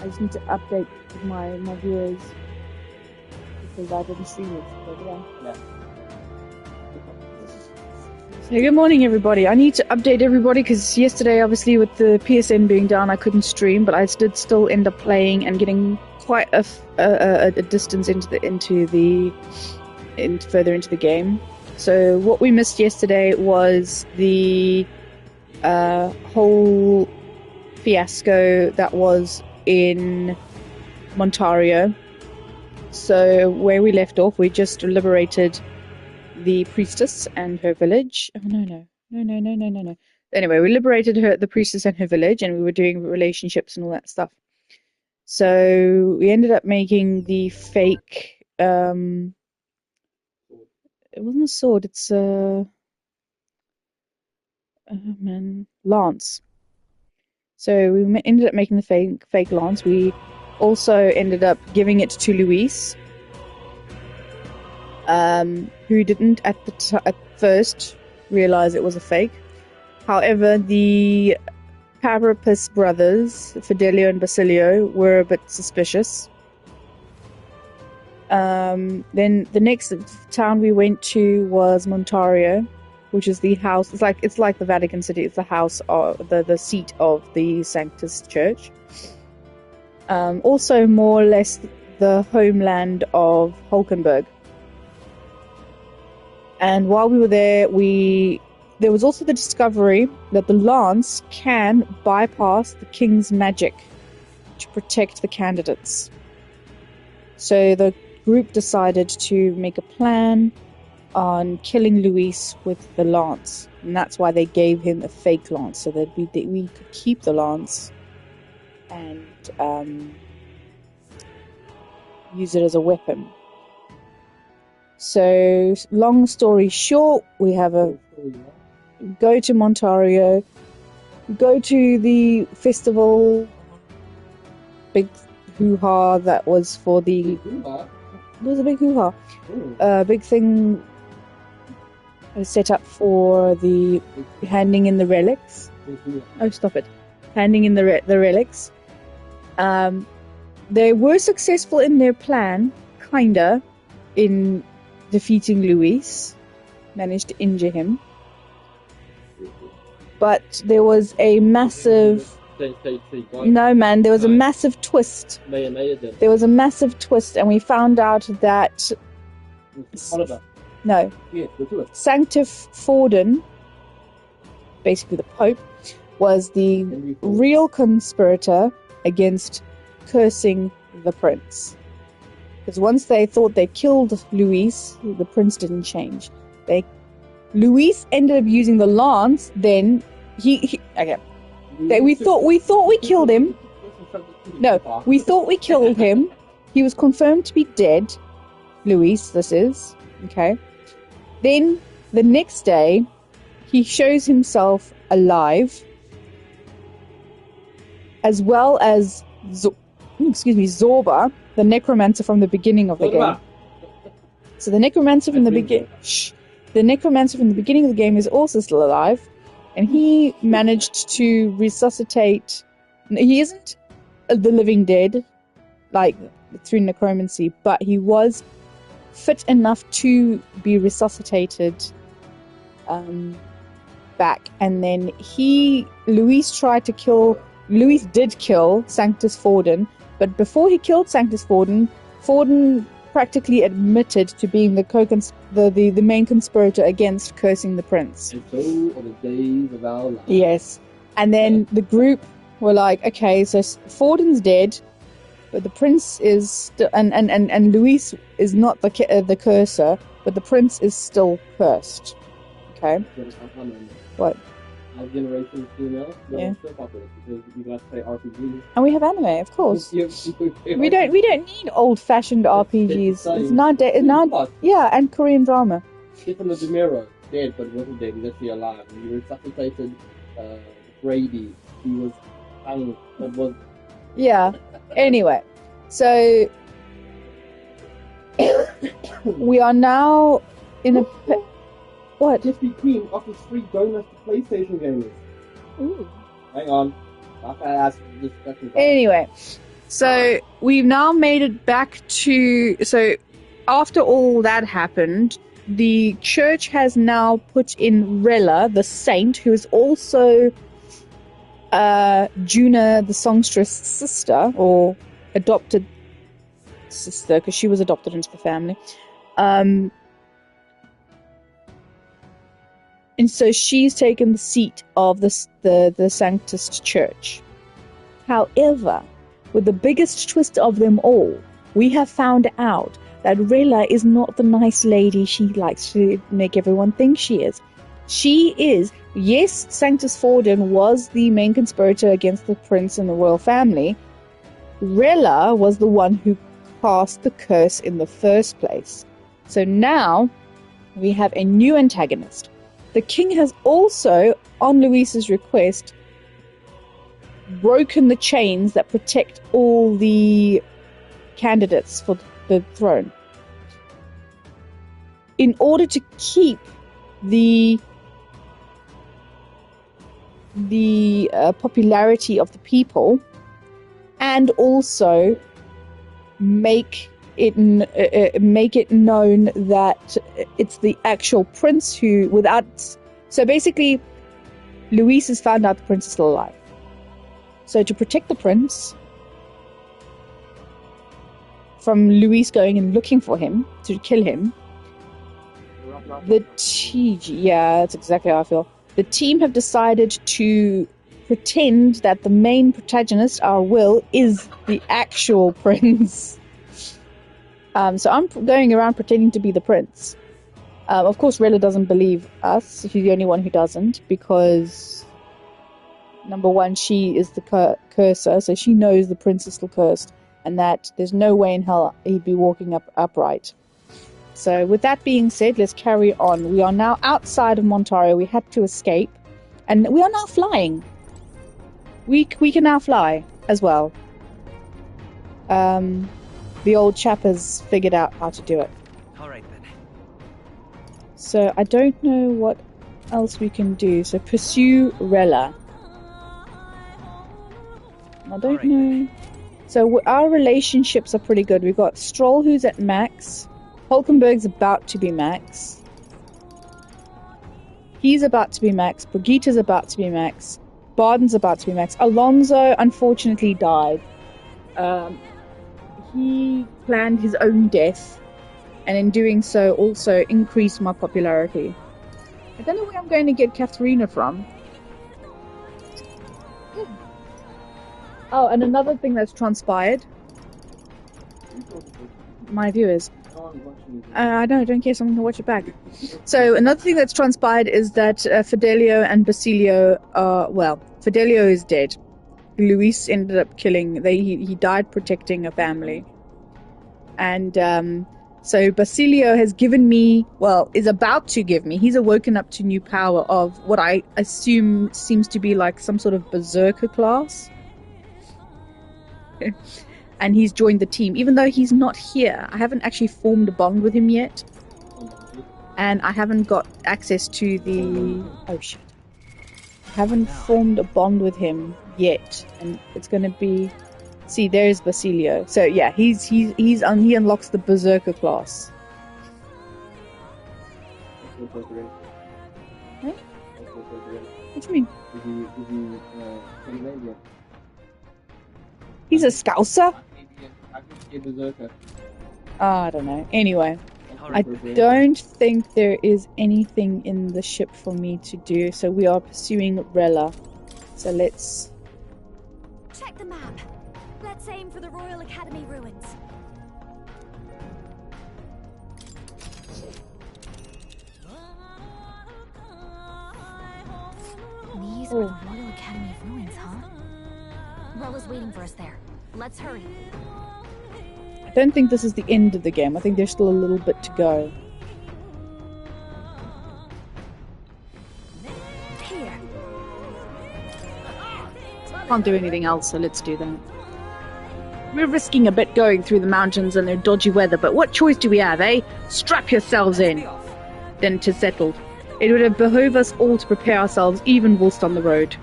I just need to update my viewers because I didn't stream it. So good morning, everybody. I need to update everybody because yesterday, obviously, with the PSN being down, I couldn't stream, but I did still end up playing and getting quite a distance further into the game. So what we missed yesterday was the whole fiasco that was in Montario. So where we left off, we just liberated the priestess and her village. Oh no. Anyway, we liberated the priestess and her village, and we were doing relationships and all that stuff. So we ended up making the fake. It wasn't a sword. It's lance. So we ended up making the fake lance. We also ended up giving it to Luis, who didn't at first realize it was a fake. However, the Parapus brothers, Fidelio and Basilio, were a bit suspicious. Then the next town we went to was Montario, which is the house. It's like the Vatican City. It's the house of the seat of the Sanctus Church. Also, more or less, the homeland of Hulkenberg. And while we were there, there was also the discovery that the lance can bypass the king's magic to protect the candidates. So the group decided to make a plan on killing Luis with the lance, and that's why they gave him a fake lance, so that we could keep the lance and use it as a weapon. So, long story short, we go to Montario, go to the festival, big hoo-ha that was for the... It was a big hoo-ha. Big thing set up for the handing in the relics. Oh, stop it. Handing in the relics. They were successful in their plan, kinda, in defeating Luis. Managed to injure him. But there was a massive... No, man, there was a massive twist. There was a massive twist, and we found out that... No. Sanctus Forden, basically the Pope, was the real conspirator against cursing the prince. Because once they thought they killed Luis, the prince didn't change. Luis ended up using the lance, then we thought we killed him. No, we thought we killed him. He was confirmed to be dead. Luis, this is. Okay. Then, the next day, he shows himself alive, as well as Zorba, the necromancer from the beginning of the game. So the necromancer from the beginning of the game is also still alive, and he managed to resuscitate. He isn't the living dead, like through necromancy, but he was fit enough to be resuscitated back. And then Luis did kill Sanctus Forden, but before he killed Sanctus Forden practically admitted to being the main conspirator against cursing the prince. And so are the days of our life. Yes. And then the group were like, okay, so Forden's dead, but the prince is still, and Luis is not the cursor, but the prince is still cursed. Okay. What? Our generation female, yeah. Still popular because we like to play RPGs. And we have anime, of course. We don't need old-fashioned RPGs. It's not yeah, and Korean drama. Stefan the Demiro, dead but wasn't dead. He's actually alive. And he resuscitated Brady. He was hanging. That was. Yeah. Anyway, so we are now in a. What? Krispy Kreme offers free donuts to PlayStation gamers. Ooh. Hang on. Okay, that's discussion. Anyway, so we've now made it back to... So after all that happened, the church has now put in Rella, the saint, who is also Juna the songstress' sister, or adopted sister, because she was adopted into the family. And so she's taken the seat of the Sanctist Church. However, with the biggest twist of them all, we have found out that Rilla is not the nice lady she likes to make everyone think she is. She is, yes, Sanctus Forden was the main conspirator against the prince and the royal family. Rilla was the one who cast the curse in the first place. So now we have a new antagonist. The king has also, on Luis's request, broken the chains that protect all the candidates for the throne. In order to keep the popularity of the people, and also make it known that it's the actual prince who, without... So basically, Luis has found out the prince is still alive. So to protect the prince from Luis going and looking for him, to kill him, yeah, that's exactly how I feel. The team have decided to pretend that the main protagonist, our Will, is the actual prince. So I'm going around pretending to be the prince. Of course, Rella doesn't believe us. She's the only one who doesn't, because number one, she is the cursor, so she knows the prince is still cursed, and that there's no way in hell he'd be walking upright. So with that being said, let's carry on. We are now outside of Montario. We had to escape, and we are now flying. We can now fly as well. The old chap has figured out how to do it. All right then. So I don't know what else we can do. So pursue Rella. I don't know. So our relationships are pretty good. We've got Stroll, who's at max. Hulkenberg's about to be max. He's about to be max. Brigitte's about to be max. Barden's about to be max. Alonso unfortunately died. He planned his own death, and in doing so also increased my popularity. I don't know where I'm going to get Katharina from. Oh, and another thing that's transpired. My viewers. I don't care, so I'm going to watch it back. So another thing that's transpired is that Fidelio and Basilio are... Well, Fidelio is dead. Luis ended up killing... He died protecting a family. And so Basilio has given me... Well, is about to give me... He's awoken up to new power of what I assume seems to be like some sort of berserker class. And he's joined the team, even though he's not here. I haven't actually formed a bond with him yet. And I haven't got access to the... Oh, shit. I haven't formed a bond with him yet. And it's going to be... See, there's Basilio. So, yeah, he unlocks the Berserker class. Huh? What do you mean? He's a Scouser? I don't know. Anyway, I don't think there is anything in the ship for me to do, so we are pursuing Rella. So let's... Check the map. Let's aim for the Royal Academy ruins. These are the Royal Academy ruins, huh? Rella's waiting for us there. Let's hurry. I don't think this is the end of the game. I think there's still a little bit to go. Here. Can't do anything else, so let's do that. We're risking a bit going through the mountains and their dodgy weather, but what choice do we have, eh? Strap yourselves in. Then 'tis settled. It would have behoved us all to prepare ourselves, even whilst on the road.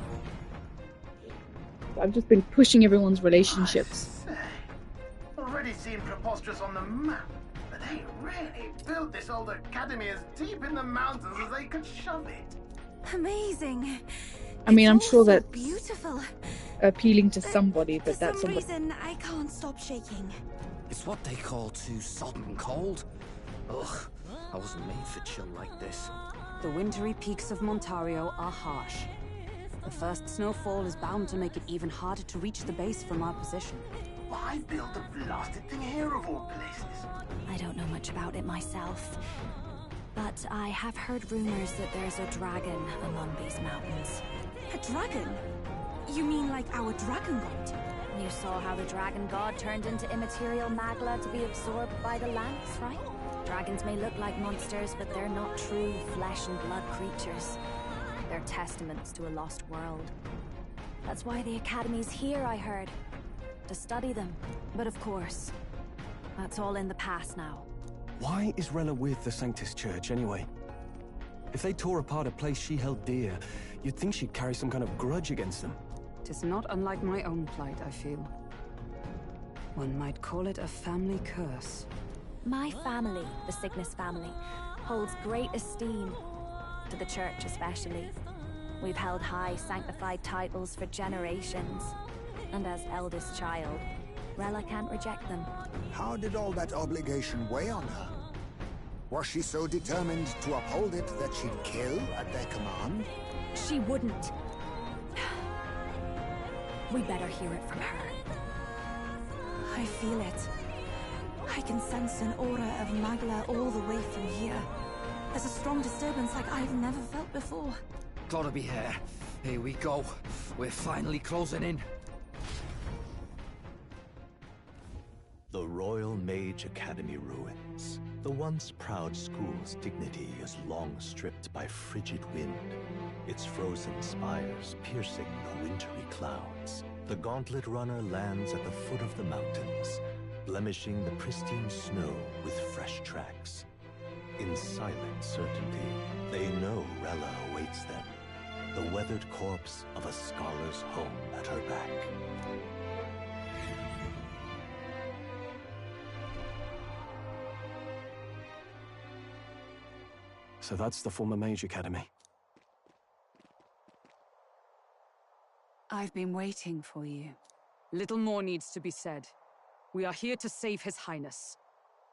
I've just been pushing everyone's relationships. I say, already seem preposterous on the map, but they really built this old academy as deep in the mountains as they could shove it. Amazing. I mean, I'm It's all sure so that's beautiful. appealing to somebody, but For that's some somebody. reason, I can't stop shaking. It's what they call too sodden cold. Ugh, I wasn't made for chill like this. The wintry peaks of Montario are harsh. The first snowfall is bound to make it even harder to reach the base from our position. Why build a blasted thing here of all places? I don't know much about it myself, but I have heard rumors that there's a dragon among these mountains. A dragon? You mean like our dragon god? You saw how the dragon god turned into immaterial magla to be absorbed by the lance, right? Dragons may look like monsters, but they're not true flesh and blood creatures. They're testaments to a lost world. That's why the Academy's here, I heard. To study them. But of course, that's all in the past now. Why is Rella with the Sanctus Church, anyway? If they tore apart a place she held dear, you'd think she'd carry some kind of grudge against them. Tis not unlike my own plight, I feel. One might call it a family curse. My family, the Cygnus family, holds great esteem, to the Church especially. We've held high sanctified titles for generations, and as eldest child, Rella can't reject them. How did all that obligation weigh on her? Was she so determined to uphold it that she'd kill at their command? She wouldn't. We better hear it from her. I feel it. I can sense an aura of Magla all the way from here. There's a strong disturbance like I've never felt before. Gotta be here. Here we go. We're finally closing in. The Royal Mage Academy ruins. The once proud school's dignity is long stripped by frigid wind, its frozen spires piercing the wintry clouds. The gauntlet runner lands at the foot of the mountains, blemishing the pristine snow with fresh tracks. In silent certainty, they know Rella awaits them, the weathered corpse of a scholar's home at her back. So that's the former Mage Academy. I've been waiting for you. Little more needs to be said. We are here to save His Highness.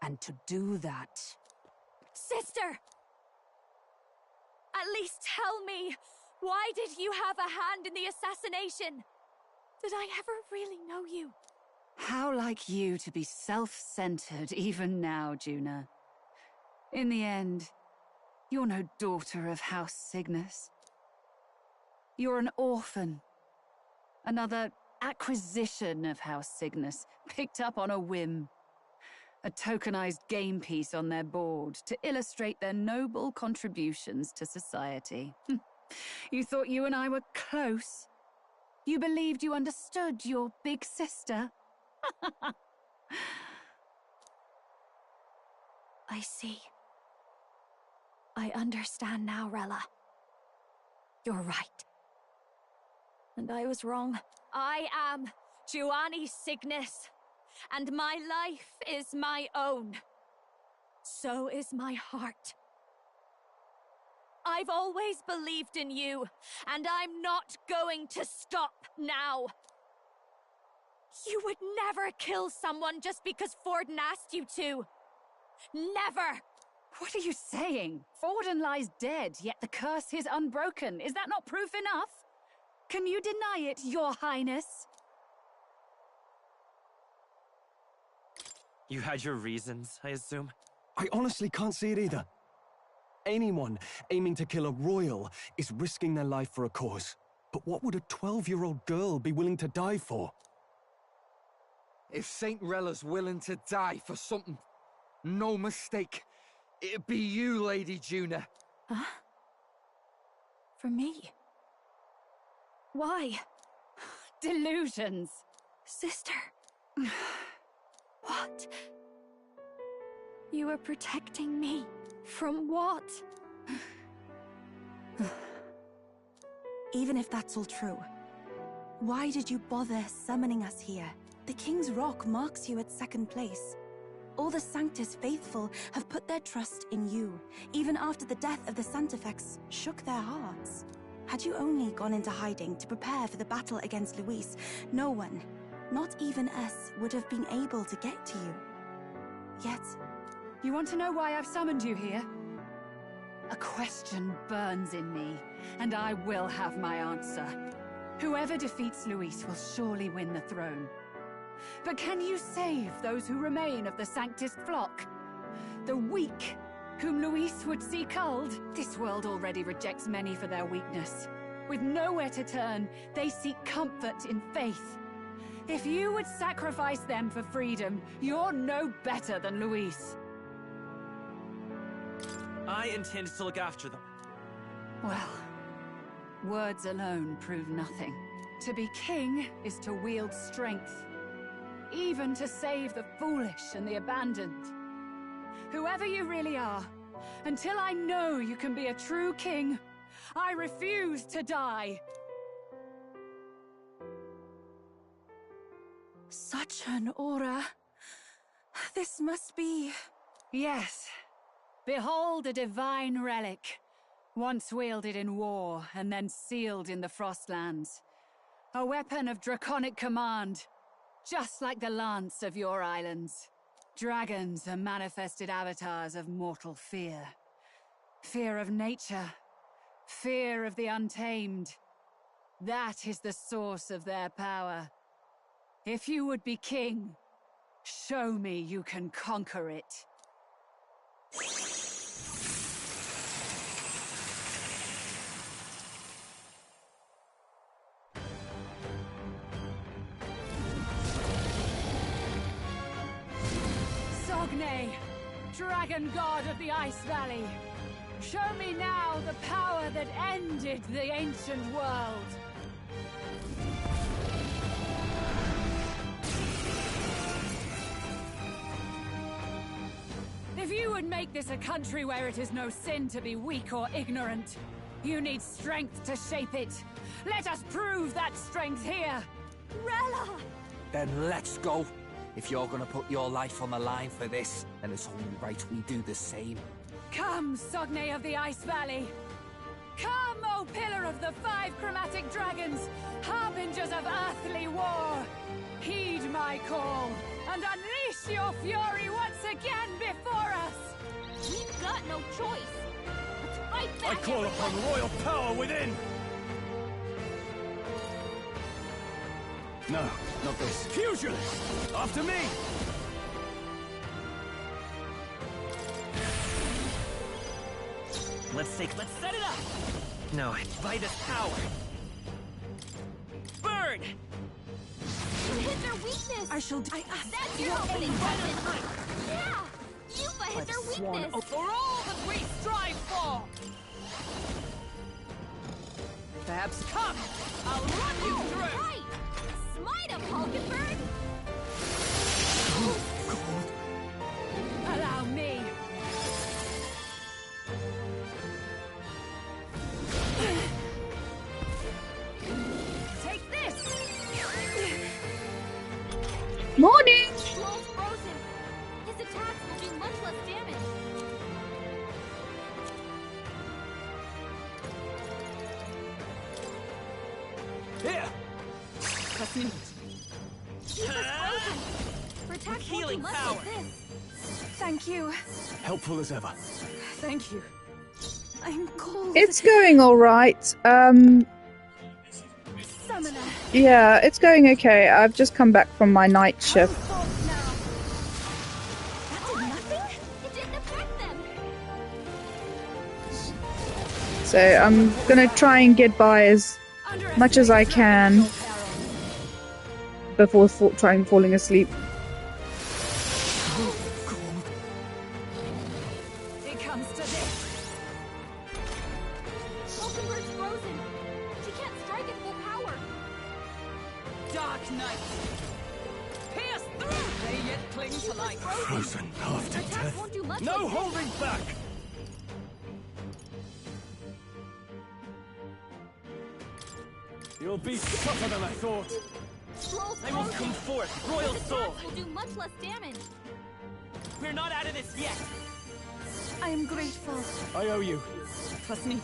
And to do that... Sister! At least tell me, why did you have a hand in the assassination? Did I ever really know you? How like you to be self-centered even now, Juna. In the end, you're no daughter of House Cygnus. You're an orphan. Another acquisition of House Cygnus, picked up on a whim. A tokenized game piece on their board to illustrate their noble contributions to society. You thought you and I were close. You believed you understood your big sister. I see. I understand now, Rella. You're right. And I was wrong. I am Giovanni Cygnus, and my life is my own. So is my heart. I've always believed in you, and I'm not going to stop now. You would never kill someone just because Forden asked you to. Never! What are you saying? Forden lies dead, yet the curse is unbroken. Is that not proof enough? Can you deny it, Your Highness? You had your reasons, I assume? I honestly can't see it either. Anyone aiming to kill a royal is risking their life for a cause. But what would a 12-year-old girl be willing to die for? If Saint Rella's willing to die for something, no mistake, it'd be you, Lady Juna. Huh? For me? Why? Delusions. Sister. What? You are protecting me. From what? Even if that's all true, Why did you bother summoning us here? The King's Rock marks you at second place. All the Sanctus faithful have put their trust in you, even after the death of the Santafex shook their hearts. Had you only gone into hiding to prepare for the battle against Luis, no one, not even us, would have been able to get to you. Yet... You want to know why I've summoned you here? A question burns in me, and I will have my answer. Whoever defeats Luis will surely win the throne. But can you save those who remain of the Sanctus flock? The weak, whom Luis would see culled? This world already rejects many for their weakness. With nowhere to turn, they seek comfort in faith. If you would sacrifice them for freedom, you're no better than Luis. I intend to look after them. Well, words alone prove nothing. To be king is to wield strength, even to save the foolish and the abandoned. Whoever you really are, until I know you can be a true king, I refuse to die. Such an aura. This must be... Yes. Behold a divine relic, once wielded in war and then sealed in the Frostlands. A weapon of draconic command, just like the lance of your islands. Dragons are manifested avatars of mortal fear. Fear of nature, fear of the untamed. That is the source of their power. If you would be king, show me you can conquer it. Sogne, dragon god of the Ice Valley, show me now the power that ended the ancient world. If you would make this a country where it is no sin to be weak or ignorant, you need strength to shape it. Let us prove that strength here. Rella! Then let's go. If you're gonna put your life on the line for this, then it's only right we do the same. Come, Sogne of the Ice Valley. Come, O pillar of the 5 chromatic dragons, harbingers of earthly war. Heed my call, and unleash your fury once again before us! We've got no choice! Let's fight back! I call upon royal power within! No, not this. Fusion! After me! Let's set it up! No, Vitus power! Burn! You hit their weakness! I shall... That's your opening weapon! Yeah! Yupa hit their weakness! For all that we strive for! Perhaps come! I'll run you through! Right! Smite him, Hulkenberg! Allow me! Take this! Morning! Troll's frozen! His attacks will do much less damage! Here! Keep us frozen! For attacks won't do Healing much power. like this! Thank you. Helpful as ever. Thank you. I'm cold. It's going alright. Summoner. Yeah, it's going okay. I've just come back from my night shift. That did nothing? It didn't affect them! So I'm gonna try and get by as much as I can before trying falling asleep. It comes to this. Hulkenberg's frozen! She can't strike at full power! Dark Knight. Pierce through! They yet cling to life. Frozen after Attacks death. won't do much No like this. holding back! You'll be tougher than I thought. I will come forth, Royal Soul. Will do much less damage. We're not out of this yet. I am grateful. I owe you. Trust me.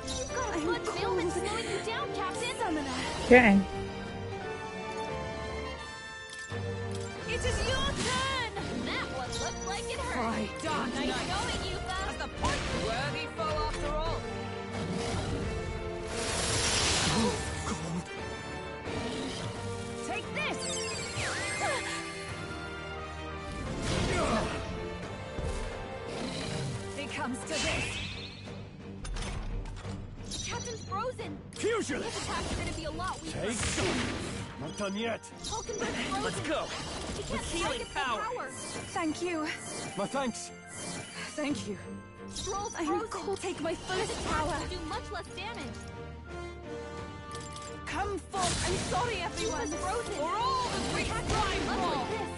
You've got a good ailment slowing you down, Captain. Summoner. Okay. It is your turn. That one looked like it hurt. Why, dark Nice night. going, Yuka. As the point worthy foe after all. Take this! It comes to this. Captain's frozen. Fusion! His attacks are going to be a lot weaker. Take some. Not done yet. Hulkenberg's frozen. Let's go. He can't With healing strike at full power. Thank you. My thanks. Thank you. Stroll's I am frozen. cold. Take my His fullest attacks power. will do much less damage. Come forth. I'm sorry, everyone. Yuka's frozen. For all the great crime Much wrong. like this.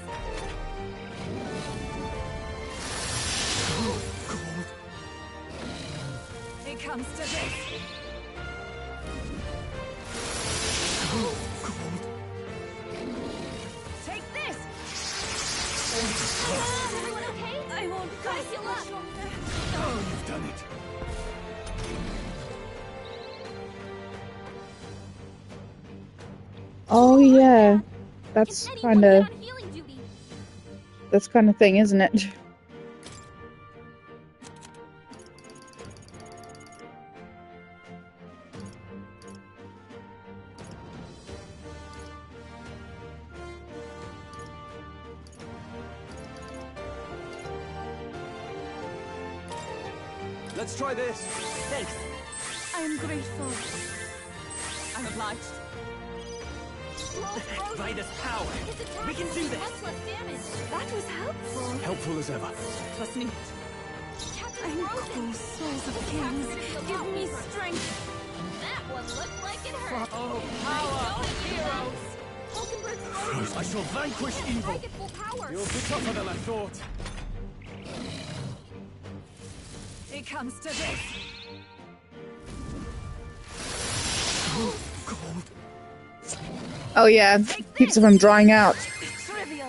It comes to this. Take this! Everyone okay? I won't Gotta go heal much up. longer. Oh, you've done it. Oh yeah, that's Can anyone kind get of on healing duty? that's kind of thing, isn't it? Let's try this. Thanks. I am grateful. I'm obliged. Stroll's frozen. By this power, His attacks we can will do this. much less damage. That was helpful. Helpful as ever. Trust me. Captain's I'm frozen. cold. Souls of His attacks are kings. going to be a Give lot me weaker. strength. That one looked like it hurt. Oh, Nice power going, of Yuka. heroes! Hulkenberg's frozen. I shall vanquish He can't evil. strike at full power. You'll be tougher than I thought. It comes to this. Oh yeah, keeps it from drying out. Trivial.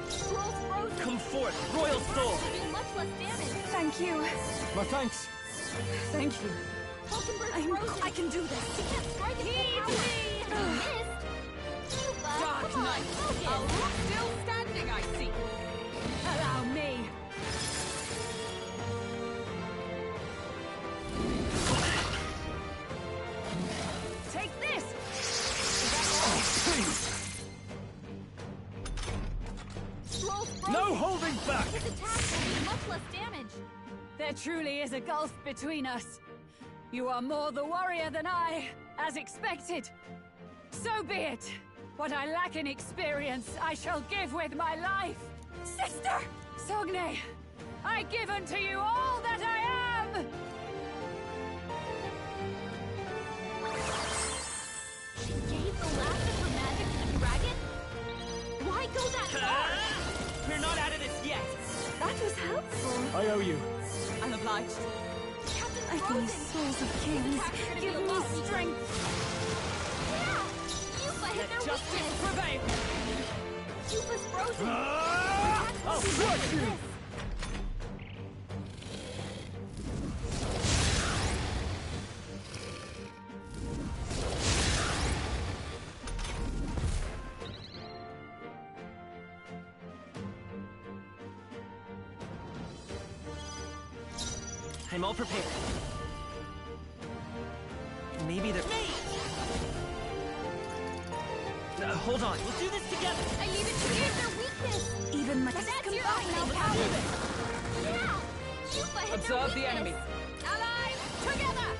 Stroll's frozen. Come forth, Royal Soul. Will do much less damage. Thank you. My thanks. Thank you. Hulkenberg's frozen. I can do this. He can't strike at full power. He missed. Yuka, Dark come on, Knight. focus. A rock still standing, I see. Allow me. Take this! Stroll's frozen. No holding back. His attacks will do much less damage. There truly is a gulf between us. You are more the warrior than I, as expected. So be it. What I lack in experience, I shall give with my life. Sister! Sogne, I give unto you all that I am! She gave the last of her magic to the dragon? Why go that far? We're not out of this yet. That was helpful. I owe you. I'm obliged. Captain's I frozen. can souls of kings. attacks are gonna Give be a me lot weaker. strength. Yeah! Yuka hit their Justice weakness. prevail! Yuka's frozen. I'll crush you. I'm all prepared. Maybe they're... hold on, we'll do this together. I needed to give their weakness. Even my That's your combined final now power. power. Yeah! Yuka hit Observe their the weakness. enemy. Allies, together!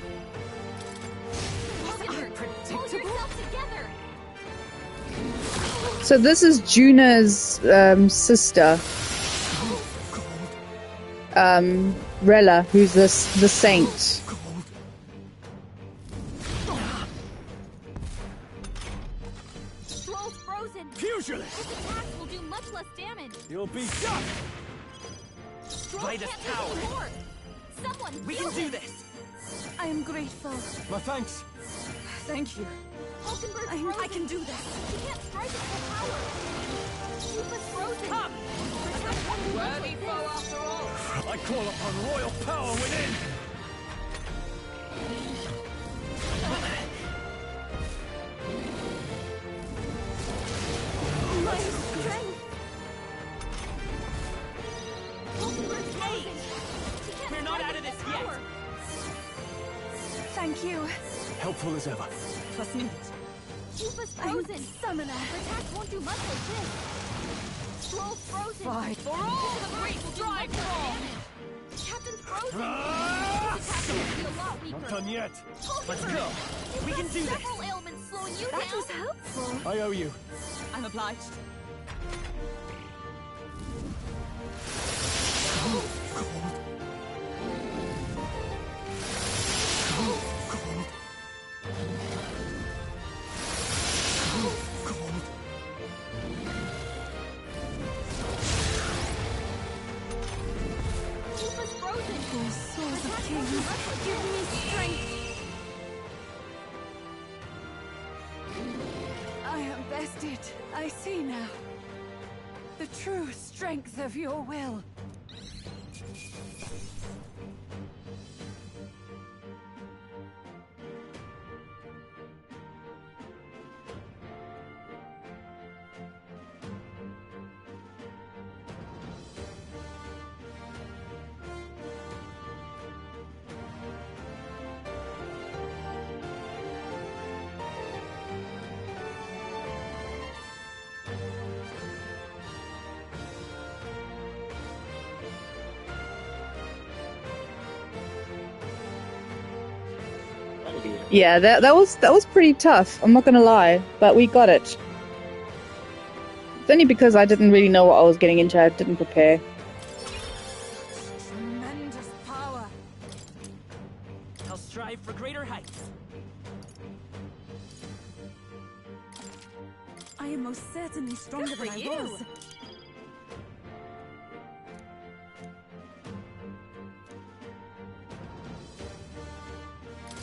Hulkenberg, hold yourself together. So this is Juna's sister, Rella, who's the saint. Stroll's frozen. Pugilist. His attacks will do much less damage. You'll be done. Stroll's by this tower. Someone, We can do this. I am grateful. My thanks. Thank you. I can do this. He can't strike at full power. Keep us frozen. Come! Worthy foe after all. I call upon royal power within. My strength. Hey! We're not out of this yet. Thank you. Helpful as ever. Plus minute. Keep us frozen. Summoner. Protect won't do much like this. Scroll frozen. Fight for all the great strive Captain's frozen. This attack will be a lot weaker. Not done yet. Let's go. We can do this. Several ailments slowing you That down. was helpful. I owe you. I'm obliged. Keep us frozen. Oh, souls of Attack kings, won't do much like give this. me strength. I am bested. I see now. The true strength of your will. Yeah, that was pretty tough. I'm not gonna lie, but we got it. It's only because I didn't really know what I was getting into. I didn't prepare. Tremendous power. I'll strive for greater heights. I am most certainly stronger than I was.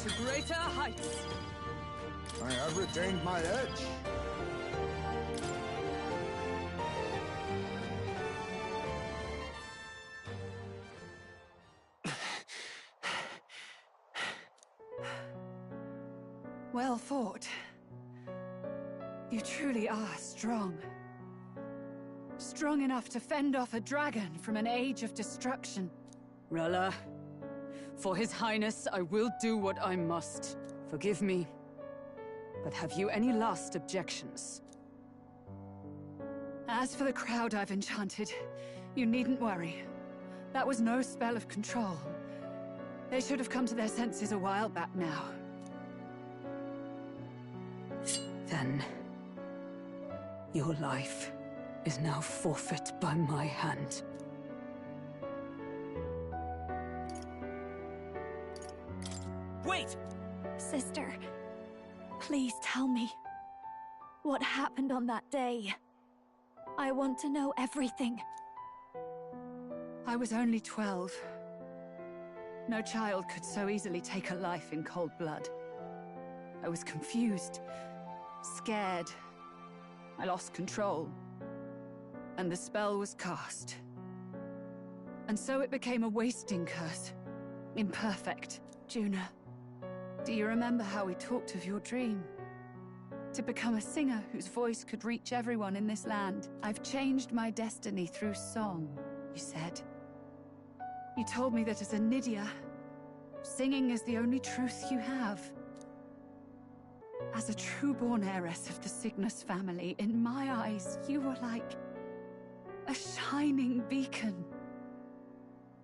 To greater heights. I have retained my edge. Well fought. You truly are strong. Strong enough to fend off a dragon from an age of destruction. Rella, for His Highness, I will do what I must. Forgive me, but have you any last objections? As for the crowd I've enchanted, you needn't worry. That was no spell of control. They should have come to their senses a while back now. Then, your life is now forfeit by my hand. Wait! Sister, please tell me. What happened on that day? I want to know everything. I was only 12. No child could so easily take a life in cold blood. I was confused, scared. I lost control. And the spell was cast. And so it became a wasting curse. Imperfect. Juna, do you remember how we talked of your dream? To become a singer whose voice could reach everyone in this land. I've changed my destiny through song, you said. You told me that as a Nydia, singing is the only truth you have. As a true-born heiress of the Cygnus family, in my eyes, you were like a shining beacon.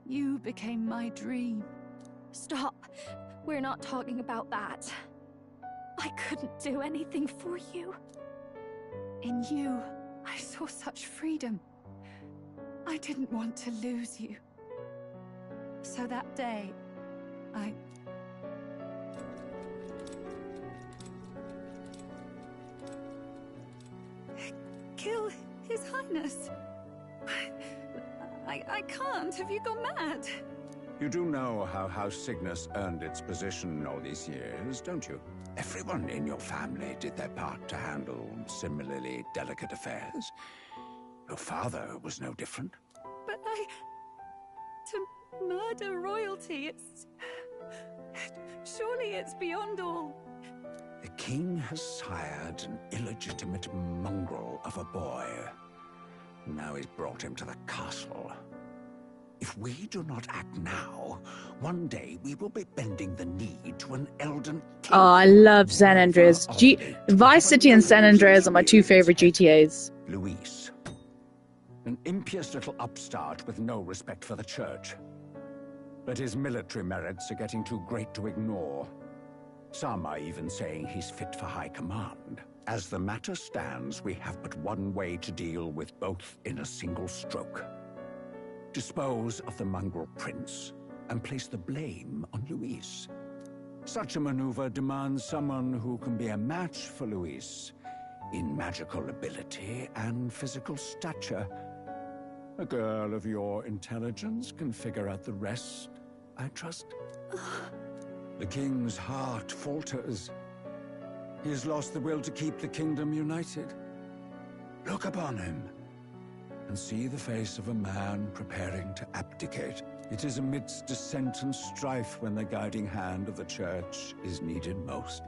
You became my dream. Stop. We're not talking about that. I couldn't do anything for you. In you, I saw such freedom. I didn't want to lose you. So that day, I... kill His Highness. I can't. Have you gone mad? You do know how House Cygnus earned its position all these years, don't you? Everyone in your family did their part to handle similarly delicate affairs. Your father was no different. But to murder royalty, surely it's beyond all. The king has sired an illegitimate mongrel of a boy. Now he's brought him to the castle. If we do not act now, one day we will be bending the knee to an Elden king. Oh, I love San Andreas. Vice City and San Andreas are my two favorite GTAs. Luis. An impious little upstart with no respect for the church. But his military merits are getting too great to ignore. Some are even saying he's fit for high command. As the matter stands, we have but one way to deal with both in a single stroke. Dispose of the mongrel prince and place the blame on Luis. Such a maneuver demands someone who can be a match for Luis in magical ability and physical stature. A girl of your intelligence can figure out the rest, I trust. The king's heart falters. He has lost the will to keep the kingdom united. Look upon him and see the face of a man preparing to abdicate. It is amidst dissent and strife when the guiding hand of the church is needed most.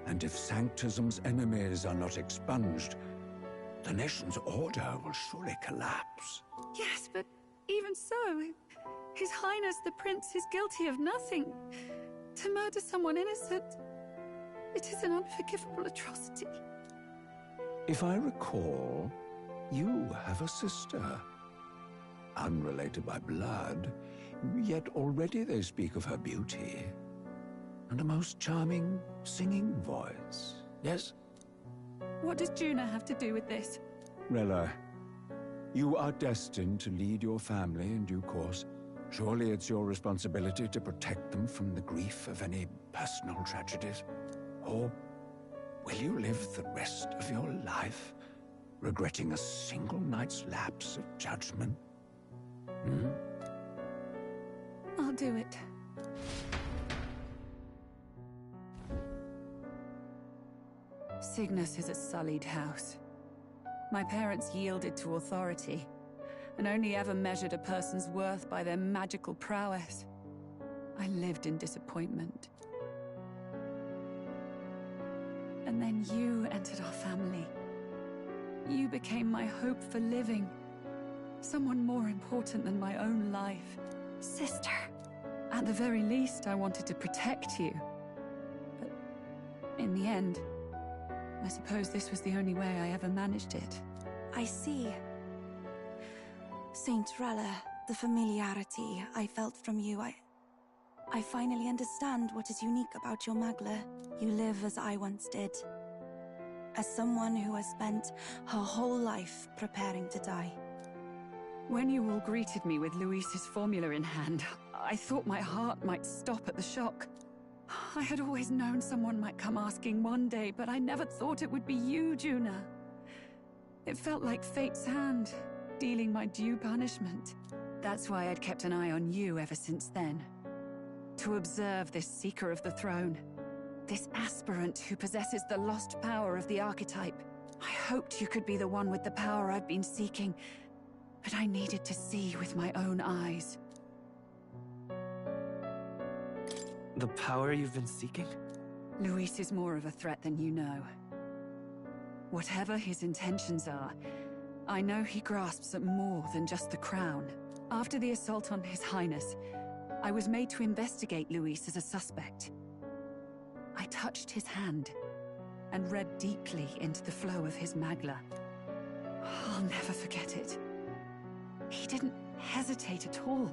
And if Sanctism's enemies are not expunged, the nation's order will surely collapse. Yes, but even so, His Highness the Prince is guilty of nothing. To murder someone innocent, it is an unforgivable atrocity. If I recall, you have a sister. Unrelated by blood, yet already they speak of her beauty. And a most charming singing voice, yes? What does Juna have to do with this? Rella, you are destined to lead your family in due course. Surely it's your responsibility to protect them from the grief of any personal tragedies. Or will you live the rest of your life regretting a single night's lapse of judgment? Hmm? I'll do it. Cygnus is a sullied house. My parents yielded to authority, and only ever measured a person's worth by their magical prowess. I lived in disappointment. And then you entered our family. You became my hope for living. Someone more important than my own life. Sister. At the very least, I wanted to protect you. But in the end, I suppose this was the only way I ever managed it. I see. Saint Rella, the familiarity I felt from you, I finally understand what is unique about your Magla. You live as I once did. As someone who has spent her whole life preparing to die. When you all greeted me with Luis's formula in hand, I thought my heart might stop at the shock. I had always known someone might come asking one day, but I never thought it would be you, Juna. It felt like fate's hand, dealing my due punishment. That's why I'd kept an eye on you ever since then. To observe this seeker of the throne. This aspirant who possesses the lost power of the archetype. I hoped you could be the one with the power I've been seeking, but I needed to see with my own eyes. The power you've been seeking? Luis is more of a threat than you know. Whatever his intentions are, I know he grasps at more than just the crown. After the assault on His Highness, I was made to investigate Luis as a suspect. I touched his hand and read deeply into the flow of his Magla. I'll never forget it. He didn't hesitate at all.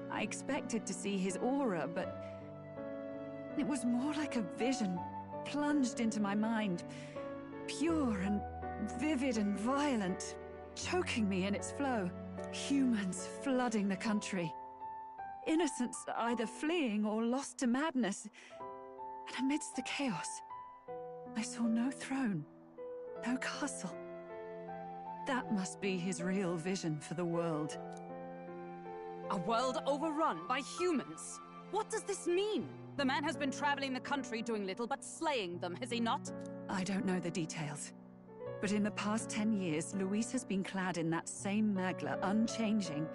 I expected to see his aura, but it was more like a vision plunged into my mind, pure and vivid and violent, choking me in its flow. Humans flooding the country. Innocents either fleeing or lost to madness. And amidst the chaos, I saw no throne, no castle. That must be his real vision for the world. A world overrun by humans? What does this mean? The man has been traveling the country doing little but slaying them, has he not? I don't know the details. But in the past 10 years, Luis has been clad in that same magla, unchanging.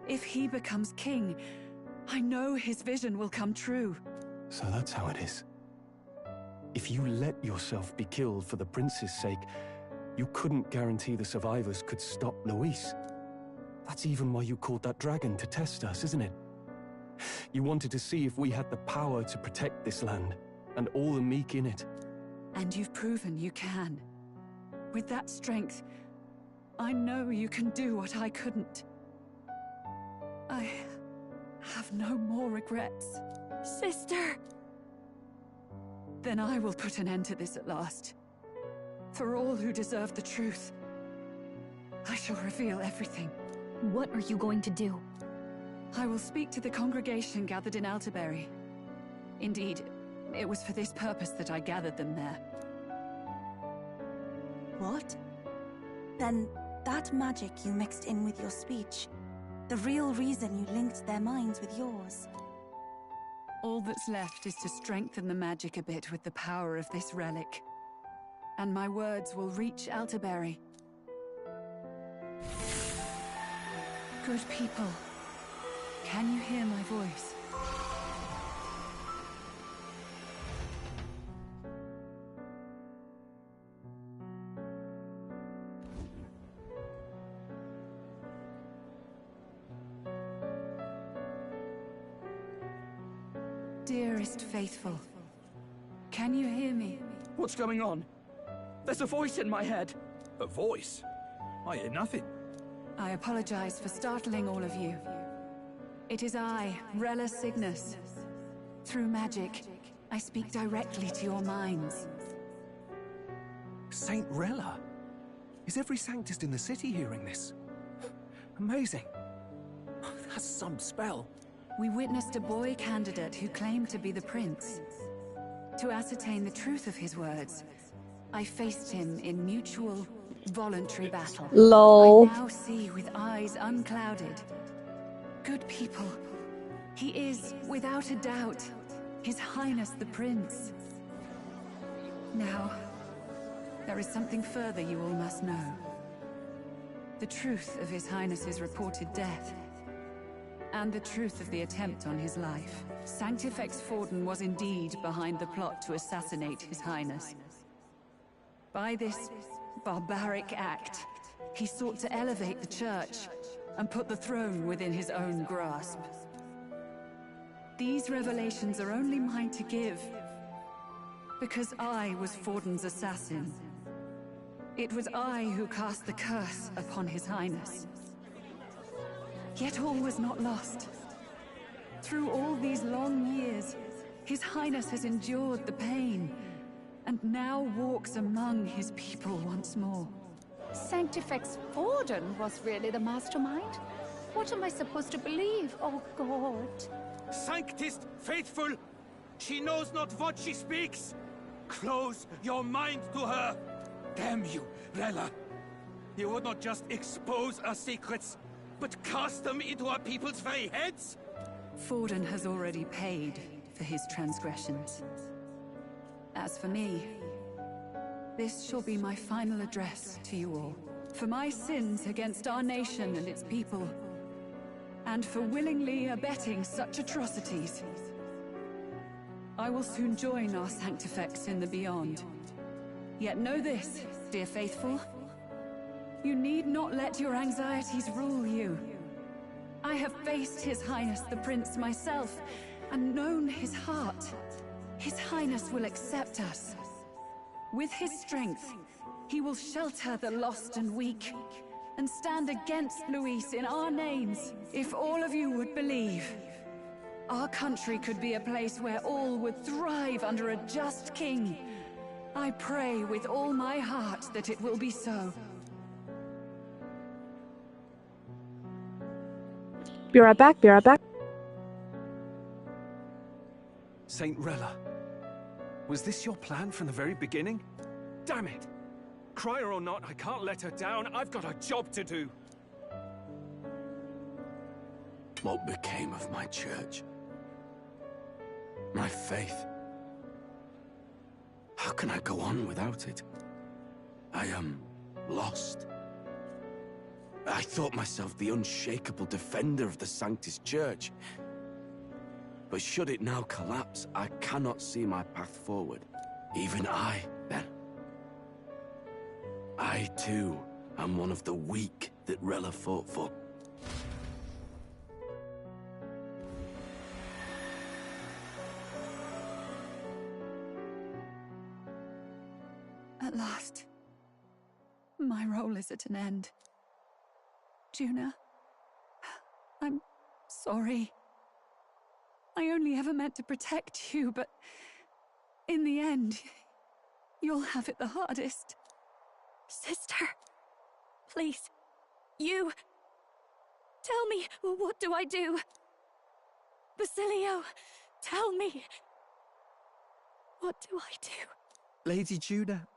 If he becomes king, I know his vision will come true. So that's how it is. If you let yourself be killed for the prince's sake, you couldn't guarantee the survivors could stop Luis. That's even why you called that dragon to test us, isn't it? You wanted to see if we had the power to protect this land, and all the meek in it. And you've proven you can. With that strength, I know you can do what I couldn't. I have no more regrets. Sister! Then I will put an end to this at last. For all who deserve the truth, I shall reveal everything. What are you going to do? I will speak to the congregation gathered in Altaberry. Indeed, it was for this purpose that I gathered them there. What? Then that magic you mixed in with your speech, the real reason you linked their minds with yours. All that's left is to strengthen the magic a bit with the power of this relic. And my words will reach Altaberry. Good people, can you hear my voice? Dearest faithful, can you hear me? What's going on? There's a voice in my head. A voice? I hear nothing. I apologize for startling all of you. It is I, Rella Cygnus. Through magic, I speak directly to your minds. Saint Rella? Is every Sanctist in the city hearing this? Amazing. That's some spell. We witnessed a boy candidate who claimed to be the prince. To ascertain the truth of his words, I faced him in mutual, voluntary battle. Lol. I now see with eyes unclouded. Good people, he is, without a doubt, His Highness the Prince. Now, there is something further you all must know. The truth of His Highness's reported death, and the truth of the attempt on his life. Sanctifex Forden was indeed behind the plot to assassinate His Highness. By this barbaric act, he sought to elevate the Church and put the throne within his own grasp. These revelations are only mine to give, because I was Forden's assassin. It was I who cast the curse upon His Highness. Yet all was not lost. Through all these long years, His Highness has endured the pain, and now walks among his people once more. Sanctifex Forden was really the mastermind? What am I supposed to believe? Oh, God. Sanctist faithful! She knows not what she speaks! Close your mind to her! Damn you, Rella! You would not just expose our secrets, but cast them into our people's very heads? Forden has already paid for his transgressions. As for me, this shall be my final address to you all. For my sins against our nation and its people, and for willingly abetting such atrocities, I will soon join our Sanctifex in the beyond. Yet know this, dear faithful, you need not let your anxieties rule you. I have faced His Highness the Prince myself, and known his heart. His Highness will accept us. With his strength, he will shelter the lost and weak, and stand against Luis in our names. If all of you would believe, our country could be a place where all would thrive under a just king. I pray with all my heart that it will be so. Be right back, be right back. Saint Rella, was this your plan from the very beginning? Damn it! Crier or not, I can't let her down. I've got a job to do. What became of my church? My faith? How can I go on without it? I am lost. I thought myself the unshakable defender of the Sanctus Church. But should it now collapse, I cannot see my path forward. Even I, then. I, too, am one of the weak that Rella fought for. At last, my role is at an end. Juna, I'm sorry. I only ever meant to protect you, but in the end, you'll have it the hardest. Sister, please, you... Tell me, what do I do? Basilio, tell me. What do I do? Lady Juna.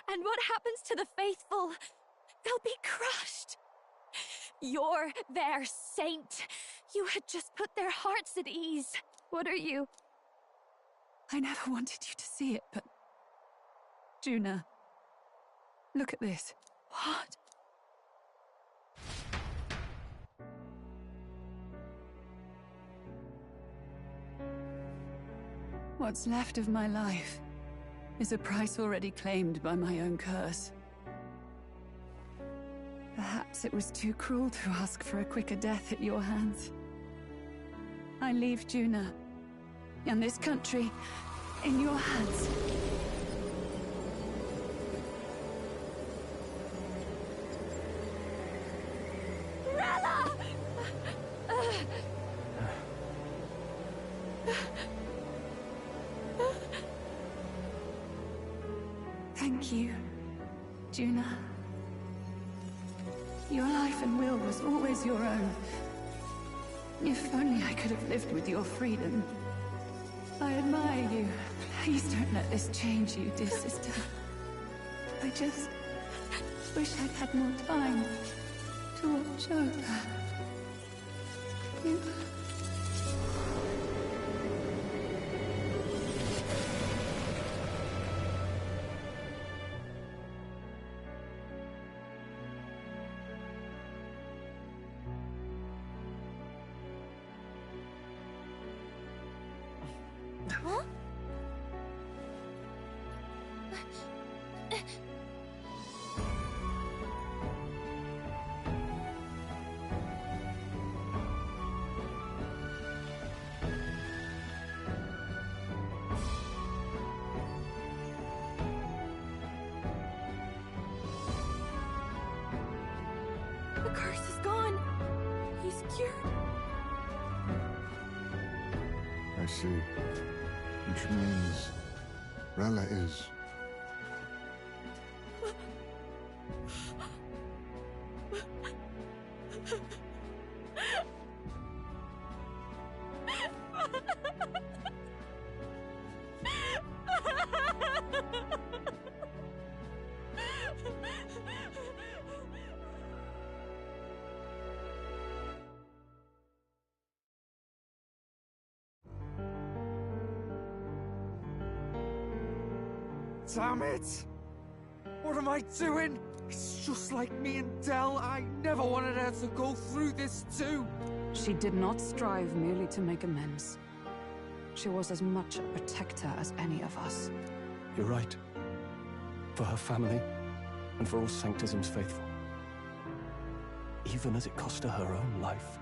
And what happens to the faithful? They'll be crushed. You're their saint. You had just put their hearts at ease. What are you? I never wanted you to see it, but... Juna, look at this. What? What's left of my life is a price already claimed by my own curse. Perhaps it was too cruel to ask for a quicker death at your hands. I leave Juna and this country in your hands. Rella! Thank you, Juna. Your life and will was always your own. If only I could have lived with your freedom. I admire you. Please don't let this change you, dear sister. I just wish I'd had more time to watch over you. Huh? The curse is gone. He's cured. I see. Which means Rella is... Damn it! What am I doing? It's just like me and Del. I never wanted her to go through this too. She did not strive merely to make amends. She was as much a protector as any of us. You're right. For her family, and for all Sanctism's faithful. Even as it cost her her own life.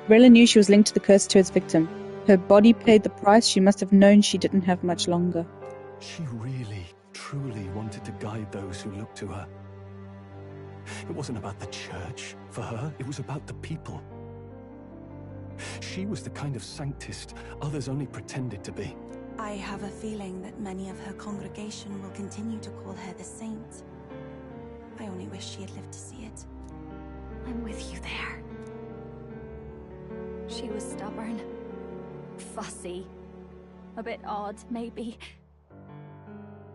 Rella knew she was linked to the curse to its victim. Her body paid the price. She must have known she didn't have much longer. She really, truly wanted to guide those who looked to her. It wasn't about the church, for her. It was about the people. She was the kind of sanctist others only pretended to be. I have a feeling that many of her congregation will continue to call her the saint. I only wish she had lived to see it. I'm with you there. She was stubborn. Fussy. A bit odd, maybe.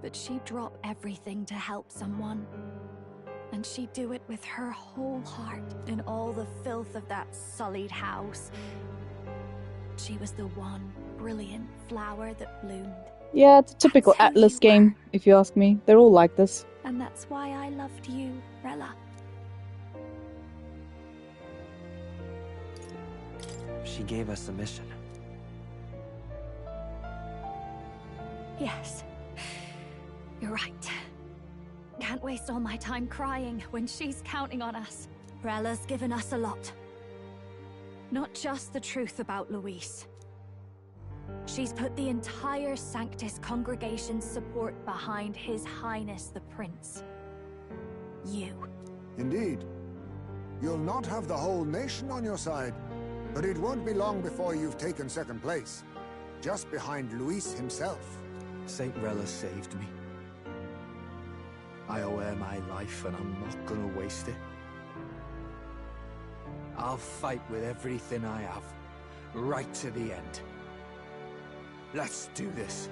that she'd drop everything to help someone. And she'd do it with her whole heart. In all the filth of that sullied house, she was the one brilliant flower that bloomed. Yeah, it's a typical Atlas game, if you ask me. They're all like this. And that's why I loved you, Rella. She gave us a mission. Yes. You're right. Can't waste all my time crying when she's counting on us. Rella's given us a lot. Not just the truth about Luis. She's put the entire Sanctus congregation's support behind His Highness the Prince. You. Indeed. You'll not have the whole nation on your side, but it won't be long before you've taken second place, just behind Luis himself. Saint Rella saved me. I owe her my life, and I'm not gonna waste it. I'll fight with everything I have, right to the end. Let's do this.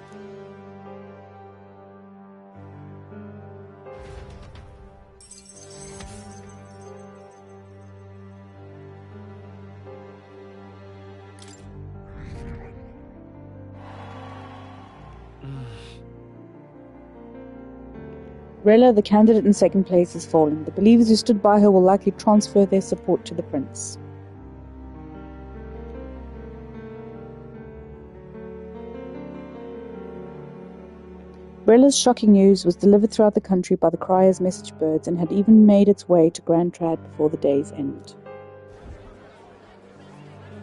Rella, the candidate in second place, has fallen. The believers who stood by her will likely transfer their support to the prince. Rella's shocking news was delivered throughout the country by the crier's message birds and had even made its way to Grand Trad before the day's end.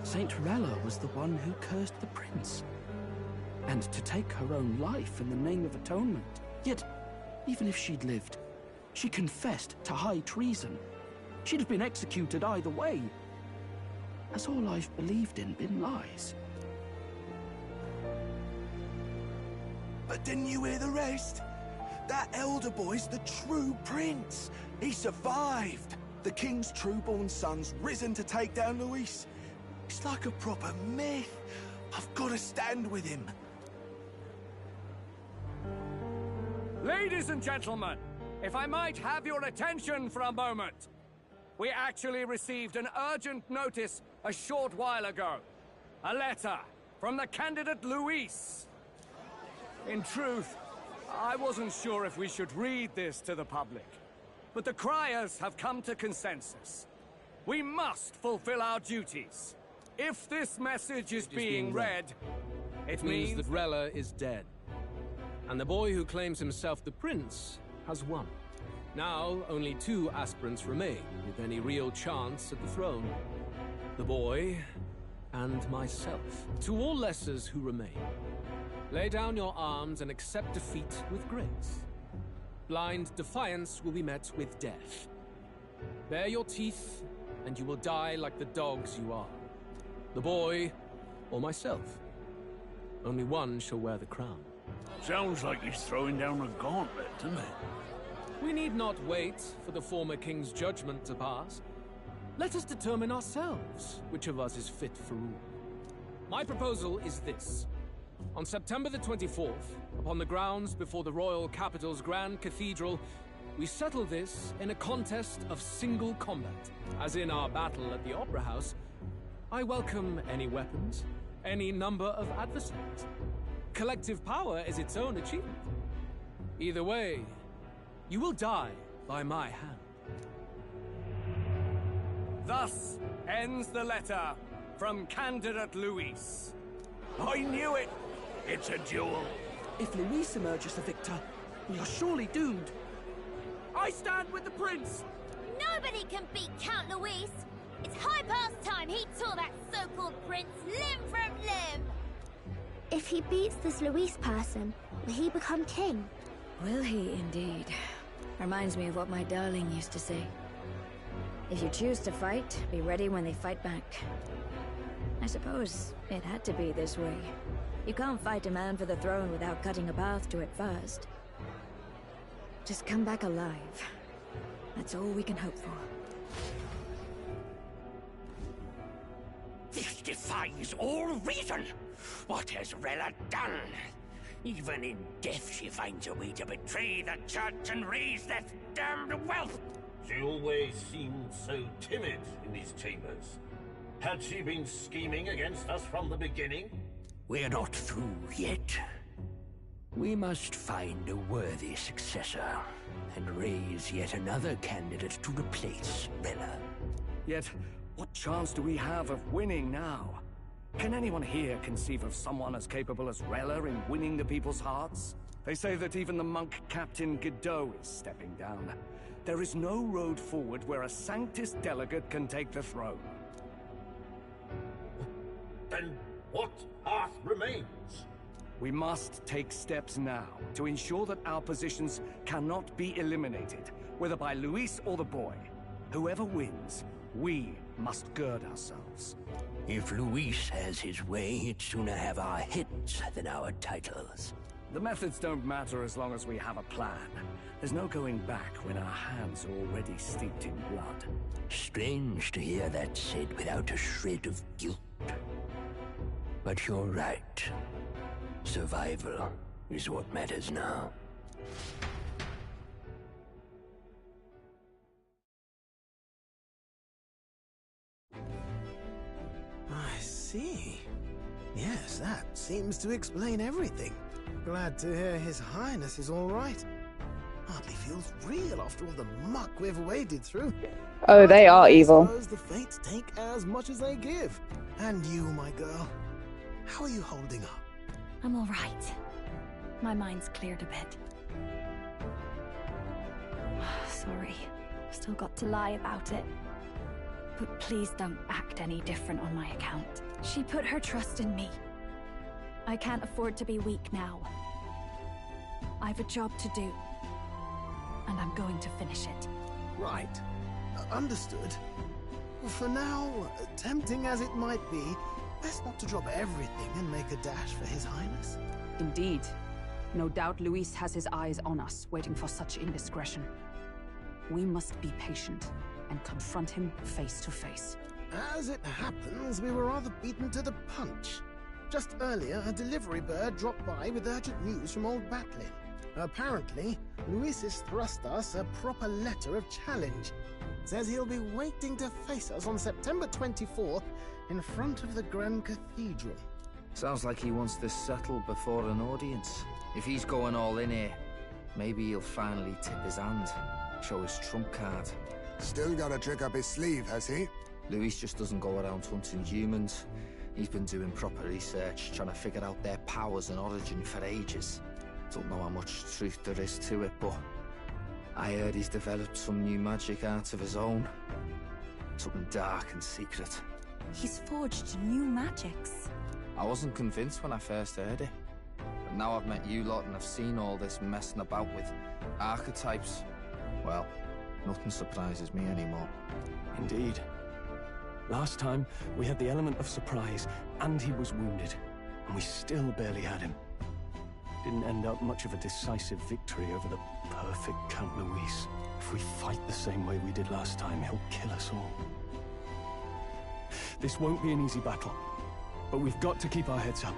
Saint Rella was the one who cursed the prince. And to take her own life in the name of atonement. Yet, even if she'd lived, she confessed to high treason. She'd have been executed either way. Has all I've believed in been lies? But didn't you hear the rest? That elder boy's the true prince. He survived. The king's true-born son's risen to take down Luis. It's like a proper myth. I've got to stand with him. Ladies and gentlemen, if I might have your attention for a moment. We actually received an urgent notice a short while ago. A letter from the candidate Luis. In truth, I wasn't sure if we should read this to the public. But the criers have come to consensus. We must fulfill our duties. If this message is being read, it means that Rella is dead. And the boy who claims himself the prince has won. Now, only 2 aspirants remain, with any real chance at the throne. The boy and myself. To all lessers who remain, lay down your arms and accept defeat with grace. Blind defiance will be met with death. Bare your teeth, and you will die like the dogs you are. The boy, or myself. Only one shall wear the crown. Sounds like he's throwing down a gauntlet, doesn't it? We need not wait for the former king's judgment to pass. Let us determine ourselves which of us is fit for rule. My proposal is this. On September the 24th, upon the grounds before the royal capital's Grand Cathedral, we settle this in a contest of single combat. As in our battle at the Opera House, I welcome any weapons, any number of adversaries. Collective power is its own achievement. Either way, you will die by my hand. Thus ends the letter from candidate Luis. I knew it! It's a duel. If Luis emerges the victor, we are surely doomed. I stand with the prince! Nobody can beat Count Luis! It's high past time he tore that so-called prince limb from limb! If he beats this Luis person, will he become king? Will he indeed? Reminds me of what my darling used to say. If you choose to fight, be ready when they fight back. I suppose it had to be this way. You can't fight a man for the throne without cutting a path to it first. Just come back alive. That's all we can hope for. This defies all reason. What has Rella done? Even in death she finds a way to betray the church and raise that damned wealth! She always seemed so timid in these chambers. Had she been scheming against us from the beginning? We're not through yet. We must find a worthy successor, and raise yet another candidate to replace Rella. Yet, what chance do we have of winning now? Can anyone here conceive of someone as capable as Rella in winning the people's hearts? They say that even the monk Captain Godot is stepping down. There is no road forward where a Sanctus delegate can take the throne. Then what path remains? We must take steps now to ensure that our positions cannot be eliminated, whether by Luis or the boy. Whoever wins, we must gird ourselves. If Luis has his way, he'd sooner have our heads than our titles. The methods don't matter as long as we have a plan. There's no going back when our hands are already steeped in blood. Strange to hear that said without a shred of guilt. But you're right. Survival is what matters now. I see. Yes, that seems to explain everything. Glad to hear His Highness is all right. Hardly feels real after all the muck we've waded through. Oh, they are I evil. suppose the fates take as much as they give. And you, my girl, how are you holding up? I'm all right. My mind's cleared a bit. Sorry. Still got to lie about it. But please don't act any different on my account. She put her trust in me. I can't afford to be weak now. I've a job to do. And I'm going to finish it. Right. Understood. For now, tempting as it might be, best not to drop everything and make a dash for His Highness. Indeed. No doubt Luis has his eyes on us, waiting for such indiscretion. We must be patient and confront him face to face. As it happens, we were rather beaten to the punch. Just earlier, a delivery bird dropped by with urgent news from old Batlin. Apparently, Luis has thrust us a proper letter of challenge. Says he'll be waiting to face us on September 24th in front of the Grand Cathedral. Sounds like he wants this settled before an audience. If he's going all in here, maybe he'll finally tip his hand, show his trump card. Still got a trick up his sleeve, has he? Luis just doesn't go around hunting humans. He's been doing proper research, trying to figure out their powers and origin for ages. Don't know how much truth there is to it, but I heard he's developed some new magic art of his own. Something dark and secret. He's forged new magics. I wasn't convinced when I first heard it. But now I've met you lot and I've seen all this messing about with archetypes. Well, nothing surprises me anymore. Indeed. Last time, we had the element of surprise, and he was wounded. And we still barely had him. Didn't end up much of a decisive victory over the perfect Count Luis. If we fight the same way we did last time, he'll kill us all. This won't be an easy battle, but we've got to keep our heads up.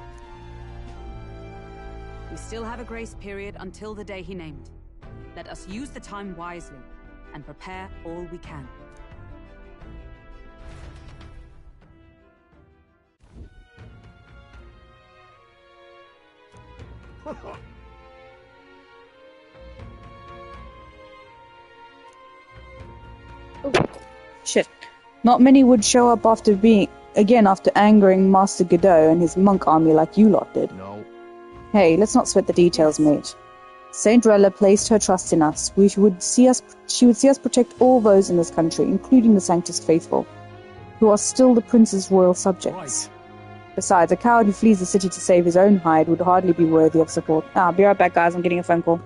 We still have a grace period until the day he named. Let us use the time wisely and prepare all we can. Shit. Not many would show up after angering Master Godot and his monk army like you lot did. No. Hey, let's not sweat the details, mate. Saint Rella placed her trust in us. She would see us protect all those in this country, including the Sanctus Faithful, who are still the prince's royal subjects. Right. Besides, a coward who flees the city to save his own hide would hardly be worthy of support. I'll be right back, guys. I'm getting a phone call.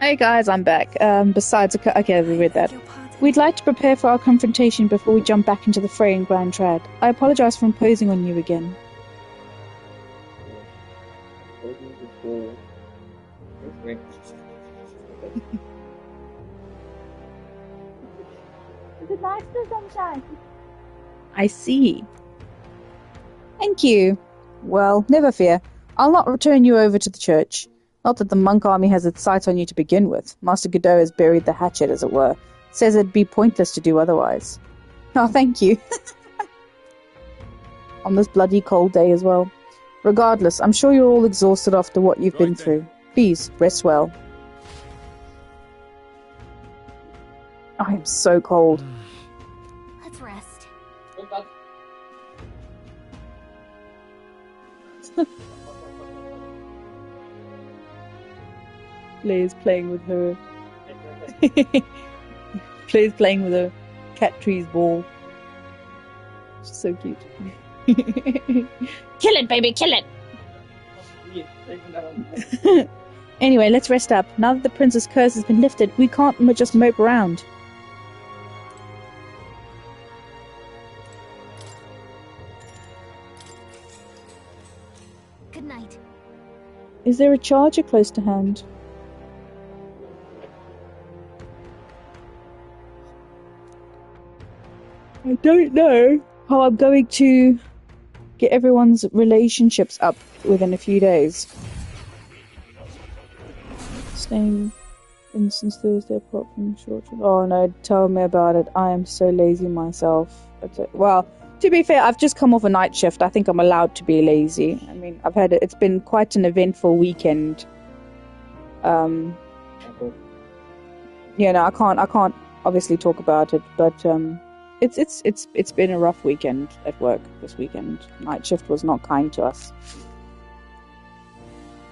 Hey guys, I'm back. Okay, we read that. We'd like to prepare for our confrontation before we jump back into the fray in Grand Trad. I apologize for imposing on you again. Is it nice, the sunshine? I see. Thank you. Well, never fear. I'll not return you over to the church. Not that the monk army has its sights on you to begin with. Master Godot has buried the hatchet, as it were. Says it'd be pointless to do otherwise. Oh, thank you. On this bloody cold day as well. Regardless, I'm sure you're all exhausted after what you've been through. Please, rest well. I am so cold. Let's rest. Blair's playing with her. Blair's playing with her cat tree's ball. She's so cute. Kill it, baby, kill it! Anyway, let's rest up. Now that the prince's curse has been lifted, we can't just mope around. Good night. Is there a charger close to hand? I don't know how I'm going to get everyone's relationships up within a few days. Staying in since Thursday apart from short. Oh no, tell me about it. I am so lazy myself. Well, to be fair, I've just come off a night shift. I think I'm allowed to be lazy. I mean, it's been quite an eventful weekend. Yeah, no, I can't obviously talk about it, but it's been a rough weekend at work this weekend. Night shift was not kind to us.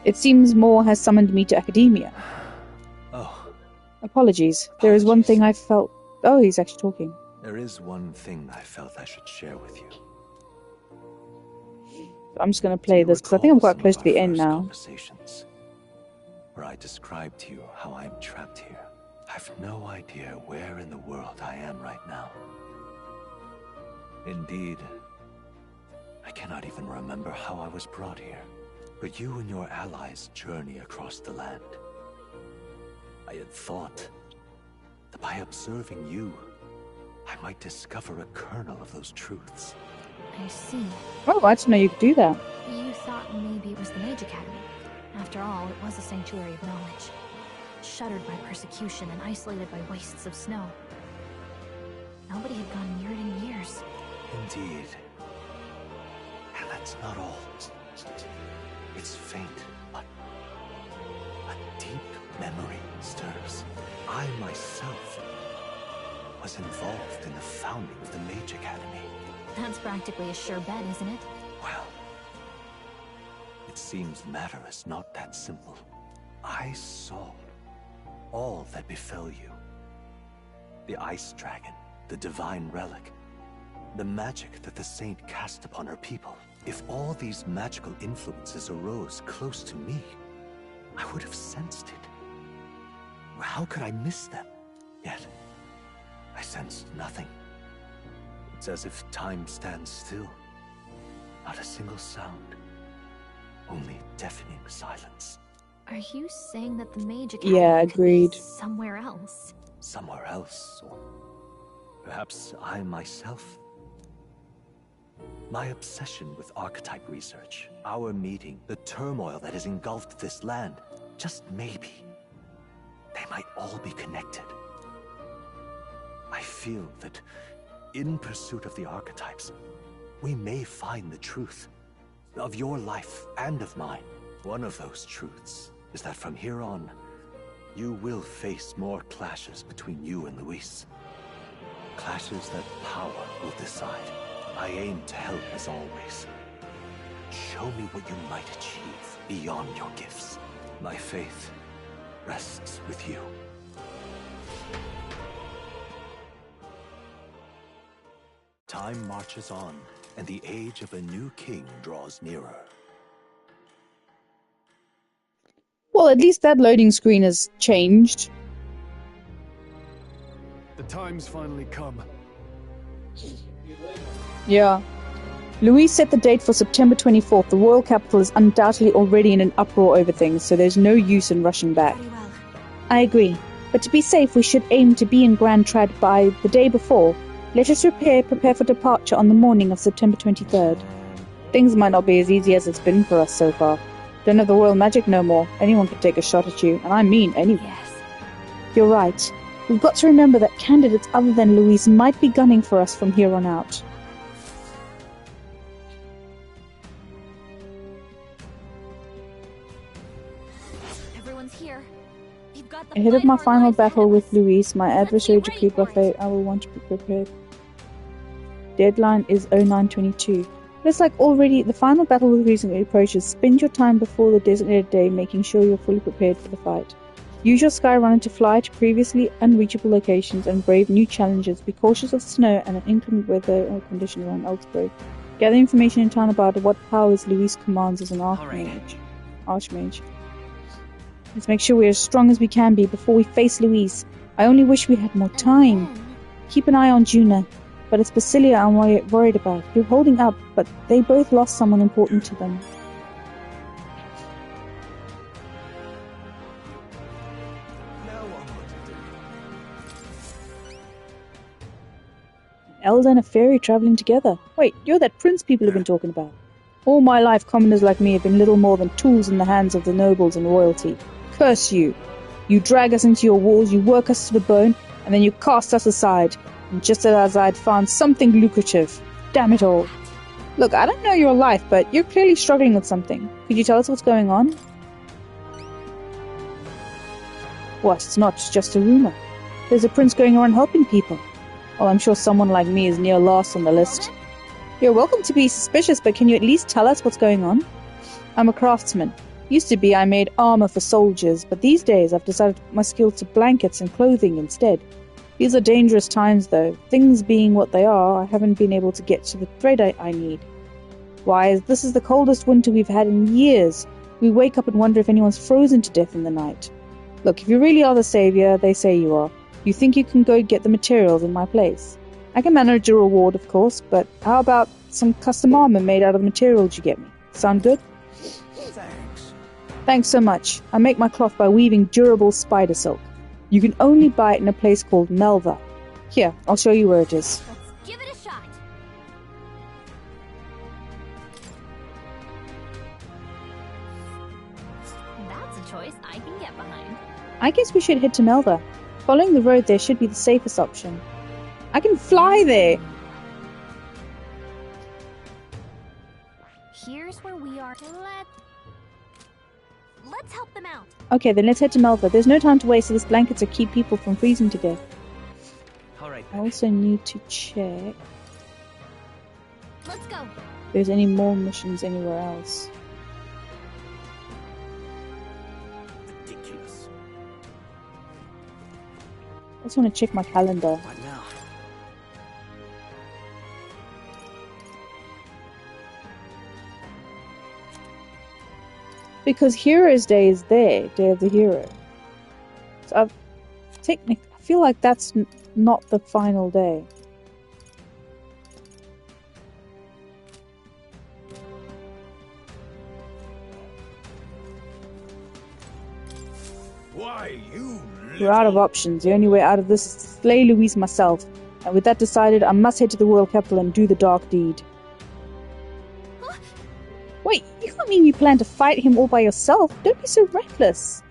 It seems Moore has summoned me to academia. Oh. Apologies. There is one thing I felt... Oh, he's actually talking. There is one thing I felt I should share with you. I'm just going to play this because I think I'm quite close to the end now. Conversations where I described to you how I'm trapped here. I've no idea where in the world I am right now. Indeed, I cannot even remember how I was brought here. But you and your allies journey across the land. I had thought that by observing you, I might discover a kernel of those truths. I see. Oh, I didn't know you could do that. You thought maybe it was the Mage Academy. After all, it was a sanctuary of knowledge. Shuttered by persecution and isolated by wastes of snow. Nobody had gone near it in years. Indeed. And that's not all. It's faint, but a deep memory stirs. I myself was involved in the founding of the Mage Academy. That's practically a sure bet, isn't it? Well, it seems the matter is not that simple. I saw all that befell you. The ice dragon, the divine relic, the magic that the saint cast upon her people. If all these magical influences arose close to me, I would have sensed it. How could I miss them? Yet, I sensed nothing. It's as if time stands still. Not a single sound. Only deafening silence. Are you saying that the Mage Academy agreed. could be somewhere else? Somewhere else, or perhaps I myself. My obsession with archetype research, our meeting, the turmoil that has engulfed this land, just maybe, they might all be connected. I feel that in pursuit of the archetypes, we may find the truth of your life and of mine. One of those truths is that from here on, you will face more clashes between you and Luis. Clashes that power will decide. I aim to help as always. Show me what you might achieve beyond your gifts. My faith rests with you. Time marches on, and the age of a new king draws nearer. Well, at least that loading screen has changed. The time's finally come. Yeah. Louise set the date for September 24th. The royal capital is undoubtedly already in an uproar over things, so there's no use in rushing back. I agree. But to be safe, we should aim to be in Grand Trad by the day before. Let us prepare for departure on the morning of September 23rd. Things might not be as easy as it's been for us so far. Don't have the royal magic no more. Anyone can take a shot at you, and I mean anyone. Yes. You're right. We've got to remember that candidates other than Louise might be gunning for us from here on out. Everyone's here. We've got the Ahead of fight my of our final lives battle ahead of with us. Louise, my adversary get ready decreed by for fate, I will want to be prepared. Deadline is 0922. It's like already the final battle with recently approaches. Spend your time before the designated day making sure you're fully prepared for the fight. Use your Skyrunner to fly to previously unreachable locations and brave new challenges. Be cautious of snow and an inclement weather or conditions around Eltsbury. Gather information in town about what powers Louise commands as an Archmage. Let's make sure we're as strong as we can be before we face Louise. I only wish we had more time. Keep an eye on Juna. But it's Basilia I'm worried about. You're holding up, but they both lost someone important to them. Elder and a fairy travelling together. Wait, you're that prince people have been talking about. All my life, commoners like me have been little more than tools in the hands of the nobles and royalty. Curse you! You drag us into your walls, you work us to the bone, and then you cast us aside. And just as I'd found something lucrative. Damn it all. Look, I don't know your life, but you're clearly struggling with something. Could you tell us what's going on? What, it's not just a rumour. There's a prince going around helping people. Well, I'm sure someone like me is near last on the list. You're welcome to be suspicious, but can you at least tell us what's going on? I'm a craftsman. Used to be I made armour for soldiers, but these days I've decided to put my skills to blankets and clothing instead. These are dangerous times, though. Things being what they are, I haven't been able to get to the thread I need. Why, this is the coldest winter we've had in years. We wake up and wonder if anyone's frozen to death in the night. Look, if you really are the saviour they say you are, you think you can go get the materials in my place? I can manage a reward, of course, but how about some custom armour made out of the materials you get me? Sound good? Thanks. Thanks so much. I make my cloth by weaving durable spider silk. You can only buy it in a place called Melva. Here, I'll show you where it is. Let's give it a shot. That's a choice I can get behind. I guess we should head to Melva. Following the road there should be the safest option. I can fly there! Here's where we are. Let's help them out. Okay, then let's head to Melva. There's no time to waste, so this blankets will keep people from freezing to death. Alright. I also need to check Let's go. if there's any more missions anywhere else. Ridiculous. I just want to check my calendar. What now? Because Heroes Day is there, Day of the Hero. So I feel like that's not the final day. Why, you We're out of options. The only way out of this is to slay Louise myself. And with that decided, I must head to the royal capital and do the dark deed. Wait, you can't mean you plan to fight him all by yourself. Don't be so reckless.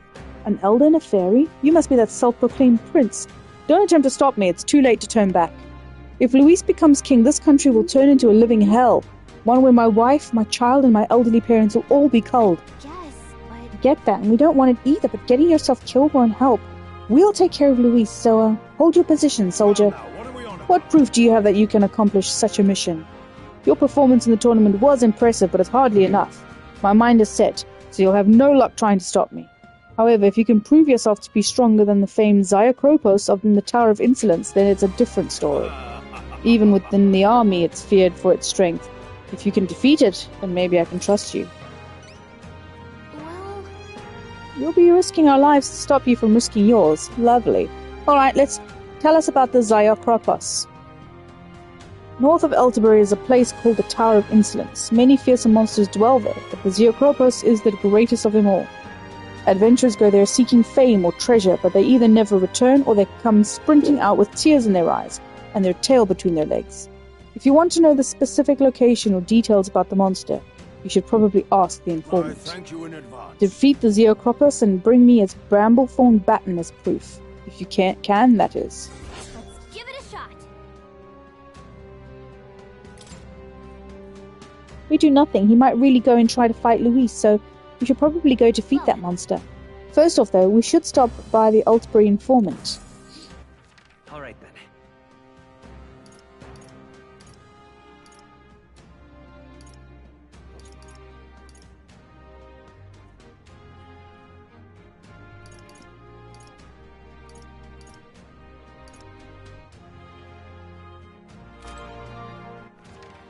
An elder and a fairy? You must be that self-proclaimed prince. Don't attempt to stop me. It's too late to turn back. If Louise becomes king, this country will turn into a living hell. One where my wife, my child, and my elderly parents will all be culled. Yes, but... Get that, and we don't want it either, but getting yourself killed won't help. We'll take care of Louise, so hold your position, soldier. What proof do you have that you can accomplish such a mission? Your performance in the tournament was impressive, but it's hardly enough. My mind is set, so you'll have no luck trying to stop me. However, if you can prove yourself to be stronger than the famed Zyakropos of the Tower of Insolence, then it's a different story. Even within the army, it's feared for its strength. If you can defeat it, then maybe I can trust you. Well, We'll be risking our lives to stop you from risking yours. Lovely. Alright, tell us about the Zyokropos. North of Elterbury is a place called the Tower of Insolence. Many fearsome monsters dwell there, but the Zyokropos is the greatest of them all. Adventurers go there seeking fame or treasure, but they either never return or they come sprinting out with tears in their eyes and their tail between their legs. If you want to know the specific location or details about the monster, you should probably ask the informant. Thank you in advance. Defeat the Zyokropos and bring me its Bramblethorn baton as proof. If you can, that is. Let's give it a shot. We do nothing. He might really go and try to fight Luis, so we should probably go defeat that monster. First off, though, we should stop by the Elterbury informant. All right, then.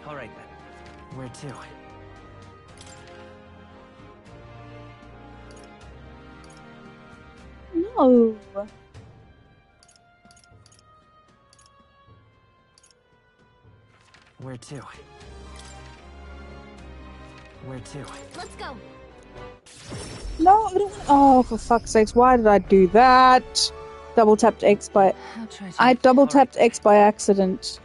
All right, then. Where to? No. Where to? Where to? Let's go. No, I don't. Oh, for fuck's sakes, why did I do that? Double tapped X by. I double tapped X by accident.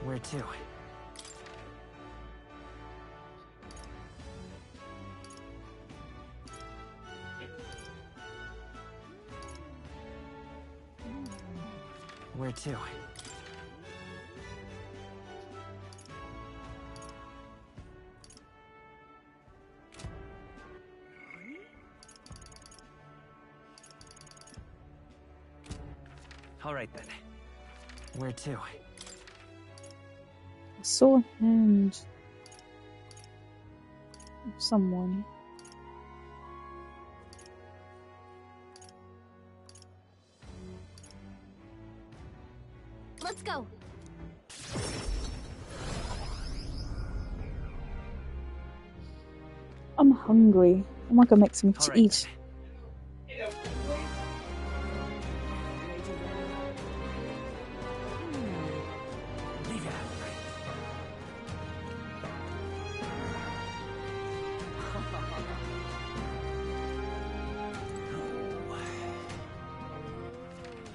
Where to? Where to? All right, then. Where to? I saw a hand of someone. Let's go. I'm hungry. I might go make something to eat.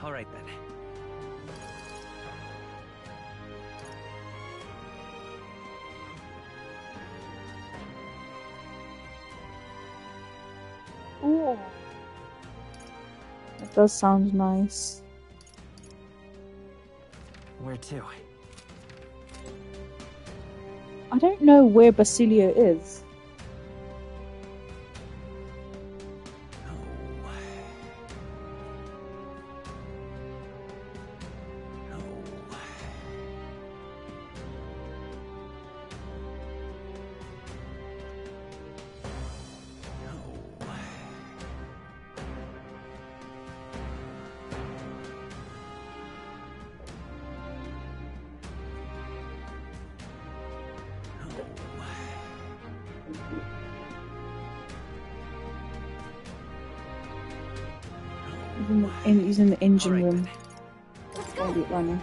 All right, then. Oh, that does sound nice. Where to? I don't know where Basilio is. He's in the engine room. Bandit runner.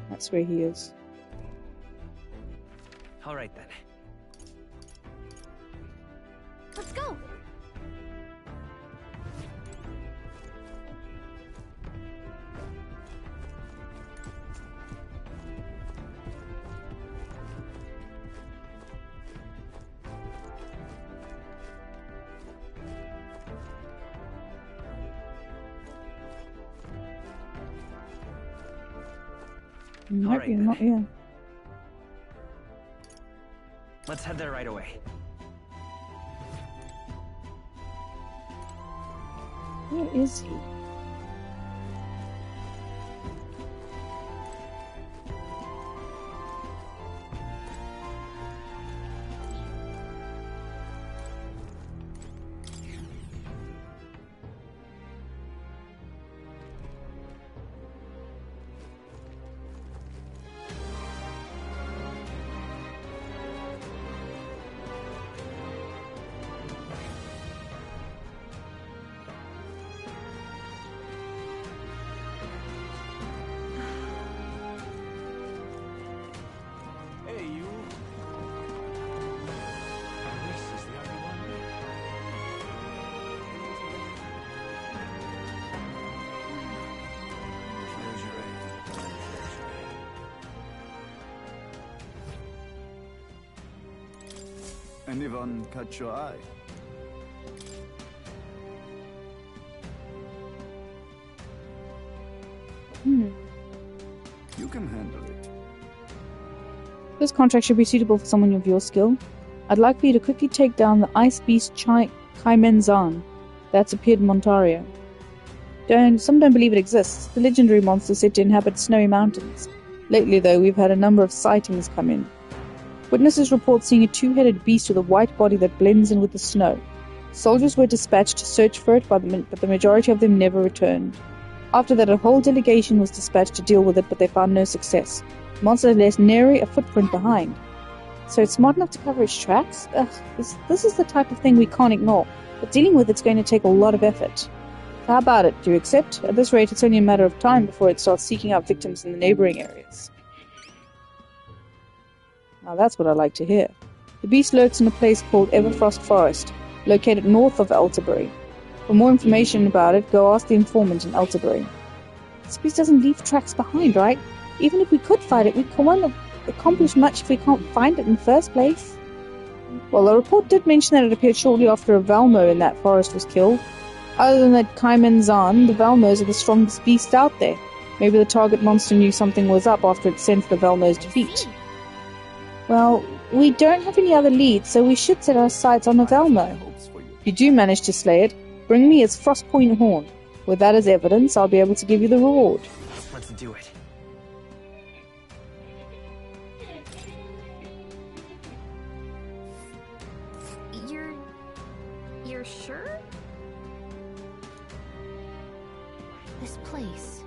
That's where he is. All right, then. Let's go. Nope, you're not here. Let's head there right away. Where is he? Anyone catch your eye? You can handle it. This contract should be suitable for someone of your skill. I'd like for you to quickly take down the ice beast Kaimenzan that's appeared in Montario. Some don't believe it exists. The legendary monster said to inhabit snowy mountains. Lately, though, we've had a number of sightings come in. Witnesses report seeing a two-headed beast with a white body that blends in with the snow. Soldiers were dispatched to search for it, but the majority of them never returned. After that, a whole delegation was dispatched to deal with it, but they found no success. The monster left nary a footprint behind. So it's smart enough to cover its tracks? This is the type of thing we can't ignore, but dealing with it's going to take a lot of effort. So how about it? Do you accept? At this rate, it's only a matter of time before it starts seeking out victims in the neighboring areas. Now that's what I like to hear. The beast lurks in a place called Everfrost Forest, located north of Elterbury. For more information about it, go ask the informant in Elterbury. This beast doesn't leave tracks behind, right? Even if we could fight it, we won't accomplish much if we can't find it in the first place. Well, the report did mention that it appeared shortly after a Valmo in that forest was killed. Other than that Kaimenzan, the Valmos are the strongest beast out there. Maybe the target monster knew something was up after it sensed the Valmo's defeat. Well, we don't have any other leads, so we should set our sights on a Valmo. If you do manage to slay it, bring me its Frostpoint horn. With that as evidence, I'll be able to give you the reward. Let's do it. You're sure? This place.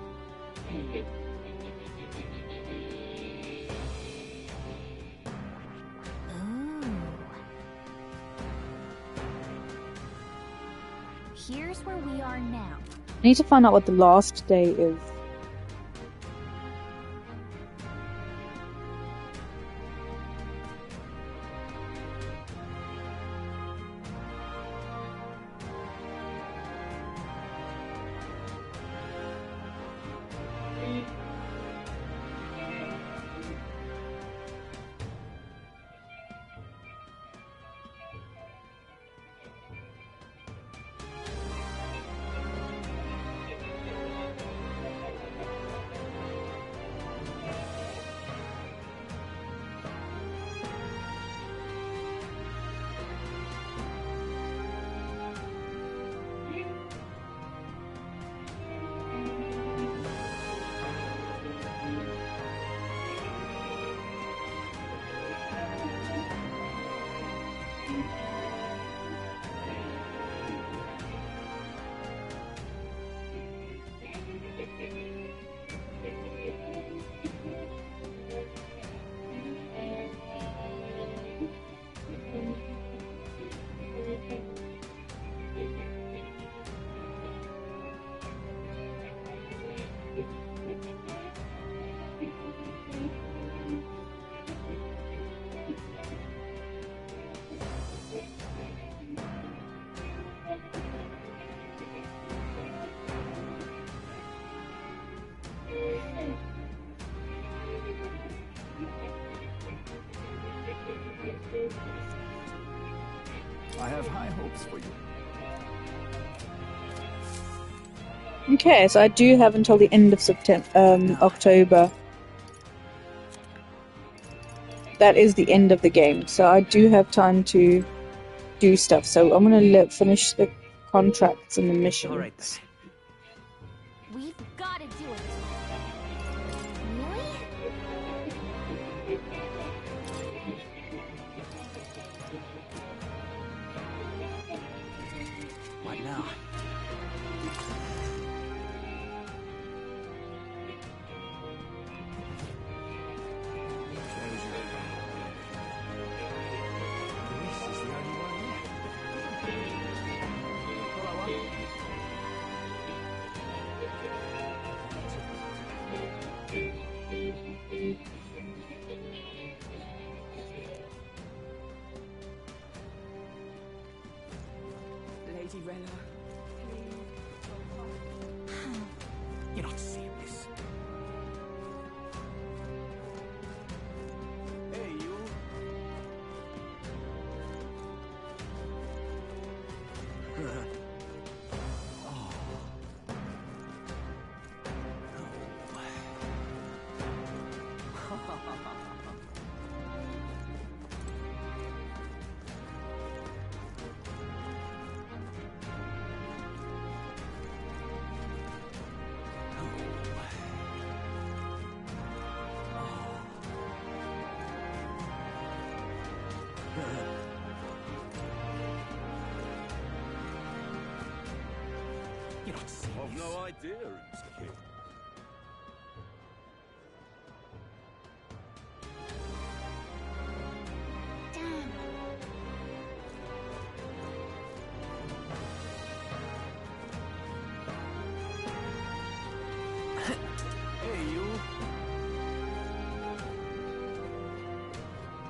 Here's where we are now. I need to find out what the last day is. I have high hopes for you. Okay, so I do have until the end of October. That is the end of the game, so I do have time to do stuff. So I'm gonna finish the contracts and the missions. All right, then. We've got to do it. Really? What now? Lady Rella. You're not serious. Hey, you. I've no idea who's king. Hey, you.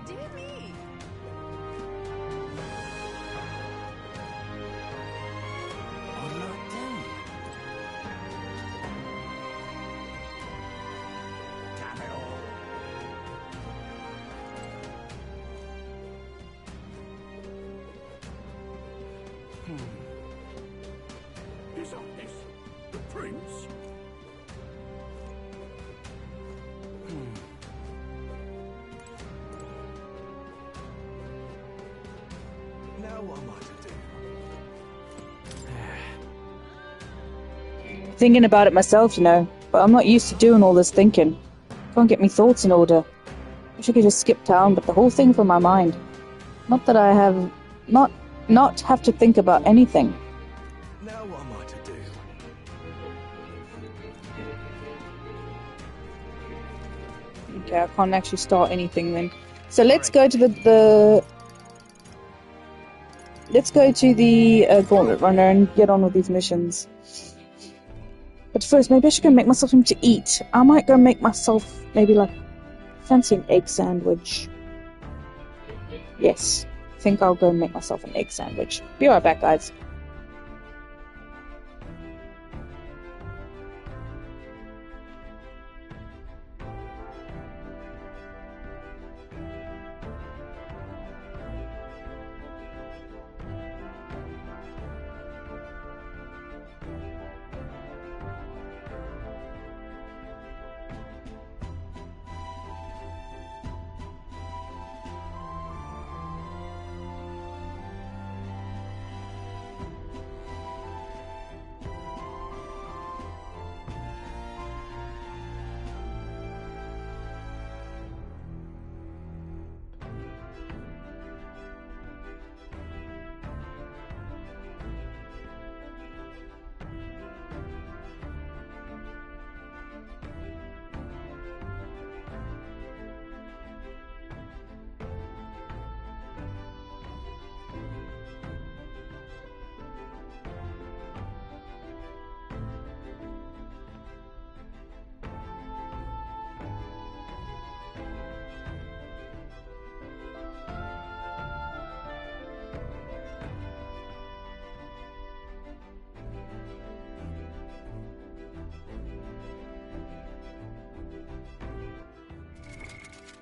Dear me. Damn it all. Is this the prince? Now what am I to do? Thinking about it myself, you know, but I'm not used to doing all this thinking. Can't get me thoughts in order. Wish I could just skip town, but the whole thing from my mind. Not that I have... not have to think about anything. Now what am I to do? Okay, I can't actually start anything then. So let's go to the let's go to the Gauntlet Runner and get on with these missions. But first, maybe I should go make myself something to eat. I might go make myself maybe like fancy an egg sandwich. Yes, I think I'll go make myself an egg sandwich. Be right back, guys.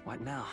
What now?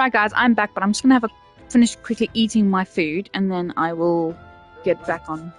Right, guys, I'm back, but I'm just gonna finish quickly eating my food, and then I will get back on.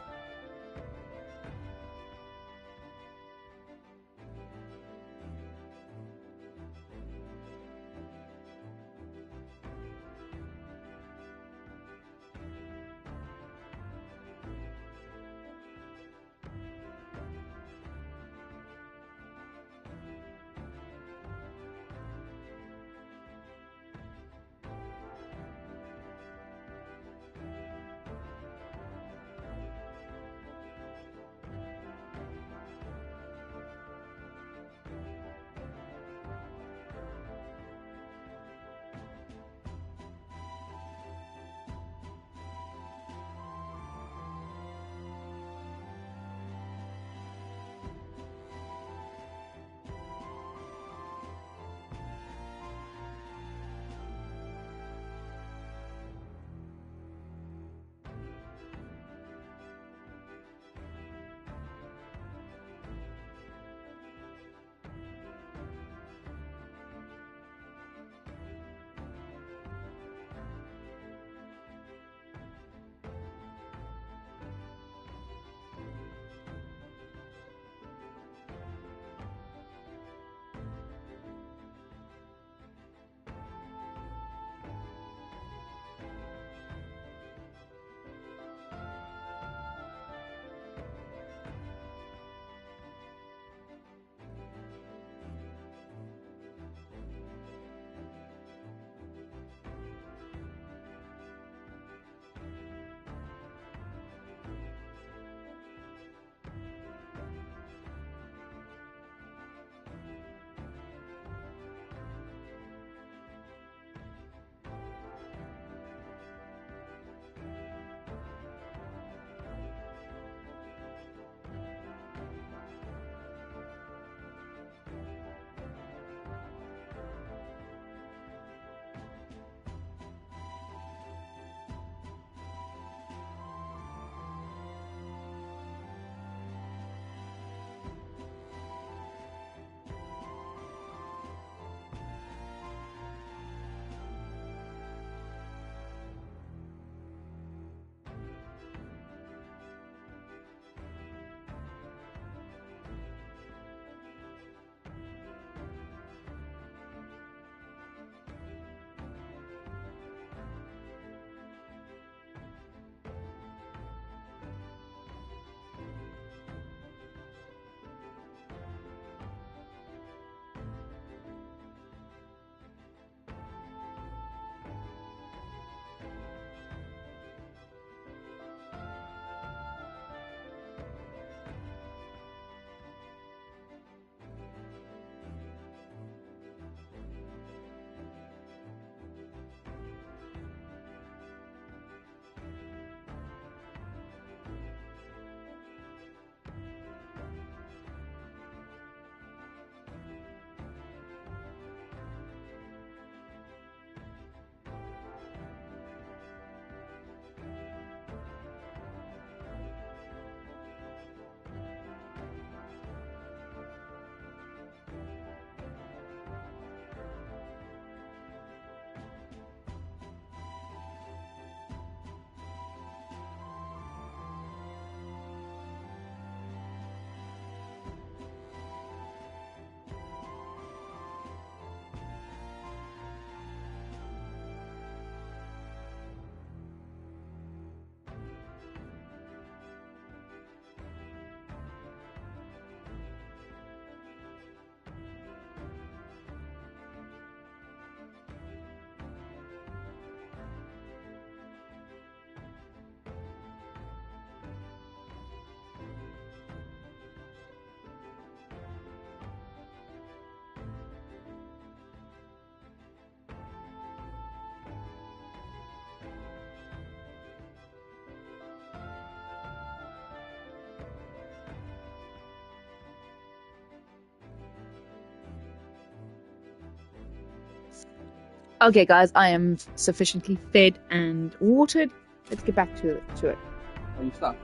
Okay, guys, I am sufficiently fed and watered. Let's get back to it. Are you stuck?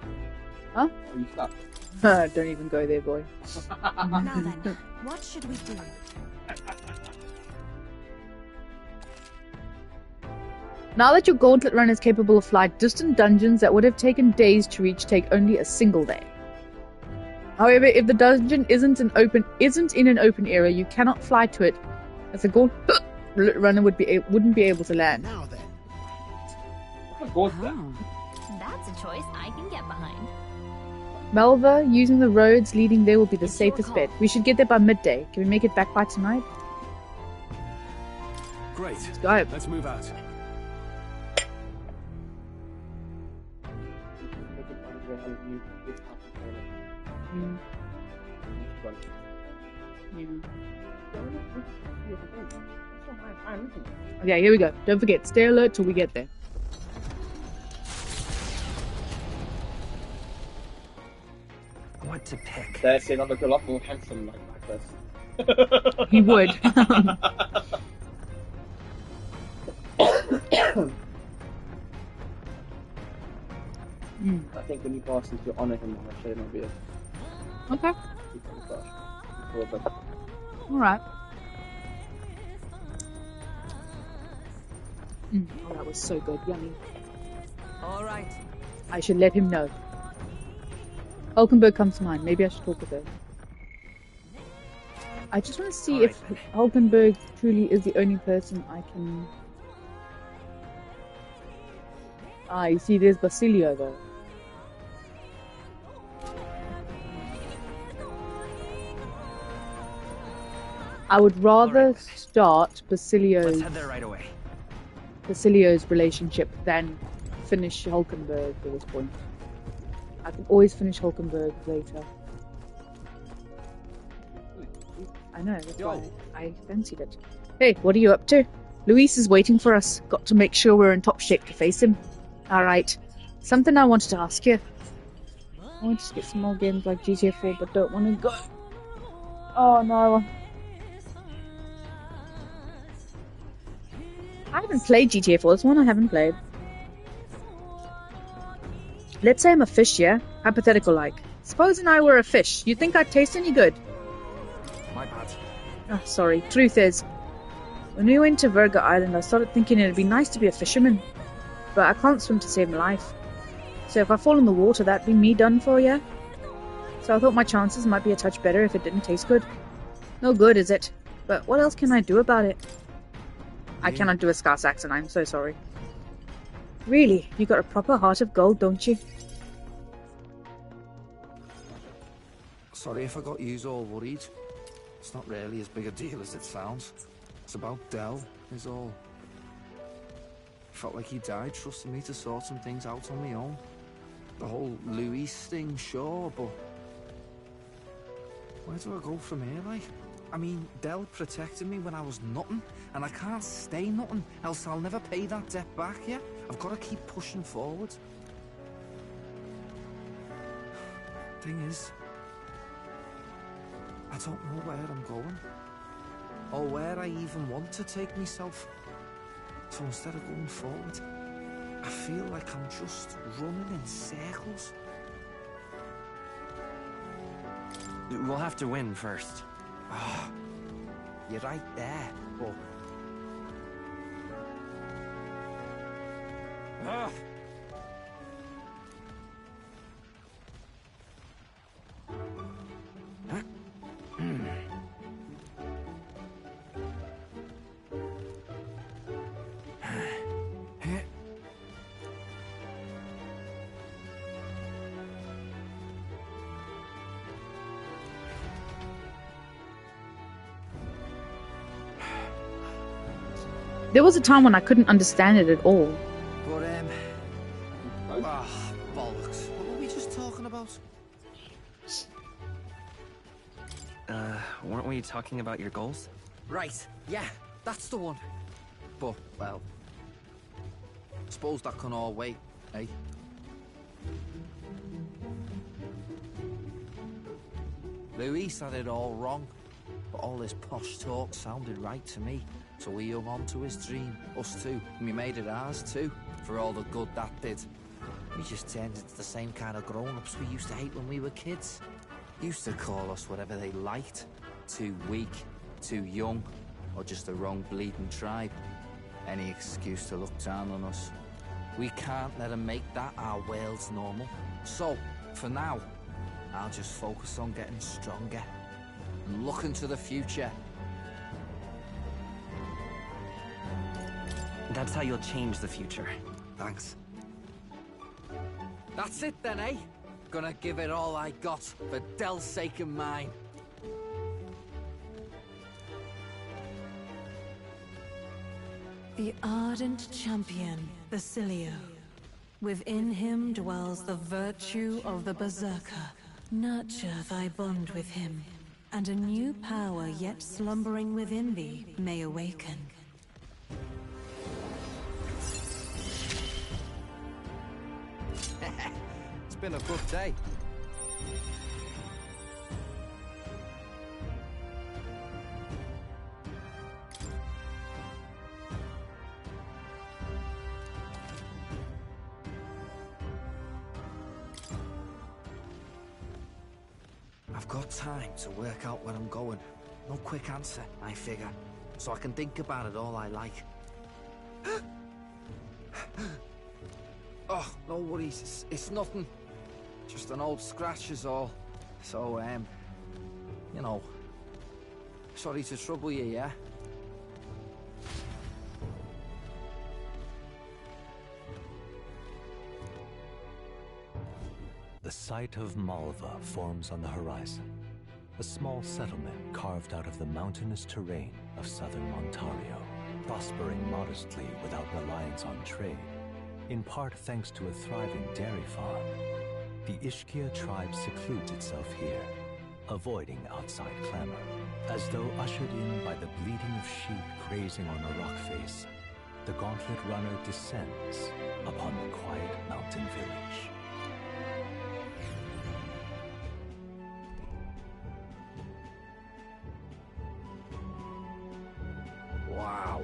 Huh? Are you stuck? Don't even go there, boy. Now then, what should we do? Now that your gauntlet run is capable of flight, distant dungeons that would have taken days to reach take only a single day. However, if the dungeon isn't in an open area, you cannot fly to it, as the gauntlet runner wouldn't be able to land. Now then. That's a choice I can get behind. Malva, using the roads leading there will be the safest bet. We should get there by midday. Can we make it back by tonight? Great. Let's go. Let's move out. Okay, here we go. Don't forget, stay alert till we get there. What to pick? They're saying I look a lot more handsome like this. He would. I think when you pass into honour him, I'll show him my beard. Okay. Alright. Oh, that was so good. Yummy. Alright. I should let him know. Hulkenberg comes to mind. Maybe I should talk with her. I just want to see if Hulkenberg truly is the only person I can... Ah, you see, there's Basilio though. I would rather start Basilio's... Let's head there right away. Basilio's relationship than finish Hulkenberg at this point. I can always finish Hulkenberg later. I know, that's why I fancied it. Hey, what are you up to? Luis is waiting for us. Got to make sure we're in top shape to face him. Alright. Something I wanted to ask you. I want to get some more games like GTA 4, but don't want to go. Oh no. I haven't played GTA 4. It's one I haven't played. Let's say I'm a fish, yeah? Hypothetical like. Supposing I were a fish, you think I'd taste any good? My bad. Oh, sorry. Truth is, when we went to Virga Island, I started thinking it'd be nice to be a fisherman. But I can't swim to save my life. So if I fall in the water, that'd be me done for, yeah? So I thought my chances might be a touch better if it didn't taste good. No good, is it? But what else can I do about it? I cannot do a Scouse accent, I'm so sorry. Really, you got a proper heart of gold, don't you? Sorry if I got yous all worried. It's not really as big a deal as it sounds. It's about Del, is all. Felt like he died trusting me to sort some things out on my own. The whole Luis thing, sure, but... where do I go from here, like? I mean, Del protected me when I was nothing, and I can't stay nothing, else I'll never pay that debt back, yeah? I've got to keep pushing forward. Thing is, I don't know where I'm going, or where I even want to take myself. So instead of going forward, I feel like I'm just running in circles. We'll have to win first. Oh, you're right there, but... There was a time when I couldn't understand it at all. But, bollocks. What were we just talking about? Weren't we talking about your goals? Right, yeah, that's the one. But, well... suppose that can all wait, eh? Luis had it all wrong. But all this posh talk sounded right to me. So we hung on to his dream, us two, and we made it ours too, for all the good that did. We just turned into the same kind of grown-ups we used to hate when we were kids. Used to call us whatever they liked. Too weak, too young, or just the wrong bleeding tribe. any excuse to look down on us. We can't let him make that our world's normal. So, for now, I'll just focus on getting stronger and looking to the future. That's how you'll change the future. Thanks. That's it then, eh? Gonna give it all I got for Del's sake and mine. The ardent champion, Basilio. Within him dwells the virtue of the Berserker. Nurture thy bond with him, and a new power yet slumbering within thee may awaken. It's been a good day. I've got time to work out where I'm going. No quick answer, I figure. So I can think about it all I like. Oh, no worries. It's nothing. Just an old scratch is all. So, you know. Sorry to trouble you, yeah? The site of Malva forms on the horizon, a small settlement carved out of the mountainous terrain of southern Ontario, prospering modestly without reliance on trade, in part thanks to a thriving dairy farm. The Ishkia tribe secludes itself here, avoiding outside clamor, as though ushered in by the bleating of sheep grazing on a rock face. The gauntlet runner descends upon the quiet mountain village. Wow.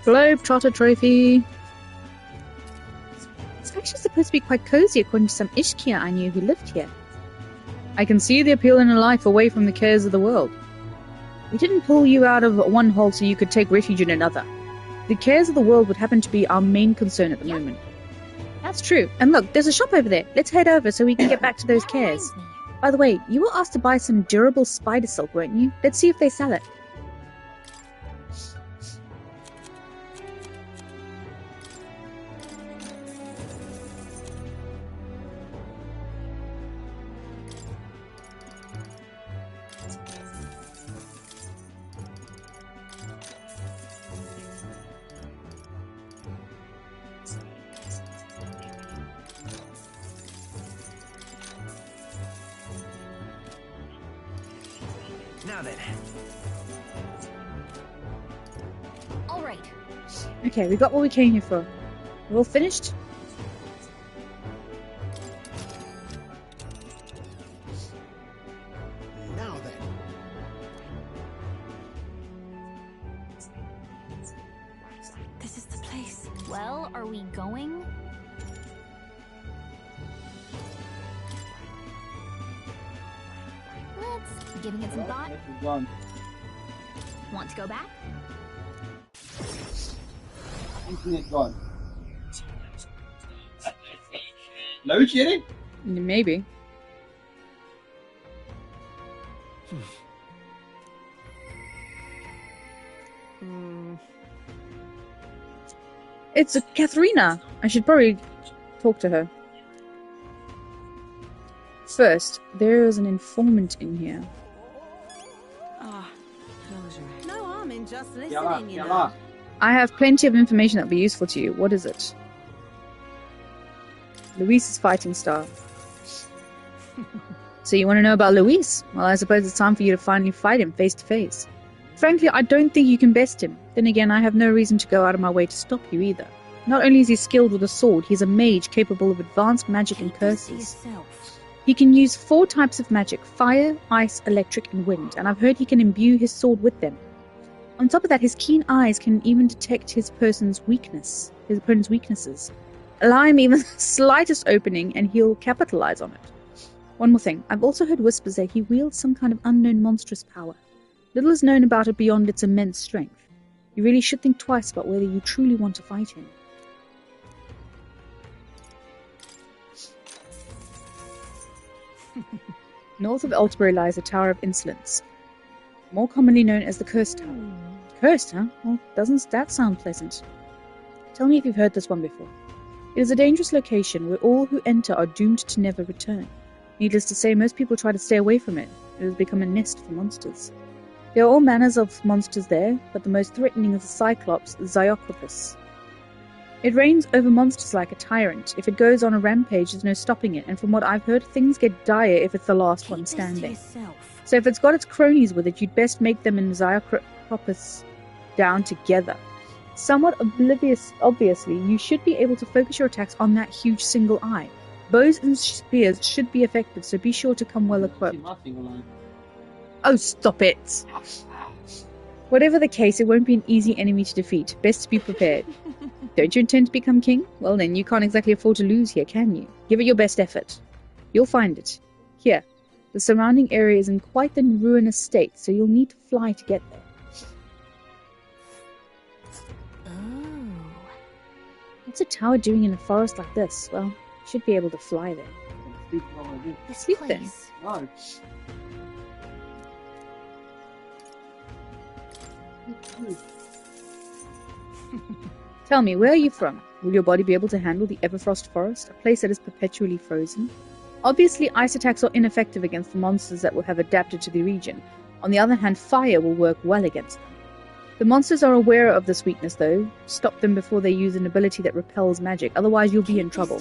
Globetrotter trophy. It's actually supposed to be quite cozy according to some Ishkia I knew who lived here. I can see the appeal in a life away from the cares of the world. We didn't pull you out of one hole so you could take refuge in another. The cares of the world would happen to be our main concern at the moment. That's true. And look, there's a shop over there. Let's head over so we can get back to those cares. By the way, you were asked to buy some durable spider silk, weren't you? Let's see if they sell it. Now then. All right. Okay, we got what we came here for. We're all finished? Now then. This is the place. Well, are we going? Let's giving it some thought. Want to go back? Internet gone. Load shedding? Maybe. It's a Katharina. I should probably talk to her. First, there is an informant in here. Ah, no harm in just listening, you know. I have plenty of information that will be useful to you. What is it? Luis's fighting style. So you want to know about Luis? Well, I suppose it's time for you to finally fight him face to face. Frankly, I don't think you can best him. Then again, I have no reason to go out of my way to stop you either. Not only is he skilled with a sword, he's a mage capable of advanced magic and curses. He can use 4 types of magic: fire, ice, electric, and wind, and I've heard he can imbue his sword with them. On top of that, his keen eyes can even detect his opponent's weaknesses. Allow him even the slightest opening and he'll capitalize on it. One more thing, I've also heard whispers that he wields some kind of unknown monstrous power. Little is known about it beyond its immense strength. You really should think twice about whether you truly want to fight him. North of Altbury lies the Tower of Insolence, more commonly known as the Cursed Tower. Cursed, huh? Well, doesn't that sound pleasant? Tell me if you've heard this one before. It is a dangerous location where all who enter are doomed to never return. Needless to say, most people try to stay away from it. It has become a nest for monsters. There are all manners of monsters there, but the most threatening is the Cyclops, Ziocripus. It reigns over monsters like a tyrant. If it goes on a rampage, there's no stopping it, and from what I've heard, things get dire if it's the last one standing. So if it's got its cronies with it, you'd best make them and Ziocripus down together. Somewhat obviously, you should be able to focus your attacks on that huge single eye. Bows and spears should be effective, so be sure to come well equipped. Oh, stop it! Whatever the case, it won't be an easy enemy to defeat. Best to be prepared. Don't you intend to become king? Well then, you can't exactly afford to lose here, can you? Give it your best effort. You'll find it. Here. The surrounding area is in quite the ruinous state, so you'll need to fly to get there. What's a tower doing in a forest like this? Well, you should be able to fly there. Sleep then. No. Tell me, where are you from? Will your body be able to handle the Everfrost Forest, a place that is perpetually frozen? Obviously, ice attacks are ineffective against the monsters that will have adapted to the region. On the other hand, fire will work well against them. The monsters are aware of this weakness, though. Stop them before they use an ability that repels magic, otherwise you'll be in trouble.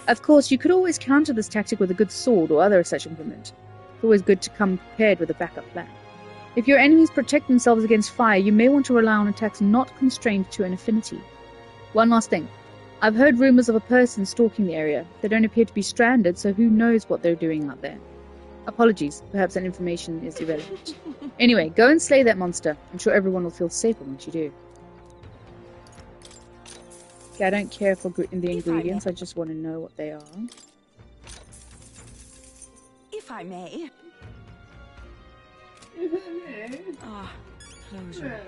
Of course, you could always counter this tactic with a good sword or other such implement. It's always good to come prepared with a backup plan. If your enemies protect themselves against fire, you may want to rely on attacks not constrained to an affinity. One last thing. I've heard rumors of a person stalking the area. They don't appear to be stranded, so who knows what they're doing out there. Apologies, perhaps that information is irrelevant. Anyway, go and slay that monster. I'm sure everyone will feel safer once you do. Okay, I don't care for the ingredients, I just want to know what they are. If I may. Ah, closure.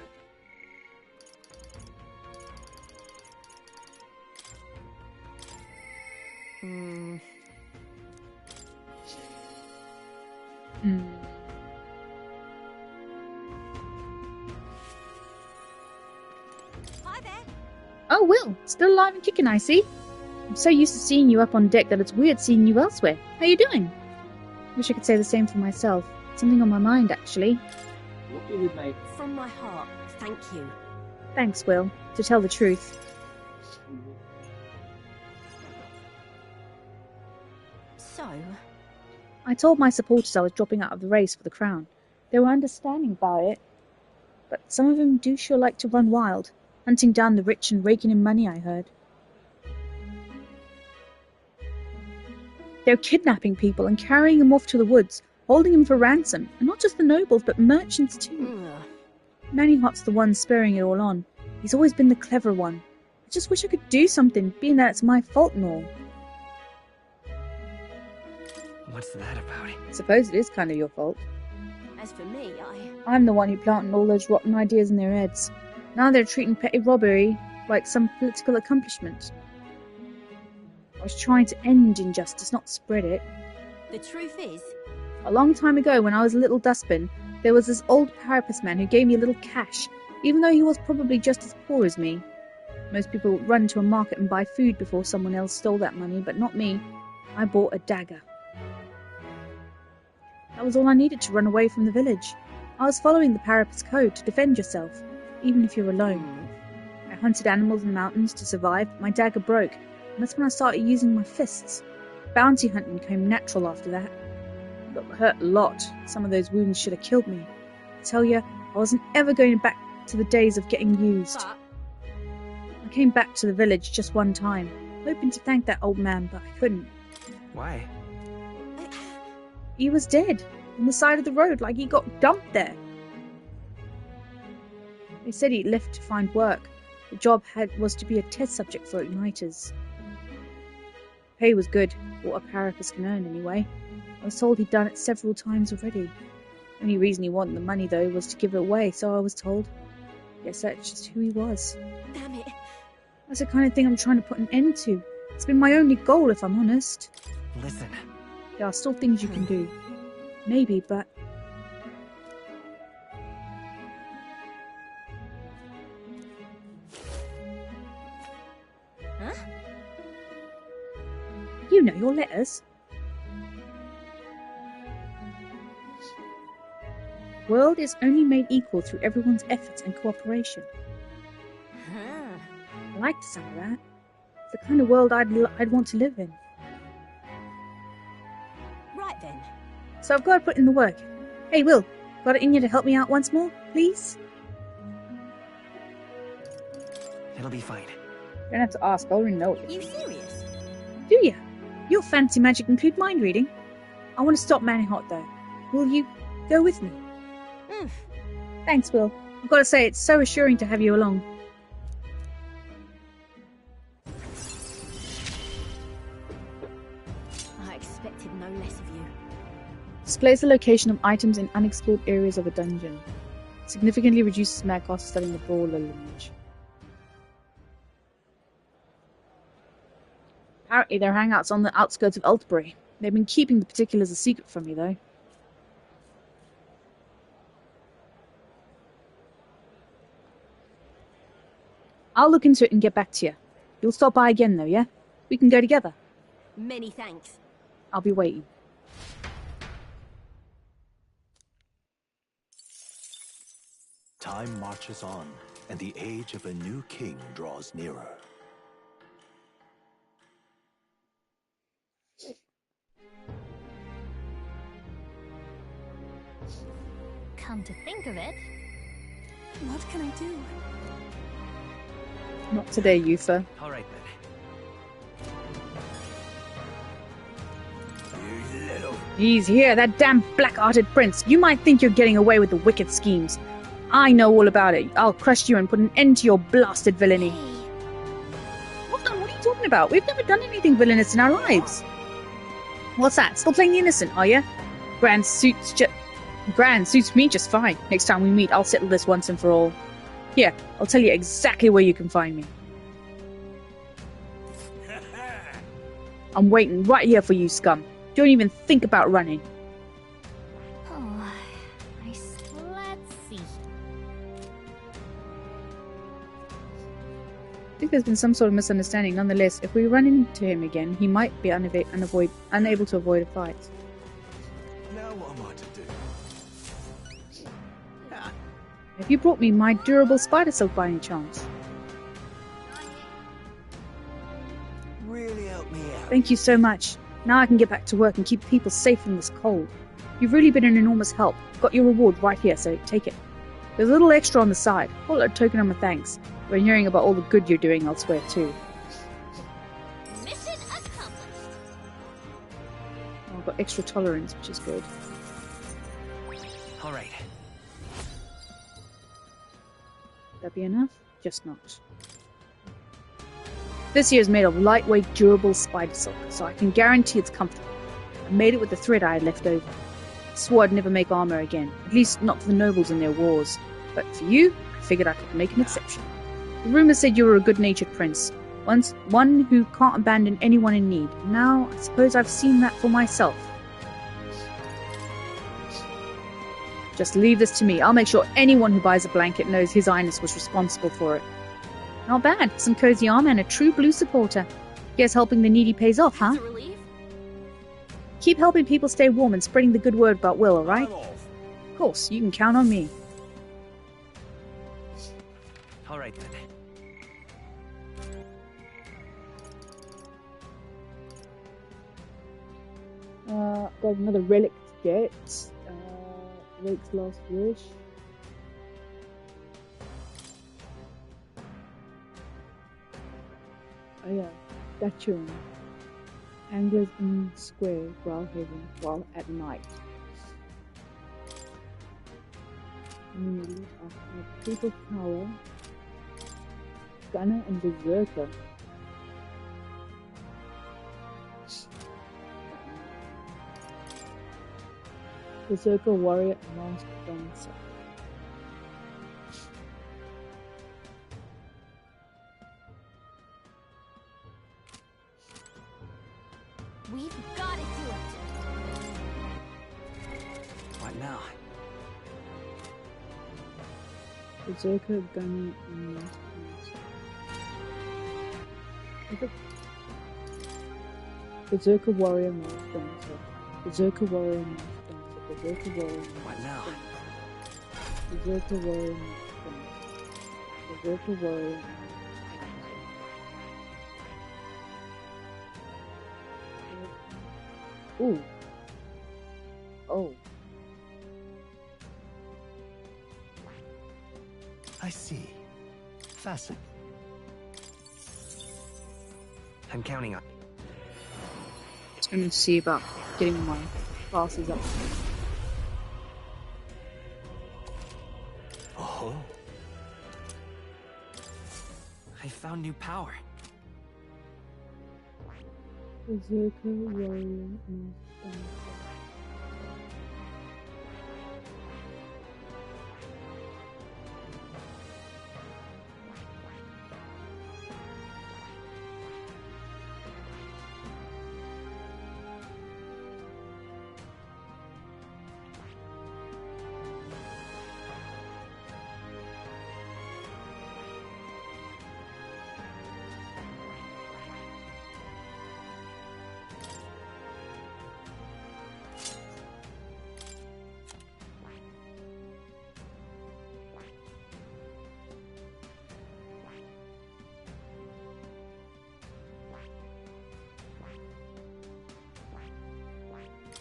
Hi there. Oh, Will, still alive and kicking, I see. I'm so used to seeing you up on deck that it's weird seeing you elsewhere. How you doing? Wish I could say the same for myself. Something on my mind, actually. What do you make? From my heart, thank you. Thanks, Will. To tell the truth. So? I told my supporters I was dropping out of the race for the crown. They were understanding about it. But some of them do sure like to run wild. Hunting down the rich and raking in money, I heard. They're kidnapping people and carrying them off to the woods, holding them for ransom. And not just the nobles, but merchants too. Manihot's the one spurring it all on. He's always been the clever one. I just wish I could do something, being that it's my fault and all. What's that about? I suppose it is kind of your fault. As for me, I'm the one who planted all those rotten ideas in their heads. Now they're treating petty robbery like some political accomplishment. I was trying to end injustice, not spread it. The truth is... A long time ago, when I was a little dustbin, there was this old parapet man who gave me a little cash, even though he was probably just as poor as me. Most people would run to a market and buy food before someone else stole that money, but not me. I bought a dagger. That was all I needed to run away from the village. I was following the parapet's code to defend yourself, even if you're alone. I hunted animals in the mountains to survive, but my dagger broke, and that's when I started using my fists. Bounty hunting came natural after that. But it hurt a lot. Some of those wounds should have killed me. I tell you, I wasn't ever going back to the days of getting used. I came back to the village just one time, hoping to thank that old man, but I couldn't. Why? He was dead, on the side of the road, like he got dumped there. They said he'd left to find work. The job was to be a test subject for igniters. Pay was good, what a parapet can earn anyway. I was told he'd done it several times already. The only reason he wanted the money, though, was to give it away, so I was told. Guess that's just who he was. Damn it. That's the kind of thing I'm trying to put an end to. It's been my only goal, if I'm honest. Listen. There are still things you can do. Maybe, but... Huh? You know your letters. World is only made equal through everyone's efforts and cooperation. Huh. I like the sound of that. It's the kind of world I'd want to live in. Right then. So I've got to put in the work. Hey, Will, got it in you to help me out once more, please? It'll be fine. You don't have to ask, I already know it. You serious? Do you? Your fancy magic include mind reading? I want to stop Manny Hot though. Will you go with me? Thanks, Will. I've got to say, it's so assuring to have you along. I expected no less of you. Displays the location of items in unexplored areas of a dungeon. Significantly reduces mag cost studying the brawler lineage. Apparently their hangout's on the outskirts of Altbury. They've been keeping the particulars a secret from me, though. I'll look into it and get back to you. You'll stop by again, though, yeah? We can go together. Many thanks. I'll be waiting. Time marches on, and the age of a new king draws nearer. Come to think of it, What can I do? Not today, Yufa. All right, then. He's here, that damn black-hearted prince. You might think you're getting away with the wicked schemes. I know all about it. I'll crush you and put an end to your blasted villainy. What are you talking about? We've never done anything villainous in our lives. What's that? Still playing the innocent, are you? Grand suits me just fine. Next time we meet, I'll settle this once and for all. Here, I'll tell you exactly where you can find me. I'm waiting right here for you, scum. Don't even think about running. oh, let's see. I think there's been some sort of misunderstanding. Nonetheless, if we run into him again, he might be unable to avoid a fight. Now what am I to do? Have you brought me my durable spider silk by any chance? Really help me out. Thank you so much. Now I can get back to work and keep people safe from this cold. You've really been an enormous help. Got your reward right here, so take it. There's a little extra on the side. Call it a token of my thanks. We're hearing about all the good you're doing elsewhere too. Mission accomplished. Oh, I've got extra tolerance, which is good. All right. Would that be enough? Just not. This here is made of lightweight, durable spider silk, so I can guarantee it's comfortable. I made it with the thread I had left over. I swore I'd never make armor again, at least not for the nobles in their wars. But for you, I figured I could make an exception. The rumors said you were a good-natured prince, one who can't abandon anyone in need. Now, I suppose I've seen that for myself. Just leave this to me. I'll make sure anyone who buys a blanket knows His Highness was responsible for it. Not bad. Some cozy armor and a true blue supporter. Guess helping the needy pays off, huh? Keep helping people stay warm and spreading the good word about Will, alright? Of course, you can count on me. All right, then. Got another relic to get. Drake's Last Wish. Oh yeah, Daturin. Anglers in Square, Growlhaven, while at night. Community of People Power, Gunner and Berserker. Berserker Warrior and Master Dancer. What now? Berserker gun. Berserker warrior master. Berserker warrior master. Berserker warrior master. What now? Berserker warrior master. Berserker warrior master. Ooh. Oh. I see. Fasten. I'm counting on. Just gonna see about getting my classes up. Oh. I found new power. Berserker warrior master.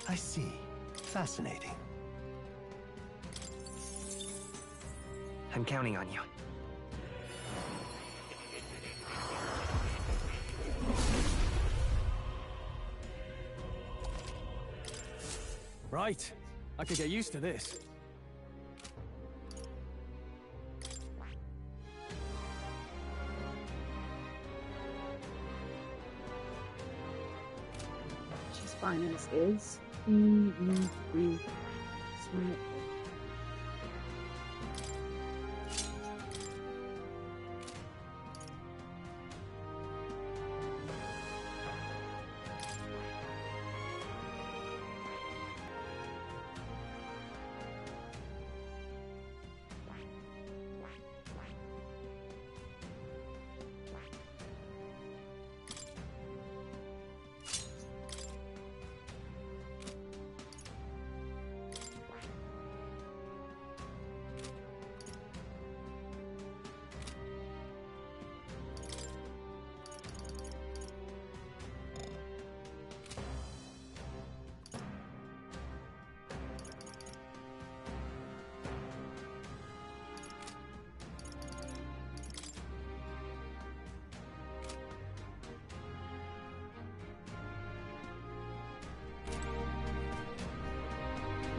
I see. Fascinating. I'm counting on you. Right. I could get used to this. She's fine as is.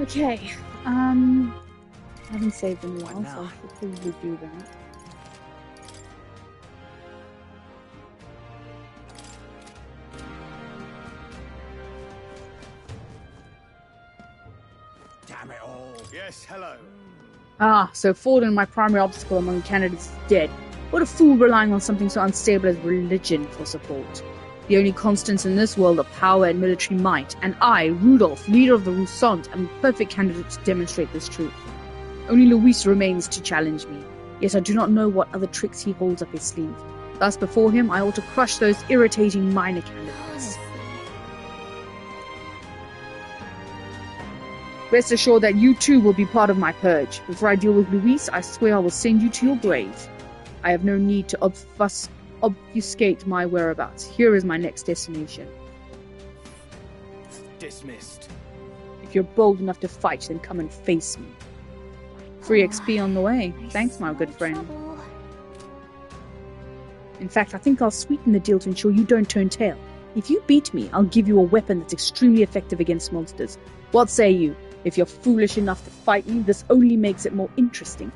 Okay, I haven't saved in a while, so I should probably do that. Damn it all. Yes, hello. Ah, so Forden, my primary obstacle among candidates, is dead. What a fool relying on something so unstable as religion for support. The only constants in this world are power and military might, and I, Rudolph, leader of the Roussant, am a perfect candidate to demonstrate this truth. Only Luis remains to challenge me, yet I do not know what other tricks he holds up his sleeve. Thus, before him, I ought to crush those irritating minor candidates. Rest assured that you too will be part of my purge. Before I deal with Luis, I swear I will send you to your grave. I have no need to obfuscate my whereabouts. Here is my next destination. Dismissed. If you're bold enough to fight, then come and face me. Free XP on the way. Thanks, my good friend. In fact, I think I'll sweeten the deal to ensure you don't turn tail. If you beat me, I'll give you a weapon that's extremely effective against monsters. What say you? If you're foolish enough to fight me, this only makes it more interesting.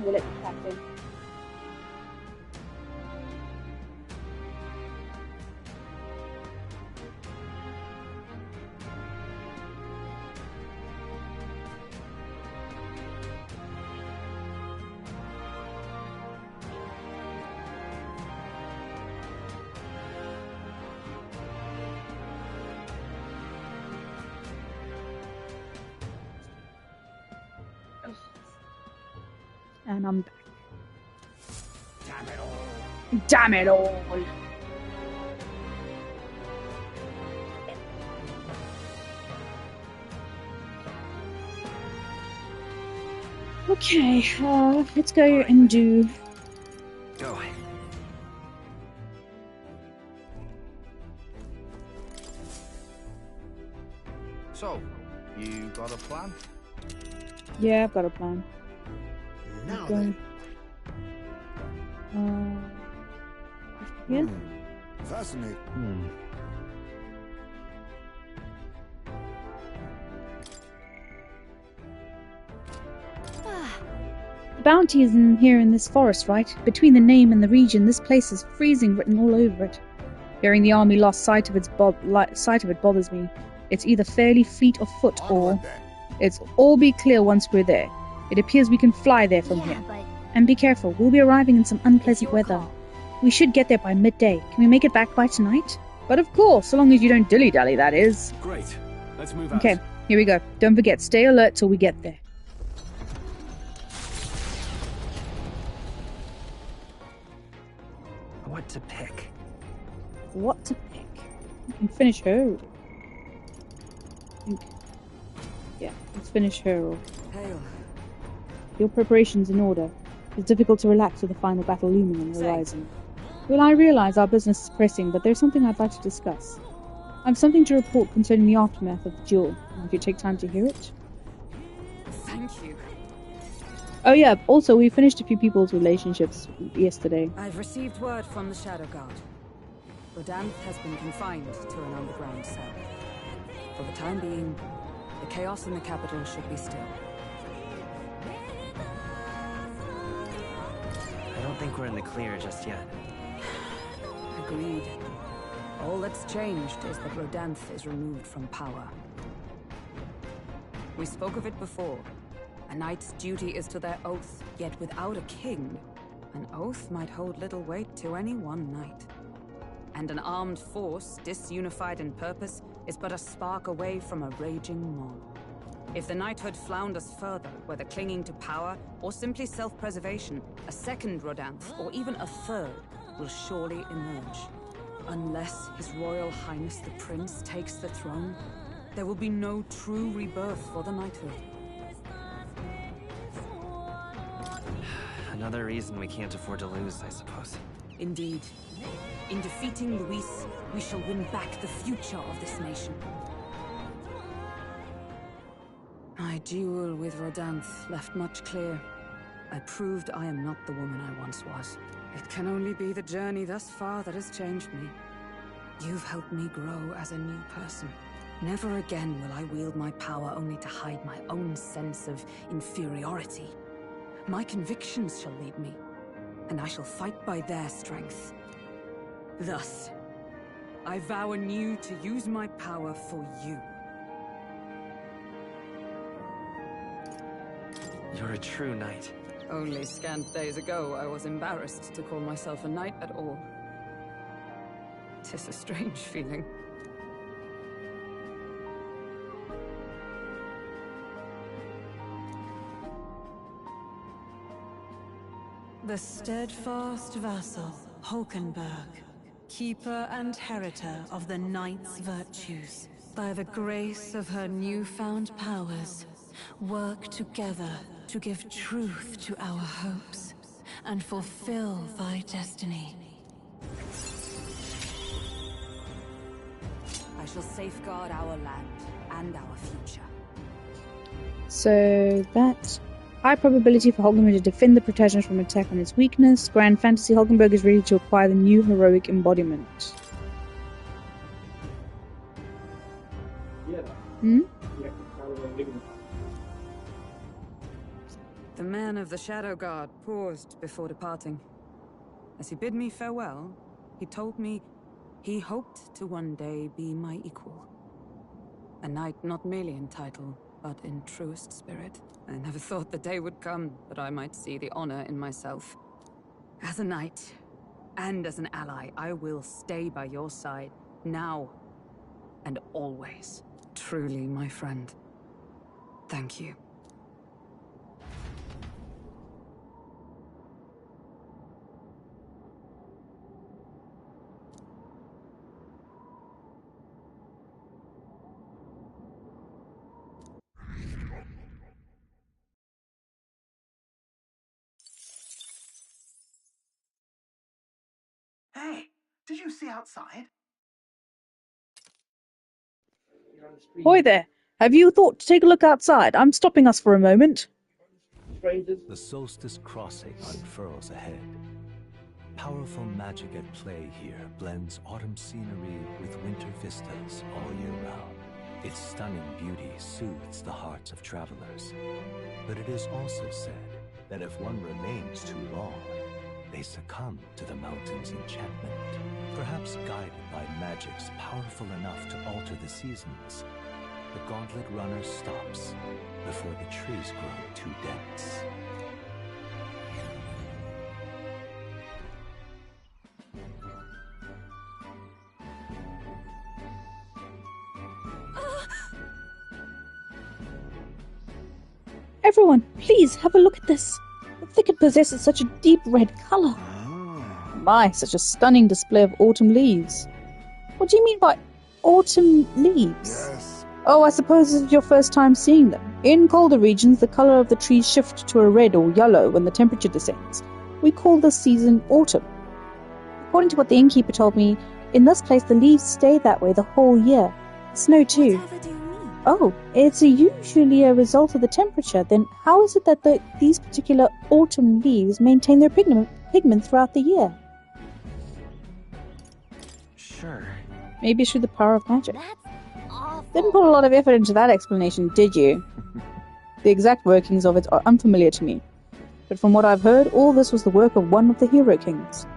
We'll let you chat in. And I'm back. Damn it all! Okay, let's go and do... Go. So, you got a plan? Yeah, I've got a plan. Now then. Yeah? Fascinating. The bounty is in here in this forest, right? Between the name and the region, this place is freezing written all over it. Hearing the army lost sight of it bothers me. It's either fairly fleet of foot or... It's all be clear once we're there. It appears we can fly there from here. And be careful, we'll be arriving in some unpleasant weather. We should get there by midday. Can we make it back by tonight? But of course, so long as you don't dilly-dally, that is. Great. Let's move out. Okay, here we go. Don't forget, stay alert till we get there. What to pick? What to pick? We can finish her. Yeah, let's finish her. Hail. Your preparations in order. It's difficult to relax with the final battle looming on the horizon. Well, I realize our business is pressing, but there's something I'd like to discuss. I've something to report concerning the aftermath of the duel. If you take time to hear it. Thank you. Oh yeah, also we finished a few people's relationships yesterday. I've received word from the Shadow Guard. Rodanth has been confined to an underground cell. For the time being, the chaos in the capital should be still. I don't think we're in the clear just yet. Agreed. All that's changed is that Rodanth is removed from power. We spoke of it before. A knight's duty is to their oath, yet without a king, an oath might hold little weight to any one knight. And an armed force, disunified in purpose, is but a spark away from a raging mob. If the knighthood flounders further, whether clinging to power or simply self-preservation, a second Rodanth, or even a third, will surely emerge. Unless His Royal Highness the Prince takes the throne, there will be no true rebirth for the knighthood. Another reason we can't afford to lose, I suppose. Indeed. In defeating Luis, we shall win back the future of this nation. My duel with Rodanth left much clear. I proved I am not the woman I once was. It can only be the journey thus far that has changed me. You've helped me grow as a new person. Never again will I wield my power only to hide my own sense of inferiority. My convictions shall lead me, and I shall fight by their strength. Thus, I vow anew to use my power for you. You're a true knight. Only scant days ago, I was embarrassed to call myself a knight at all. 'Tis a strange feeling. The steadfast vassal, Hulkenberg, keeper and heritor of the knight's virtues, by the grace of her newfound powers, work together to give truth to our hopes and fulfill thy destiny. I shall safeguard our land and our future. So that high probability for Hulkenberg to defend the protectorate from attack on its weakness. Grand Fantasy Hulkenberg is ready to acquire the new heroic embodiment. The man of the Shadow Guard paused before departing. As he bid me farewell, he told me he hoped to one day be my equal. A knight not merely in title, but in truest spirit. I never thought the day would come that I might see the honor in myself. As a knight, and as an ally, I will stay by your side, now and always. Truly, my friend. Thank you. did you see outside? Boy there, have you thought to take a look outside? I'm stopping us for a moment. The solstice crossing unfurls ahead. Powerful magic at play here blends autumn scenery with winter vistas all year round. Its stunning beauty soothes the hearts of travelers. But it is also said that if one remains too long, they succumb to the mountain's enchantment. Perhaps guided by magics powerful enough to alter the seasons, the Gauntlet Runner stops before the trees grow too dense. Everyone, please have a look at this. The thicket possesses such a deep red color. My, such a stunning display of autumn leaves. What do you mean by autumn leaves? Yes. Oh, I suppose this is your first time seeing them. In colder regions, the color of the trees shift to a red or yellow when the temperature descends. We call this season autumn. According to what the innkeeper told me, in this place the leaves stay that way the whole year. The snow too. Whatever do you mean? Oh, it's usually a result of the temperature. Then how is it that these particular autumn leaves maintain their pigment throughout the year? Sure. Maybe it's through the power of magic. That's awful. Didn't put a lot of effort into that explanation, did you? The exact workings of it are unfamiliar to me. But from what I've heard, all this was the work of one of the hero kings.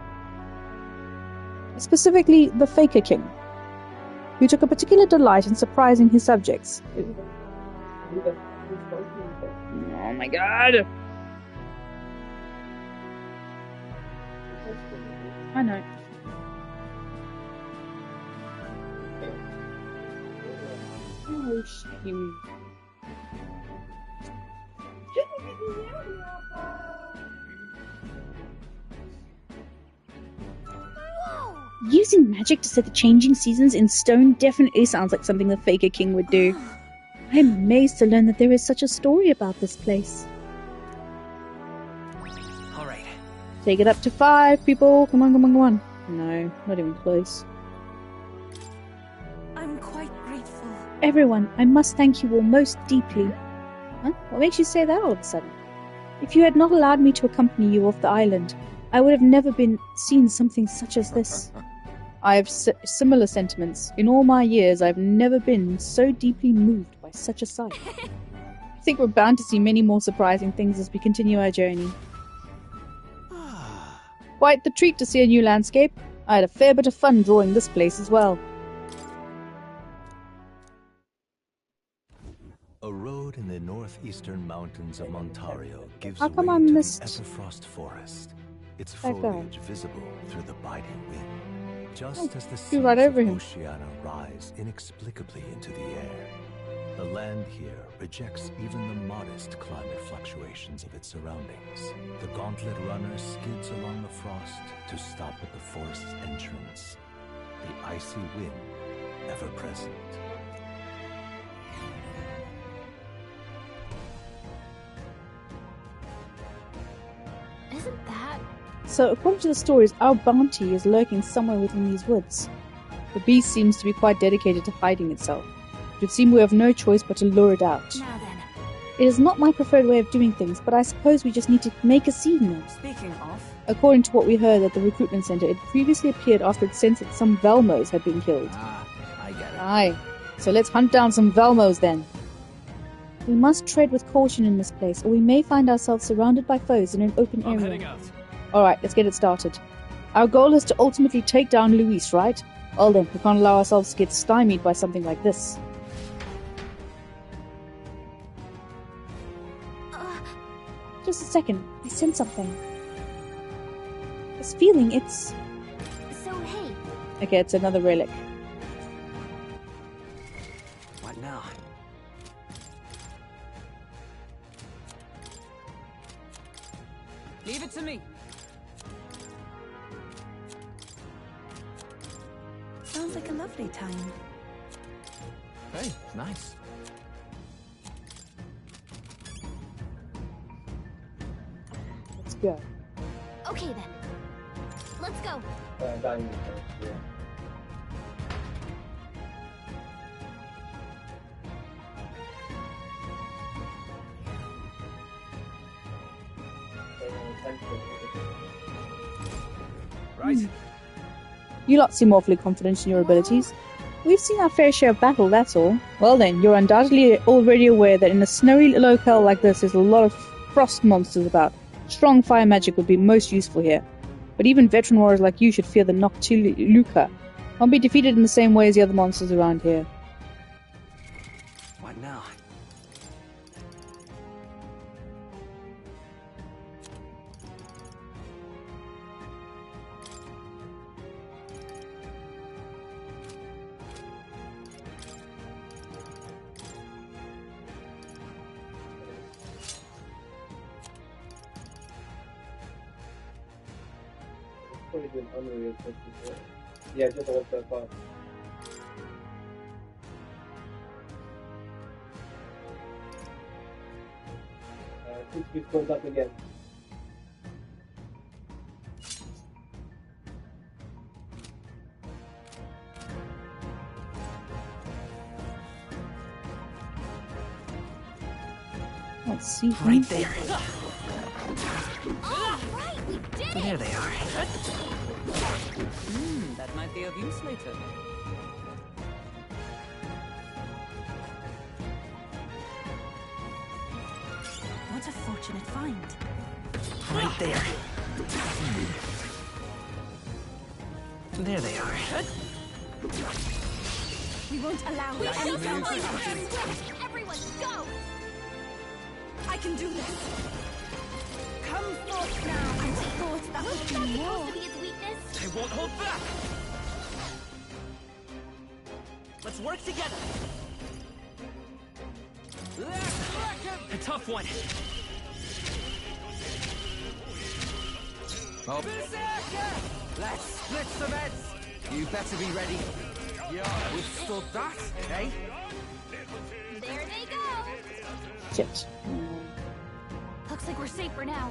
Specifically, the Faker King, who took a particular delight in surprising his subjects. Oh my god! I know. Oh, shame. Using magic to set the changing seasons in stone definitely sounds like something the Faker King would do. I'm amazed to learn that there is such a story about this place. Alright. Take it up to 5, people. Come on, come on, come on. No, not even close. I'm quite grateful. Everyone, I must thank you all most deeply. Huh? What makes you say that all of a sudden? If you had not allowed me to accompany you off the island, I would have never seen something such as this. I have similar sentiments. In all my years, I've never been so deeply moved by such a sight. I think we're bound to see many more surprising things as we continue our journey. Quite the treat to see a new landscape. I had a fair bit of fun drawing this place as well. A road in the northeastern mountains of Montario gives How come way I to the missed Everfrost forest, its that guy? foliage visible through the biting wind. Just as the seas flew right over of him. Oceania rise inexplicably into the air, the land here rejects even the modest climate fluctuations of its surroundings. The Gauntlet Runner skids along the frost to stop at the forest's entrance, the icy wind ever present. Isn't that... So, according to the stories, our bounty is lurking somewhere within these woods. The beast seems to be quite dedicated to hiding itself. It would seem we have no choice but to lure it out. Now then. It is not my preferred way of doing things, but I suppose we just need to make a scene now. Speaking of, According to what we heard at the recruitment center, it previously appeared after it sensed that some Velmos had been killed. I get it. Aye. So let's hunt down some Velmos then. We must tread with caution in this place, or we may find ourselves surrounded by foes in an open I'm area. heading out. Alright, let's get it started. Our goal is to ultimately take down Luis, right? Well then, we can't allow ourselves to get stymied by something like this. Just a second, I sense something. This feeling, it's... So, hey, Okay, it's another relic. What now? leave it to me. Sounds like a lovely time. Hey, nice. Let's go. okay then. Let's go. Diamond, yeah. Right. You lot seem awfully confident in your abilities. We've seen our fair share of battle, that's all. Well then, you're undoubtedly already aware that in a snowy locale like this there's a lot of frost monsters about. Strong fire magic would be most useful here. But even veteran warriors like you should fear the Noctiluca. Won't be defeated in the same way as the other monsters around here. What now? Probably been unreal. Yeah, just all so far. It goes up again. Let's see. Right there. All right, we did it. There they are. That might be of use later. What a fortunate find. Right there. There they are. We won't allow We any shall further find action. them. Everyone, go. I can do this. Come forth now. I thought that would That's be supposed more. to be his weakness. I won't hold back. Let's work together. A tough one. Oh. Let's split some heads. You better be ready. Yeah, withstood that, eh? There they go. Shit. Looks like we're safe for now.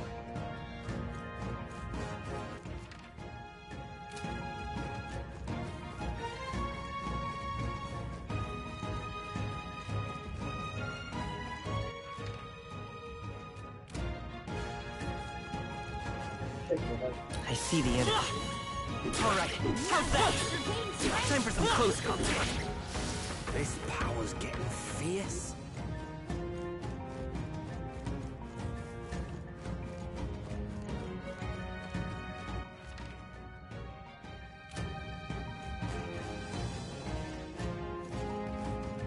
I see the enemy. All right, how's that? Time for some close combat. This power's getting fierce.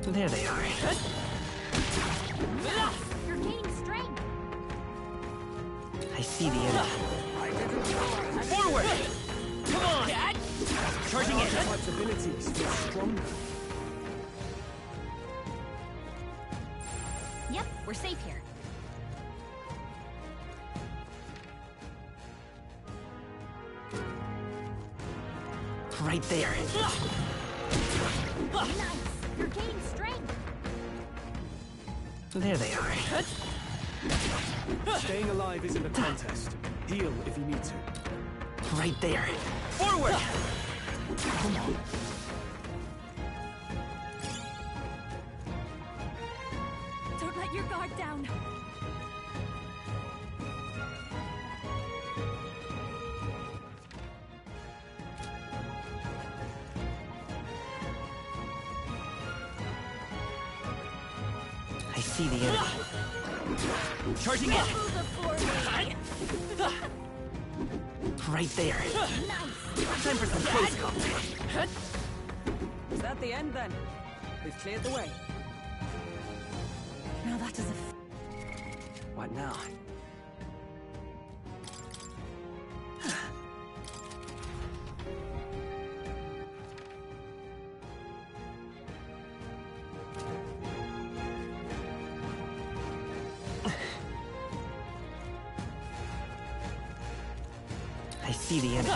There they are. You're gaining strength. I see the enemy. Forward! Come on! Charging in. Type's abilities feel stronger. Yep, we're safe here. Right there. Nice. You're gaining strength. There they are. Staying alive isn't a contest. Heal if you need to. Right there. Forward! Come on. Don't let your guard down. I see the enemy. Charging in. Right there. Time for some close combat. Is that the end then? We've cleared the way. Now that is a What now? I see the enemy.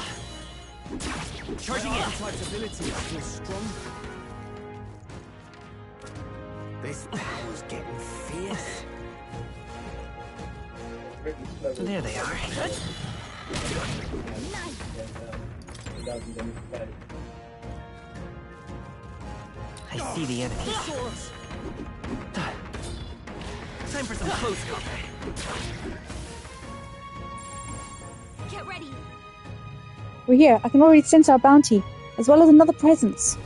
Charging in. Type's abilities feel stronger. This power's getting fierce. There they are. I see the enemy. Time for some close combat. Get ready. We're here. I can already sense our bounty, as well as another presence.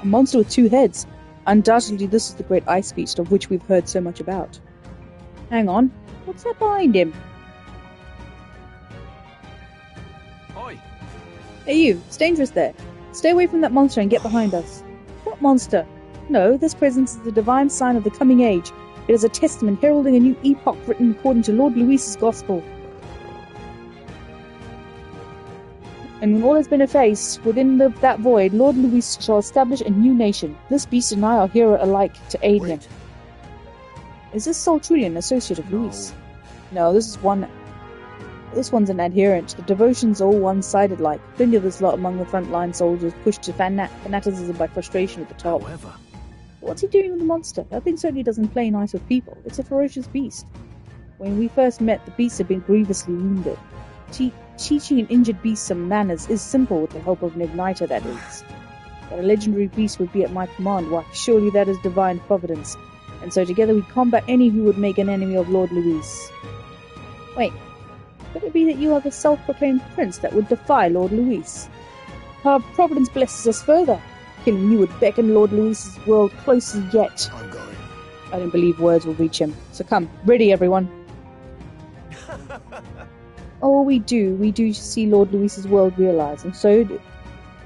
A monster with 2 heads. Undoubtedly this is the great ice beast of which we've heard so much about. Hang on. What's that behind him? Oi! Hey you, it's dangerous there. Stay away from that monster and get behind us. What monster? No, this presence is the divine sign of the coming age. It is a testament heralding a new epoch written according to Lord Luis's gospel. And when all has been effaced, within that void, Lord Luis shall establish a new nation. This beast and I are here alike to aid him. Is this Sol truly an associate of Luis? No, this one's an adherent. The devotions are all one-sided like. Plenty of this lot among the frontline soldiers pushed to fanaticism by frustration at the top. However, What's he doing with the monster? That thing certainly doesn't play nice with people. It's a ferocious beast. When we first met, the beast had been grievously wounded. Teaching an injured beast some manners is simple with the help of an igniter, that is. That a legendary beast would be at my command, why, surely that is divine providence. And so together we combat any who would make an enemy of Lord Luis. Wait, could it be that you are the self-proclaimed prince that would defy Lord Luis? Our providence blesses us further. Killing you would beckon Lord Luis's world closer yet. I'm going. I don't believe words will reach him. So come, ready everyone. Oh, we do see Lord Luis's world realized, and so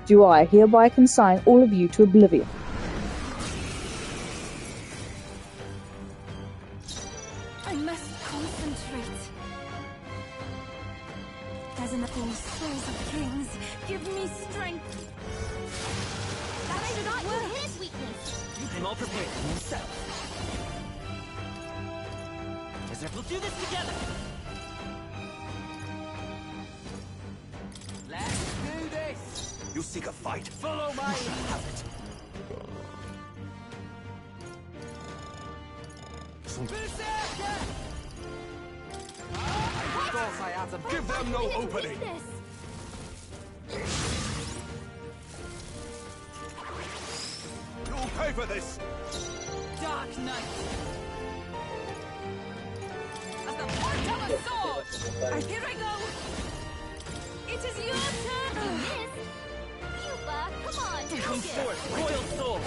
do I hereby consign all of you to oblivion. I must concentrate. As in the souls of kings, give me strength. That should not work. His weakness. I'm all prepared for yourself. We'll do this together. Let's do this! You seek a fight? Follow my lead! Have it. Berserker! I thought I had them. Give them no opening! You'll pay for this! Dark Knight! As the point of a sword! Here I go! It is your turn! You missed! Cuba, come on! Come forth, Royal Sword!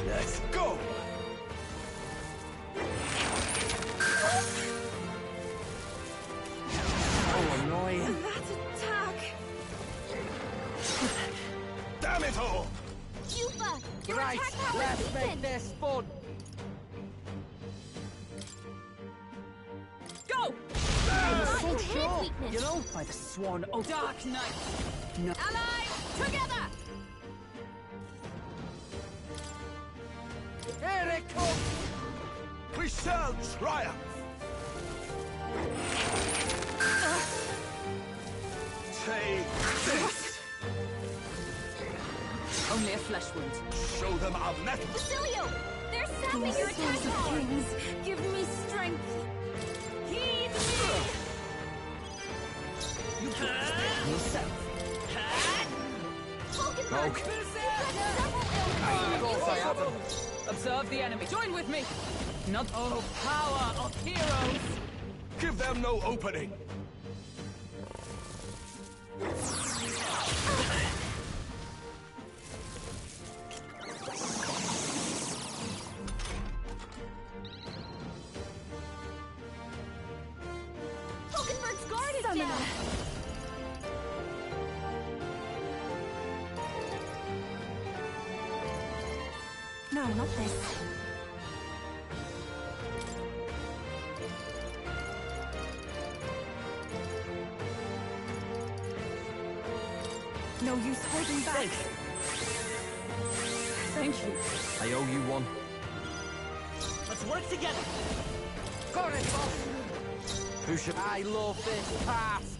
Let's go! Oh, annoying. That attack! Damn it all! Cuba, your Right, attack power let's is make weakened. this fun! Go! Not So his sure! weakness. You know, by the sworn oath. Dark Knight! No. Allies, together! Here it comes! We shall triumph! Take this! Only a flesh wound. Show them our mettle! Basilio! They're sapping your attack power! Kings, give me strength. Heed me! You put this there yourself. Hulkenberg! Okay. You've got several ill forms. Observe the enemy. Join with me. Not oh power of heroes. Give them no opening! Hulkenberg's guard is down! No, not this. No use holding back. Thank you. I owe you one. Let's work together. Got it, boss. Who should I love this path?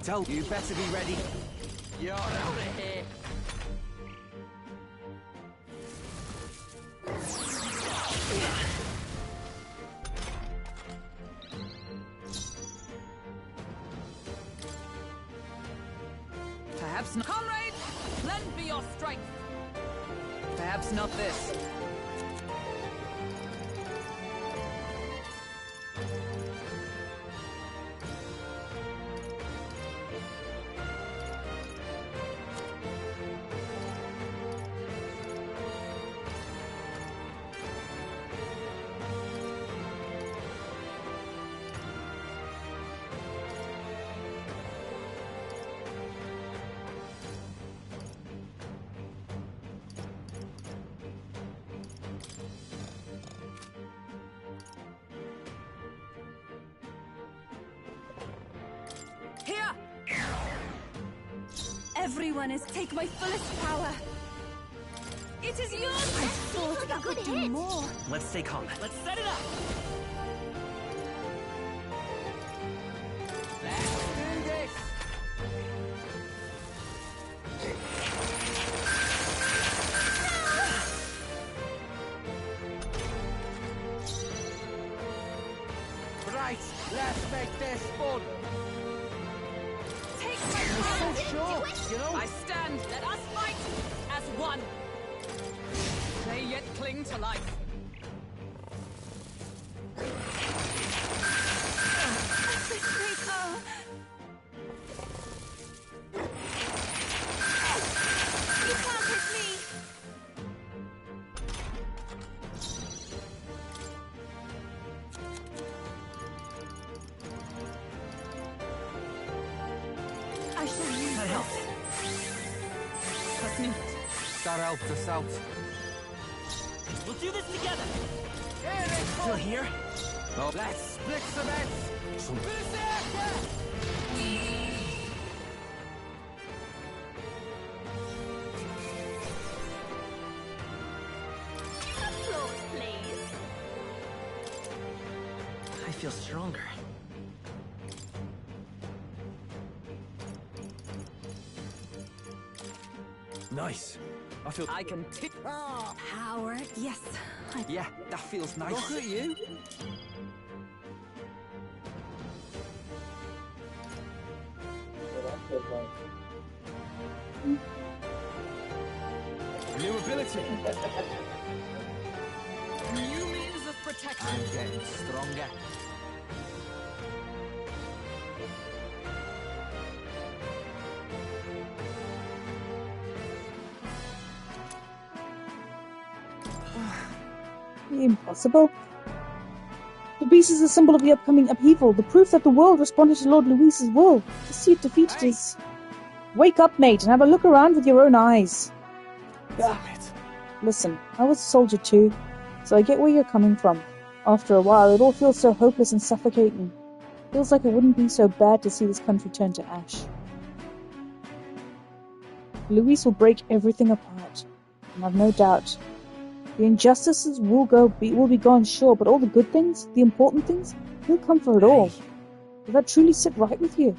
Tell you better be ready. You're out of here. Perhaps not. Comrades, lend me your strength. Perhaps not this. Here! Everyone is take my fullest power. It is yours! I thought I could do more. Let's stay calm. Let's set it up. Let's do this. Right, let's make this fun. Take my power. So sure, you know. I stand. Let us fight as one. They yet cling to life. You can't hit me! I shall use that helped. Trust me. That helped us out. We'll do this together. Still here? Oh, let's split some heads. Applause, please. I feel stronger. Nice. I can tick. Power, yes. Yeah, that feels nice. Look at you. New ability. New means of protection. I'm getting stronger. Impossible. The beast is a symbol of the upcoming upheaval, the proof that the world responded to Lord Luis's will. To see it defeated is... Wake up, mate, and have a look around with your own eyes. Damn it. Listen, I was a soldier too, so I get where you're coming from. After a while, it all feels so hopeless and suffocating. Feels like it wouldn't be so bad to see this country turn to ash. Luis will break everything apart, and I've no doubt. The injustices will be gone, sure, but all the good things, the important things, he'll come for it all. Does that truly sit right with you?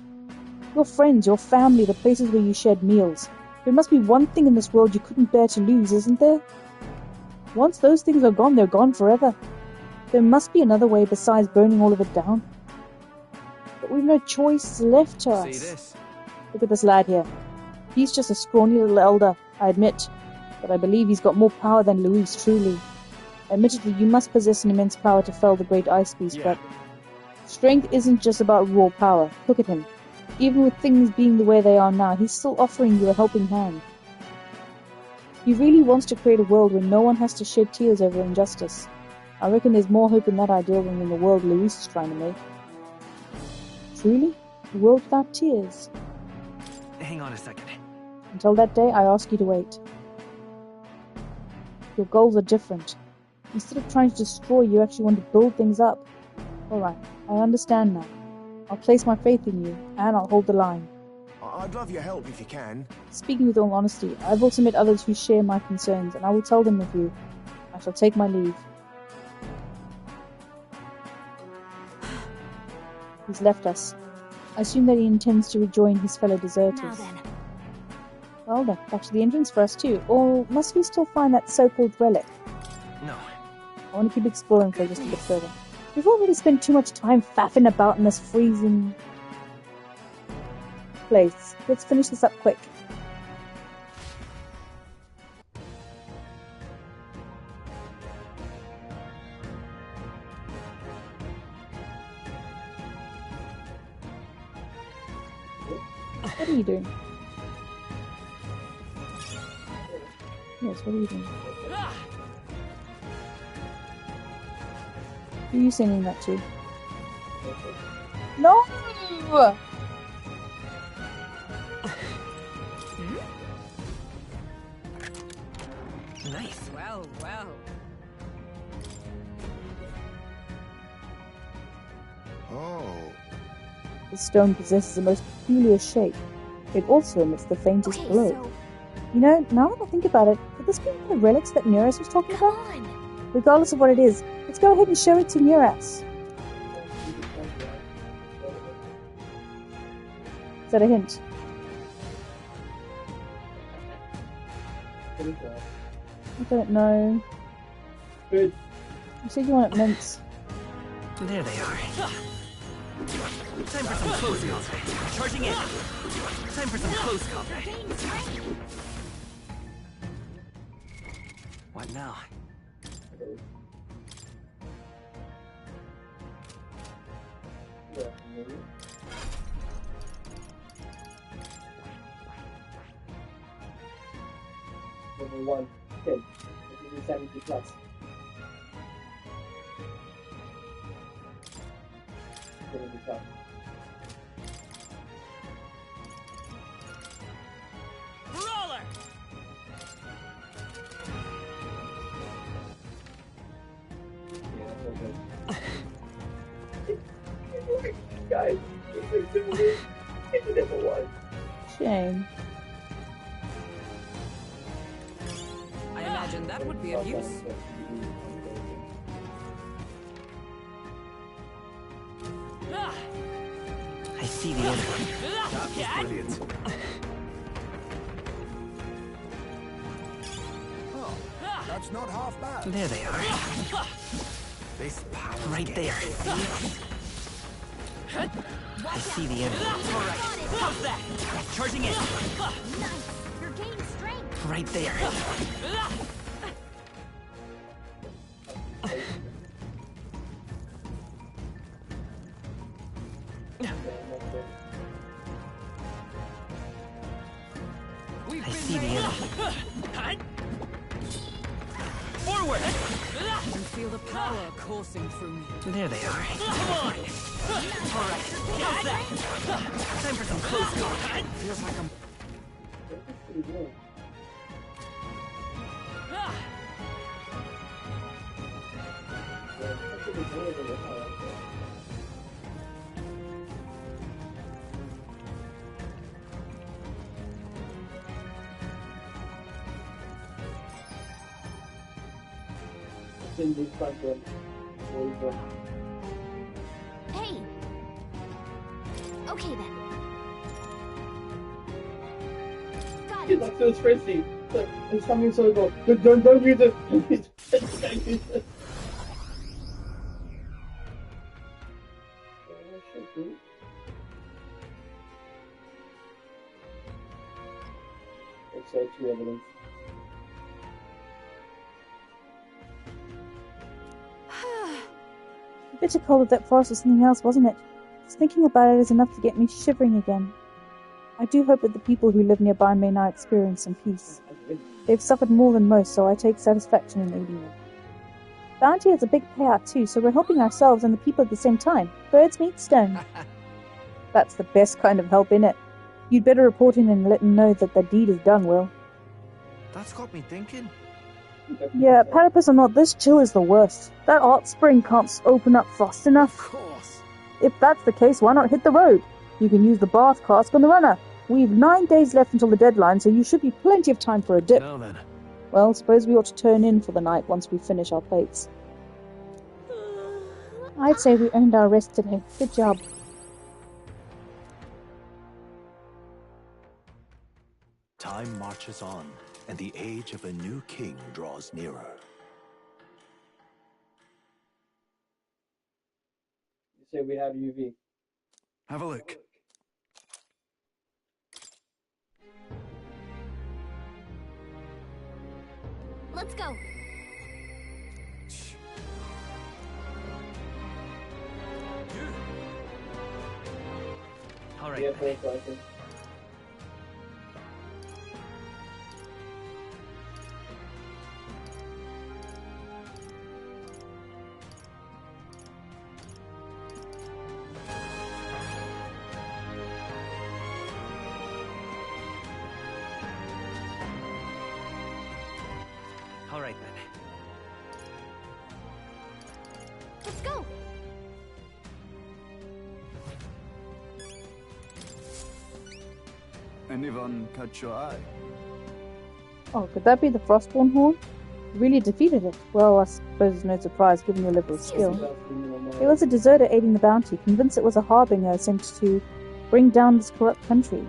Your friends, your family, the places where you shared meals. There must be one thing in this world you couldn't bear to lose, isn't there? Once those things are gone, they're gone forever. There must be another way besides burning all of it down. But we've no choice left to us. See this? Look at this lad here. He's just a scrawny little elder, I admit. But I believe he's got more power than Luis, truly. Admittedly, you must possess an immense power to fell the great ice beast, but strength isn't just about raw power. Look at him. Even with things being the way they are now, he's still offering you a helping hand. He really wants to create a world where no one has to shed tears over injustice. I reckon there's more hope in that ideal than in the world Luis is trying to make. Truly? A world without tears? Hang on a second. Until that day, I ask you to wait. Your goals are different. Instead of trying to destroy, you actually want to build things up. Alright, I understand now. I'll place my faith in you, and I'll hold the line. I'd love your help if you can. Speaking with all honesty, I've also met others who share my concerns, and I will tell them of you. I shall take my leave. He's left us. I assume that he intends to rejoin his fellow deserters. Now then. Well then, back to the entrance for us too. Or must we still find that so-called relic? No. I want to keep exploring for just a bit further. We've already spent too much time faffing about in this freezing place. Let's finish this up quick. What are you doing? Yes, what are you doing? Who are you singing that to? No! Nice. Well, well. Oh. The stone possesses a most peculiar shape. It also emits the faintest glow. So... You know, now that I think about it, could this be one of the relics that Neras was talking about? Regardless of what it is, let's go ahead and show it to Neras. Is that a hint? I don't know. Good. You said you wanted mints. There they are. Time for some close combat. Charging in. Time for some close combat. What now? Level 1, 10. This is 70 plus. Brawler! Guys, it's level 1. Shame. I imagine that would be of use. I see the enemy. That was brilliant. Oh, that's not half bad. There they are. This power Right there. I see the enemy. Alright, how's that? Charging in. Nice! You're gaining strength! Right there. I see the enemy. Forward! I can feel the power coursing through me. There they are. Come on! Alright, how's that? Time for some close combat. Feels like I'm... In this front one. Hey! Okay then. Got It's it! like so stressy. There's something so good. Don't use it. Don't use it. Let's say 2 evidence. The bitter cold of that forest was something else, wasn't it? Just thinking about it is enough to get me shivering again. I do hope that the people who live nearby may now experience some peace. They've suffered more than most, so I take satisfaction in aiding them. Bounty has a big payout too, so we're helping ourselves and the people at the same time. Birds meet stone. That's the best kind of help, innit? You'd better report in and let them know that the deed is done, Will. That's got me thinking. Yeah, platypus or not, this chill is the worst. That hot spring can't open up fast enough. Of course. If that's the case, why not hit the road? You can use the bath cask on the runner. We've 9 days left until the deadline, so you should be plenty of time for a dip. Now then. Well, suppose we ought to turn in for the night once we finish our plates. I'd say we earned our rest today. Good job. Time marches on, and the age of a new king draws nearer. You say we have UV. Have a look. Let's go! Alright. Yeah, full license. Alright then. Let's go! Anyone catch your eye? Oh, could that be the Frostborn Horn? You really defeated it. Well, I suppose it's no surprise given your level of skill. It was a deserter aiding the bounty, convinced it was a harbinger sent to bring down this corrupt country.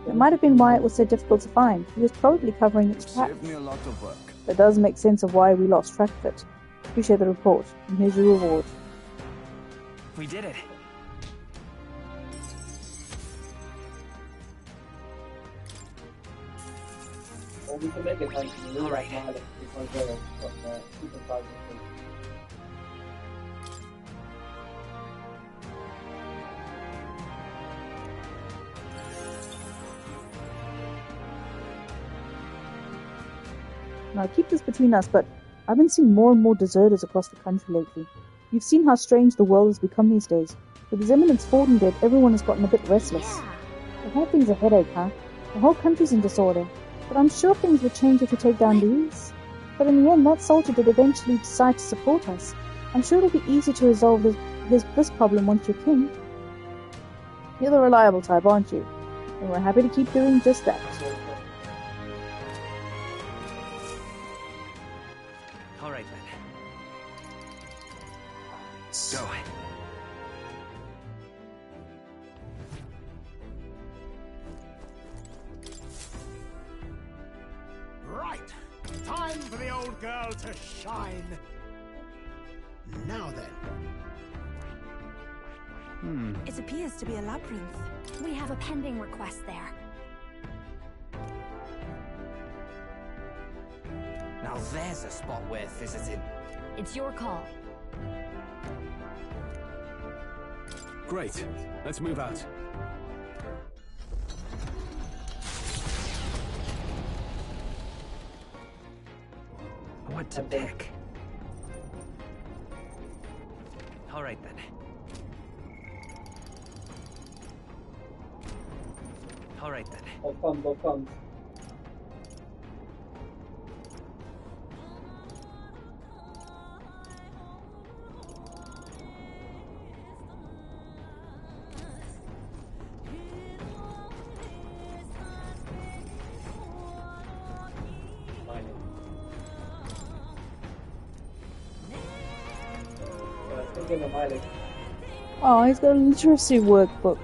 It might have been why it was so difficult to find. He was probably covering its tracks. Saved me a lot of work. That does make sense of why we lost track of it. Appreciate the report, and here's your reward. We did it. All right. Now keep this between us, but I've been seeing more and more deserters across the country lately. You've seen how strange the world has become these days. With his eminence Forden dead, everyone has gotten a bit restless. The whole thing's a headache, huh? The whole country's in disorder. But I'm sure things will change if we take down Louise. But in the end, that soldier did eventually decide to support us. I'm sure it'll be easy to resolve this problem once you're king. You're the reliable type, aren't you? And we're happy to keep doing just that. Alright then. Go. Right! Time for the old girl to shine! Now then. It appears to be a labyrinth. We have a pending request there. Now there's a spot worth visiting. It's your call. Great. Let's move out. What to pick? Alright then. Alright then. Both comes. Oh, he's got a literacy workbook.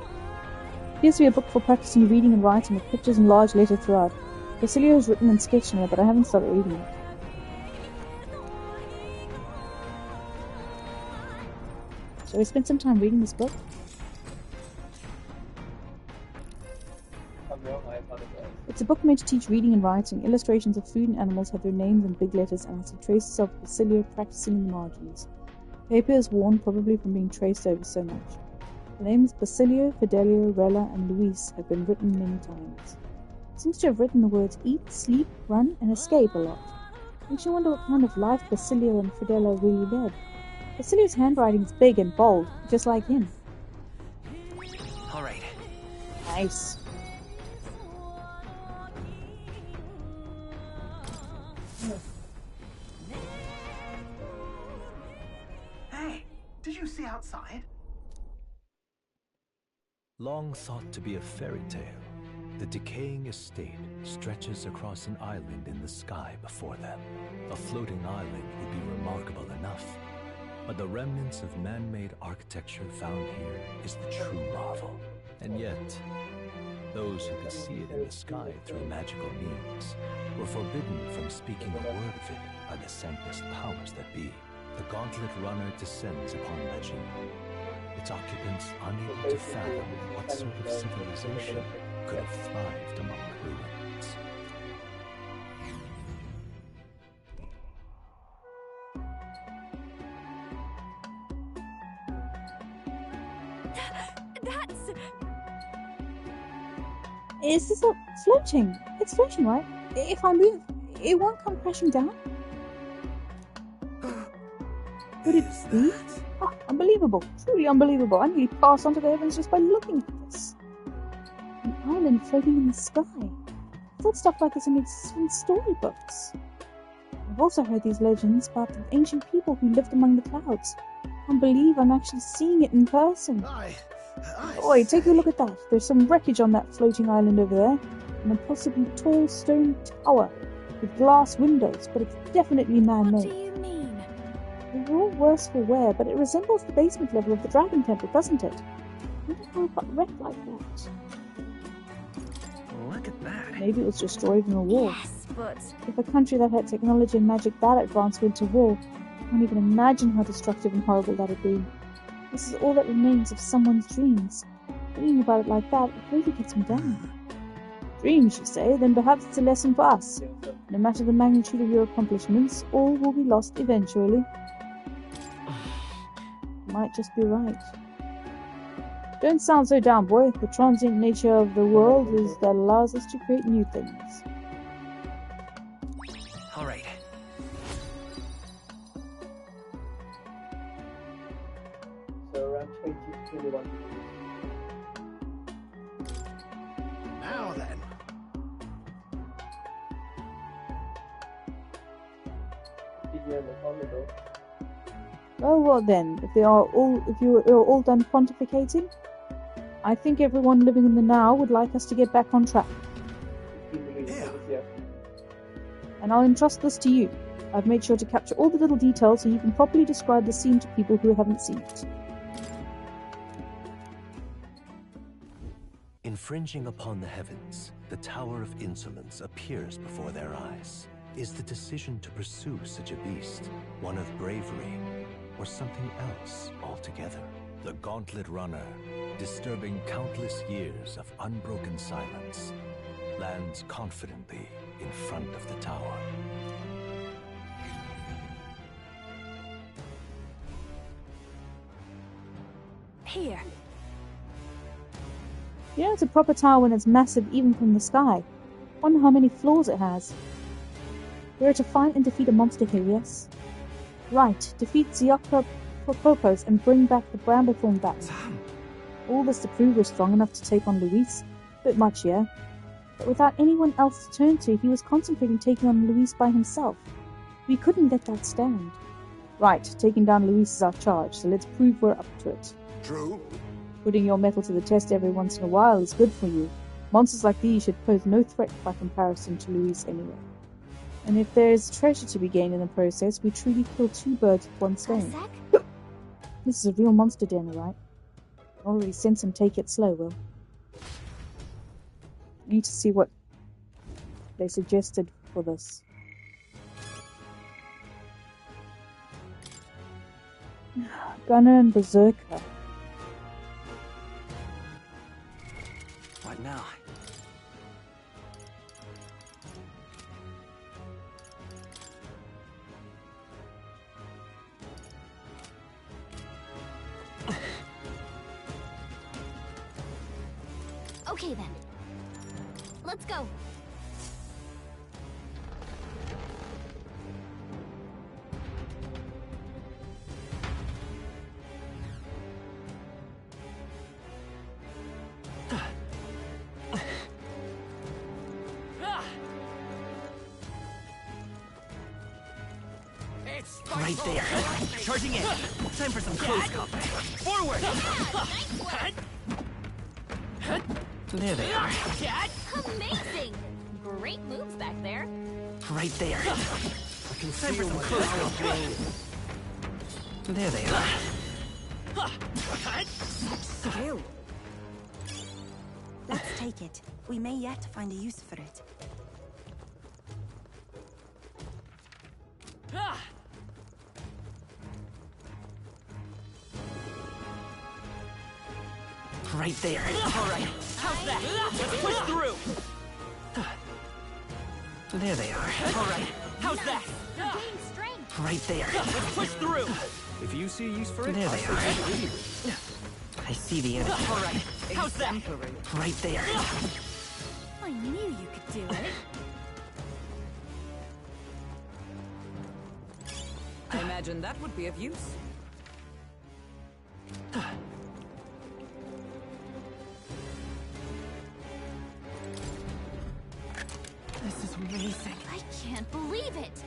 Appears to be a book for practicing reading and writing with pictures in large letter throughout. Basilio has written and sketched in it, but I haven't started reading it. Shall we spend some time reading this book? It's a book meant to teach reading and writing. Illustrations of food and animals have their names in big letters, and I see traces of Basilio practicing in the margins. Paper is worn, probably from being traced over so much. The names Basilio, Fidelio, Rella, and Luis have been written many times. Seems to have written the words eat, sleep, run, and escape a lot. Makes you wonder what kind of life Basilio and Fidelio really led. Basilio's handwriting is big and bold, just like him. Alright. Nice. Hey, did you see outside? Long thought to be a fairy tale, the decaying estate stretches across an island in the sky before them. A floating island would be remarkable enough, but the remnants of man-made architecture found here is the true marvel. And yet, those who could see it in the sky through magical means were forbidden from speaking a word of it by the Sanctus powers that be. The gauntlet runner descends upon legend, its occupants unable to fathom what sort of civilization could have thrived among the ruins. That's... Is this not floating? It's floating, right? If I move, it won't come crashing down? Could it be? Oh, unbelievable. Truly unbelievable. I nearly passed onto the heavens just by looking at this. An island floating in the sky. I thought stuff like this only existed in storybooks. I've also heard these legends about the ancient people who lived among the clouds. I can't believe I'm actually seeing it in person. Oi, take a look at that. There's some wreckage on that floating island over there, and a possibly tall stone tower with glass windows, but it's definitely man-made. What do you mean? They're all worse for wear, but it resembles the basement level of the Dragon Temple, doesn't it? I wonder how it got wrecked like that. Look at that. Maybe it was destroyed in a war. Yes, but... If a country that had technology and magic that advanced went to war, I can't even imagine how destructive and horrible that would be. This is all that remains of someone's dreams. Thinking about it like that, it really gets me down. Dreams, you say? Then perhaps it's a lesson for us. No matter the magnitude of your accomplishments, all will be lost eventually. Might just be right. Don't sound so down, boy. The transient nature of the world is that allows us to create new things. All right. So around 2021. Now then. Well, what then? If you are all done pontificating, I think everyone living in the now would like us to get back on track. Yeah. And I'll entrust this to you. I've made sure to capture all the little details so you can properly describe the scene to people who haven't seen it. Infringing upon the heavens, the Tower of Insolence appears before their eyes. Is the decision to pursue such a beast one of bravery, or something else altogether? The Gauntlet Runner, disturbing countless years of unbroken silence, lands confidently in front of the tower. Here. Yeah, it's a proper tower when it's massive even from the sky. Wonder how many floors it has. We're to find and defeat a monster here, yes? Right, defeat Ziocropopos and bring back the Bramblethorn bat. All this to prove we're strong enough to take on Luis. Bit much, yeah? But without anyone else to turn to, he was contemplating taking on Luis by himself. We couldn't let that stand. Right, taking down Luis is our charge, so let's prove we're up to it. True. Putting your mettle to the test every once in a while is good for you. Monsters like these should pose no threat by comparison to Luis anyway. And if there is treasure to be gained in the process, we truly kill two birds with one stone. This is a real monster den, right? I already sense him take it slow, Will. I need to see what they suggested for this. Gunner and Berserker. What now? Okay then. Let's go. Right there. Charging in. Time for some close combat. Forward! There they are. Amazing! Great moves back there. Right there. Time for some close combat. There they are. Skill. Let's take it. We may yet find a use for it. Right there. All right. How's that? Let's push through. There they are. All right. How's that? You're gaining strength. Right there. Let's push through. If you see a use for it, There I they say are. take it with you. I see the enemy. All right. How's that? Right there. I knew you could do it. I imagine that would be of use. This is amazing. I can't believe it.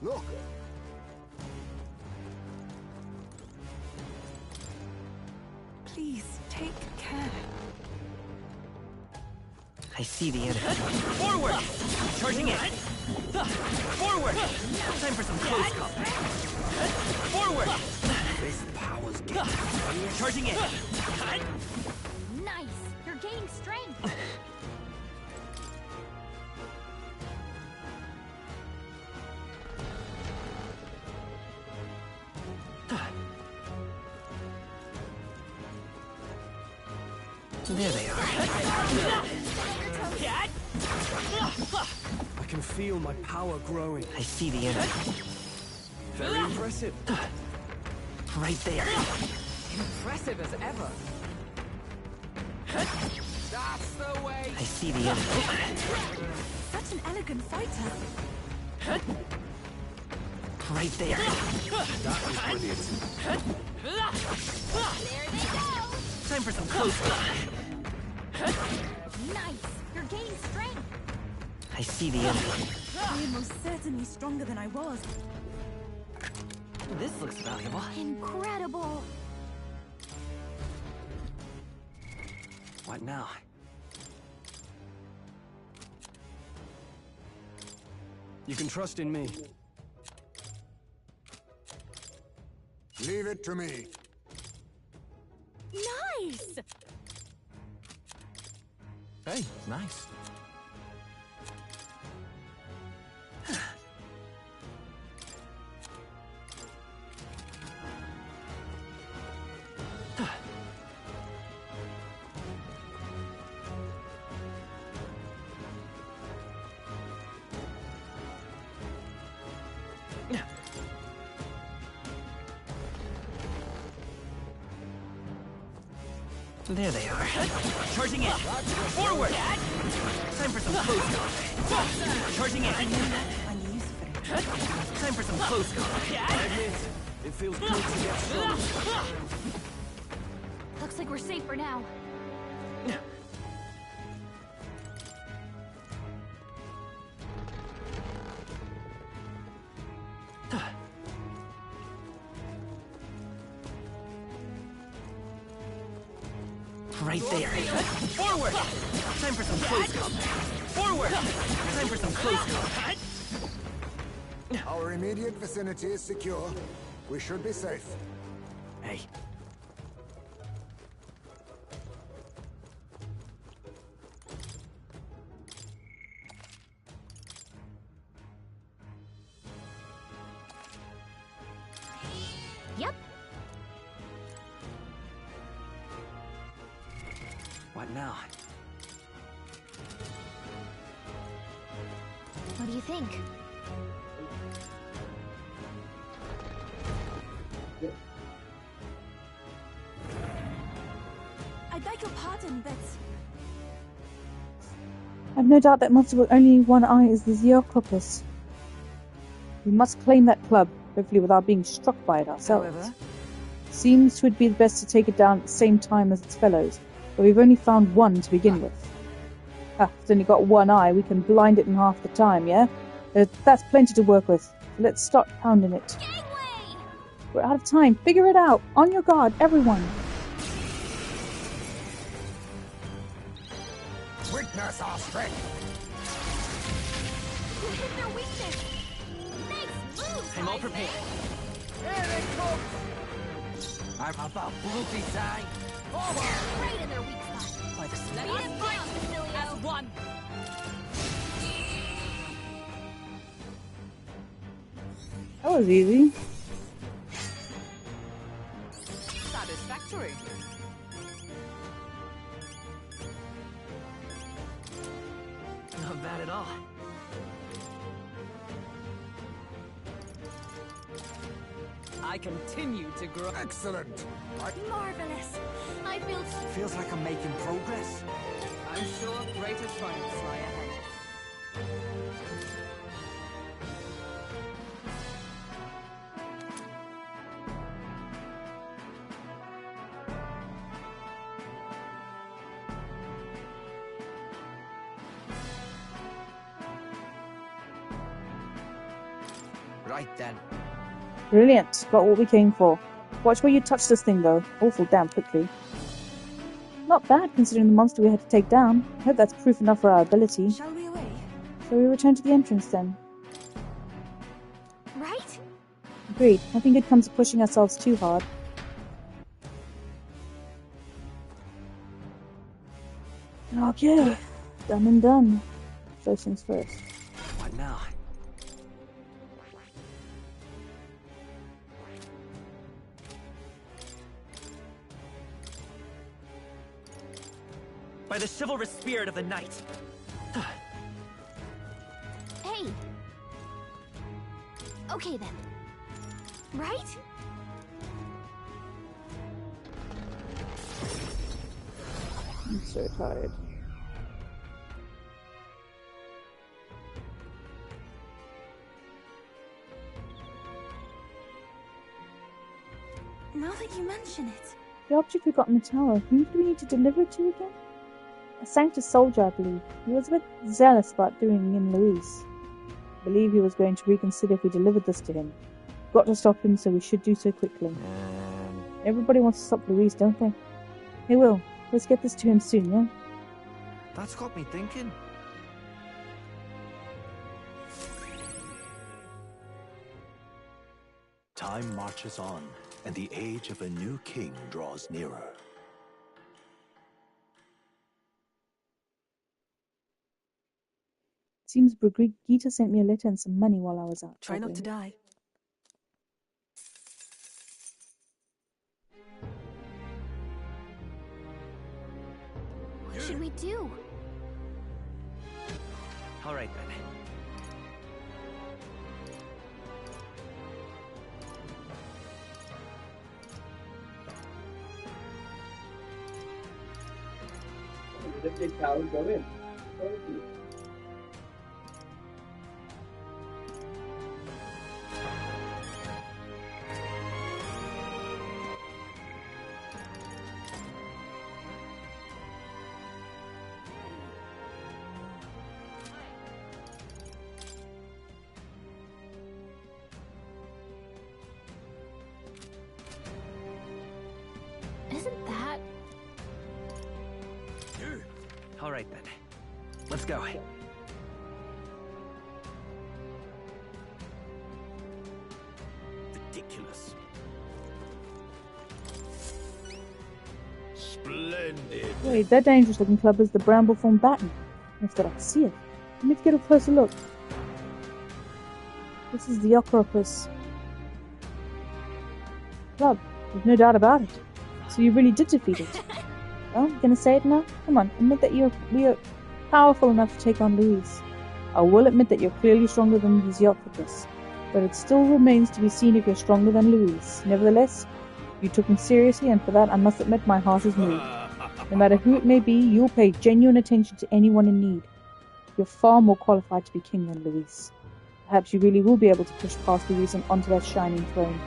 Look! Please, take care. I see the enemy. Forward! Charging in! Forward! Time for some close combat. Forward! This power's getting... Charging in! Nice! You're gaining strength! There they are. I can feel my power growing. I see the enemy. Very impressive. Right there. Impressive as ever. That's the way. I see the enemy. Such an elegant fighter. Right there. That was brilliant. There they go! Time for some close combat. Nice! You're gaining strength! I see the enemy. I am most certainly stronger than I was. This looks valuable. Incredible! What now? You can trust in me. Leave it to me. Nice! Hey, nice. There they are. Charging in. Forward! Time for some close combat. Charging in. Time for some close combat. I admit, it feels good to get strong. Looks like we're safe for now. Right there. Forward! Time for some close combat. Forward! Time for some close combat. Our immediate vicinity is secure. We should be safe. Hey. Yep. What now? What do you think? I beg your pardon, but I've no doubt that monster with only one eye is the Zeoclopus. We must claim that club, hopefully without being struck by it ourselves. However, Seems 'twould be best to take it down at the same time as its fellows, but we've only found one to begin with. Ah, it's only got one eye, we can blind it in half the time, yeah? That's plenty to work with. Let's start pounding it. Gangway! We're out of time. Figure it out. On your guard, everyone. Witness our strength. You hit their weakness! Nice move! I'm all prepared. Here they come! I'm about bloody time. Forward! Right in their weak spot. by the Let us fight, Cecilio! as one. That was easy. Satisfactory. Not bad at all. I continue to grow. Excellent. Marvelous! I feel Feels like I'm making progress. I'm sure greater triumphs lie ahead. Right then. Brilliant. Got what we came for. Watch where you touch this thing, though. Awful damn quickly. Not bad, considering the monster we had to take down. I hope that's proof enough for our ability. Shall we away? Shall we return to the entrance, then? Right? Agreed. Nothing good comes of pushing ourselves too hard. Okay. Done and done. First things first. What now? By the chivalrous spirit of the night. Hey. Okay then. Right? I'm so tired. Now that you mention it. The object we got in the tower, who do we need to deliver it to again? A Sanctus soldier, I believe. He was a bit zealous about doing in Luis. I believe he was going to reconsider if we delivered this to him. Got to stop him, so we should do so quickly. Everybody wants to stop Luis, don't they? Hey, Will, let's get this to him soon, yeah? That's got me thinking. Time marches on, and the age of a new king draws nearer. Seems Brigitte sent me a letter and some money while I was out. Try not to die. What should we do? All right then. Let the cow go in. Isn't that... All right then. Let's go. Ridiculous. Splendid. Wait, that dangerous looking club is the Brambleform Baton. If that I can see it. Let me get a closer look. This is the Ocropus club. There's no doubt about it. So you really did defeat it. Well, you gonna say it now? Come on, admit that we are powerful enough to take on Luis. I will admit that you're clearly stronger than these Ocropus, but it still remains to be seen if you're stronger than Luis. Nevertheless, you took him seriously, and for that I must admit my heart is moved. No matter who it may be, you'll pay genuine attention to anyone in need. You're far more qualified to be king than Luis. Perhaps you really will be able to push past Luis and onto that shining throne.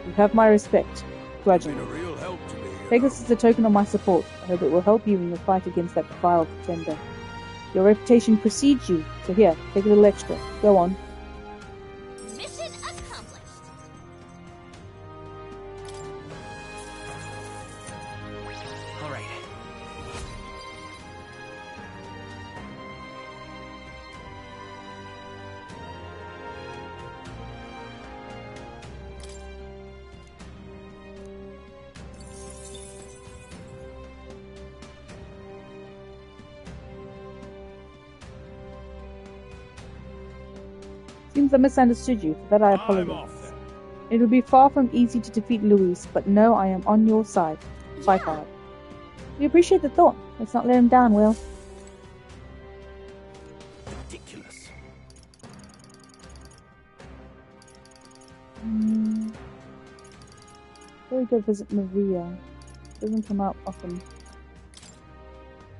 You have my respect, grudgingly. Been a real help to me. Take this as a token of my support. I hope it will help you in your fight against that vile pretender. Your reputation precedes you, so here, take a little extra. Go on. Mission accomplished. All right. Seems I misunderstood you, for that I apologize. It will be far from easy to defeat Luis, but know I am on your side. Fight hard. We appreciate the thought. Let's not let him down, Will. Ridiculous. Before we go visit Maria. Doesn't come out often.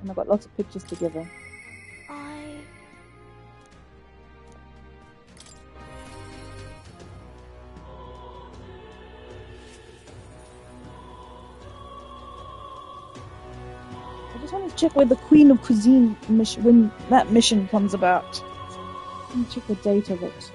And I've got lots of pictures together. I just want to check where the Queen of Cuisine mission, when that mission comes about. Let me check the date of it.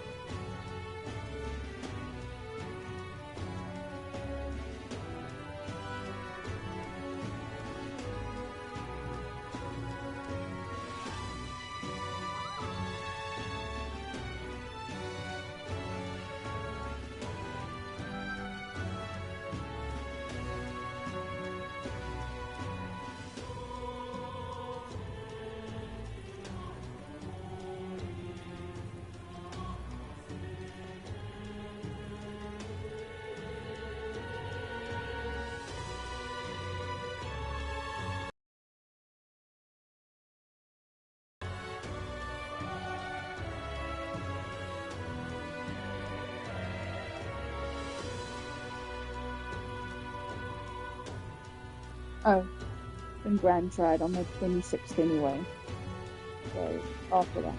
Oh, in Grand Trad on the 26th anyway. So, after that.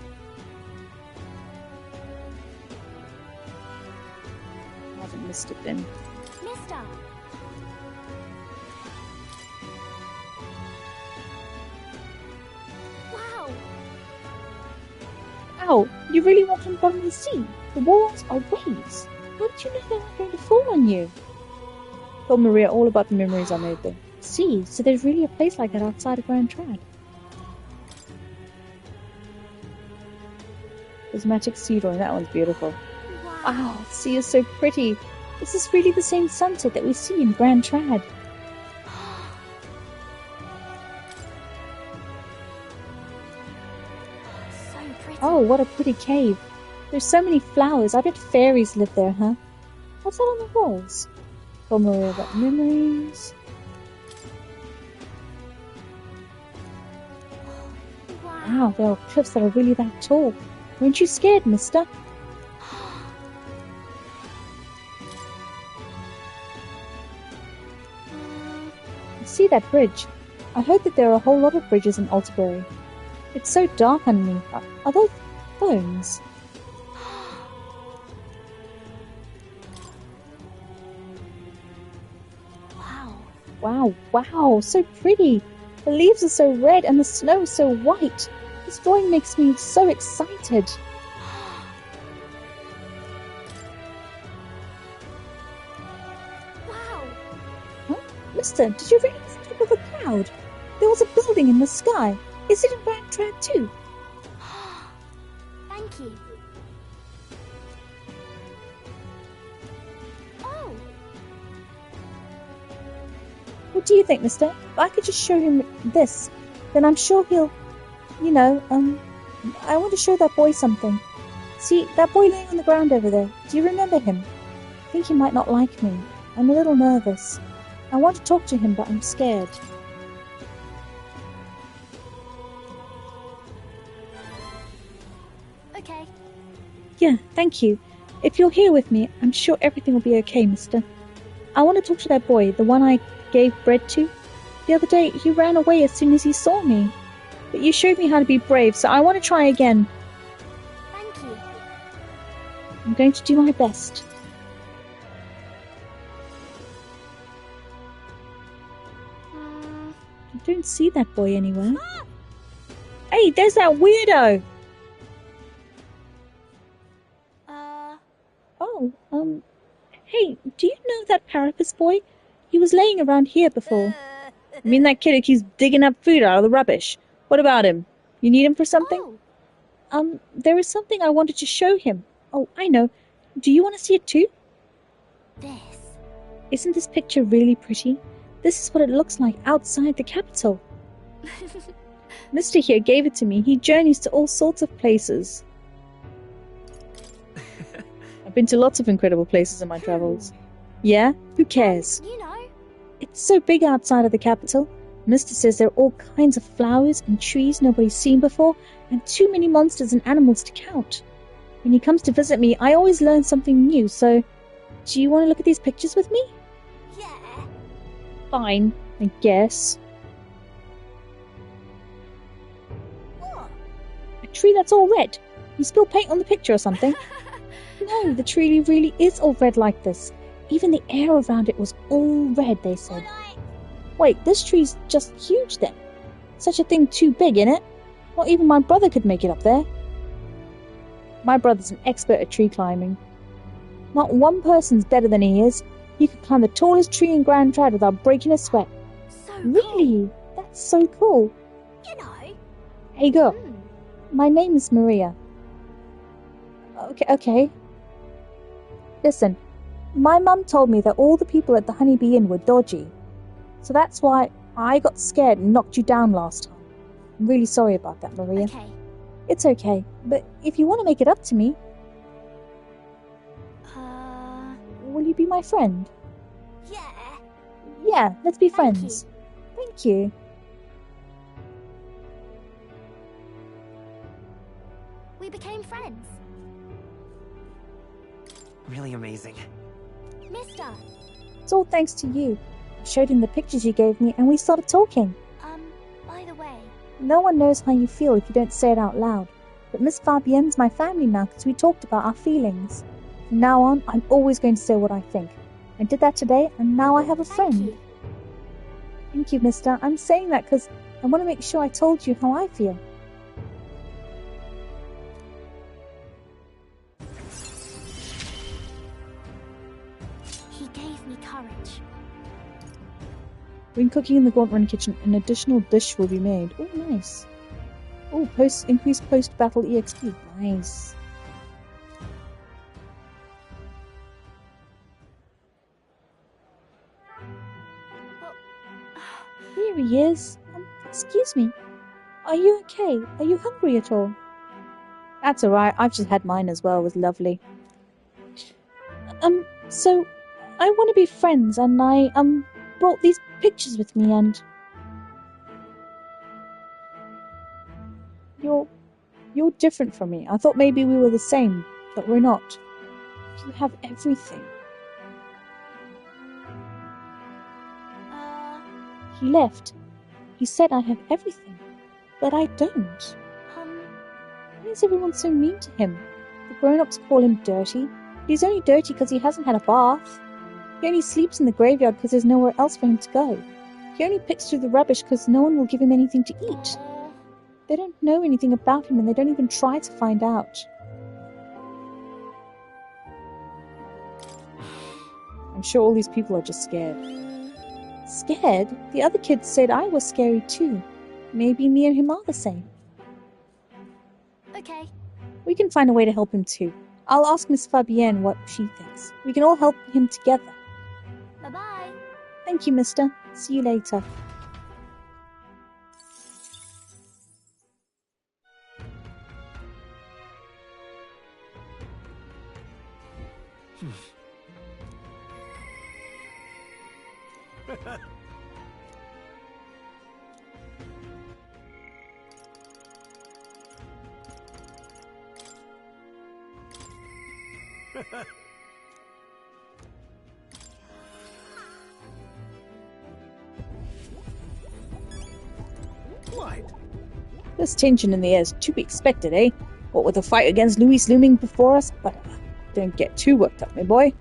I haven't missed it then. Mister! Wow! Ow! You really walked on the bottom of the sea? The walls are waves! How did you know they weren't going to fall on you? Told Maria all about the memories I made there. See, so there's really a place like that outside of Grand Trad. Prismatic sea drawing, that one's beautiful. Wow, the sea is so pretty. This is really the same sunset that we see in Grand Trad. So pretty. Oh, what a pretty cave. There's so many flowers. I bet fairies live there, huh? What's that on the walls? Told Maria about memories. Wow, there are cliffs that are really that tall. Weren't you scared, mister? See that bridge? I heard that there are a whole lot of bridges in Alterbury. It's so dark underneath. Are those bones? Wow, wow, so pretty. The leaves are so red and the snow is so white. This drawing makes me so excited. Wow! Huh? Mister, did you read the top of the cloud? There was a building in the sky. Is it in Grand Trad too? Thank you. Oh! What do you think, mister? If I could just show him this, then I'm sure he'll, I want to show that boy something. See, that boy laying on the ground over there, do you remember him? I think he might not like me. I'm a little nervous. I want to talk to him, but I'm scared. Okay. Yeah, thank you. If you're here with me, I'm sure everything will be okay, mister. I want to talk to that boy, the one I gave bread to. The other day, he ran away as soon as he saw me. But you showed me how to be brave, so I want to try again. Thank you. I'm going to do my best. I don't see that boy anywhere. Hey, there's that weirdo! Oh, hey, do you know that Parapus boy? He was laying around here before. I mean that kid who keeps digging up food out of the rubbish. What about him? You need him for something? There is something I wanted to show him. Oh, I know. Do you want to see it too? This. Isn't this picture really pretty? This is what it looks like outside the capital. Mister here gave it to me. He journeys to all sorts of places. I've been to lots of incredible places in my travels. Yeah? Who cares? You know. It's so big outside of the capital. Mister says there are all kinds of flowers and trees nobody's seen before, and too many monsters and animals to count. When he comes to visit me, I always learn something new, so... Do you want to look at these pictures with me? Yeah. Fine, I guess. What? A tree that's all red. You spilled paint on the picture or something? No, the tree really is all red like this. Even the air around it was all red, they said. Wait, this tree's just huge then. Such a thing too big, innit? Not even my brother could make it up there. My brother's an expert at tree climbing. Not one person's better than he is. He could climb the tallest tree in Grand Trad without breaking a sweat. So really? Cool. That's so cool. You know. Hey girl, my name is Maria. Okay. Listen, my mum told me that all the people at the Honeybee Inn were dodgy. So that's why I got scared and knocked you down last time. I'm really sorry about that, Maria. Okay. It's okay, but if you want to make it up to me... Will you be my friend? Yeah. Yeah, let's be friends. Thank you. We became friends. Really amazing. Mister. It's all thanks to you. I showed him the pictures you gave me, and we started talking. By the way... No one knows how you feel if you don't say it out loud. But Miss Fabienne's my family now because we talked about our feelings. From now on, I'm always going to say what I think. I did that today, and now I have a friend. Thank you, mister. I'm saying that because I want to make sure I told you how I feel. He gave me courage. When cooking in the Gaunt Run kitchen, an additional dish will be made. Oh, nice. Oh, increased post-battle EXP. Nice. Here he is. Excuse me. Are you okay? Are you hungry at all? That's alright. I've just had mine as well. It was lovely. So, I want to be friends, and I, brought these pictures with me, and... You're different from me. I thought maybe we were the same, but we're not. You have everything. He left. He said I have everything, but I don't. Why is everyone so mean to him? The grown-ups call him dirty. But he's only dirty because he hasn't had a bath. He only sleeps in the graveyard because there's nowhere else for him to go. He only picks through the rubbish because no one will give him anything to eat. They don't know anything about him, and they don't even try to find out. I'm sure all these people are just scared. Scared? The other kids said I was scary too. Maybe me and him are the same. Okay. We can find a way to help him too. I'll ask Miss Fabienne what she thinks. We can all help him together. Bye-bye. Thank you, mister. See you later. What? This tension in the air is to be expected, eh? What with the fight against Luis looming before us? But don't get too worked up, my boy.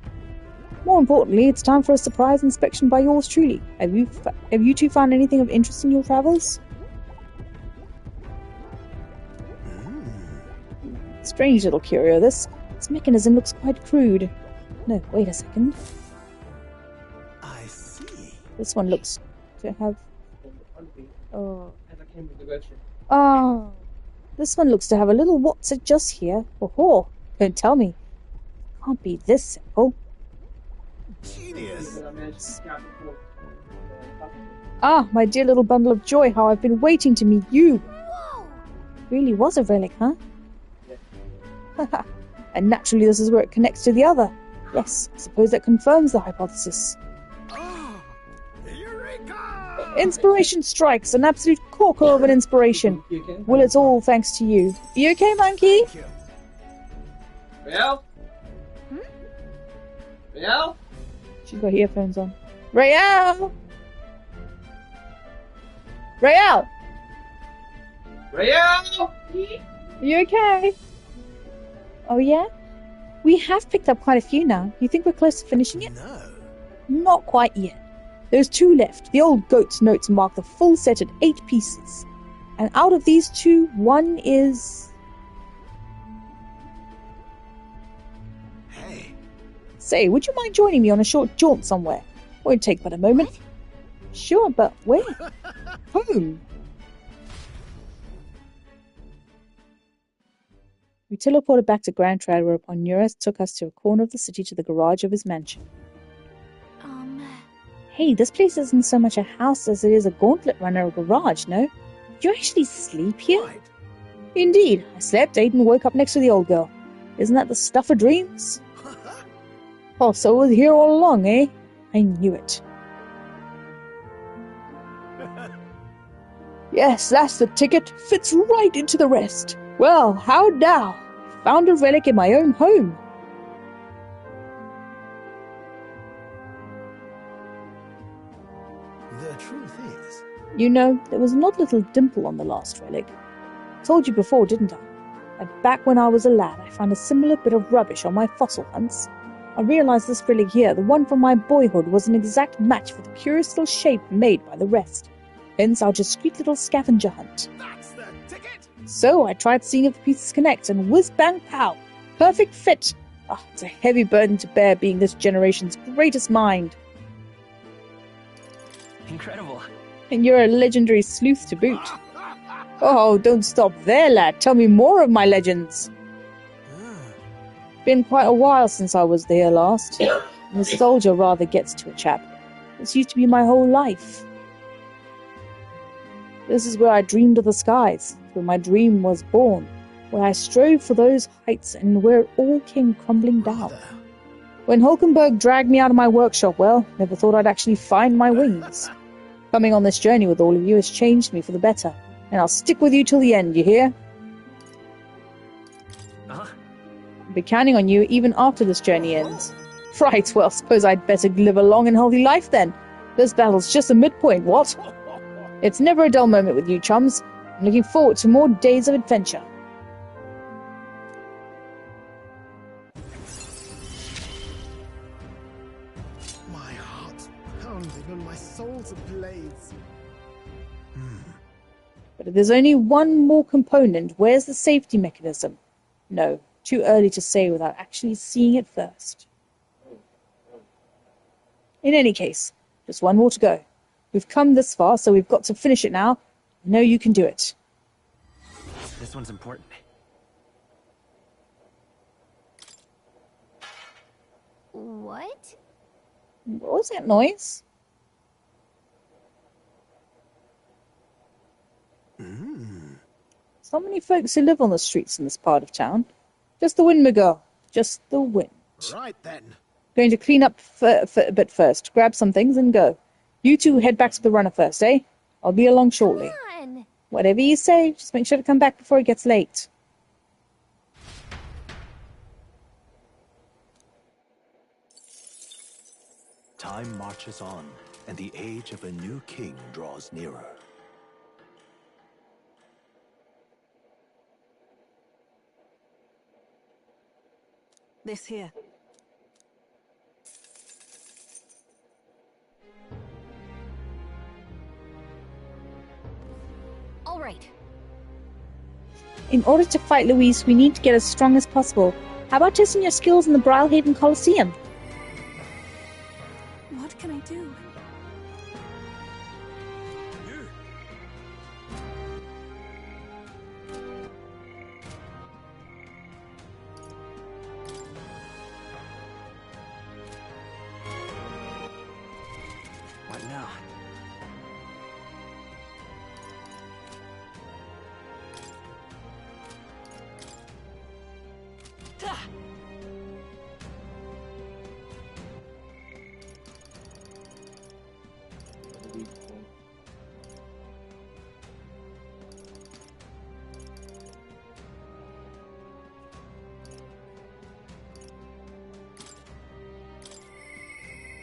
More importantly, it's time for a surprise inspection by yours truly. Have you two found anything of interest in your travels? Strange little curio, this. Its mechanism looks quite crude. No, wait a second. I see. This one looks to have... Oh. This one looks to have a little what's it just here. Oh, don't tell me. Can't be this simple. Genius. Ah, my dear little bundle of joy, how I've been waiting to meet you. Whoa. Really was a relic, huh? And naturally this is where it connects to the other. Yes, I suppose that confirms the hypothesis. Oh, Eureka! Inspiration strikes, an absolute corker of an inspiration. Well, it's all thanks to you. You okay, monkey? Real? Real? She's got earphones on. Rael! Rael! Real? You okay? Oh yeah? We have picked up quite a few now. You think we're close to finishing it? No. Not quite yet. There's 2 left. The old goat's notes mark the full set at 8 pieces. And out of these 2, 1 is... Hey. Say, would you mind joining me on a short jaunt somewhere? Won't take but a moment. What? Sure, but where? Home. We teleported back to Grand Trad, whereupon Neurus took us to a corner of the city to the garage of his mansion. Hey, this place isn't so much a house as it is a gauntlet runner or garage, no? Did you actually sleep here? Right. Indeed. I slept, ate, and woke up next to the old girl. Isn't that the stuff of dreams? Oh, so it was here all along, eh? I knew it. Yes, that's the ticket. Fits right into the rest. Well, how now? Found a relic in my own home. The truth is... You know, there was an odd little dimple on the last relic. Told you before, didn't I? That back when I was a lad, I found a similar bit of rubbish on my fossil hunts. I realized this relic here, the one from my boyhood, was an exact match for the curious little shape made by the rest. Hence our discreet little scavenger hunt. That's the ticket! So I tried seeing if the pieces connect, and whiz-bang-pow! Perfect fit! Ah, it's a heavy burden to bear being this generation's greatest mind. Incredible. And you're a legendary sleuth to boot. Oh, don't stop there, lad. Tell me more of my legends. Been quite a while since I was there last. Nostalgia rather gets to a chap. This used to be my whole life. This is where I dreamed of the skies, where my dream was born, where I strove for those heights and where it all came crumbling down. When Hulkenberg dragged me out of my workshop, well, never thought I'd actually find my wings. Coming on this journey with all of you has changed me for the better, and I'll stick with you till the end, you hear? I'll be counting on you even after this journey ends. Right, well, suppose I'd better live a long and healthy life then. This battle's just a midpoint, what? It's never a dull moment with you chums. I'm looking forward to more days of adventure. My heart's pounding and my soul's ablaze. But if there's only one more component, where's the safety mechanism? No, too early to say without actually seeing it first. In any case, just one more to go. We've come this far, so we've got to finish it now. I know you can do it. This one's important. What? What was that noise? So many folks who live on the streets in this part of town. Just the wind, McGill. Just the wind. Right then. Going to clean up a bit first. Grab some things and go. You two head back to the runner first, eh? I'll be along shortly. Come on. Whatever you say, just make sure to come back before it gets late. Time marches on, and the age of a new king draws nearer. This here. All right. In order to fight Louise, we need to get as strong as possible. How about testing your skills in the Brilhaven Coliseum? What can I do? What now?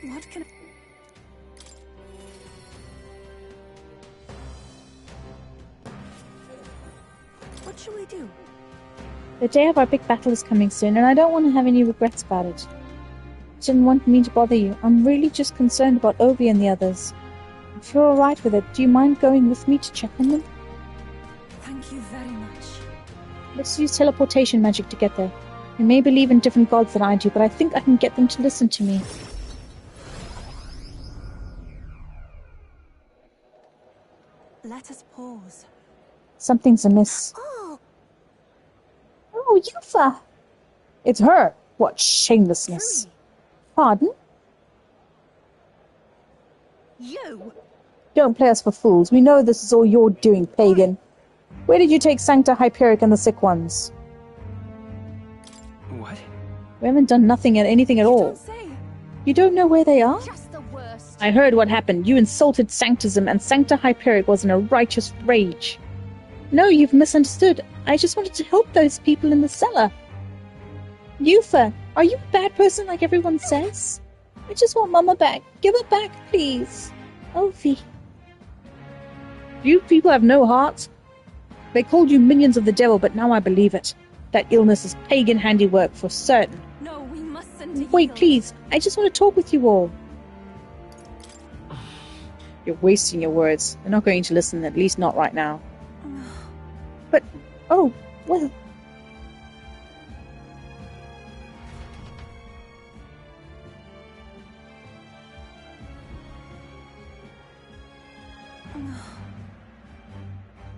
What can I... What should we do? The day of our big battle is coming soon, and I don't want to have any regrets about it. I didn't want me to bother you. I'm really just concerned about Ovi and the others. If you're alright with it, do you mind going with me to check on them? Thank you very much. Let's use teleportation magic to get there. They may believe in different gods than I do, but I think I can get them to listen to me. Let us pause. Something's amiss. Oh, Yufa! It's her! What shamelessness! Pardon? You! Don't play us for fools. We know this is all you're doing, pagan. Where did you take Sancta Hyperic and the sick ones? What? We haven't done nothing and anything at all. You don't know where they are? Just the worst. I heard what happened. You insulted Sanctism, and Sancta Hyperic was in a righteous rage. No, you've misunderstood. I just wanted to help those people in the cellar. Yufa, are you a bad person like everyone says? I just want Mama back. Give her back, please. Ovi. You people have no hearts. They called you minions of the devil, but now I believe it. That illness is pagan handiwork for certain. No, we mustn't. Wait, please. I just want to talk with you all. You're wasting your words. They're not going to listen, at least not right now. But, oh, well.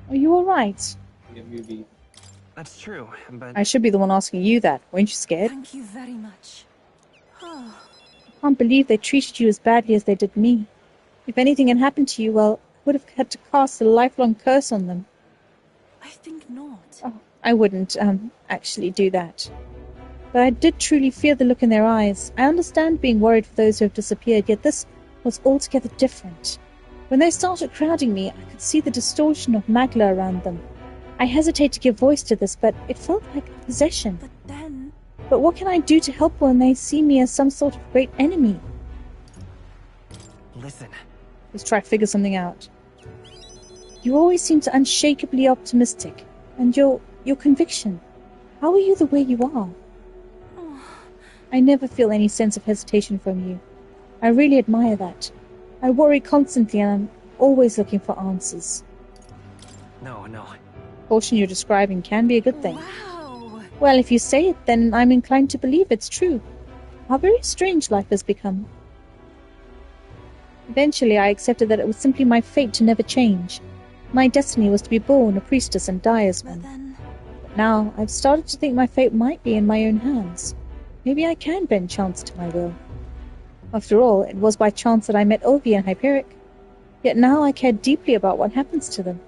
Are you alright? That's true, but... I should be the one asking you that. Weren't you scared? Thank you very much. Oh. I can't believe they treated you as badly as they did me. If anything had happened to you, well, I would have had to cast a lifelong curse on them. I think not. Oh, I wouldn't, actually do that. But I did truly fear the look in their eyes. I understand being worried for those who have disappeared, yet this was altogether different. When they started crowding me, I could see the distortion of Magla around them. I hesitate to give voice to this, but it felt like a possession. But what can I do to help when they see me as some sort of great enemy? Listen. Let's try to figure something out. You always seem to unshakably optimistic, and your conviction. How are you the way you are? I never feel any sense of hesitation from you. I really admire that. I worry constantly, and I'm always looking for answers. No. Caution you're describing can be a good thing. Wow. Well, if you say it, then I'm inclined to believe it's true. How very strange life has become. Eventually, I accepted that it was simply my fate to never change. My destiny was to be born a priestess and die as one. But now, I've started to think my fate might be in my own hands. Maybe I can bend chance to my will. After all, it was by chance that I met Ovi and Hyperic. Yet now I care deeply about what happens to them.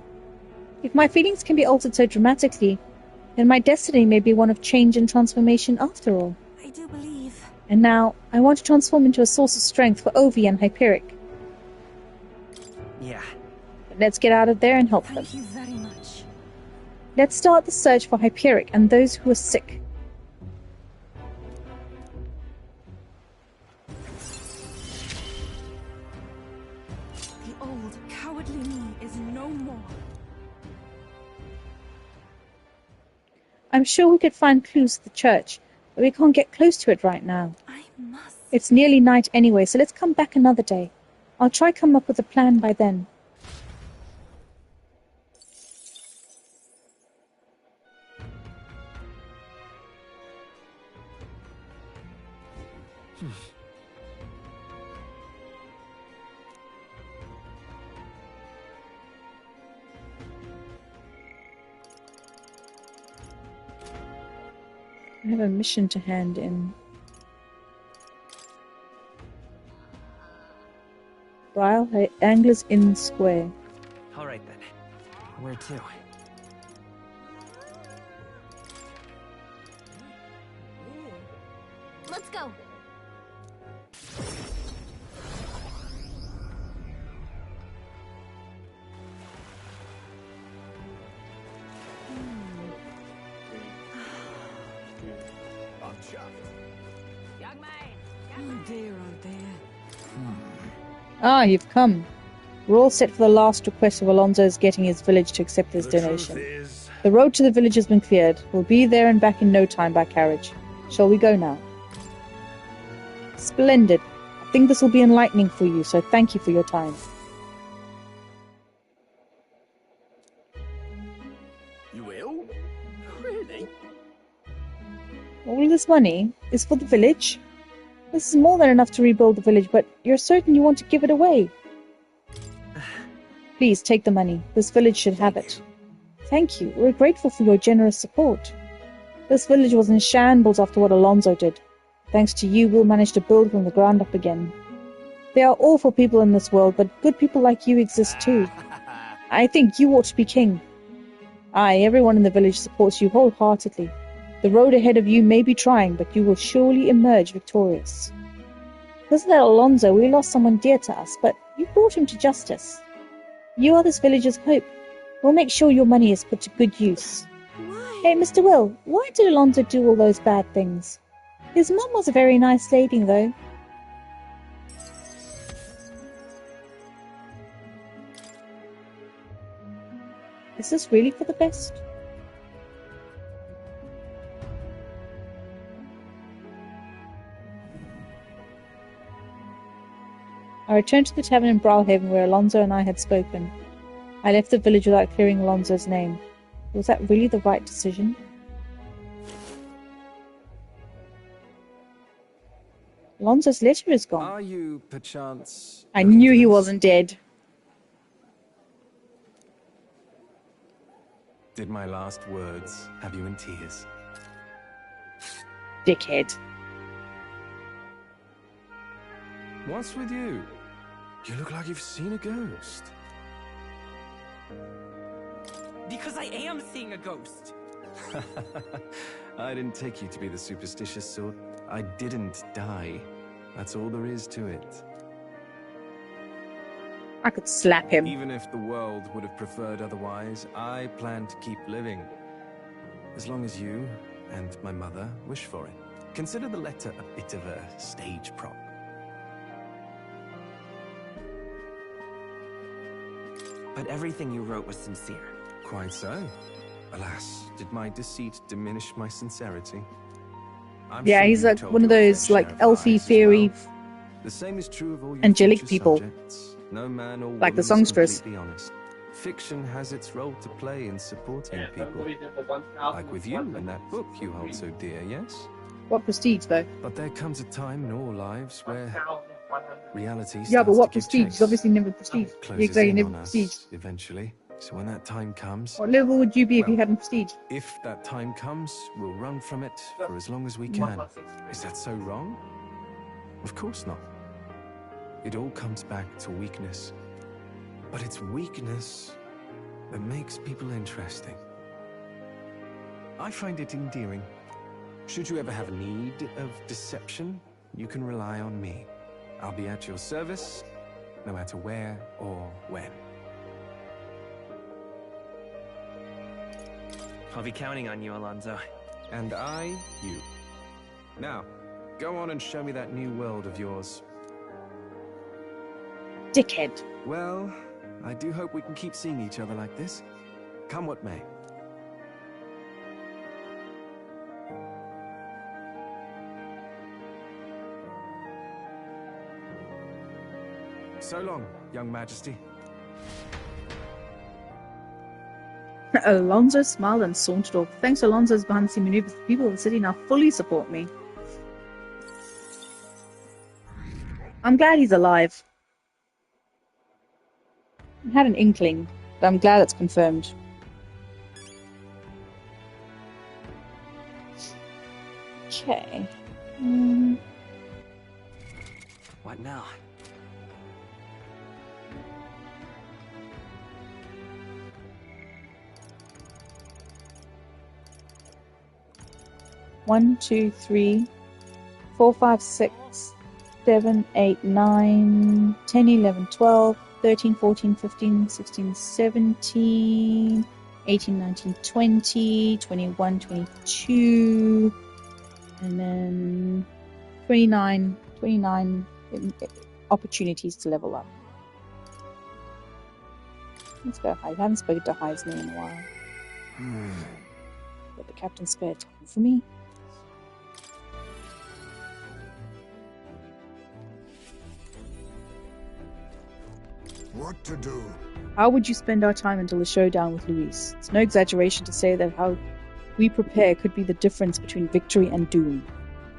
If my feelings can be altered so dramatically, then my destiny may be one of change and transformation after all. I do believe. And now, I want to transform into a source of strength for Ovi and Hyperic. Yeah. But let's get out of there and help them. Thank you very much. Let's start the search for Hyperic and those who are sick. The old, cowardly me is no more. I'm sure we could find clues to the church, but we can't get close to it right now. It's nearly night anyway, so let's come back another day. I'll try come up with a plan by then. I have a mission to hand in. Brial Anglers Inn Square. Alright then. Where to? Let's go. Oh dear, oh dear. Ah, you've come. We're all set for the last request of Alonso's getting his village to accept his donation. The road to the village has been cleared. We'll be there and back in no time by carriage. Shall we go now? Splendid. I think this will be enlightening for you, so thank you for your time. You will? Really? All this money is for the village? This is more than enough to rebuild the village, but you're certain you want to give it away? Please, take the money. This village should have it. Thank you. We're grateful for your generous support. This village was in shambles after what Alonso did. Thanks to you, we'll manage to build from the ground up again. There are awful people in this world, but good people like you exist too. I think you ought to be king. Aye, everyone in the village supports you wholeheartedly. The road ahead of you may be trying, but you will surely emerge victorious. Because of that Alonso, we lost someone dear to us, but you brought him to justice. You are this village's hope. We'll make sure your money is put to good use. Hey, Mr. Will, why did Alonso do all those bad things? His mum was a very nice lady, though. Is this really for the best? I returned to the tavern in Brawlhaven where Alonso and I had spoken. I left the village without clearing Alonso's name. Was that really the right decision? Alonso's letter is gone. Are you, perchance... I knew he wasn't dead. Did my last words have you in tears? Dickhead. What's with you? You look like you've seen a ghost. Because I am seeing a ghost. I didn't take you to be the superstitious sort. I didn't die. That's all there is to it. I could slap him. Even if the world would have preferred otherwise, I plan to keep living. As long as you and my mother wish for it. Consider the letter a bit of a stage prop. But everything you wrote was sincere. Quite so. Alas, did my deceit diminish my sincerity? Yeah, sure he's you like told one of your those fair like share of elfy, lies as fairy, well. The same is true of all your angelic future people. subjects. No man or Like the woman is songstress. completely honest. Fiction has its role to play in supporting people. Like with you in that book you hold so dear, yes? What prestige, though? But there comes a time in all lives where reality Yeah, but starts what to give prestige? chase. He's obviously never prestige. Closes Exactly, in never on us prestige. eventually. So when that time comes, What level would you be if you hadn't prestige? if that time comes, we'll run from it for as long as we can. Is that so wrong? Of course not. It all comes back to weakness. But it's weakness that makes people interesting. I find it endearing. Should you ever have a need of deception, you can rely on me. I'll be at your service, no matter where or when. I'll be counting on you, Alonso. And I, you. Now, go on and show me that new world of yours. Dickhead. Well, I do hope we can keep seeing each other like this. Come what may. So long, young majesty. Alonso smiled and sauntered off. Thanks to Alonso's behind-the-scene maneuvers, the people of the city now fully support me. I'm glad he's alive. I had an inkling, but I'm glad it's confirmed. Okay. What now? One, 2, 3, 4, 5, 6, 7, 8, 9, 10, 11, 12, 13, 14, 15, 16, 17, 18, 19, 20, 21, 22, and then 29 opportunities to level up. Let's go Hyde. I haven't spoken to Hyde's name in a while. But the captain spared time for me. What to do? How would you spend our time until the showdown with Luis? It's no exaggeration to say that how we prepare could be the difference between victory and doom.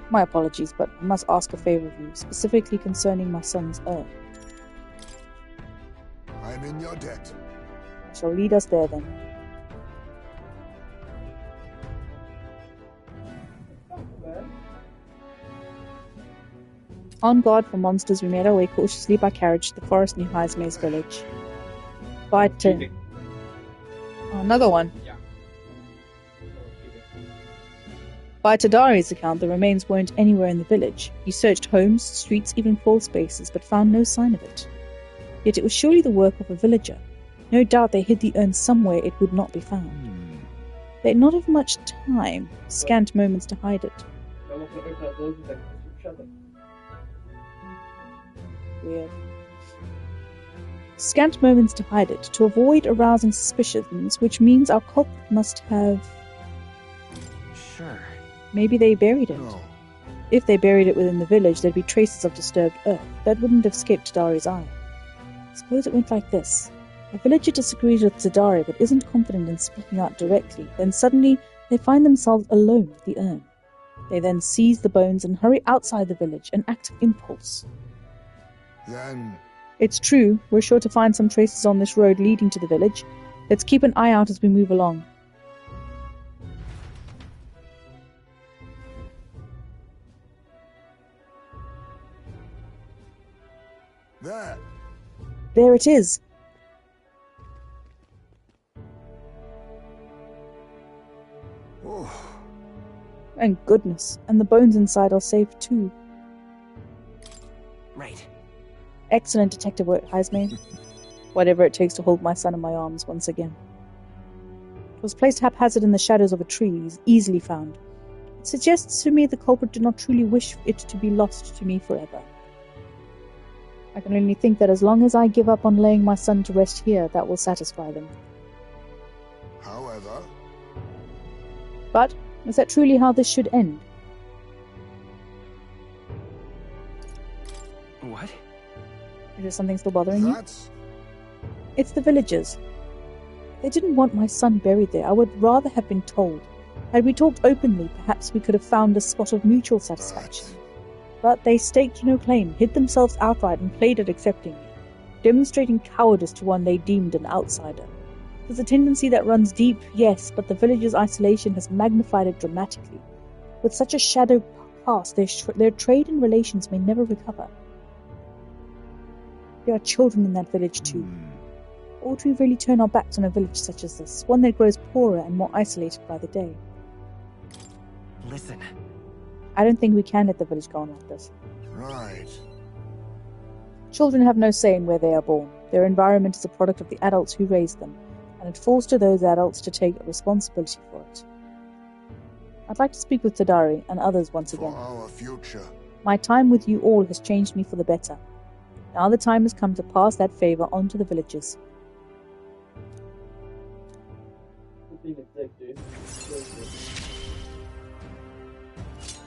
My apologies, but I must ask a favor of you, specifically concerning my son's heir. I'm in your debt. You shall lead us there then. On guard for monsters, we made our way cautiously by carriage to the forest near Highsmay's village. By turn. Oh, another one. By Tadari's account, the remains weren't anywhere in the village. He searched homes, streets, even crawl spaces, but found no sign of it. Yet it was surely the work of a villager. No doubt they hid the urn somewhere it would not be found. They had not had much time, scant moments to hide it. Weird. Scant moments to hide it, to avoid arousing suspicions, which means our culprit must have... Sure. Maybe they buried it. No. If they buried it within the village, there'd be traces of disturbed earth. That wouldn't have escaped Tadari's eye. Suppose it went like this. A villager disagrees with Tadari but isn't confident in speaking out directly. Then suddenly, they find themselves alone with the urn. They then seize the bones and hurry outside the village, an act of impulse. Then... It's true, we're sure to find some traces on this road leading to the village. Let's keep an eye out as we move along. There. There it is. Oh. Thank goodness. And the bones inside are safe too. Right. Excellent detective work, Heisman. Whatever it takes to hold my son in my arms once again. It was placed haphazard in the shadows of a tree, easily found. It suggests to me the culprit did not truly wish it to be lost to me forever. I can only think that as long as I give up on laying my son to rest here, that will satisfy them. However... But, is that truly how this should end? What? Is there something still bothering you? That's... It's the villagers. They didn't want my son buried there. I would rather have been told. Had we talked openly, perhaps we could have found a spot of mutual satisfaction. But they staked no claim, hid themselves outright, and played at accepting me, demonstrating cowardice to one they deemed an outsider. There's a tendency that runs deep, yes, but the village's isolation has magnified it dramatically. With such a shadow past, their trade and relations may never recover. There are children in that village too. Ought we really turn our backs on a village such as this, one that grows poorer and more isolated by the day? Listen. I don't think we can let the village go on like this. Right. Children have no say in where they are born. Their environment is a product of the adults who raised them, and it falls to those adults to take responsibility for it. I'd like to speak with Tadari and others once again. For our future. My time with you all has changed me for the better. Now the time has come to pass that favor on to the villagers.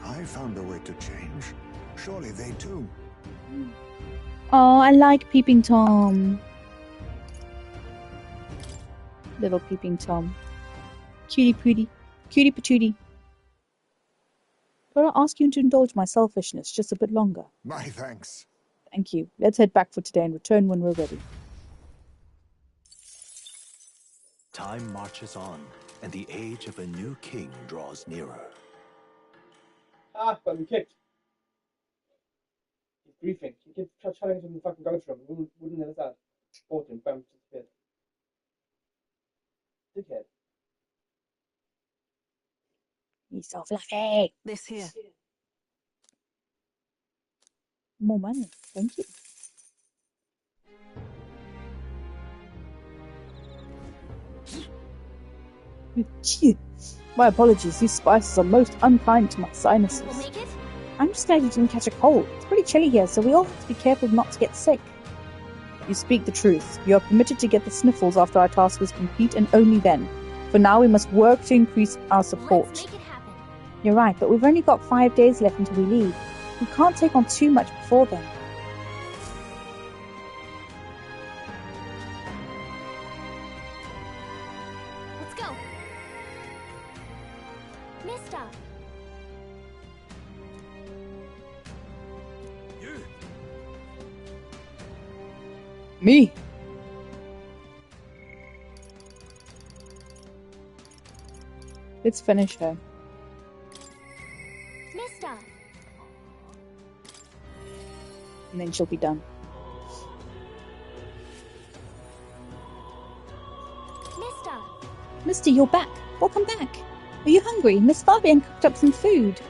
I found a way to change. Surely they too. Oh, I like Peeping Tom. Little Peeping Tom. Cutie pootie. Cutie patootie. Could I ask you to indulge my selfishness just a bit longer? My thanks. Thank you. Let's head back for today and return when we're ready. Time marches on, and the age of a new king draws nearer. Ah, got me kicked. He's griefing. He keeps trying to fucking go for him. Wouldn't let us out. Fought him, bam, disappeared. Dickhead. He's so fluffy. This here. More money. Thank you. My apologies, these spices are most unkind to my sinuses. We'll make it? I'm just glad you didn't catch a cold. It's pretty chilly here, so we all have to be careful not to get sick. You speak the truth. You are permitted to get the sniffles after our task is complete, and only then. For now, we must work to increase our support. Let's make it happen. You're right, but we've only got 5 days left until we leave. We can't take on too much before then. Let's go. Mister. Me? Let's finish her. Mister. And then she'll be done. Mister. Mister, you're back. Welcome back. Are you hungry? Miss Fabian cooked up some food.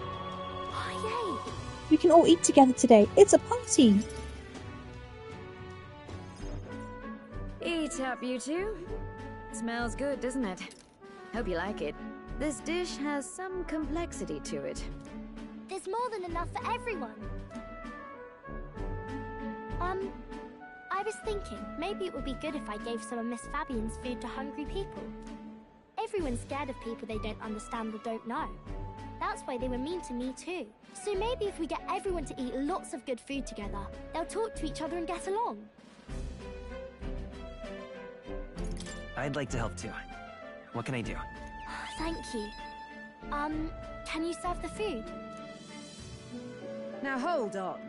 Oh, yay. We can all eat together today. It's a party. Eat up, you two. Smells good, doesn't it? Hope you like it. This dish has some complexity to it. There's more than enough for everyone. I've was thinking maybe it would be good if I gave some of Miss Fabian's food to hungry people. Everyone's scared of people they don't understand or don't know. That's why they were mean to me too. So maybe if we get everyone to eat lots of good food together, they'll talk to each other and get along. I'd like to help too. What can I do? Thank you. Can you serve the food? Now hold on.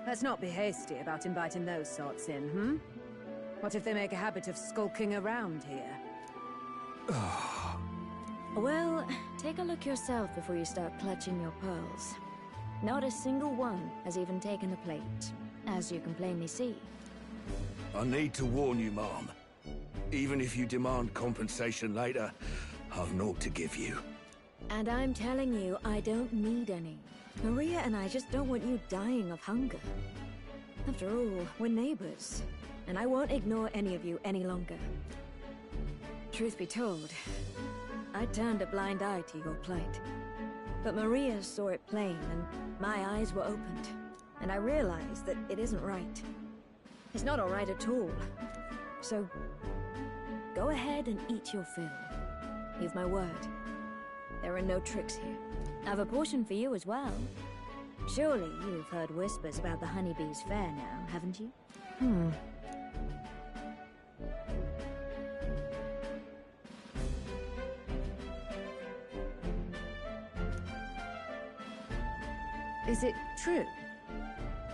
Let's not be hasty about inviting those sorts in, hmm? What if they make a habit of skulking around here? Well, take a look yourself before you start clutching your pearls. Not a single one has even taken a plate, as you can plainly see. I need to warn you, Mom. Even if you demand compensation later, I've naught to give you. And I'm telling you, I don't need any. Maria and I just don't want you dying of hunger. After all, we're neighbors, and I won't ignore any of you any longer. Truth be told, I turned a blind eye to your plight. But Maria saw it plain, and my eyes were opened. And I realized that it isn't right. It's not all right at all. So, go ahead and eat your fill. You've my word. There are no tricks here. I've a portion for you as well. Surely you've heard whispers about the honeybees fair now, haven't you? Is it true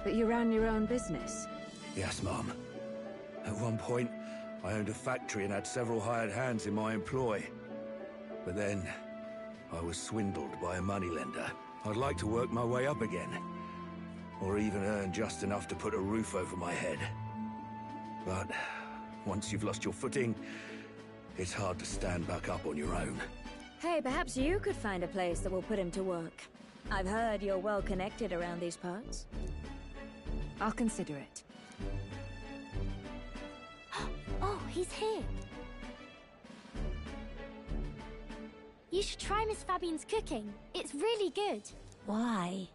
that you ran your own business? Yes, Mom. At one point, I owned a factory and had several hired hands in my employ. But then, I was swindled by a moneylender. I'd like to work my way up again. Or even earn just enough to put a roof over my head. But once you've lost your footing, it's hard to stand back up on your own. Hey, perhaps you could find a place that will put him to work. I've heard you're well connected around these parts. I'll consider it. Oh, he's here. You should try Miss Fabian's cooking. It's really good. Why?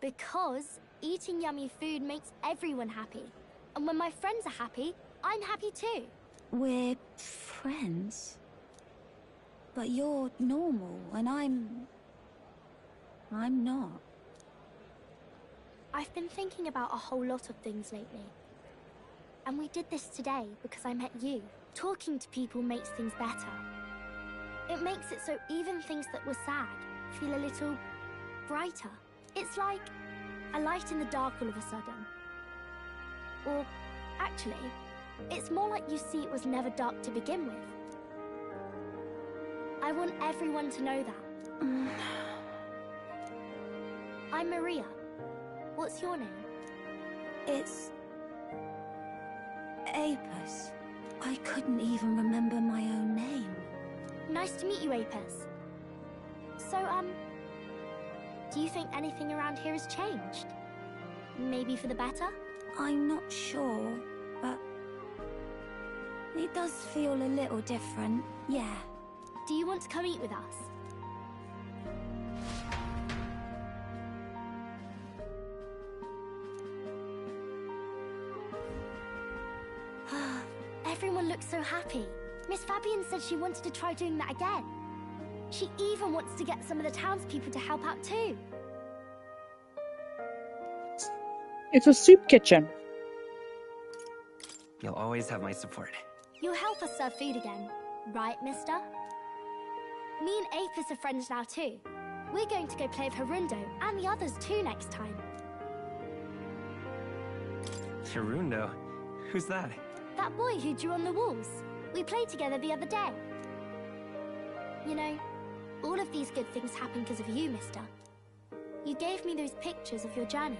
Because eating yummy food makes everyone happy. And when my friends are happy, I'm happy too. We're friends. But you're normal, and I'm not. I've been thinking about a whole lot of things lately. And we did this today because I met you. Talking to people makes things better. It makes it so even things that were sad feel a little brighter. It's like a light in the dark all of a sudden. Or, actually, it's more like you see it was never dark to begin with. I want everyone to know that. I'm Maria. What's your name? It's... Apis. I couldn't even remember my own name. Nice to meet you, Apis. So, do you think anything around here has changed? Maybe for the better? I'm not sure, but... it does feel a little different, yeah. Do you want to come eat with us? Everyone looks so happy. Miss Fabian said she wanted to try doing that again. She even wants to get some of the townspeople to help out too. It's a soup kitchen. You'll always have my support. You'll help us serve food again, right, mister? Me and Apis are friends now too. We're going to go play with Harundo and the others too next time. Harundo? Who's that? That boy who drew on the walls. We played together the other day. You know, all of these good things happen because of you, mister. You gave me those pictures of your journey,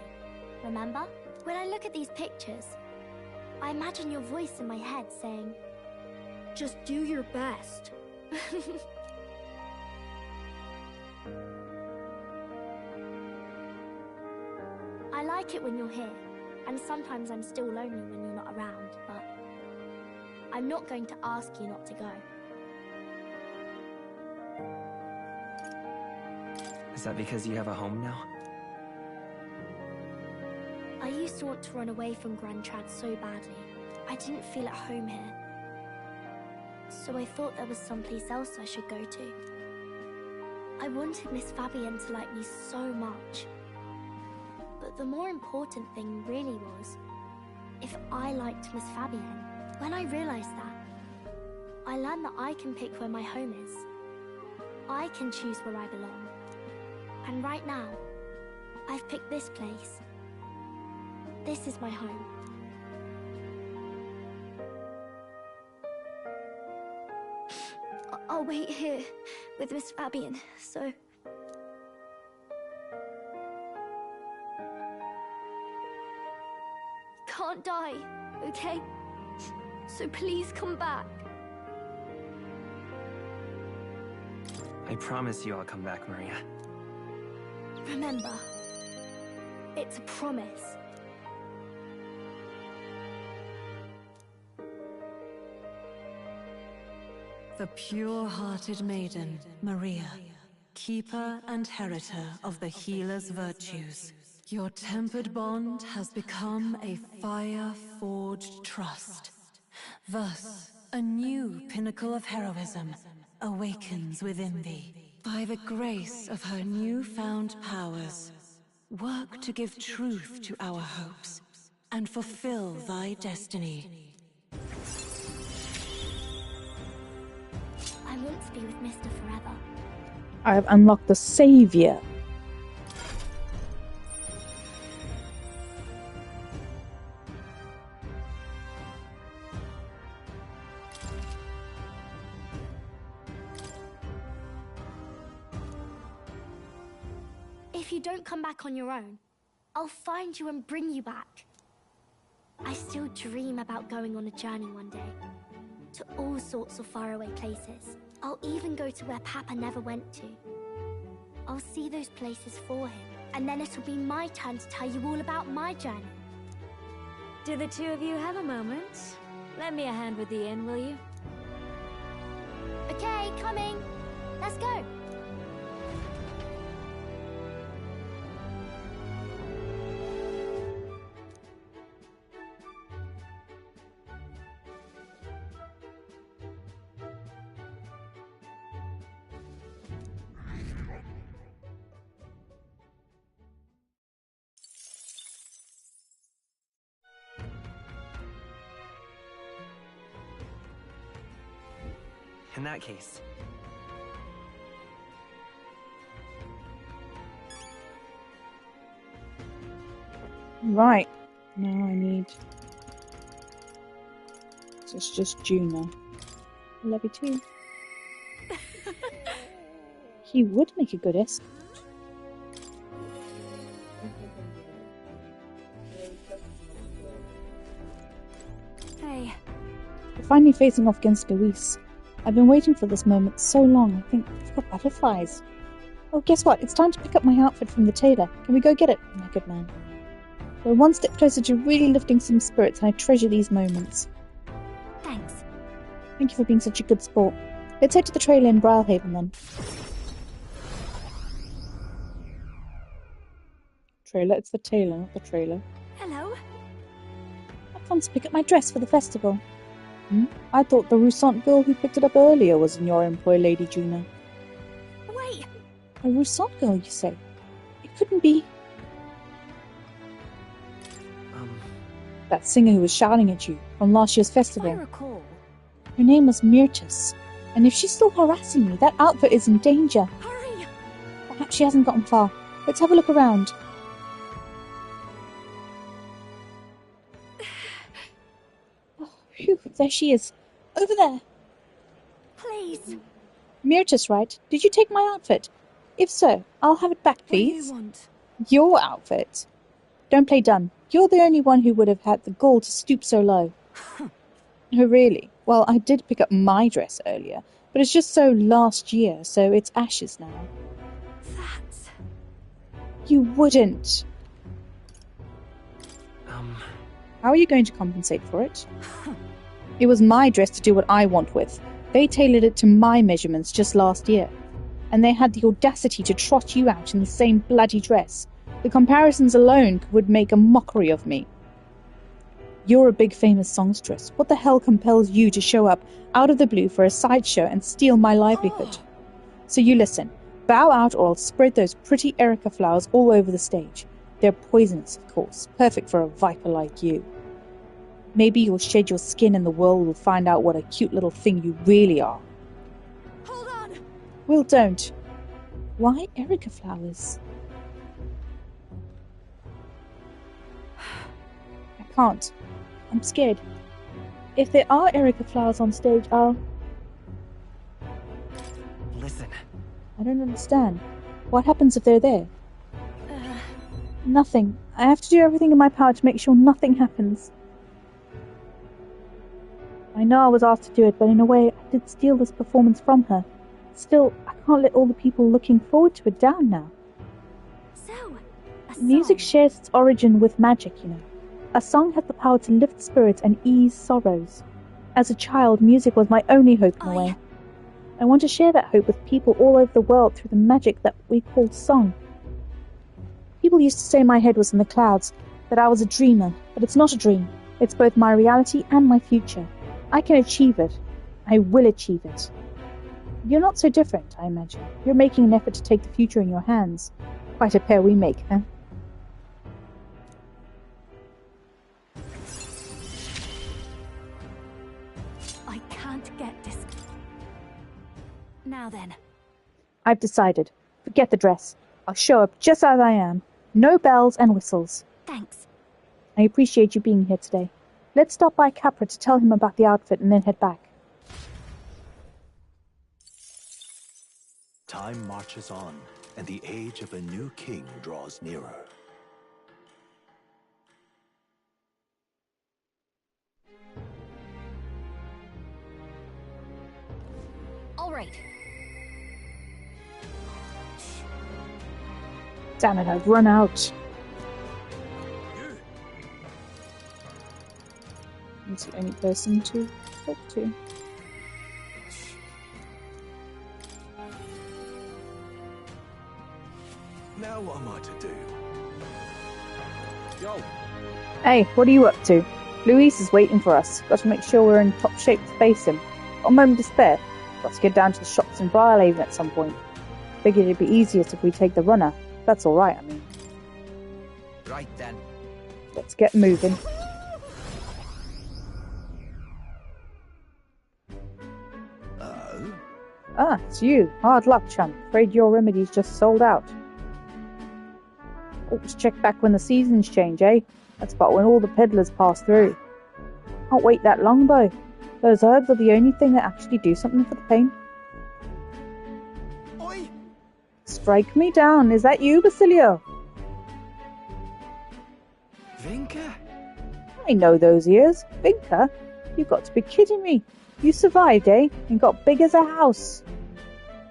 remember? When I look at these pictures, I imagine your voice in my head saying, just do your best. I like it when you're here, and sometimes I'm still lonely when you're not around, but I'm not going to ask you not to go. Is that because you have a home now? I used to want to run away from Grand Trad so badly. I didn't feel at home here. So I thought there was someplace else I should go to. I wanted Miss Fabienne to like me so much. But the more important thing really was if I liked Miss Fabienne. When I realized that, I learned that I can pick where my home is. I can choose where I belong. And right now, I've picked this place. This is my home. I'll wait here with Miss Fabienne, so... Can't die, okay? So please come back. I promise you I'll come back, Maria. Remember, it's a promise. The pure-hearted maiden, Maria, keeper and heritor of the healer's virtues. Your tempered bond has become a fire-forged trust. Thus, a new pinnacle of heroism awakens within thee. By the grace of her newfound powers, work to give truth to our hopes and fulfill thy destiny. I want to be with Mr. forever. I have unlocked the Savior. If you don't come back on your own, I'll find you and bring you back. I still dream about going on a journey one day, to all sorts of faraway places. I'll even go to where Papa never went to. I'll see those places for him, and then it'll be my turn to tell you all about my journey. Do the two of you have a moment? Lend me a hand with the inn, will you? Okay, coming. Let's go. In that case... Right. Now I need... So it's just Juno. Love you too. He would make a good escort. Hey. We're finally facing off against Luis. I've been waiting for this moment so long, I think I've got butterflies. Oh, guess what? It's time to pick up my outfit from the tailor. Can we go get it? My good man. We're one step closer to really lifting some spirits, and I treasure these moments. Thanks. Thank you for being such a good sport. Let's head to the trailer in Brilhaven then. Trailer? It's the tailor, not the trailer. Hello. I've come to pick up my dress for the festival. I thought the Roussant girl who picked it up earlier was in your employ, Lady Juno. Wait! A Roussant girl, you say? It couldn't be... That singer who was shouting at you from last year's festival. If I recall... Her name was Myrtus. And if she's still harassing me, that outfit is in danger. Hurry! Perhaps she hasn't gotten far. Let's have a look around. Phew, there she is. Over there. Please. Myrtus, right? Did you take my outfit? If so, I'll have it back, please. What do you want? Your outfit. Don't play dumb. You're the only one who would have had the gall to stoop so low. Oh, really? Well, I did pick up my dress earlier, but it's just so last year, so it's ashes now. That's... You wouldn't. How are you going to compensate for it? It was my dress to do what I want with. They tailored it to my measurements just last year. And they had the audacity to trot you out in the same bloody dress. The comparisons alone would make a mockery of me. You're a big famous songstress. What the hell compels you to show up out of the blue for a sideshow and steal my livelihood? So you listen. Bow out or I'll spread those pretty Erica flowers all over the stage. They're poisonous, of course. Perfect for a viper like you. Maybe you'll shed your skin and the world will find out what a cute little thing you really are. Hold on! Well, don't. Why Erica flowers? I can't. I'm scared. If there are Erica flowers on stage, I'll... Listen. I don't understand. What happens if they're there? Nothing. I have to do everything in my power to make sure nothing happens. I know I was asked to do it, but in a way, I did steal this performance from her. Still, I can't let all the people looking forward to it down now. So, Music shares its origin with magic, you know. A song has the power to lift spirits and ease sorrows. As a child, music was my only hope in a way. I want to share that hope with people all over the world through the magic that we call song. People used to say my head was in the clouds, that I was a dreamer, but it's not a dream. It's both my reality and my future. I can achieve it. I will achieve it. You're not so different, I imagine. You're making an effort to take the future in your hands. Quite a pair we make, huh? I can't get this. Now then. I've decided. Forget the dress. I'll show up just as I am. No bells and whistles. Thanks. I appreciate you being here today. Let's stop by Capra to tell him about the outfit and then head back. Time marches on, and the age of a new king draws nearer. All right. Damn it, I've run out. He's the only person to talk to. Now what am I to do? Yo. Hey, what are you up to? Luis is waiting for us. Got to make sure we're in top shape to face him. Got a moment to spare. Got to get down to the shops in Briarhaven at some point. Figured it'd be easiest if we take the runner. That's alright, I mean. Right then. Let's get moving. Ah, it's you. Hard luck, chum. Afraid your remedy's just sold out. Always check back when the seasons change, eh? That's about when all the peddlers pass through. Can't wait that long, though. Those herbs are the only thing that actually do something for the pain. Oi! Strike me down. Is that you, Basilio? Vinka? I know those ears. Vinka? You've got to be kidding me. You survived, eh? And got big as a house.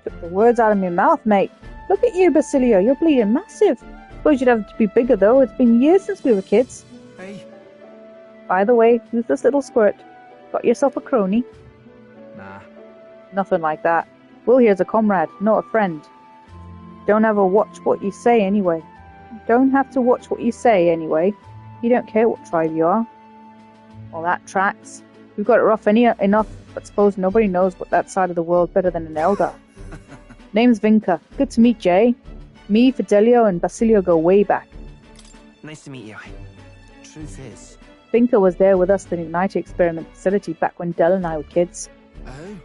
Took the words out of my mouth, mate. Look at you, Basilio. You're bleeding massive. Suppose you'd have to be bigger, though. It's been years since we were kids. Hey. By the way, who's this little squirt? Got yourself a crony? Nah. Nothing like that. Will here's a comrade, not a friend. Don't ever watch what you say anyway. Don't have to watch what you say anyway. You don't care what tribe you are. Well, that tracks. We've got it rough enough, but suppose nobody knows what that side of the world better than an elder. Name's Vinka. Good to meet Jay. Me, Fidelio, and Basilio go way back. Nice to meet you. Truth is... Vinka was there with us at the Ignite experiment facility back when Del and I were kids. Oh?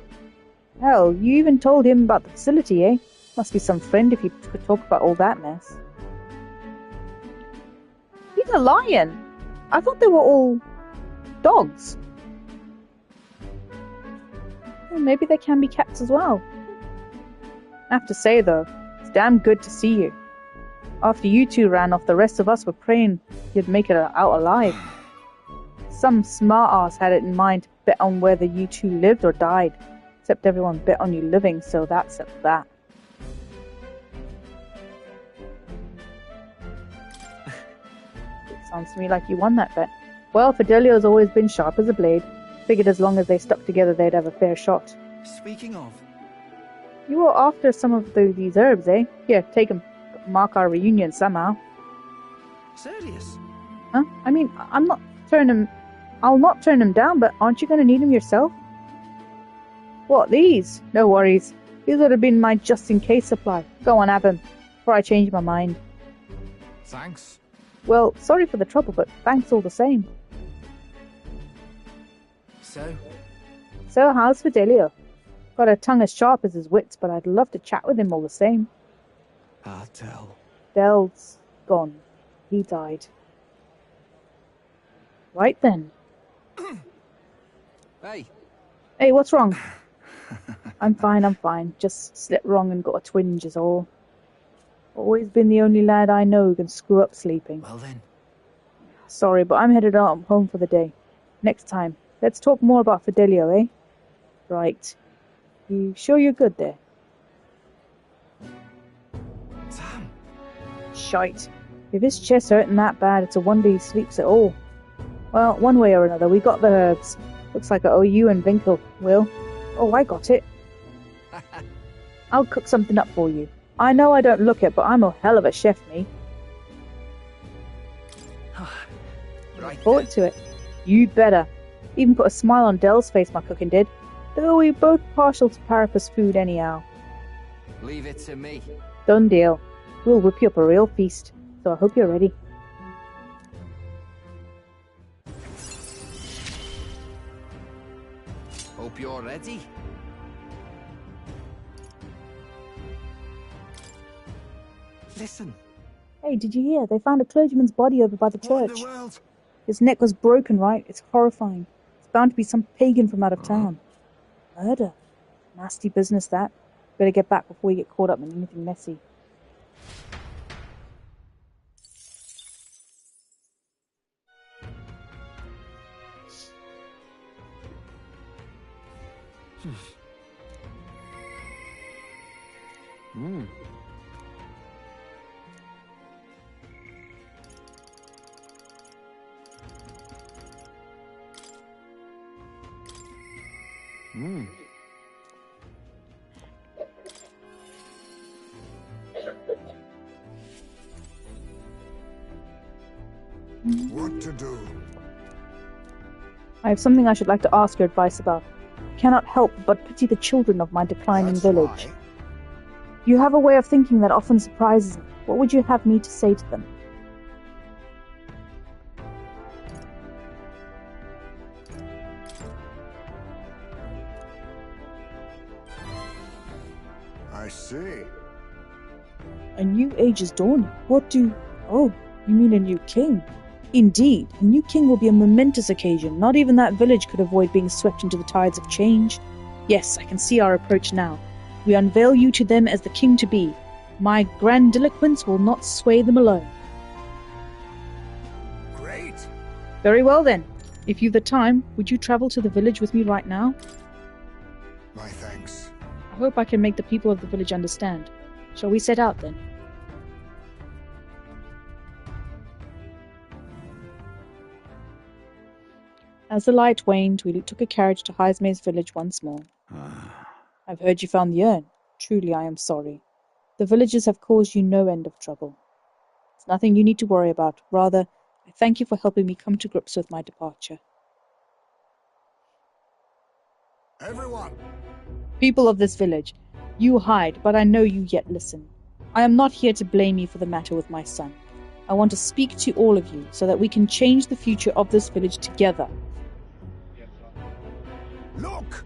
Hell, you even told him about the facility, eh? Must be some friend if you could talk about all that mess. He's a lion! I thought they were all... dogs. Well, maybe they can be cats as well. I have to say, though, it's damn good to see you. After you two ran off, the rest of us were praying you'd make it out alive. Some smart-ass had it in mind to bet on whether you two lived or died. Except everyone bet on you living, so that's that. It sounds to me like you won that bet. Well, Fidelio's always been sharp as a blade. Figured as long as they stuck together they'd have a fair shot. Speaking of... You were after some of these herbs, eh? Here, take them. Mark our reunion somehow. Serious? Huh? I mean, I'm not turning I'll not turn them down, but aren't you going to need them yourself? What, these? No worries. These would have been my just-in-case supply. Go on, have them, before I change my mind. Thanks. Well, sorry for the trouble, but thanks all the same. So, how's Fidelio? Got a tongue as sharp as his wits, but I'd love to chat with him all the same. Del. Del's gone. He died. Right then. Hey. Hey, what's wrong? I'm fine. Just slept wrong and got a twinge is all. Always been the only lad I know who can screw up sleeping. Well then. Sorry, but I'm headed out home for the day. Next time, let's talk more about Fidelio, eh? Right. You sure you're good there? Sam. Shite. If his chest's hurting that bad, it's a wonder he sleeps at all. Well, one way or another, we got the herbs. Looks like I owe you and Winkle, Will. Oh, I got it. I'll cook something up for you. I know I don't look it, but I'm a hell of a chef, me. Right. Forward to it. You better. Even put a smile on Del's face, my cooking did. Though we both partial to Parapus food anyhow. Leave it to me. Done deal. We'll whip you up a real feast, so I hope you're ready. Hope you're ready. Listen. Hey, did you hear? They found a clergyman's body over by the What in church. the world? His neck was broken, right? It's horrifying. It's bound to be some pagan from out of town. Murder. Nasty business, that. Better get back before we get caught up in anything messy. What to do? I have something I should like to ask your advice about. I cannot help but pity the children of my declining village. You have a way of thinking that often surprises me. What would you have me to say to them? I see. A new age is dawning. Oh, you mean a new king? Indeed, a new king will be a momentous occasion. Not even that village could avoid being swept into the tides of change. Yes, I can see our approach now. We unveil you to them as the king-to-be. My grandiloquence will not sway them alone. Great. Very well then. If you've the time, would you travel to the village with me right now? My thanks. I hope I can make the people of the village understand. Shall we set out then? As the light waned, we took a carriage to Highsmay's village once more. I've heard you found the urn. Truly, I am sorry. The villagers have caused you no end of trouble. It's nothing you need to worry about. Rather, I thank you for helping me come to grips with my departure. Everyone! People of this village, you hide, but I know you yet listen. I am not here to blame you for the matter with my son. I want to speak to all of you so that we can change the future of this village together. Look!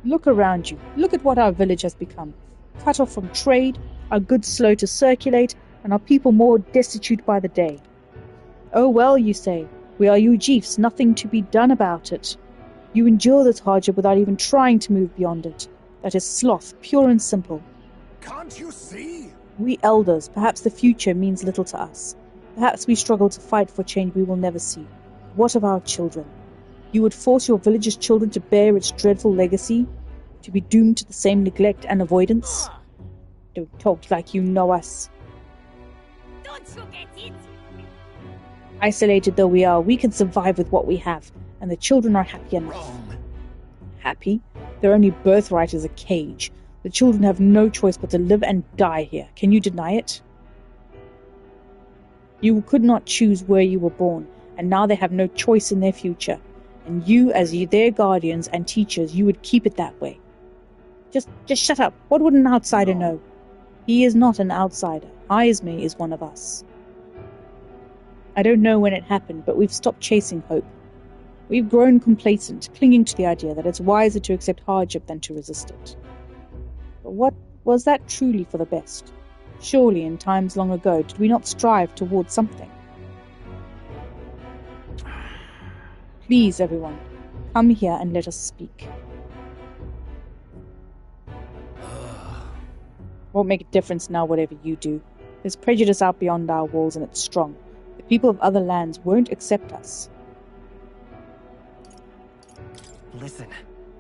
Look around you. Look at what our village has become. Cut off from trade, our goods slow to circulate, and our people more destitute by the day. Oh well, you say, we are you chiefs, nothing to be done about it. You endure this hardship without even trying to move beyond it. That is sloth, pure and simple. Can't you see? We elders, perhaps the future means little to us. Perhaps we struggle to fight for change we will never see. What of our children? You would force your village's children to bear its dreadful legacy? To be doomed to the same neglect and avoidance? Don't talk like you know us. Don't forget it! Isolated though we are, we can survive with what we have, and the children are happy enough. Happy? Their only birthright is a cage. The children have no choice but to live and die here. Can you deny it? You could not choose where you were born, and now they have no choice in their future. And you, as their guardians and teachers, you would keep it that way. Just shut up. What would an outsider know? He is not an outsider. Ismay is one of us. I don't know when it happened, but we've stopped chasing hope. We've grown complacent, clinging to the idea that it's wiser to accept hardship than to resist it. But what was that truly for the best? Surely, in times long ago, did we not strive towards something? Please, everyone, come here and let us speak. Won't make a difference now, whatever you do. There's prejudice out beyond our walls, and it's strong. The people of other lands won't accept us. Listen.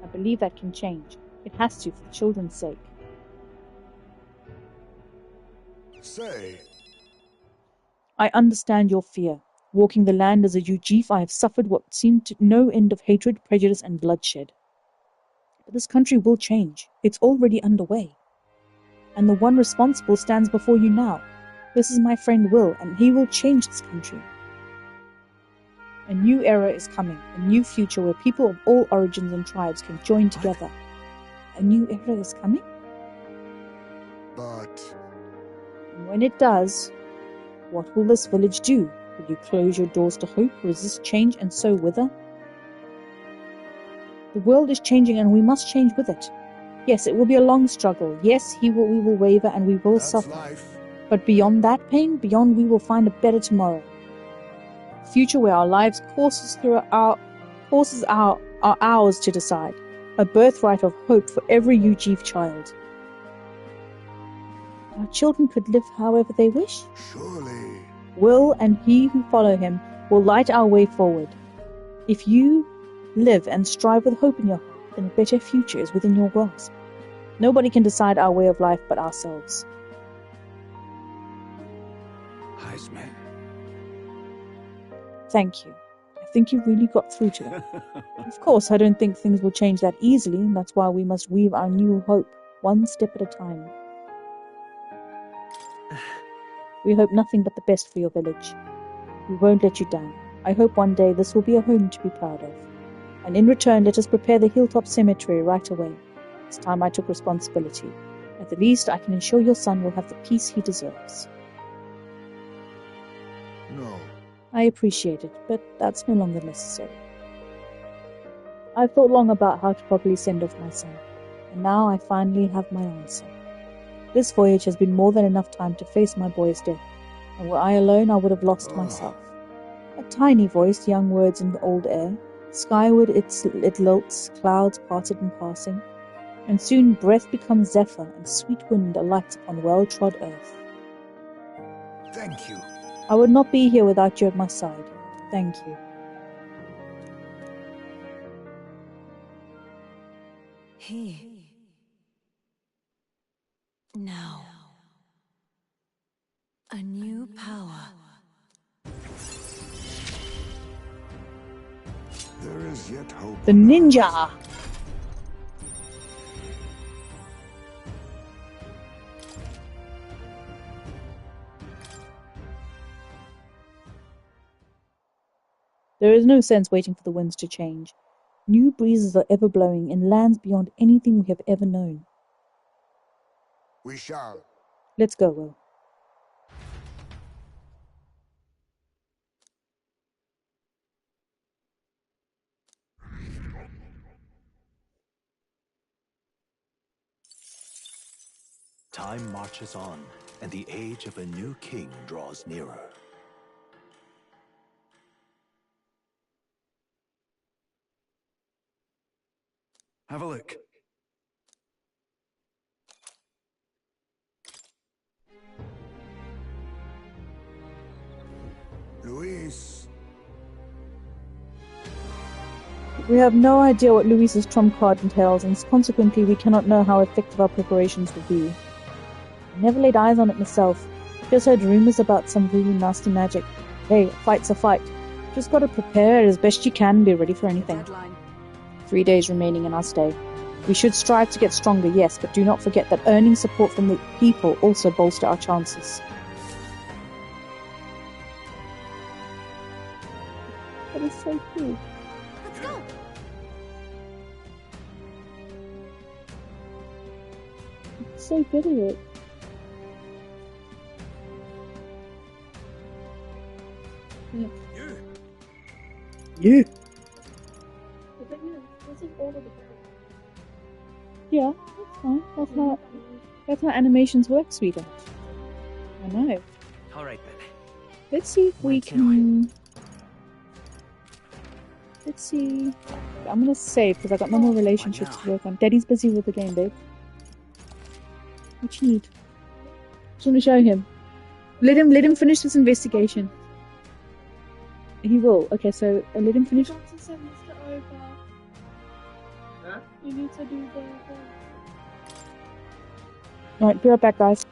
I believe that can change. It has to, for the children's sake. Say. I understand your fear. Walking the land as a Ujif, I have suffered what seemed to no end of hatred, prejudice, and bloodshed. But this country will change. It's already underway. And the one responsible stands before you now. This is my friend Will, and he will change this country. A new era is coming, a new future where people of all origins and tribes can join together. A new era is coming? But... And when it does, what will this village do? Will you close your doors to hope, resist change, and so wither? The world is changing, and we must change with it. Yes, it will be a long struggle. Yes, we will waver, and we will suffer. Life. But beyond that pain, beyond we will find a better tomorrow. A future where our lives courses are ours to decide. A birthright of hope for every Ujif child. Our children could live however they wish. Surely. Will and he who follow him will light our way forward. If you live and strive with hope in your heart, then a better future is within your grasp. Nobody can decide our way of life but ourselves. Ismay. Thank you. I think you really got through to them. Of course, I don't think things will change that easily, and that's why we must weave our new hope, one step at a time. We hope nothing but the best for your village. We won't let you down. I hope one day this will be a home to be proud of. And in return, let us prepare the hilltop cemetery right away. It's time I took responsibility. At the least, I can ensure your son will have the peace he deserves. No. I appreciate it, but that's no longer necessary. I've thought long about how to properly send off my son, and now I finally have my answer. This voyage has been more than enough time to face my boy's death, and were I alone I would have lost myself. A tiny voice, young words in the old air, skyward it lilts, clouds parted in passing, and soon breath becomes zephyr, and sweet wind alights upon well-trod earth. Thank you. I would not be here without you at my side. Thank you. Here. Now. A new power. There is yet hope. The ninja! There is no sense waiting for the winds to change. New breezes are ever blowing in lands beyond anything we have ever known. We shall. Let's go, Will. Time marches on, and the age of a new king draws nearer. Have a look. Luis. We have no idea what Luis's trump card entails, and consequently we cannot know how effective our preparations will be. I never laid eyes on it myself. Just heard rumors about some really nasty magic. Hey, a fight's a fight. Just gotta prepare as best you can and be ready for anything. Deadline. 3 days remaining in our stay. We should strive to get stronger, yes, but do not forget that earning support from the people also bolster our chances. That is so cool. Let's go! It's so good at it. Yeah. You. Yeah, that's fine. That's how animations work, sweetheart. I know. All right then. Let's see if we can. Let's see. I'm gonna save because I got no more relationships to work on. Daddy's busy with the game, babe. What you need? Just want to show him. Let him finish this investigation. He will. Okay, so let him finish. You need to do the. Alright, be right back, guys.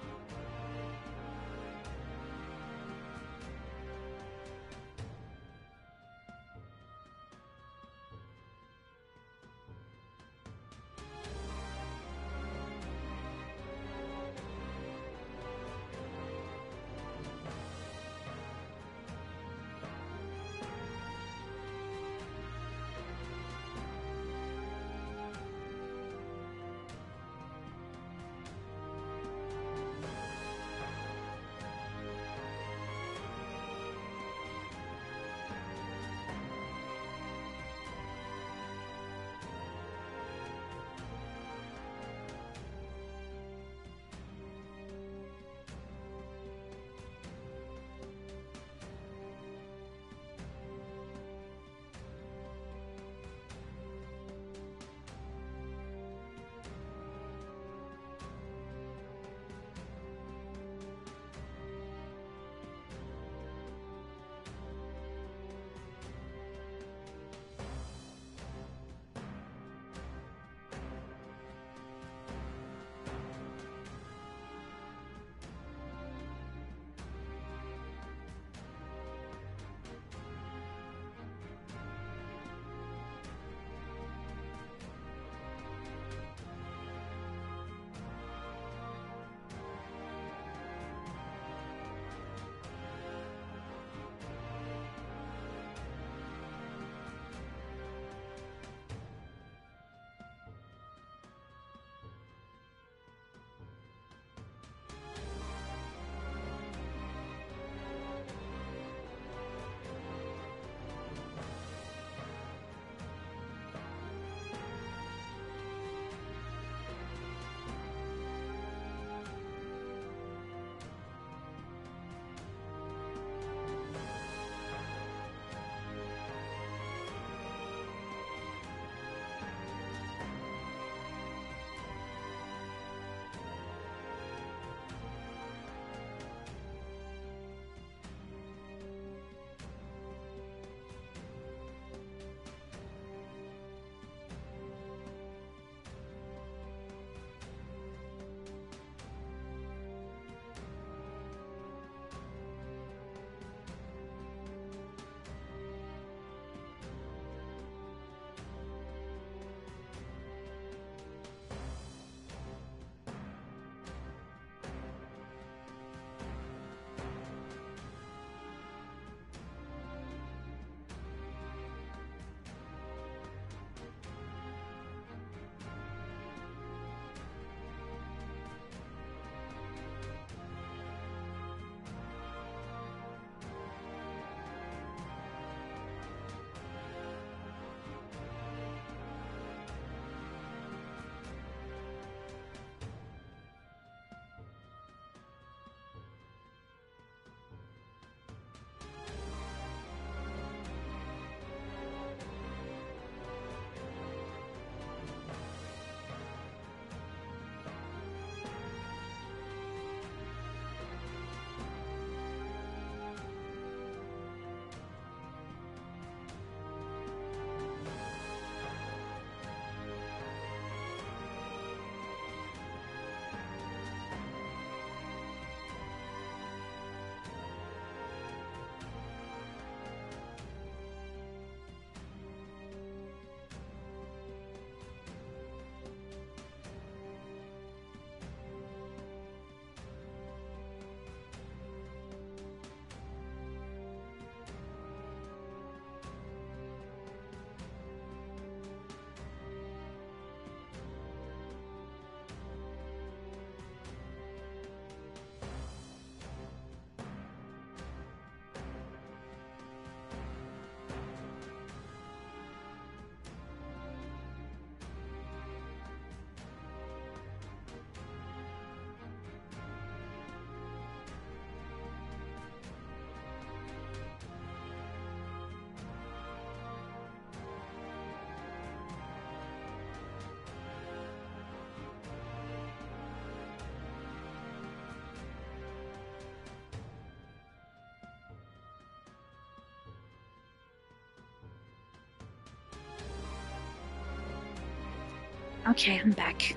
Okay, I'm back.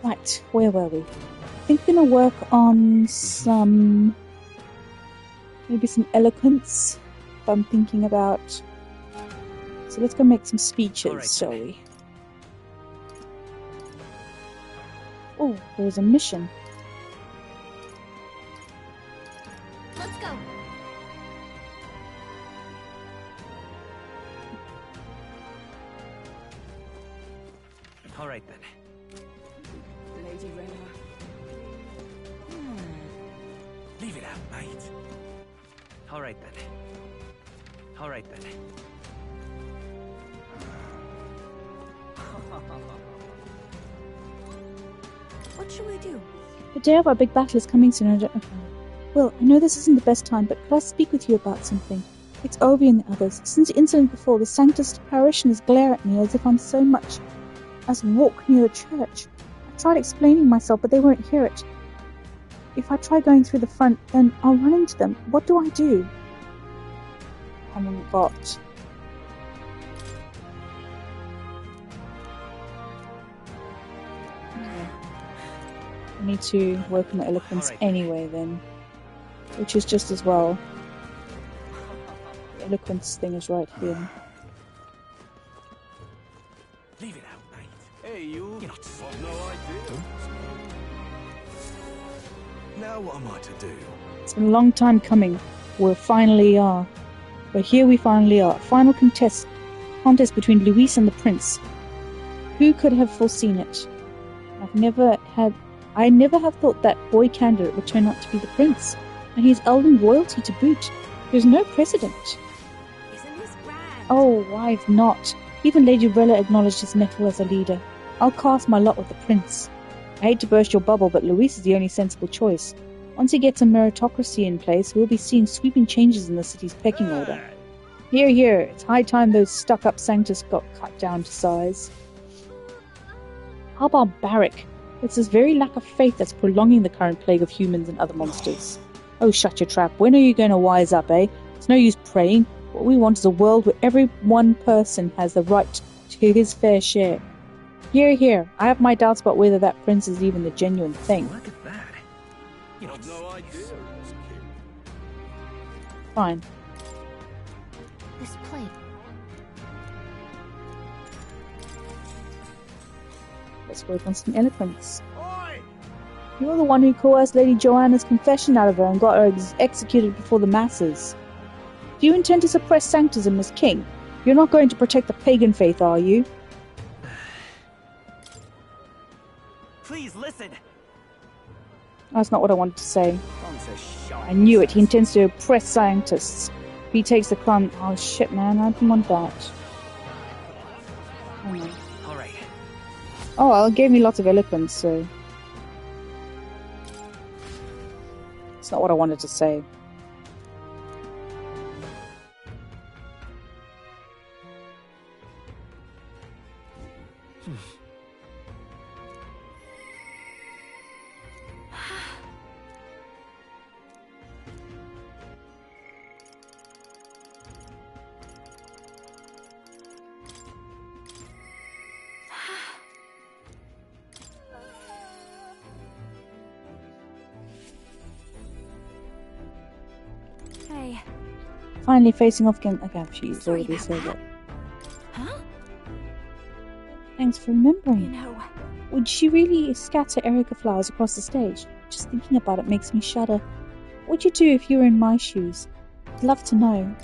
Right, where were we? I think we're gonna work on some... maybe some eloquence, if I'm thinking about... So let's go make some speeches, shall we? Oh, there's a mission. Let's go. All right then. Lady Rena. Leave it out, mate. All right then. All right then. What should we do? The day of our big battle is coming soon. Okay. Well, I know this isn't the best time, but could I speak with you about something? It's Ovi and the others. Since the incident before, the Sanctus parishioners glare at me as if I'm so much as walk near the church. I tried explaining myself, but they won't hear it. If I try going through the front, then I'll run into them. What do I do? I haven't got... I need to work on my eloquence anyway then. Which is just as well. The eloquence thing is right here. Leave it out, mate. Hey, you. You're not I've no idea. Now what am I to do? It's been a long time coming. We finally are. But here we finally are. Final contest between Luis and the Prince. Who could have foreseen it? I never have thought that boy candidate would turn out to be the Prince. And he's elven royalty to boot. There's no precedent. Isn't this grand? Oh, why've not? Even Lady Rella acknowledged his mettle as a leader. I'll cast my lot with the Prince. I hate to burst your bubble, but Luis is the only sensible choice. Once he gets a meritocracy in place, we'll be seeing sweeping changes in the city's pecking order. Hear, hear. It's high time those stuck-up Sanctus got cut down to size. How barbaric. It's this very lack of faith that's prolonging the current plague of humans and other monsters. Oh, shut your trap. When are you going to wise up, eh? It's no use praying. What we want is a world where every one person has the right to his fair share. Hear, hear. I have my doubts about whether that prince is even the genuine thing. Look at that. You know, I've no idea. Fine. This plate. Let's work on some eloquence. You're the one who coerced Lady Joanna's confession out of her and got her executed before the masses. Do you intend to suppress Sanctism as king? You're not going to protect the pagan faith, are you? Please listen. That's not what I wanted to say. I knew it. He intends to oppress scientists. If he takes the crown... Oh, shit, man. I didn't want that. Hang on. All right. Oh, well, it gave me lots of eloquence, so... It's not what I wanted to say. Hey. Finally facing off again. Okay, she's already said it. Huh? Thanks for remembering. You know... Would she really scatter Erica flowers across the stage? Just thinking about it makes me shudder. What'd you do if you were in my shoes? I'd love to know.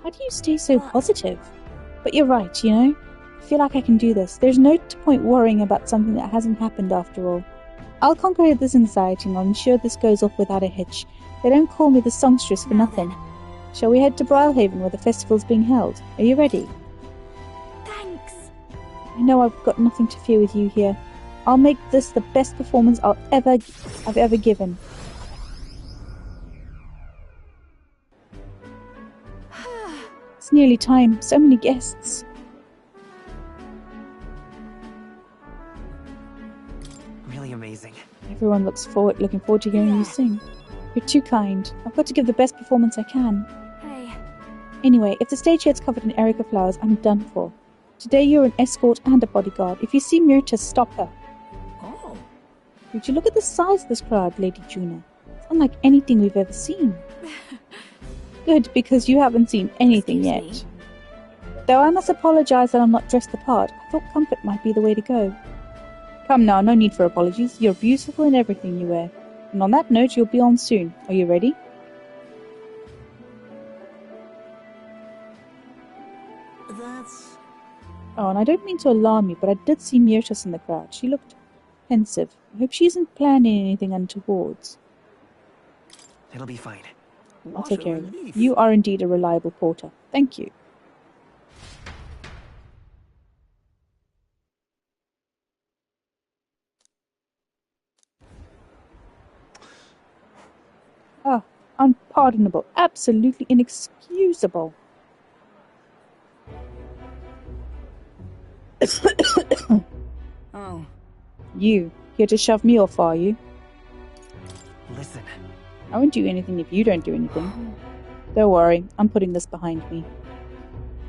How do you stay so positive? But you're right, you know? I feel like I can do this. There's no point worrying about something that hasn't happened after all. I'll conquer this anxiety and I'll ensure this goes off without a hitch. They don't call me the songstress for nothing. Shall we head to Brylehaven where the festival's being held? Are you ready? Thanks. I know I've got nothing to fear with you here. I'll make this the best performance I've ever given. It's nearly time. So many guests. Really amazing. Everyone looking forward to hearing you sing. You're too kind. I've got to give the best performance I can. Hey. Anyway, if the stage gets covered in Erica flowers, I'm done for. Today you're an escort and a bodyguard. If you see Myrtus, stop her. Oh. Would you look at the size of this crowd, Lady Juna? It's unlike anything we've ever seen. Good, because you haven't seen anything yet. Me? Though I must apologize that I'm not dressed the part. I thought comfort might be the way to go. Come now, no need for apologies. You're beautiful in everything you wear. And on that note, you'll be on soon. Are you ready? That's... Oh, and I don't mean to alarm you, but I did see Myrtus in the crowd. She looked pensive. I hope she isn't planning anything untowards. It'll be fine. I'll take care of it. You are indeed a reliable porter. Thank you. Ah, unpardonable. Absolutely inexcusable. Oh. You, here to shove me off, are you? Listen. I won't do anything if you don't do anything. Don't worry, I'm putting this behind me.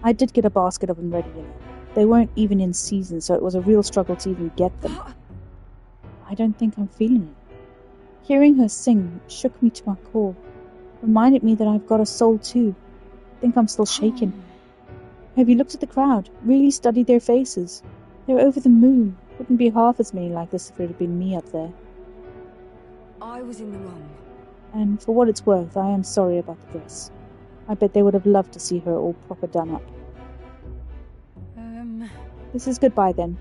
I did get a basket of them ready, you know. They weren't even in season, so it was a real struggle to even get them. I don't think I'm feeling it. Hearing her sing shook me to my core. Reminded me that I've got a soul too. I think I'm still shaken. Have you looked at the crowd? Really studied their faces? They're over the moon. Wouldn't be half as many like this if it had been me up there. I was in the wrong. And for what it's worth, I am sorry about the dress. I bet they would have loved to see her all proper done up. This is goodbye then.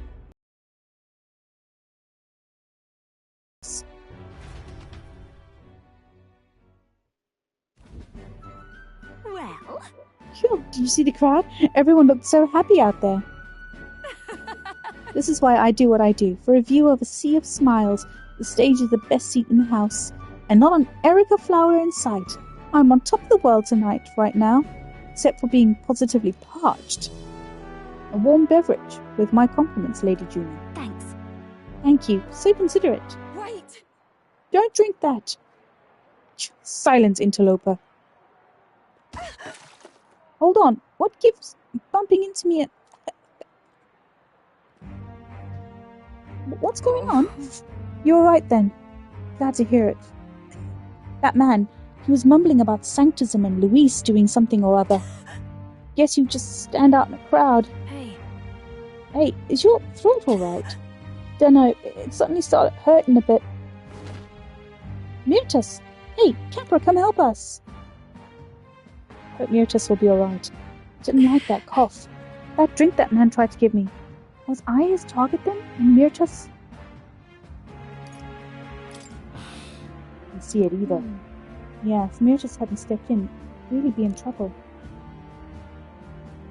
Well? Phew, do you see the crowd? Everyone looked so happy out there. This is why I do what I do. For a view of a sea of smiles, the stage is the best seat in the house. And not an Erica flower in sight. I'm on top of the world tonight, right now. Except for being positively parched. A warm beverage, with my compliments, Lady Juna. Thanks. Thank you. So considerate. Wait! Don't drink that. Silence, interloper. Hold on. What gives bumping into me? What's going on? You're right then. Glad to hear it. That man, he was mumbling about sanctism and Luis doing something or other. Guess you just stand out in a crowd. Hey, is your throat alright? Dunno, it suddenly started hurting a bit. Myrtus! Hey, Capra, come help us! But Myrtus will be alright. Didn't like that cough. That drink that man tried to give me. Was I his target then? And Myrtus? I see it either. Yeah, if Myrtus hadn't stepped in, we'd really be in trouble.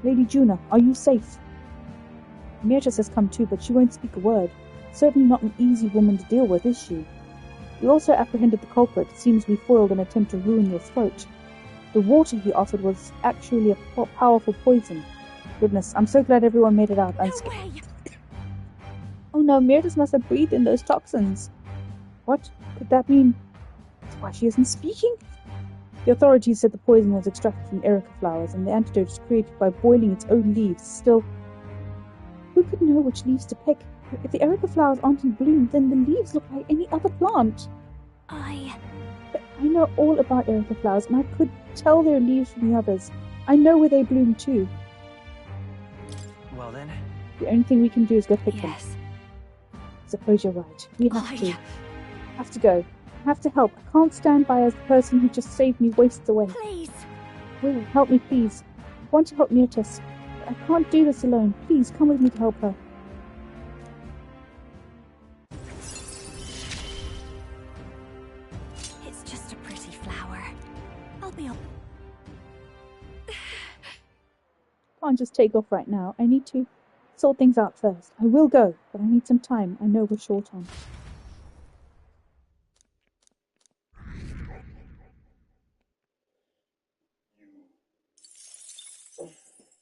Lady Juna, are you safe? Myrtus has come too, but she won't speak a word. Certainly not an easy woman to deal with, is she? We also apprehended the culprit. Seems we foiled an attempt to ruin your throat. The water he offered was actually a powerful poison. Goodness, I'm so glad everyone made it out unscathed. Oh no, Myrtus must have breathed in those toxins. What could that mean? That's why she isn't speaking? The authorities said the poison was extracted from Erica flowers, and the antidote is created by boiling its own leaves. Still, who could know which leaves to pick? If the Erica flowers aren't in bloom, then the leaves look like any other plant. But I know all about Erica flowers, and I could tell their leaves from the others. I know where they bloom too. Well then. The only thing we can do is go pick them. Suppose you're right. We have to. Have to go. Have to help. I can't stand by as the person who just saved me wastes away. Please. Will, help me, please. I want to help Myrtus. But I can't do this alone. Please, come with me to help her. It's just a pretty flower. I'll be on. Can't just take off right now. I need to sort things out first. I will go, but I need some time. I know we're short on.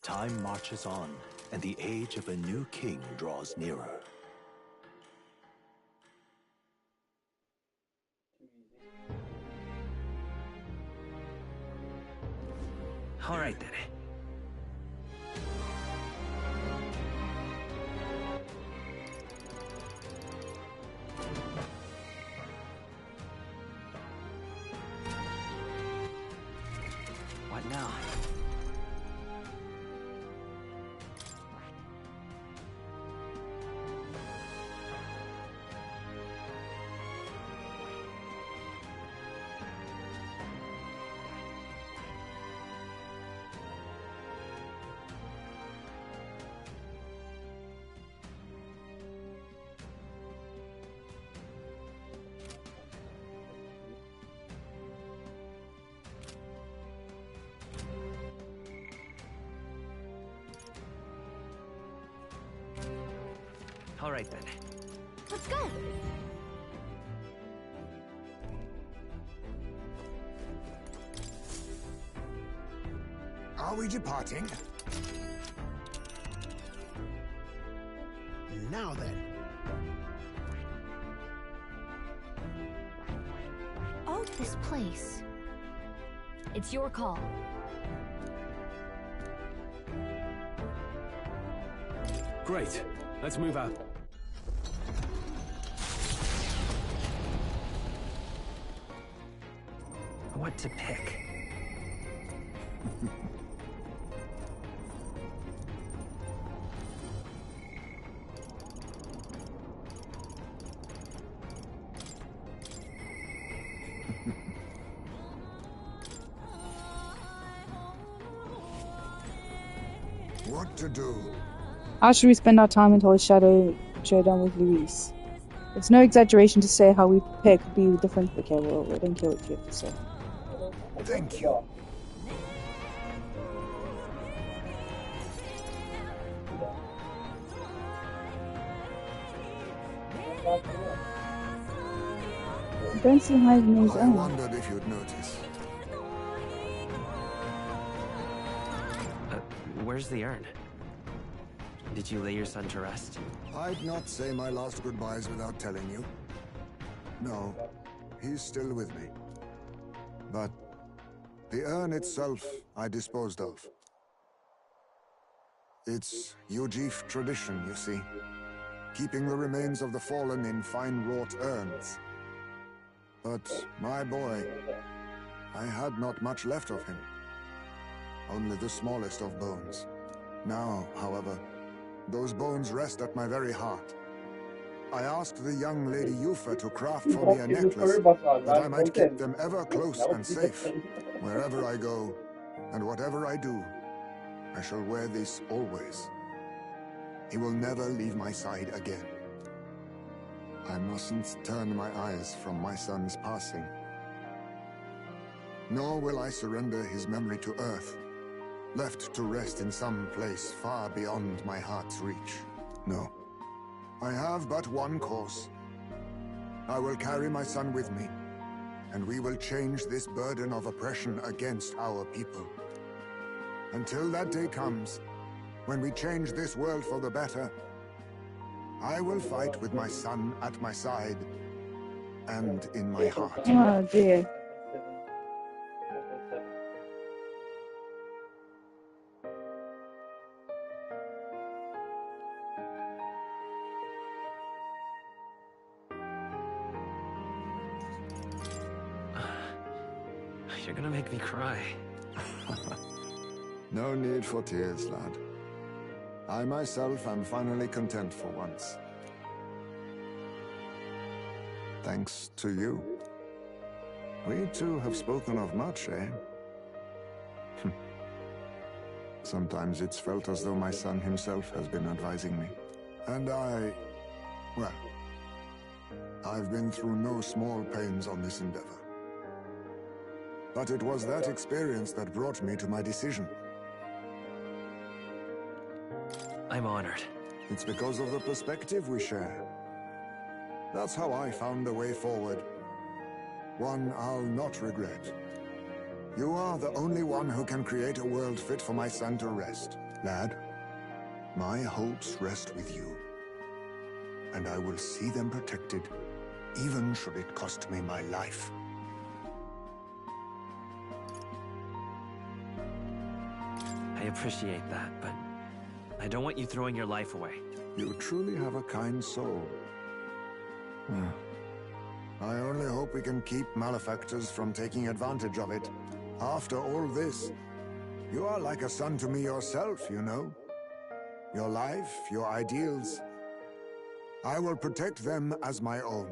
Time marches on, and the age of a new king draws nearer. All right then. What now? All right then. Let's go! Are we departing? Now then. Oh, this place. It's your call. Great. Let's move out. What to pick? What to do? How should we spend our time until his shadow showdown with Luis? It's no exaggeration to say how we prepare could be different. Okay, well, I don't care what you have to say. Thank you. I don't see how he knows I wondered if you'd notice. Where's the urn? Did you lay your son to rest? I'd not say my last goodbyes without telling you. No, he's still with me. But the urn itself I disposed of. It's Yujif tradition, you see. Keeping the remains of the fallen in fine-wrought urns. But my boy, I had not much left of him. Only the smallest of bones. Now, however, those bones rest at my very heart. I asked the young Lady Yufa to craft for me a necklace, that I might keep them ever close and safe. Wherever I go, and whatever I do, I shall wear this always. He will never leave my side again. I mustn't turn my eyes from my son's passing. Nor will I surrender his memory to Earth, left to rest in some place far beyond my heart's reach. No. I have but one course. I will carry my son with me, and we will change this burden of oppression against our people. Until that day comes, when we change this world for the better, I will fight with my son at my side and in my heart. Oh dear. You're gonna make me cry. No need for tears, lad. I myself am finally content for once. Thanks to you. We two have spoken of much, eh? Sometimes it's felt as though my son himself has been advising me. And well, I've been through no small pains on this endeavor. But it was that experience that brought me to my decision. I'm honored. It's because of the perspective we share. That's how I found a way forward. One I'll not regret. You are the only one who can create a world fit for my son to rest. Lad, my hopes rest with you. And I will see them protected, even should it cost me my life. I appreciate that, but I don't want you throwing your life away. You truly have a kind soul. I only hope we can keep malefactors from taking advantage of it. After all this, you are like a son to me yourself, you know. Your life, your ideals. I will protect them as my own.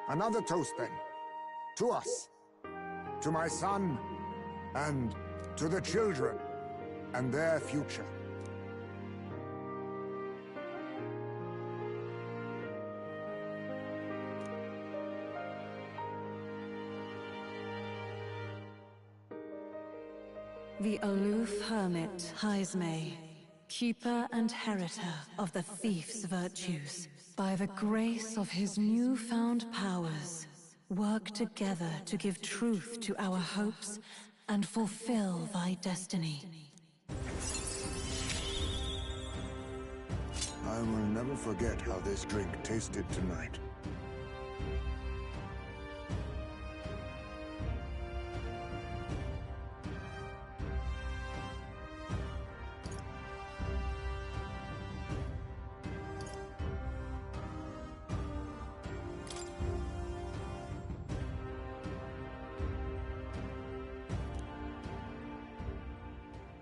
Another toast, then. To us. To my son, and to the children, and their future. The aloof hermit, Haisme, keeper and heritor of the thief's virtues, by the grace of his newfound powers, work together to give truth to our hopes and fulfill thy destiny. I will never forget how this drink tasted tonight.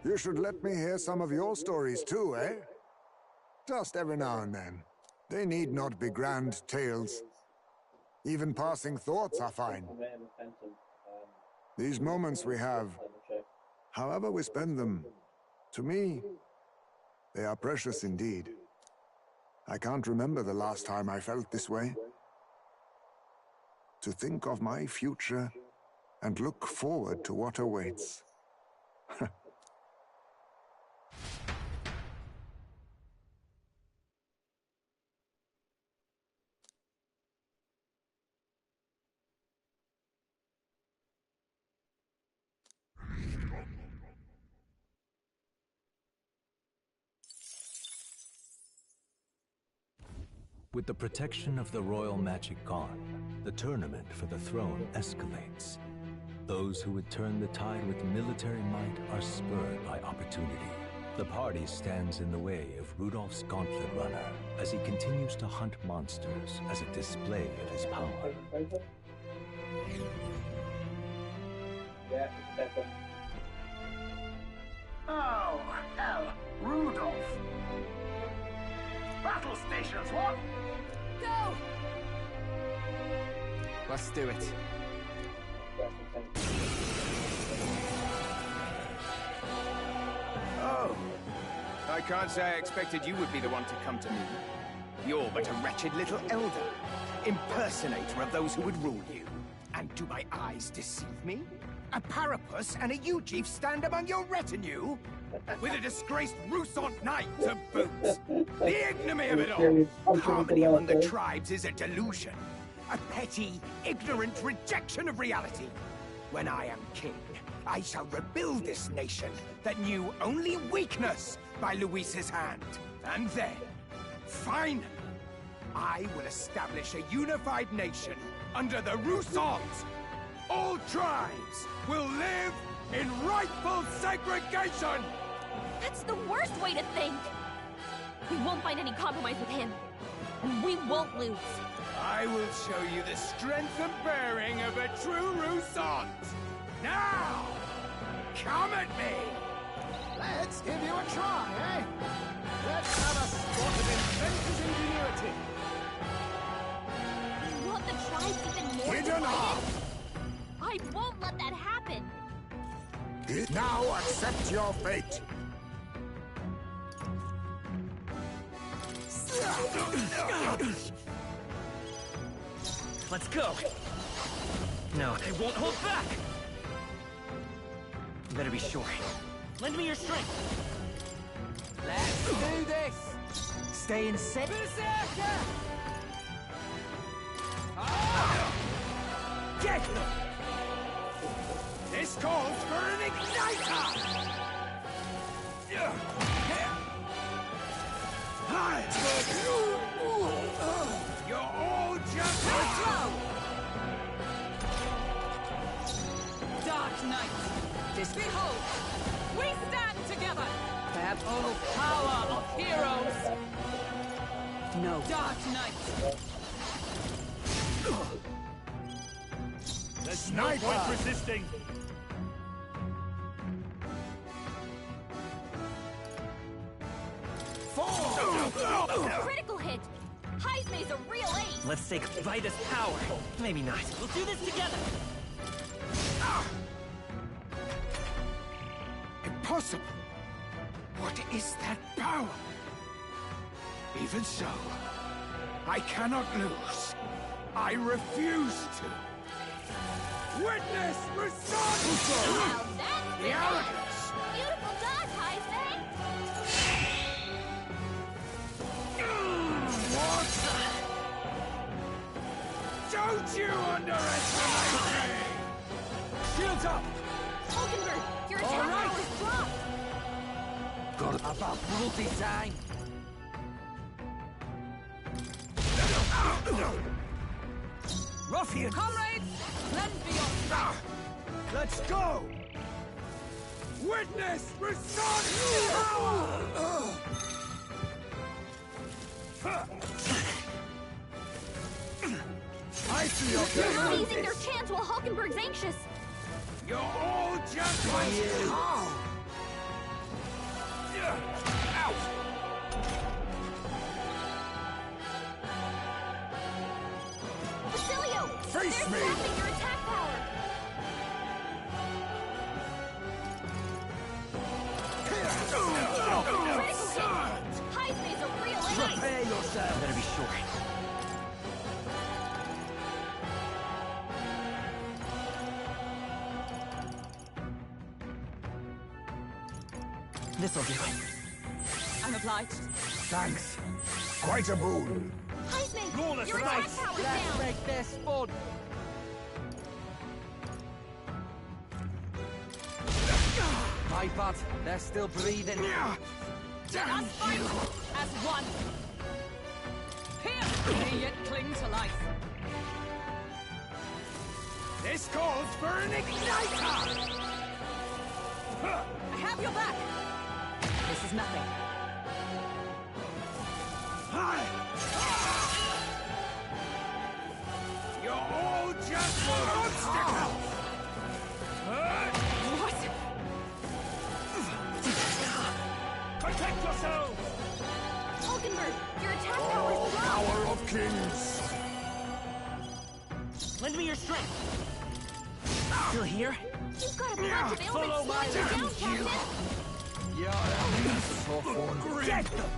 You should let me hear some of your stories too, eh? Just every now and then. They need not be grand tales. Even passing thoughts are fine. These moments we have, however we spend them, to me, they are precious indeed. I can't remember the last time I felt this way. To think of my future and look forward to what awaits. With the protection of the royal magic gone, the tournament for the throne escalates. Those who would turn the tide with military might are spurred by opportunity. The party stands in the way of Rudolph's gauntlet runner as he continues to hunt monsters as a display of his power. Oh, hell, Rudolph! Battle stations, what? Go! Let's do it. Oh. I can't say I expected you would be the one to come to me. You're but a wretched little elder, impersonator of those who would rule you. And do my eyes deceive me? A Parapus and a Ujief stand among your retinue? With a disgraced Rusant knight to boot. The ignominy of it all! Harmony among the tribes is a delusion. A petty, ignorant rejection of reality. When I am king, I shall rebuild this nation that knew only weakness by Luis's hand. And then, finally, I will establish a unified nation under the Rusants. All tribes will live in rightful segregation! That's the worst way to think! We won't find any compromise with him, and we won't lose. I will show you the strength and bearing of a true Rusant! Now! Come at me! Let's give you a try, eh? Let's have a spot of inventor's ingenuity. You want the tribe even more Hidden divided? I won't let that happen! Now accept your fate! Let's go! No, I won't hold back! You better be sure. Lend me your strength! Let's do this! Stay in set. Berserker! Get them! This calls for an igniter! You're all just slow! Darkness Knights, behold, we stand together! The full power of heroes! No. Dark Knight! There's no point resisting! Critical hit! Heisme's a real ace! Let's take Vida's power. Maybe not. We'll do this together! Impossible! What is that power? Even so, I cannot lose. I refuse to. Witness Resistance! Now that's The arrogance! beautiful dodge, Heisme! What? Don't you underestimate me! Shields up! Hulkenberg, your All attack right. power is dropped! God, about bloody time! Ruffian! Comrades, lend me your strength! Let's go! Witness Resistance power! I see your They're game. seizing their chance while Hulkenberg's anxious! You're all just like how? Out! Basilio! Face they're me! sapping your attack power! Critical hit! Heisme's a real ace! Prepare yourself! Better be sure. This'll do it. I'm obliged. Thanks. Quite a boon. Heisme, your attack power's down! make this fun! My bad, they're still breathing. Damn Let's fight as one! Here, may yet cling to life. This calls for an igniter! I have your back! This is nothing. You're all just obstacles! What? Protect yourselves! Hulkenberg, your attack Oh, power's dropped! power of kings! Lend me your strength. Still here? You've got a bunch of Follow ailments my slowing you down, lead. Captain! You're a tough one. Get them!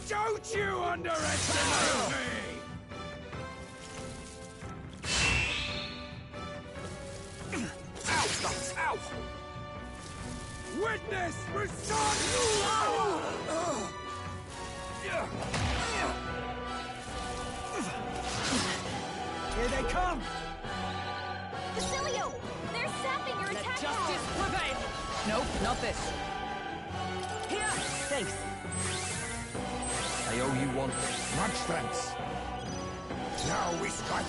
Don't you underestimate me! Ow! Ow! Witness Resistance! Here they come! Basilio, they're sapping your Let attack justice power! prevail! Nope, not this. Here! Thanks. I owe you one. Much thanks. Now we strike.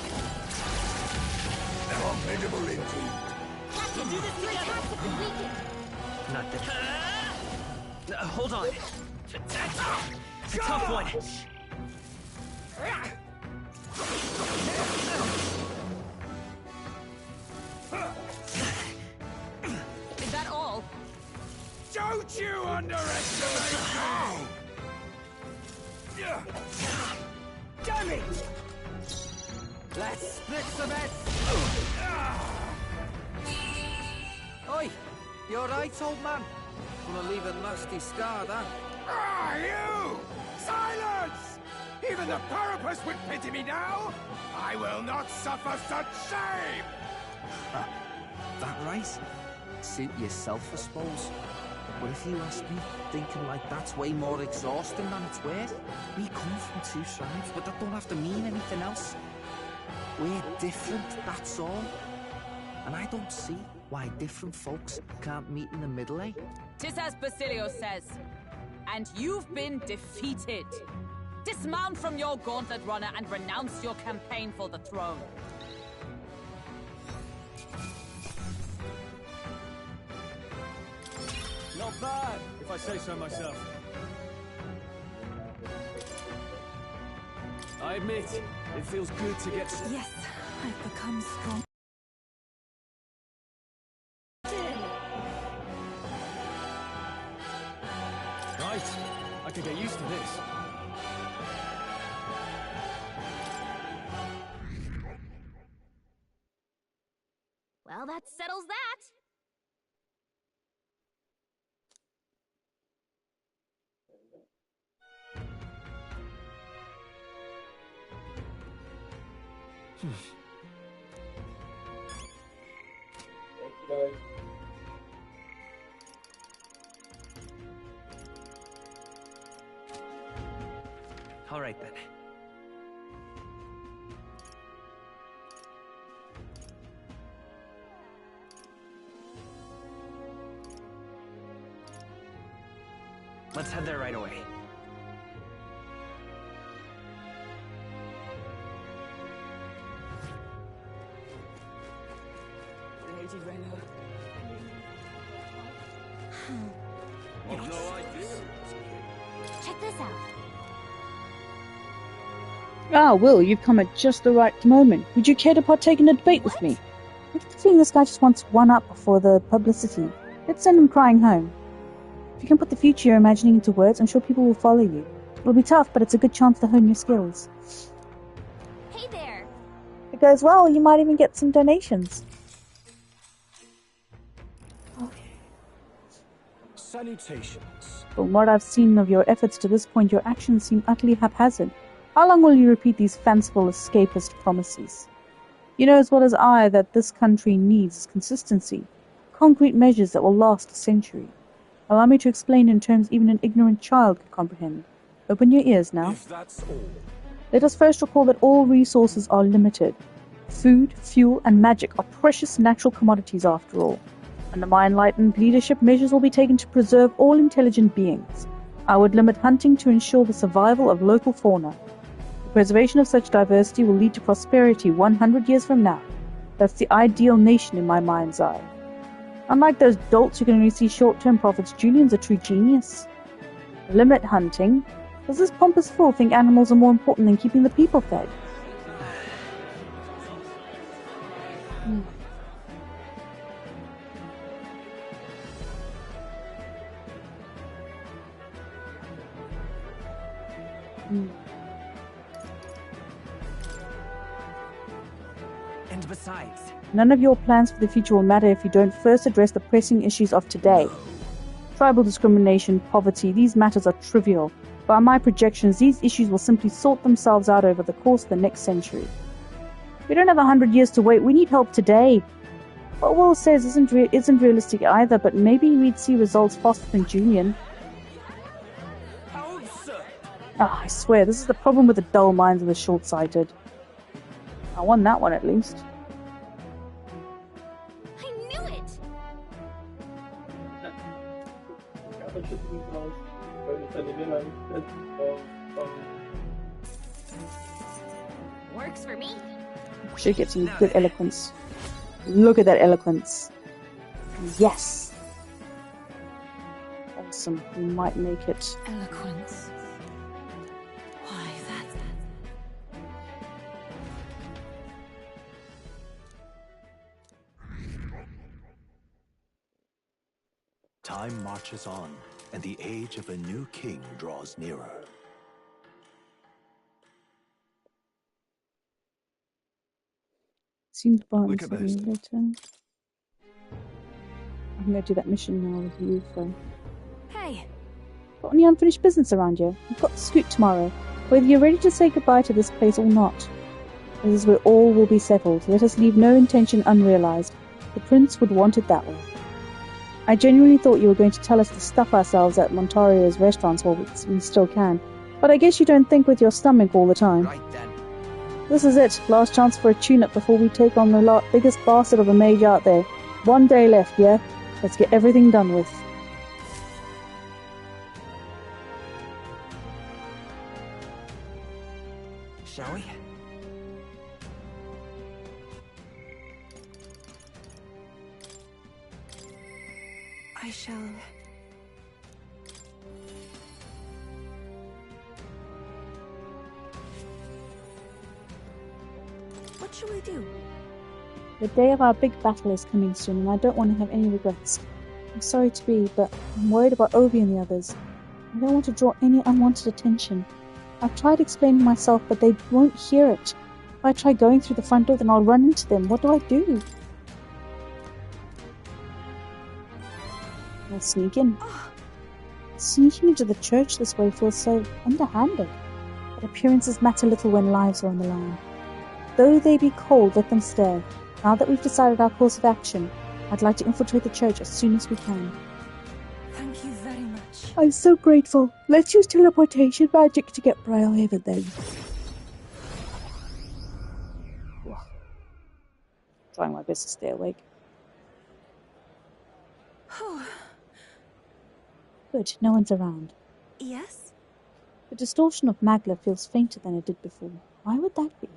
Formidable indeed. Captain, do this your attacks have been weakened! Not the... hold on. It's a tough one. Is that all? Don't you underestimate me! Damn it! Let's split some heads! Oi! You alright, old man? Gonna leave a nasty scar, that. Ah, you! Silence! Even the Parapus would pity me now! I will not suffer such shame! That right? Suit yourself, I suppose. But if you ask me, thinking like that's way more exhausting than it's worth. We come from two sides, but that don't have to mean anything else. We're different, that's all. And I don't see why different folks can't meet in the middle, eh? 'Tis as Basilio says. And you've been defeated. Dismount from your gauntlet runner and renounce your campaign for the throne. Not bad, if I say so myself. I admit, it feels good to get... Yes, I've become strong. Right, I could get used to this. Well, that settles that. All right then. Let's head there right away. Lady Reno. I've no idea. Check this out. Ah, Will, you've come at just the right moment. Would you care to partake in a debate with me? I get the feeling this guy just wants one up before the publicity. Let's send him crying home. If you can put the future you're imagining into words, I'm sure people will follow you. It'll be tough, but it's a good chance to hone your skills. Hey there! If it goes well, you might even get some donations. Salutations. From what I've seen of your efforts to this point, your actions seem utterly haphazard. How long will you repeat these fanciful escapist promises? You know as well as I that this country needs consistency, concrete measures that will last a century. Allow me to explain in terms even an ignorant child can comprehend. Open your ears now. If that's all. Let us first recall that all resources are limited. Food, fuel, and magic are precious natural commodities after all. Under my enlightened leadership, measures will be taken to preserve all intelligent beings. I would limit hunting to ensure the survival of local fauna. The preservation of such diversity will lead to prosperity 100 years from now. That's the ideal nation in my mind's eye. Unlike those dolts who can only see short-term profits, Julian's a true genius. Limit hunting? Does this pompous fool think animals are more important than keeping the people fed? And besides... None of your plans for the future will matter if you don't first address the pressing issues of today. Tribal discrimination, poverty, these matters are trivial. By my projections, these issues will simply sort themselves out over the course of the next century. We don't have 100 years to wait, we need help today. What Will says isn't realistic either, but maybe we'd see results faster than Julian. I swear, this is the problem with the dull minds of the short-sighted. I won that one at least. I knew it! Works for me. Should get some good eloquence. Look at that eloquence. Yes! Awesome. We might make it. Eloquence. Why, that's... Time marches on, and the age of a new king draws nearer. Seems fun. Look at this. I'm gonna do that mission now with you, Flo. Hey! Got any unfinished business around you? We've got the scoot tomorrow. Whether you're ready to say goodbye to this place or not. This is where all will be settled. Let us leave no intention unrealized. The prince would want it that way. I genuinely thought you were going to tell us to stuff ourselves at Montario's restaurants while we still can. But I guess you don't think with your stomach all the time. Right then. This is it. Last chance for a tune-up before we take on the biggest bastard of a mage out there. 1 day left, yeah? Let's get everything done with. Shall we? I shall What shall we do? The day of our big battle is coming soon, and I don't want to have any regrets. I'm sorry to be, but I'm worried about Ovi and the others. I don't want to draw any unwanted attention. I've tried explaining myself, but they won't hear it. If I try going through the front door, then I'll run into them. What do I do? I'll sneak in. Sneaking into the church this way feels so underhanded. But appearances matter little when lives are on the line. Though they be cold, let them stare. Now that we've decided our course of action, I'd like to infiltrate the church as soon as we can. Thank you very much. I'm so grateful. Let's use teleportation magic to get Braillehaven then. Trying my best to stay awake. Good, no one's around. Yes? The distortion of Magla feels fainter than it did before. Why would that be?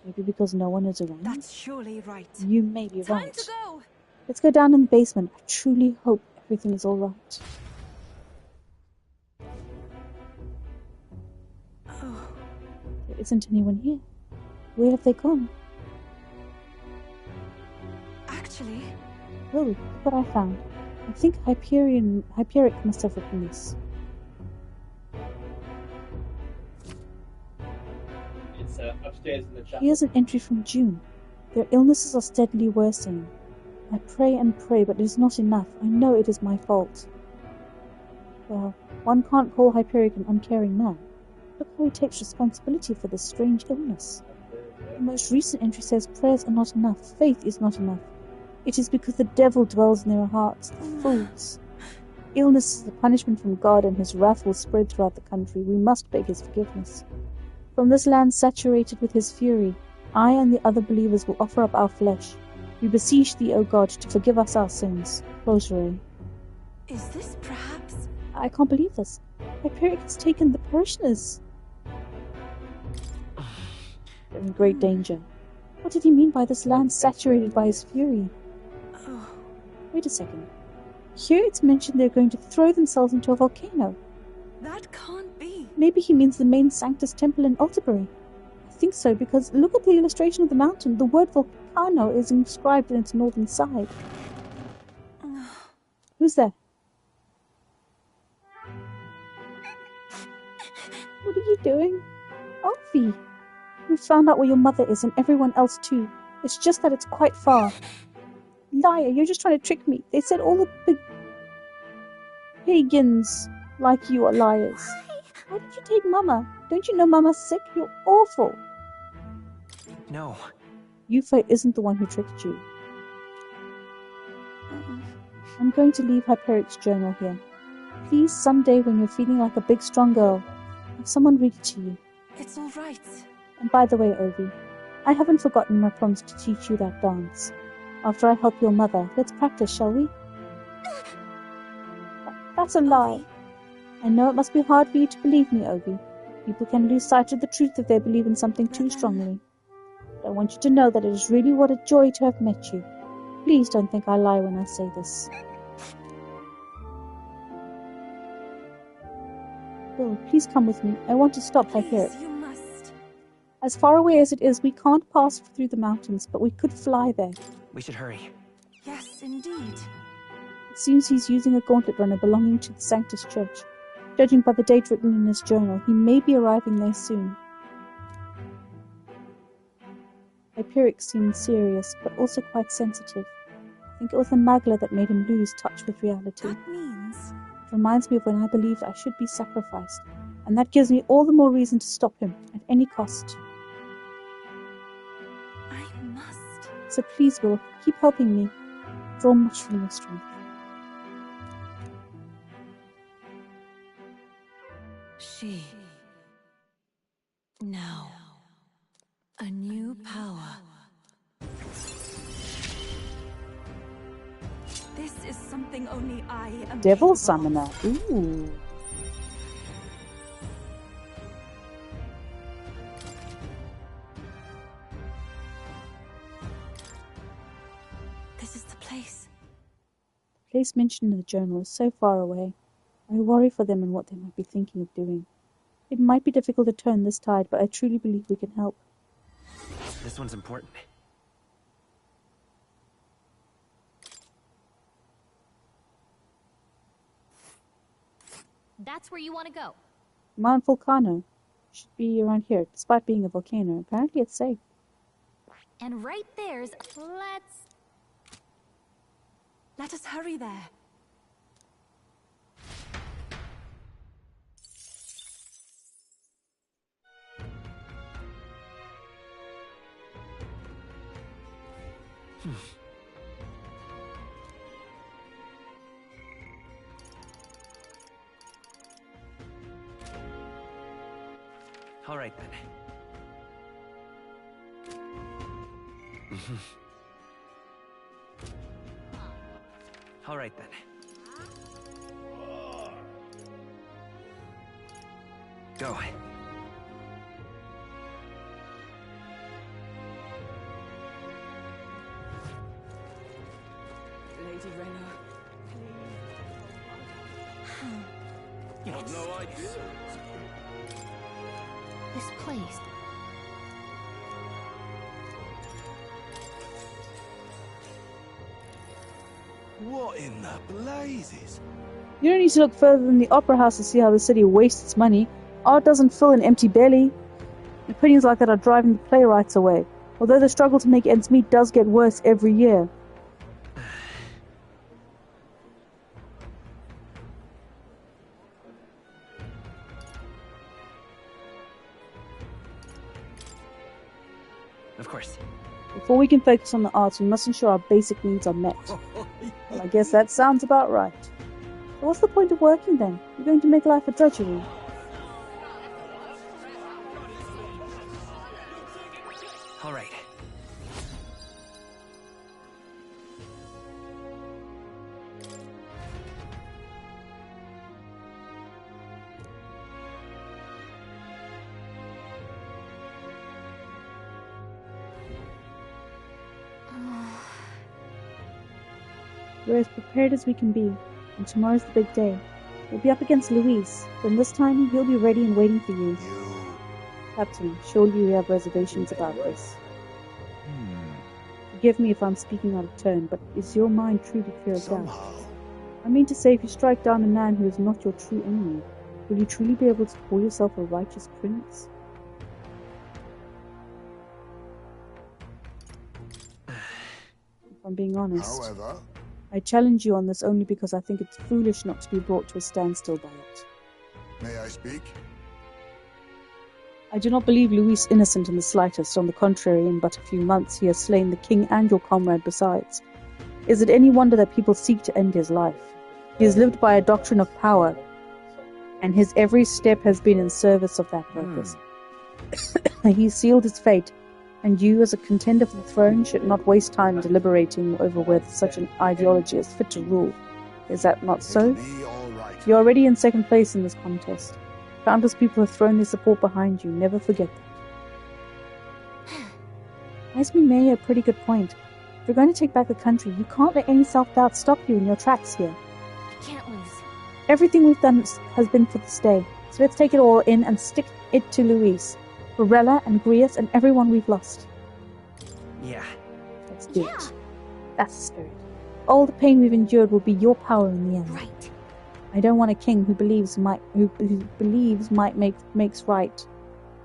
Maybe because no one is around? That's surely right. You may be Time right. to go! Let's go down in the basement. I truly hope everything is alright. Oh. There isn't anyone here. Where have they gone? Actually... Oh, look what I found. I think Hyperic must have written this. It's upstairs in the chapel. Here's an entry from June. Their illnesses are steadily worsening. I pray and pray, but it is not enough. I know it is my fault. Well, one can't call Hyperic an uncaring man. Look how he takes responsibility for this strange illness. The most recent entry says prayers are not enough, faith is not enough. It is because the devil dwells in their hearts, the fools. Illness is a punishment from God, and his wrath will spread throughout the country. We must beg his forgiveness. From this land saturated with his fury, I and the other believers will offer up our flesh. We beseech thee, O God, to forgive us our sins. Closure. Is this perhaps... I can't believe this. Hyperic has taken the parishioners. They're in great danger. What did he mean by this land saturated by his fury? Oh. Wait a second. Here it's mentioned they're going to throw themselves into a volcano. That can't be. Maybe he means the main Sanctus Temple in Altabury. I think so, because look at the illustration of the mountain. The word volcano is inscribed in its northern side. Who's there? What are you doing? Alfie! We found out where your mother is and everyone else too. It's just that it's quite far. Liar, you're just trying to trick me. They said all the pagans like you are liars. Why did you take Mama? Don't you know Mama's sick? You're awful. No. Yufa isn't the one who tricked you. I'm going to leave Hyperic's journal here. Please, someday when you're feeling like a big strong girl, have someone read it to you. It's all right. And by the way, Ovi, I haven't forgotten my promise to teach you that dance. After I help your mother, let's practice, shall we? That's a lie. I know it must be hard for you to believe me, Ovi. People can lose sight of the truth if they believe in something too strongly. But I want you to know that it is really what a joy to have met you. Please don't think I lie when I say this. Will, please come with me. I want to stop Hyperic. You must. As far away as it is, we can't pass through the mountains, but we could fly there. We should hurry. Yes, indeed. It seems he's using a gauntlet runner belonging to the Sanctus Church. Judging by the date written in his journal, he may be arriving there soon. Hyperic seemed serious, but also quite sensitive. I think it was the Magla that made him lose touch with reality. That means... It reminds me of when I believed I should be sacrificed, and that gives me all the more reason to stop him, at any cost. I must. So please, Will, keep helping me. Draw much from your strength. She. Now. A new power. This is something only I am Devil capable Summoner. of. Ooh. This is the place. The place mentioned in the journal is so far away. I worry for them and what they might be thinking of doing. It might be difficult to turn this tide, but I truly believe we can help. This one's important. That's where you want to go. Mount Volcano should be around here, despite being a volcano. Apparently it's safe. And right there's... Let us hurry there. All right then. All right then. Go. Lady Rena, please. I've no idea. This place... What in the blazes? You don't need to look further than the Opera House to see how the city wastes its money. Art doesn't fill an empty belly. Opinions like that are driving the playwrights away, although the struggle to make ends meet does get worse every year. Of course. Before we can focus on the arts, we must ensure our basic needs are met. Well, I guess that sounds about right. So what's the point of working then? You're going to make life a drudgery. All right. We're as prepared as we can be, and tomorrow's the big day. We'll be up against Luis, then this time he'll be ready and waiting for you. Captain, surely you have reservations about this. Forgive me if I'm speaking out of turn, but is your mind truly clear of doubt? I mean to say, if you strike down a man who is not your true enemy, will you truly be able to call yourself a righteous prince? If I'm being honest, However, I challenge you on this only because I think it's foolish not to be brought to a standstill by it. may I speak? I do not believe Luis innocent in the slightest. On the contrary, in but a few months he has slain the king and your comrade besides. Is it any wonder that people seek to end his life? He has lived by a doctrine of power, and his every step has been in service of that purpose. He sealed his fate, and you, as a contender for the throne, should not waste time deliberating over whether such an ideology is fit to rule. Is that not so? You're already in second place in this contest. Countless people have thrown their support behind you. Never forget that. Yasmin made a pretty good point. If you're going to take back the country, you can't let any self-doubt stop you in your tracks here. I can't lose. Everything we've done has been for this day, so let's take it all in and stick it to Luis, Varela and Grius and everyone we've lost. Yeah. Let's do it. That's the spirit. All the pain we've endured will be your power in the end. Right. I don't want a king who believes might makes right.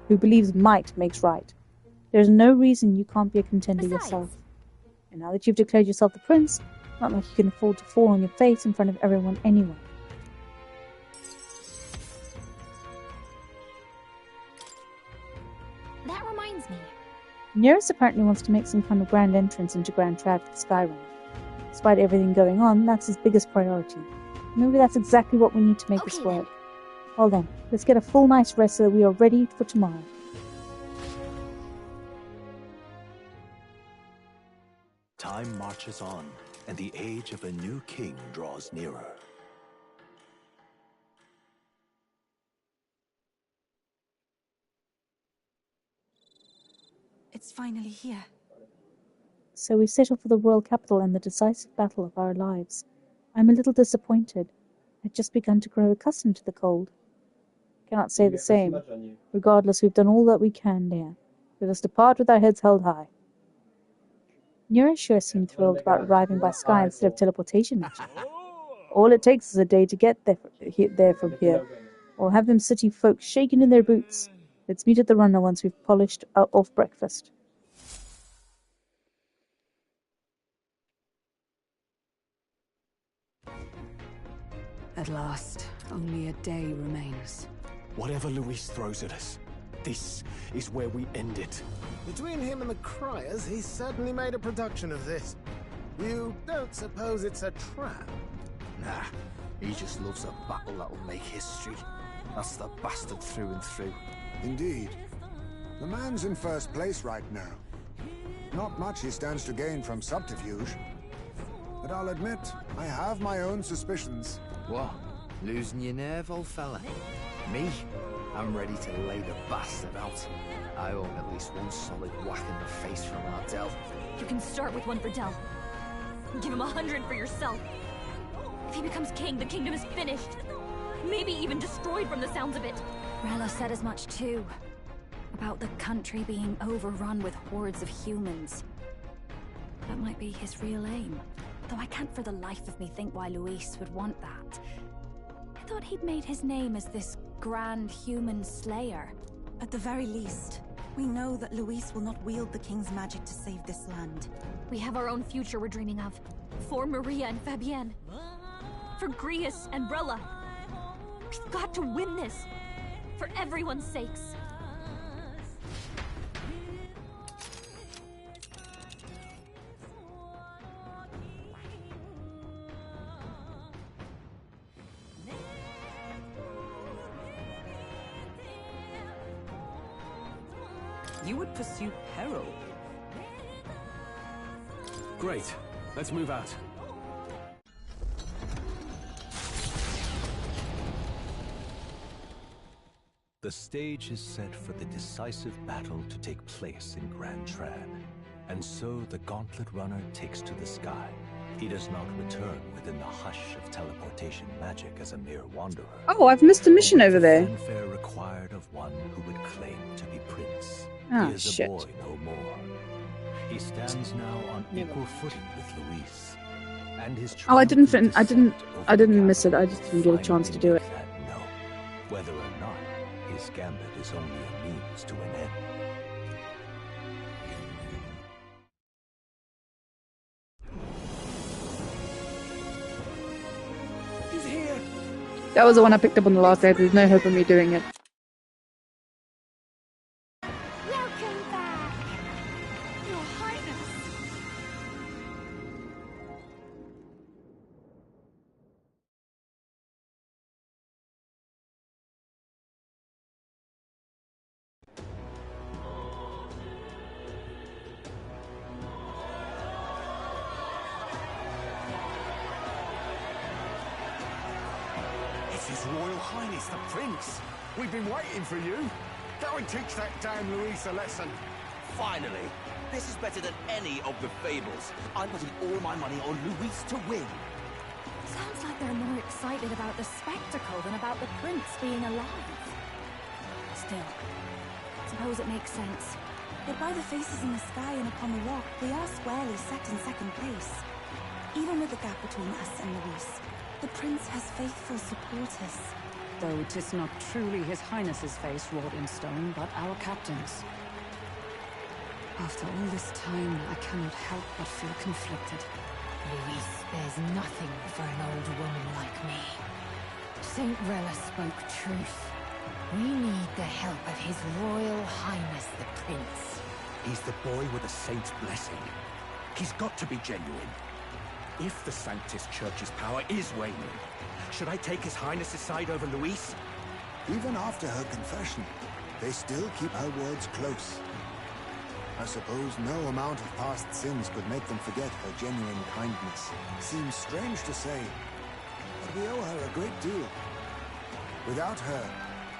Who believes might makes right. There's no reason you can't be a contender yourself. And now that you've declared yourself the prince, not like you can afford to fall on your face in front of everyone anyway. That reminds me. Nereus apparently wants to make some kind of grand entrance into Grand Trad for the Skyrim. Despite everything going on, that's his biggest priority. Maybe that's exactly what we need to make this work. Well then, let's get a full night's rest so that we are ready for tomorrow. Time marches on, and the age of a new king draws nearer. It's finally here. So we set off for the royal capital and the decisive battle of our lives. I'm a little disappointed. I'd just begun to grow accustomed to the cold. Cannot say the same. Regardless, we've done all that we can there. Let us depart with our heads held high. Nura sure seemed thrilled about arriving by sky instead of teleportation magic. All it takes is a day to get there from here. We'll have them city folk shaking in their boots. Let's meet at the runner once we've polished off breakfast. At last, only a day remains. Whatever Luis throws at us, this is where we end it. Between him and the criers, he's certainly made a production of this. You don't suppose it's a trap? Nah, he just loves a battle that'll make history. That's the bastard through and through. Indeed. The man's in first place right now. Not much he stands to gain from subterfuge. But I'll admit, I have my own suspicions. What? Losing your nerve, old fella? Me? I'm ready to lay the bastard out. I owe him at least one solid whack in the face from Ardell. You can start with one for Del. Give him 100 for yourself. If he becomes king, the kingdom is finished. Maybe even destroyed from the sounds of it. Rella said as much too. About the country being overrun with hordes of humans. That might be his real aim. Though I can't for the life of me think why Luis would want that. I thought he'd made his name as this grand human slayer. At the very least, we know that Luis will not wield the king's magic to save this land. We have our own future we're dreaming of. For Maria and Fabienne. For Grius and Rella. We've got to win this. For everyone's sakes. You would pursue peril. Great. Let's move out. The stage is set for the decisive battle to take place in Grand Trad. And so the Gauntlet Runner takes to the sky. He does not return within the hush of teleportation magic as a mere wanderer. Oh, I've missed a mission over there. Fanfare required of one who would claim to be prince. Ah, He is shit. a boy no more. He stands now on equal footing with Luis. And his Oh, I didn't miss it. I just didn't get a chance to do it. no. Whether or not his gambit is only a means to an end. He's here! That was the one I picked up on the last day. There's no hope of me doing it. Welcome back, Your Highness. It's His Royal Highness the Prince. We've been waiting for you. Go and teach that damn Luis a lesson. Finally. This is better than any of the fables. I'm putting all my money on Luis to win. Sounds like they're more excited about the spectacle than about the prince being alive. Still, suppose it makes sense. But by the faces in the sky and upon the rock, we are squarely set in second place. Even with the gap between us and Luis, the prince has faithful supporters. Though 'tis not truly His Highness's face wrought in stone, but our captain's. After all this time, I cannot help but feel conflicted. Luis spares nothing for an old woman like me. Saint Rella spoke truth. We need the help of His Royal Highness the Prince. He's the boy with a saint's blessing. He's got to be genuine. If the Sanctus Church's power is waning, should I take His Highness's side over Luis? Even after her confession, they still keep her words close. I suppose no amount of past sins could make them forget her genuine kindness. Seems strange to say, but we owe her a great deal. Without her,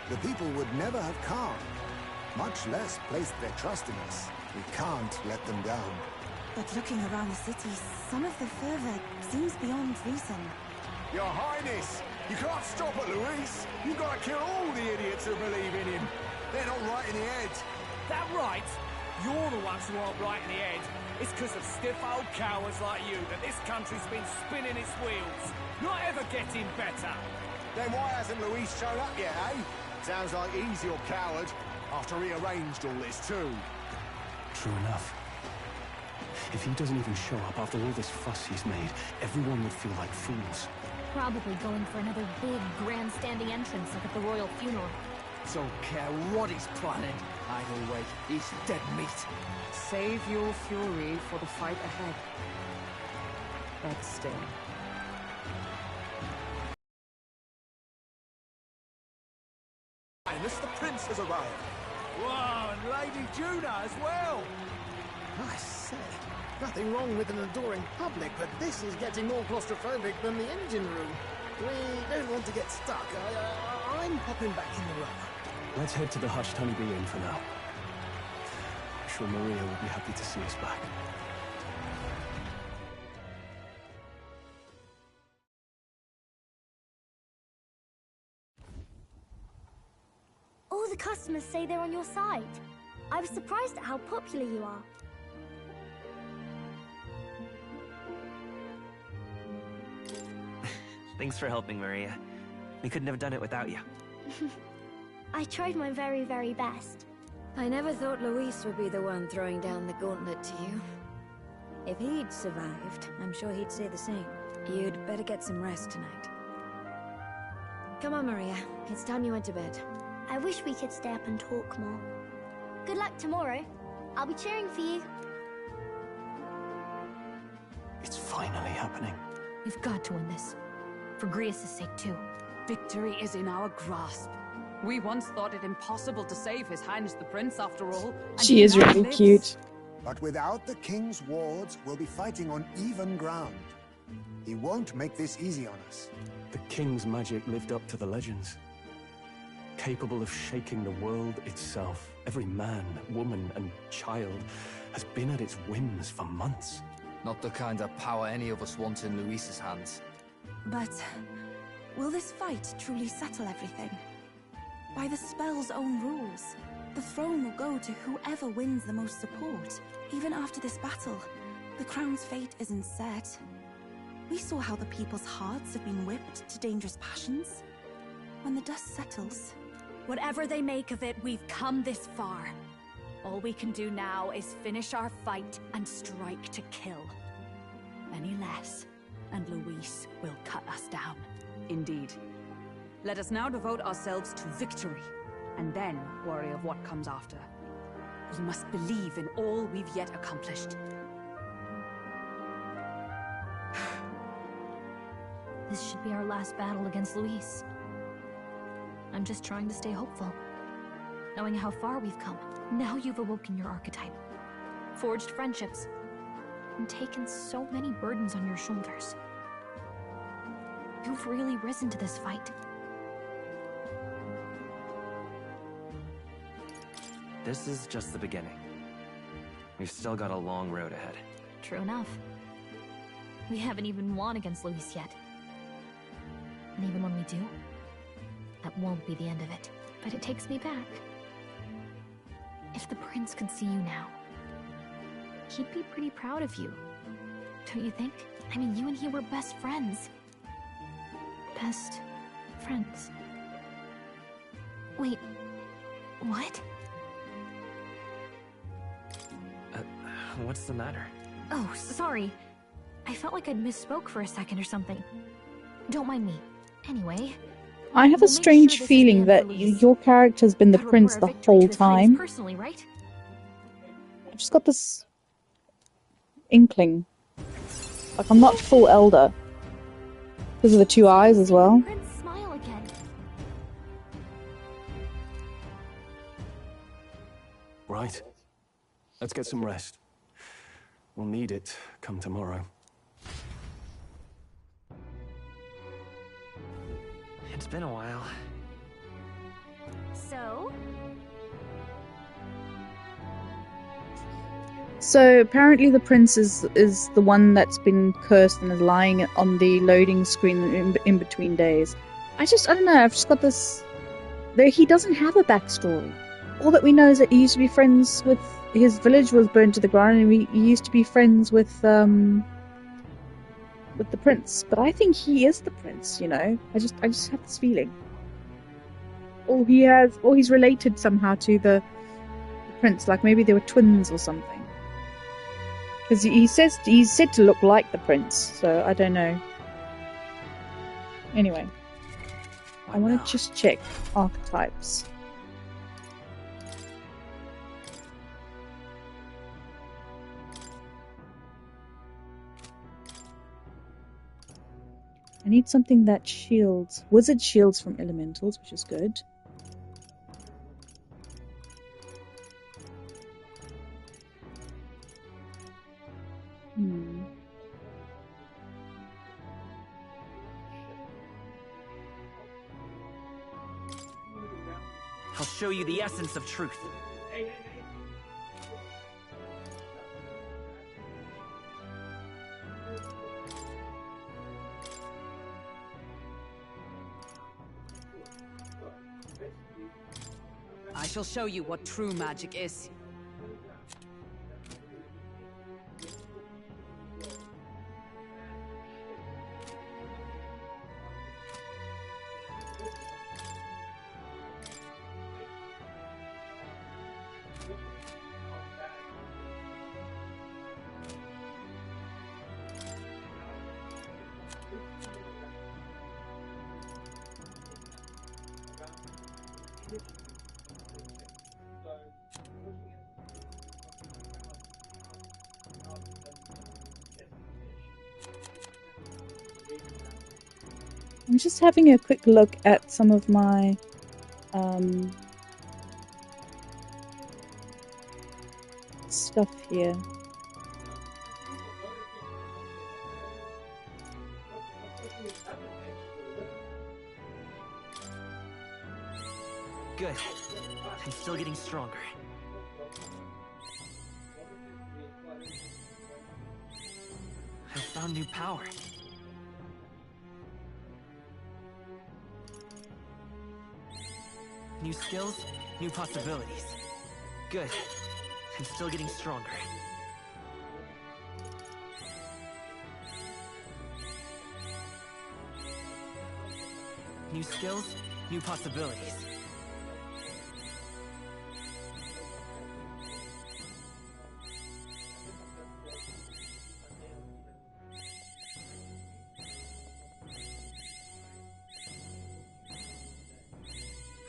the people would never have come, much less placed their trust in us. We can't let them down. But looking around the city, some of the fervor seems beyond reason. Your Highness, You can't stop it, Luis. You've got to kill all the idiots who believe in him. They're not right in the head. That right? You're the ones who aren't right in the head. It's because of stiff old cowards like you that this country's been spinning its wheels. Not ever getting better. Then why hasn't Luis shown up yet, eh? Sounds like he's your coward, after he arranged all this too. True enough. If he doesn't even show up after all this fuss he's made, everyone would feel like fools. Probably going for another big, grandstanding entrance like at the royal funeral. Don't care what he's planning. Either way, he's dead meat. Save your fury for the fight ahead. But still. Highness, the prince has arrived. Wow, and Lady Juna as well. I say, nothing wrong with an adoring public, but this is getting more claustrophobic than the engine room. We don't want to get stuck. I'm popping back in the room. Let's head to the Hushed Honeybee Inn for now. I'm sure Maria will be happy to see us back. All the customers say they're on your side. I was surprised at how popular you are. Thanks for helping, Maria. We couldn't have done it without you. I tried my very, very best. I never thought Luis would be the one throwing down the gauntlet to you. If he'd survived, I'm sure he'd say the same. You'd better get some rest tonight. Come on, Maria. It's time you went to bed. I wish we could stay up and talk more. Good luck tomorrow. I'll be cheering for you. It's finally happening. We've got to win this. For Grius' sake, too. Victory is in our grasp. We once thought it impossible to save His Highness the Prince, after all. She is really cute. But without the king's wards, we'll be fighting on even ground. He won't make this easy on us. The king's magic lived up to the legends. Capable of shaking the world itself. Every man, woman, and child has been at its whims for months. Not the kind of power any of us want in Luis's hands. But will this fight truly settle everything? By the spell's own rules, the throne will go to whoever wins the most support. Even after this battle, the crown's fate isn't set. We saw how the people's hearts have been whipped to dangerous passions. When the dust settles... Whatever they make of it, we've come this far. All we can do now is finish our fight and strike to kill. Any less, and Luis will cut us down. Indeed. Let us now devote ourselves to victory, and then worry of what comes after. We must believe in all we've yet accomplished. This should be our last battle against Luis. I'm just trying to stay hopeful. Knowing how far we've come. Now you've awoken your archetype. Forged friendships. And taken so many burdens on your shoulders. You've really risen to this fight. This is just the beginning. We've still got a long road ahead. True enough. We haven't even won against Luis yet. And even when we do, that won't be the end of it. But it takes me back. If the prince could see you now, he'd be pretty proud of you. Don't you think? I mean, you and he were best friends. Best friends. Wait, what? What's the matter? Oh, sorry. I felt like I'd misspoke for a second or something. Don't mind me. Anyway... I have a strange feeling that your character's been the prince the whole time. Personally, right? I've just got this inkling. Like, I'm not full elder. Because of the two eyes as well. Prince, smile again. Right. Let's get some rest. We'll need it come tomorrow. It's been a while. So apparently the prince is the one that's been cursed and is lying on the loading screen in between days. I don't know. I've just got this. He doesn't have a backstory. All that we know is that he used to be friends with. His village was burned to the ground, and he used to be friends with the prince. But I think he is the prince. You know, I just have this feeling. Or he's related somehow to the prince. Like maybe they were twins or something. Because he's said to look like the prince. So I don't know. Anyway, I want to just check archetypes. I need something that shields. Wizard shields from elementals, which is good. I'll show you the essence of truth. I shall show you what true magic is. I'm just having a quick look at some of my stuff here. Good. I'm still getting stronger. I found new power. New skills, new possibilities. Good. I'm still getting stronger. New skills, new possibilities.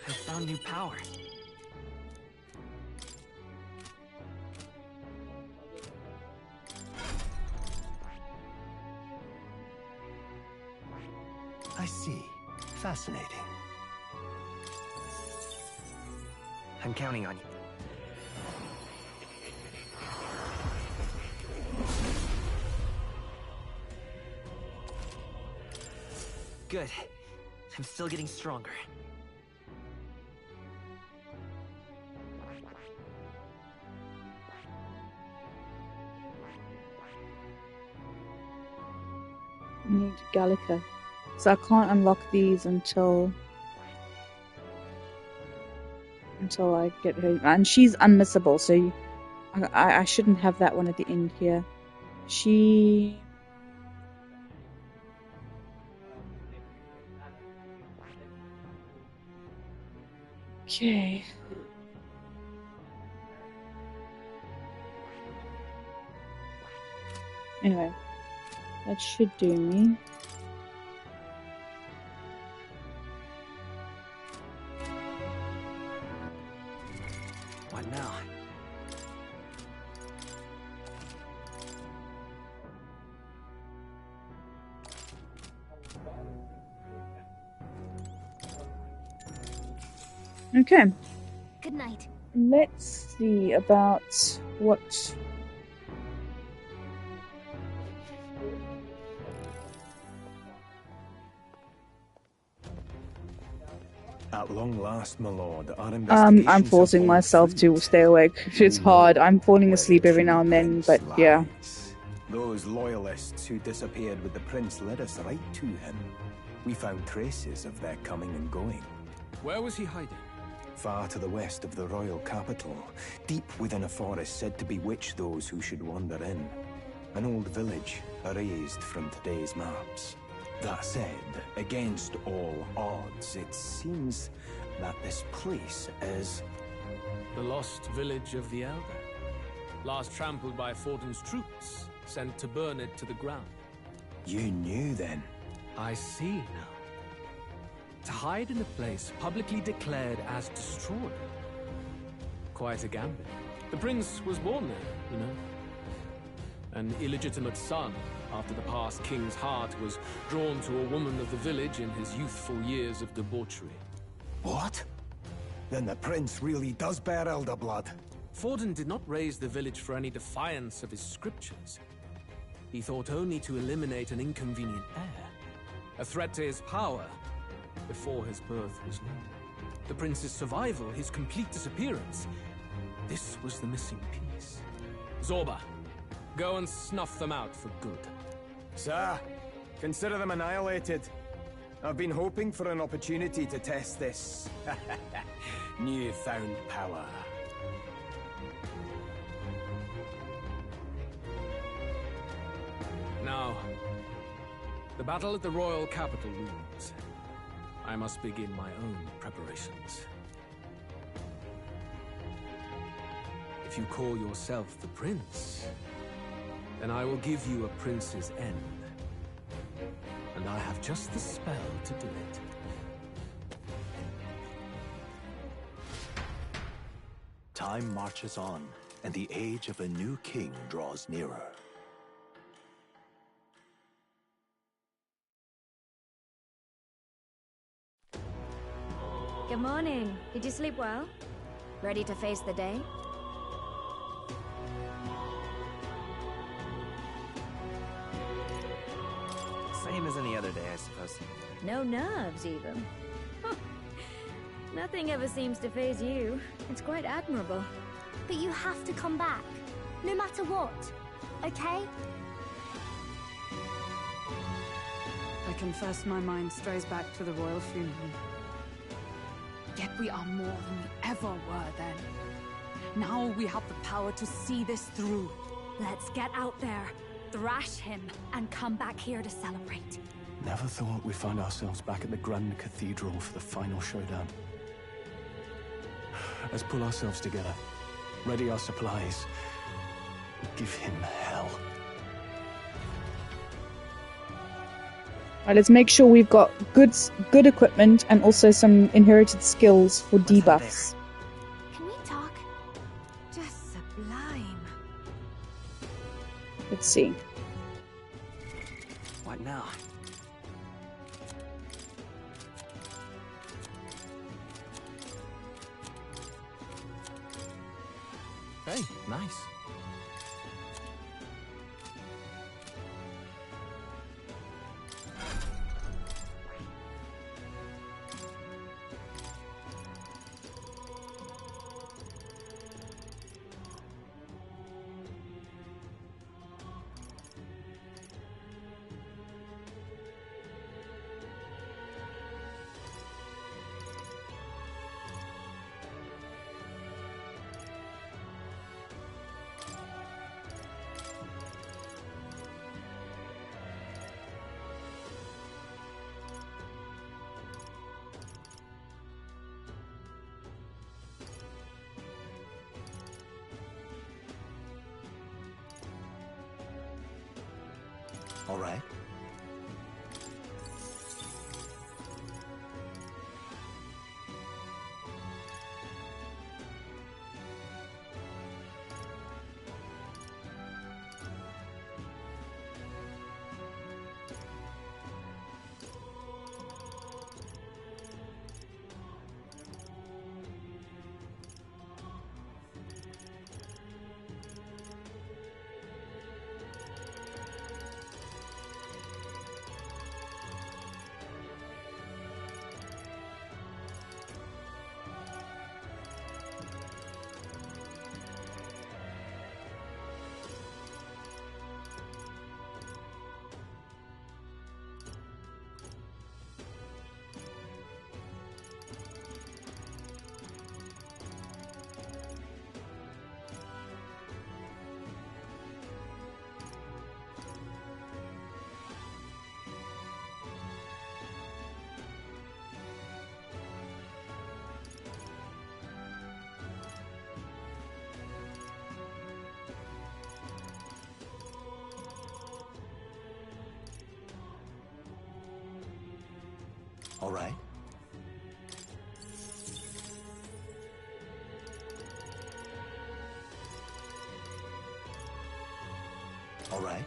I found new power. I see. Fascinating. I'm counting on you. Good. I'm still getting stronger. I need Gallica. So I can't unlock these until I get her. And she's unmissable, so I shouldn't have that one at the end here. She... Okay. Anyway, that should do me. What now? Okay. Good night. Let's see about what... At long last, my lord, our investigations I'm forcing myself to stay awake. It's hard. I'm falling asleep every now and then, but yeah. Those loyalists who disappeared with the prince led us right to him. We found traces of their coming and going. Where was he hiding? Far to the west of the royal capital, deep within a forest said to bewitch those who should wander in. An old village, erased from today's maps. That said, against all odds, it seems that this place is... The lost village of the Elder. Last trampled by Fortin's troops, sent to burn it to the ground. You knew then? I see now. To hide in a place publicly declared as destroyed. Quite a gambit. The prince was born there, you know. An illegitimate son, after the past king's heart was drawn to a woman of the village in his youthful years of debauchery. What? Then the prince really does bear elder blood. Fortin did not raise the village for any defiance of his scriptures. He thought only to eliminate an inconvenient heir. A threat to his power before his birth was known. The prince's survival, his complete disappearance. This was the missing piece. Zorba, go and snuff them out for good. Sir, consider them annihilated. I've been hoping for an opportunity to test this newfound power. Now, the battle at the royal capital looms. I must begin my own preparations. If you call yourself the prince, then I will give you a prince's end. And I have just the spell to do it. Time marches on, and the age of a new king draws nearer. Good morning. Did you sleep well? Ready to face the day? Same as any other day, I suppose. No nerves, even. Nothing ever seems to faze you. It's quite admirable. But you have to come back, no matter what, okay? I confess my mind strays back to the royal funeral. Yet we are more than we ever were then. Now we have the power to see this through. Let's get out there, thrash him, and come back here to celebrate. Never thought we'd find ourselves back at the Grand Cathedral for the final showdown. Let's pull ourselves together, ready our supplies, and give him hell. Right, let's make sure we've got good equipment and also some inherited skills for debuffs. Can we talk? Just sublime. Let's see. What now? Hey, nice. All right. All right. All right.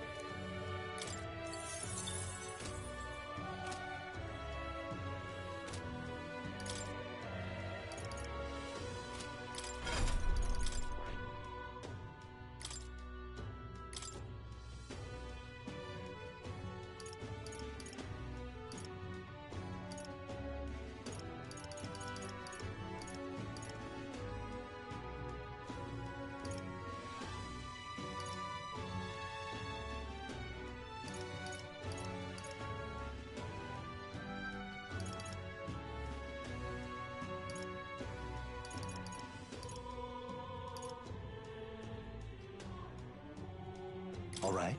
All right.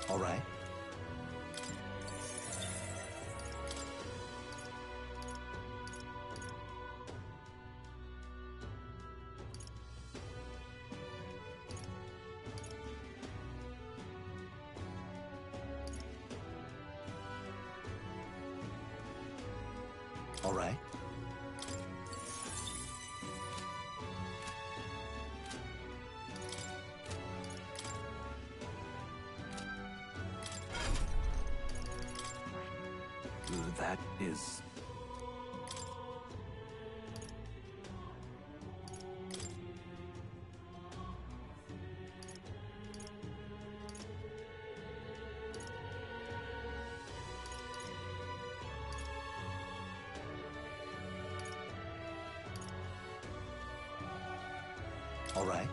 All right. All right. That is... All right.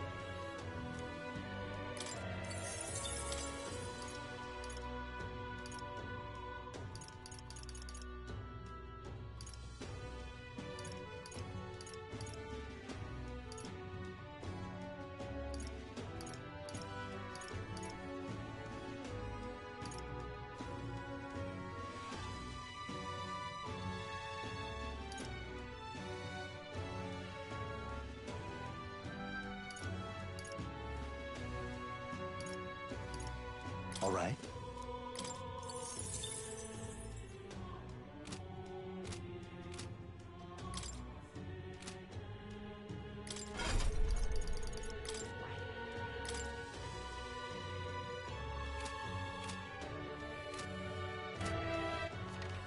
All right.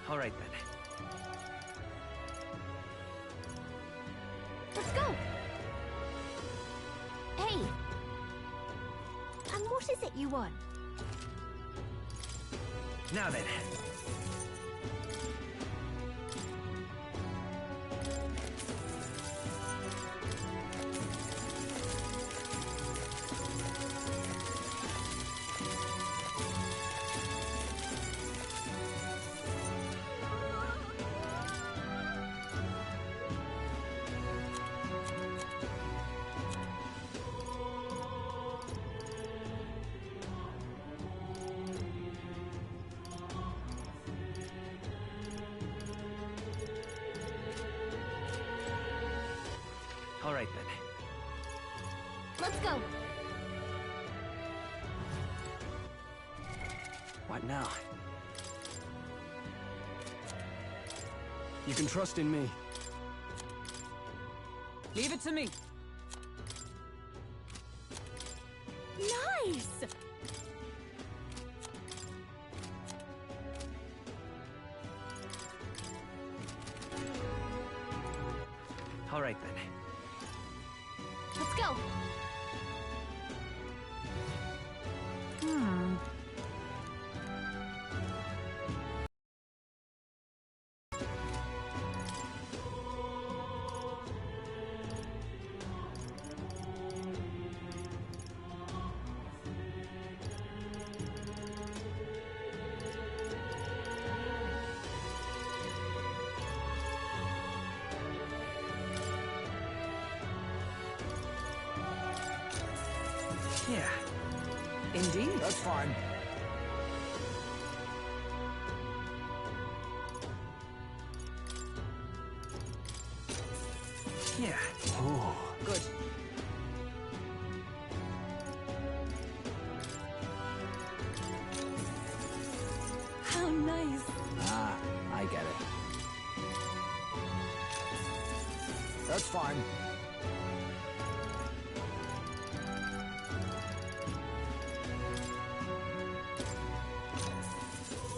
All right, then. Let's go! Hey! And what is it you want? Now then. All right, then. Let's go! What now? You can trust in me. Leave it to me. Nice! All right, then. Let's go! Yeah. Indeed. That's fine. That's fine.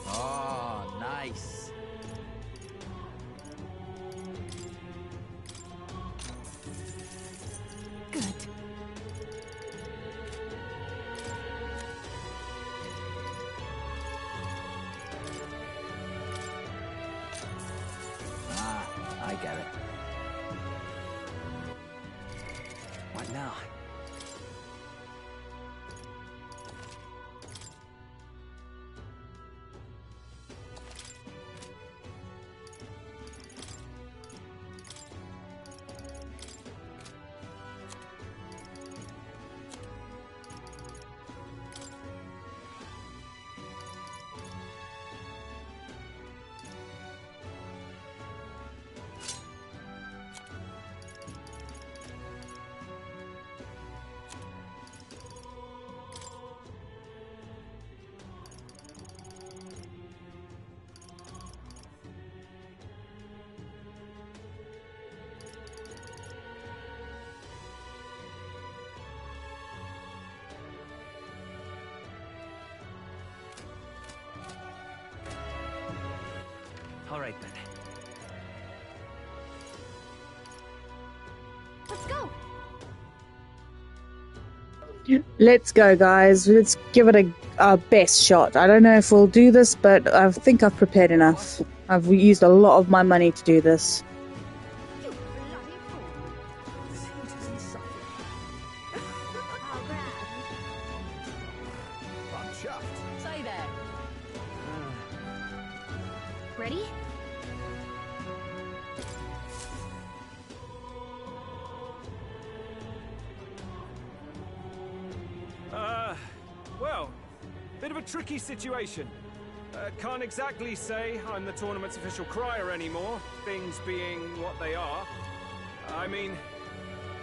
Oh, nice. Good. I get it. What now? All right, then. Let's go. Let's go, guys. Let's give it our best shot. I don't know if we'll do this, but I think I've prepared enough. I've used a lot of my money to do this. I'm chuffed. Say there. Ready? Well, bit of a tricky situation. Can't exactly say I'm the tournament's official crier anymore, things being what they are. I mean,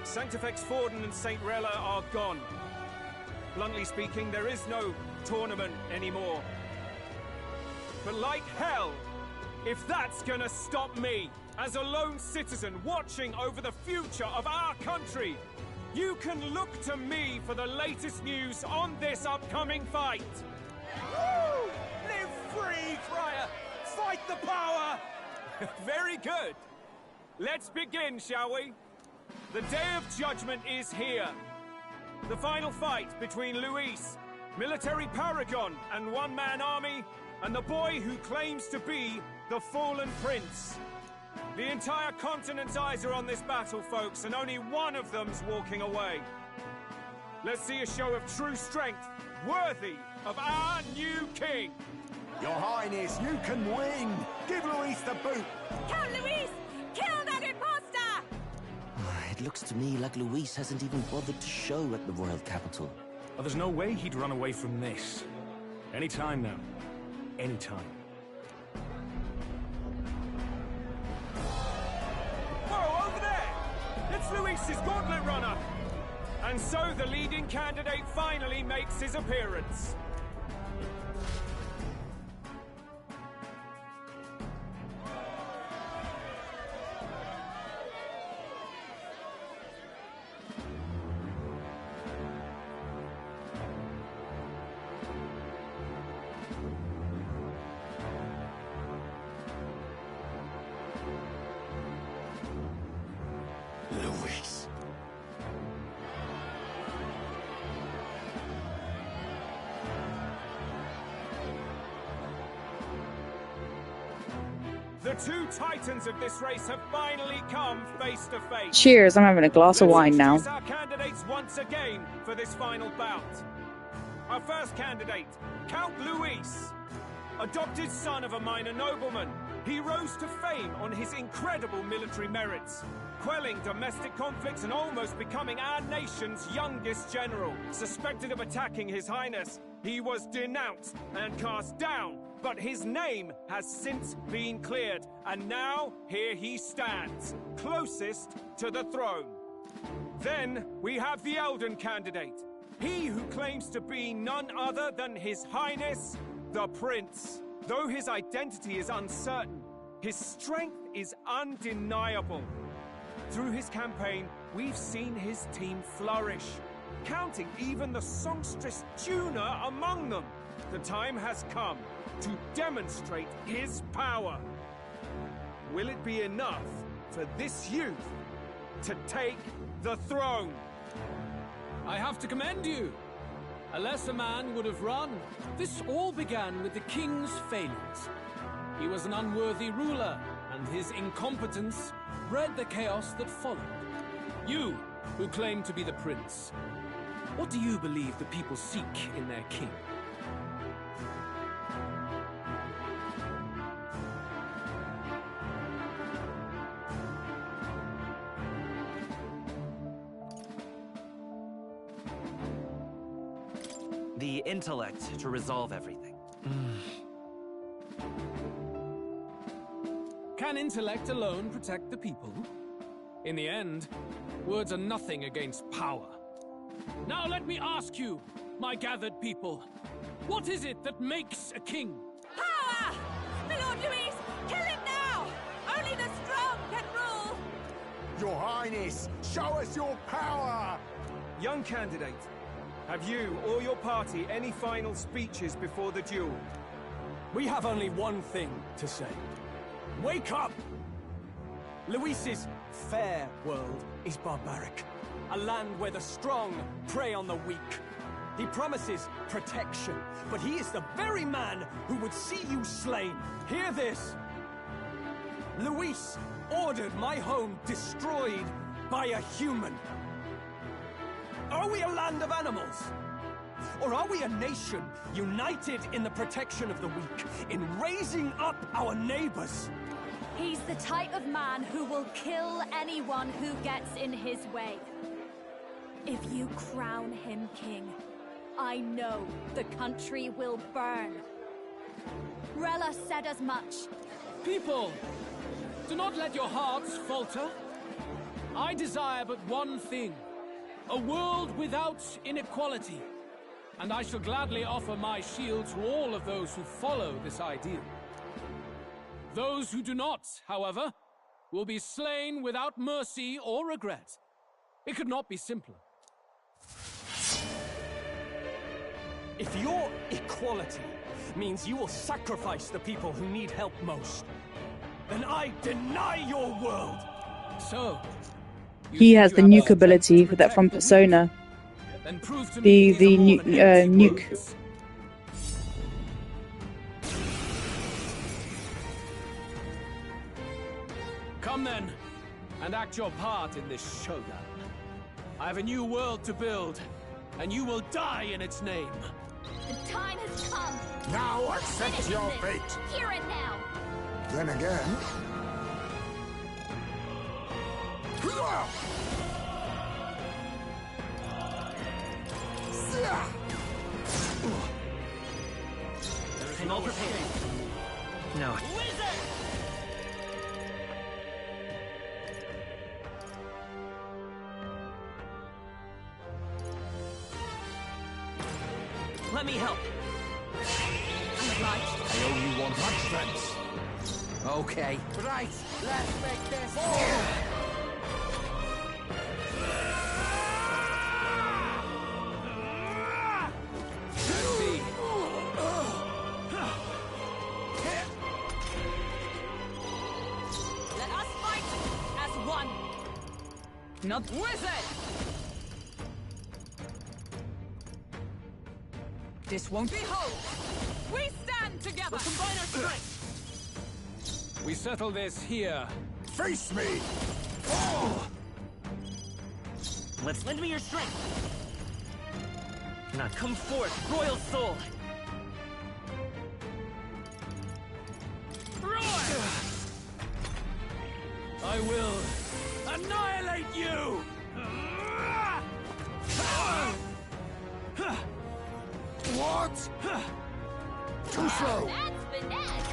Sanctifex Forden and St. Rella are gone. Bluntly speaking, there is no tournament anymore. But like hell, if that's gonna stop me, as a lone citizen watching over the future of our country, you can look to me for the latest news on this upcoming fight. Woo! Live free, Crier! Fight the power! Very good. Let's begin, shall we? The Day of Judgment is here. The final fight between Luis, military paragon and one-man army, and the boy who claims to be the fallen prince. The entire continent's eyes are on this battle, folks, and only one of them's walking away. Let's see a show of true strength, worthy of our new king. Your Highness, you can win! Give Luis the boot! Count Luis! Kill that imposter! It looks to me like Luis hasn't even bothered to show at the royal capital. Oh, there's no way he'd run away from this. Any time now. Any time. Whoa, over there! It's Luis's gauntlet runner! And so the leading candidate finally makes his appearance. Luis. The two titans of this race have finally come face to face. Cheers, I'm having a glass of wine now. Let's introduce our candidates once again for this final bout. Our first candidate, Count Luis. Adopted son of a minor nobleman, he rose to fame on his incredible military merits, quelling domestic conflicts and almost becoming our nation's youngest general. Suspected of attacking His Highness, he was denounced and cast down, but his name has since been cleared, and now here he stands, closest to the throne. Then we have the Elden candidate, he who claims to be none other than His Highness, the Prince. Though his identity is uncertain, his strength is undeniable. Through his campaign, we've seen his team flourish, counting even the songstress Tuna among them. The time has come to demonstrate his power. Will it be enough for this youth to take the throne? I have to commend you. A lesser man would have run. This all began with the king's failings. He was an unworthy ruler, and his incompetence bred the chaos that followed. You, who claim to be the prince, what do you believe the people seek in their king? The intellect to resolve everything. Can intellect alone protect the people? In the end, words are nothing against power. Now let me ask you, my gathered people, what is it that makes a king? Power! My Lord Louis, kill him now! Only the strong can rule! Your Highness, show us your power! Young candidate, have you or your party any final speeches before the duel? We have only one thing to say. Wake up! Luis's fair world is barbaric. A land where the strong prey on the weak. He promises protection, but he is the very man who would see you slain. Hear this! Luis ordered my home destroyed by a human. Are we a land of animals? Or are we a nation united in the protection of the weak, in raising up our neighbors? He's the type of man who will kill anyone who gets in his way. If you crown him king, I know the country will burn. Rella said as much. People, do not let your hearts falter. I desire but one thing, a world without inequality. And I shall gladly offer my shield to all of those who follow this ideal. Those who do not, however, will be slain without mercy or regret. It could not be simpler. If your equality means you will sacrifice the people who need help most, then I deny your world! So, He has the nuke ability for that from Persona. then prove to The me nuke. Come then, and act your part in this showdown. I have a new world to build, and you will die in its name. The time has come. Now accept Finish your this. fate. Here and now. Then again... Everything all prepared. No. Let me help. Right. I owe you one much thanks. Okay. Right, let's make this. Let us fight as one. Not wizard! This won't be. Behold, we stand together. Combine our strength. We settle this here. Face me! Let's lend me your strength. Now come forth, royal soul. I will annihilate you! What? Too slow! That's finesse.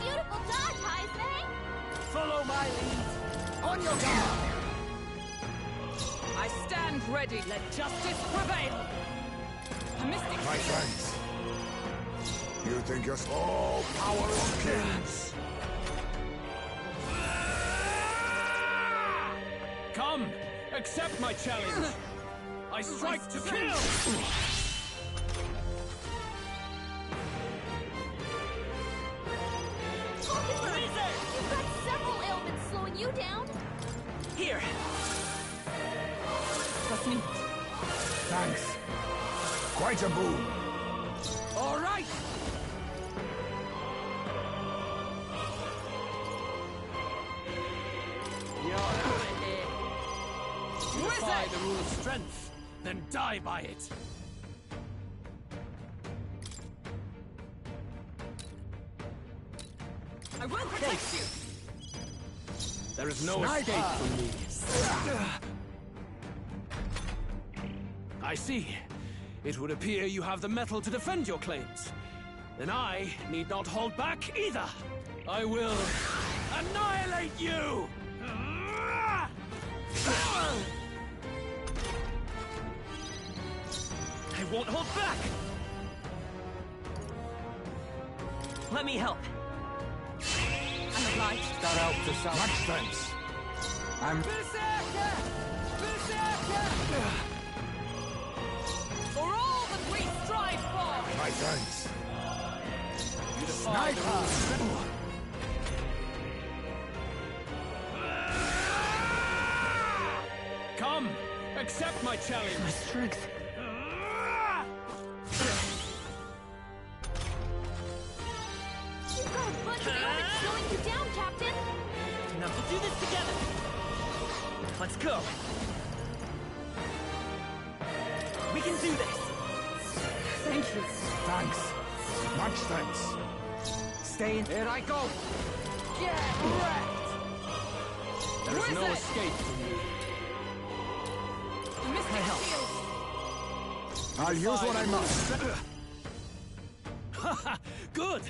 Beautiful dodge, Heisman. Follow my lead. On your guard. I stand ready. Let justice prevail. A mystic. My friends, you think you're all power of kings? Come, accept my challenge. I strike to kill! You've got several ailments slowing you down. Here. Trust me. Thanks. Quite a boon. All right. You're out of here. You defy the rule of strength, then die by it. I will protect you. There is no escape from me. I see. It would appear you have the metal to defend your claims. Then I need not hold back either. I will annihilate you! I won't hold back! Let me help. I'm obliged. Start out to sound. Much thanks. I'm... Berserker! Berserker! For all that we strive for! My thanks. You defy the rule of strength. Come, accept my challenge. My strength. You've got a bunch of ailments slowing you down, Captain. Now we'll do this together. Let's go. We can do this. Thank you. Thanks. Much thanks. Stay in. Here I go. Get wrecked! There is no escape from me. Mystic Shield! I'll use what I must. Good!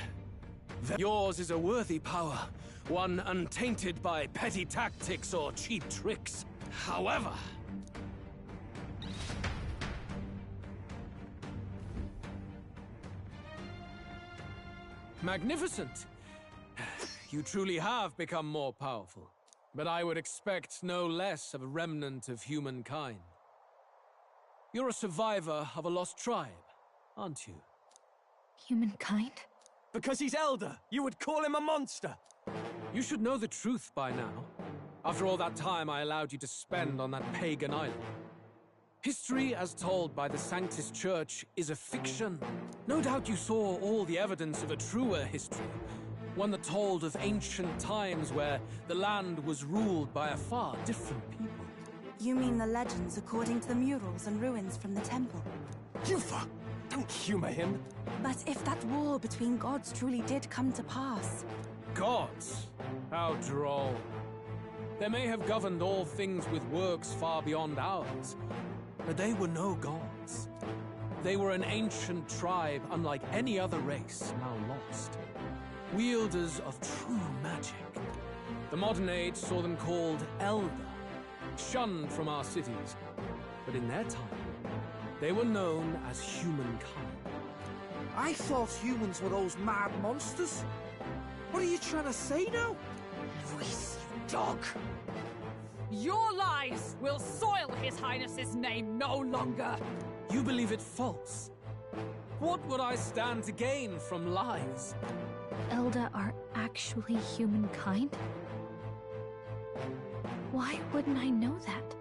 Yours is a worthy power, one untainted by petty tactics or cheap tricks. However... Magnificent! You truly have become more powerful. But I would expect no less of a remnant of humankind. You're a survivor of a lost tribe, aren't you? Humankind? Because he's elder, you would call him a monster. You should know the truth by now. After all that time I allowed you to spend on that pagan island. History, as told by the Sanctus Church, is a fiction. No doubt you saw all the evidence of a truer history. One that told of ancient times where the land was ruled by a far different people. You mean the legends according to the murals and ruins from the temple? Yufa! Don't humor him. But if that war between gods truly did come to pass... Gods? How droll. They may have governed all things with works far beyond ours, but they were no gods. They were an ancient tribe unlike any other race now lost. Wielders of true magic. The modern age saw them called Elder, shunned from our cities. But in their time, they were known as humankind. I thought humans were those mad monsters. What are you trying to say now? Luis, you dog! Your lies will soil His Highness's name no longer! You believe it false? What would I stand to gain from lies? Elda are actually humankind? Why wouldn't I know that?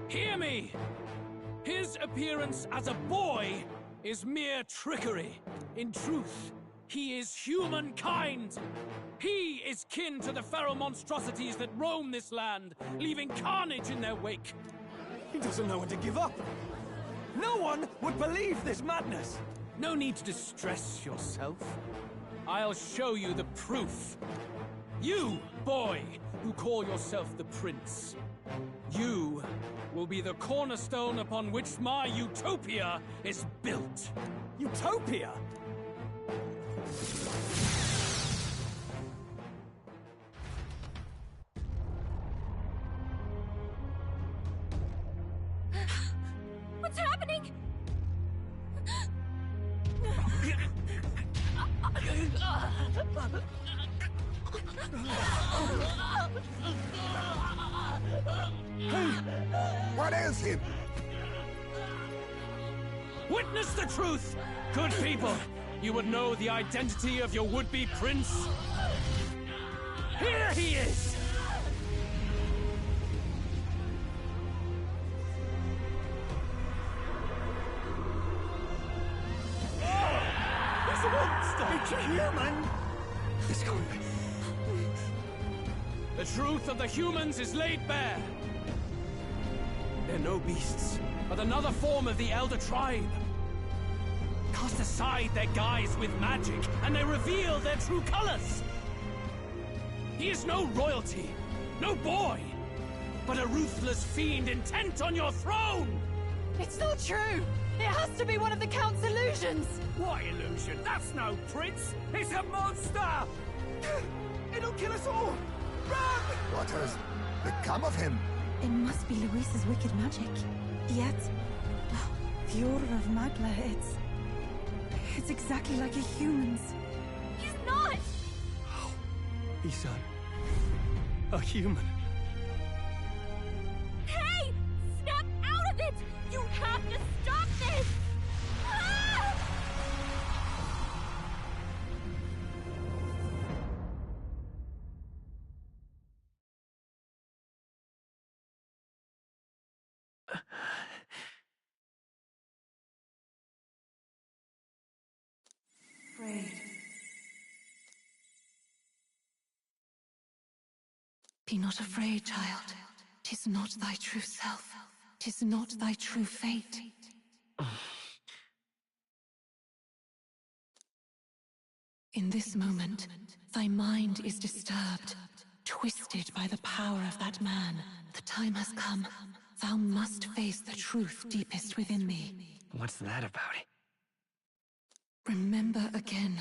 Hear me! His appearance as a boy is mere trickery. In truth, he is humankind! He is kin to the feral monstrosities that roam this land, leaving carnage in their wake. He doesn't know when to give up. No one would believe this madness. No need to distress yourself. I'll show you the proof. You, boy, who call yourself the Prince. You will be the cornerstone upon which my utopia is built. Utopia? What's happening? Hey! What ails him? Witness the truth! Good people, you would know the identity of your would-be prince. Here he is! It's a monster! It's a human! It's gone. The truth of the humans is laid bare. They're no beasts, but another form of the Elder Tribe. Cast aside their guise with magic, and they reveal their true colors. He is no royalty, no boy, but a ruthless fiend intent on your throne! It's not true! It has to be one of the Count's illusions! What illusion? That's no prince! It's a monster! It'll kill us all! Run! What has become of him? It must be Luis's wicked magic. Yet, the aura of Magla, it's exactly like a human's. He's not! He's a human. Hey! Snap out of it! You have to stop this! Ah! Afraid. Be not afraid, child. 'Tis not thy true self. 'Tis not thy true fate. In this moment, thy mind is disturbed, twisted by the power of that man. The time has come. Thou must face the truth deepest within thee. What's that about? Remember again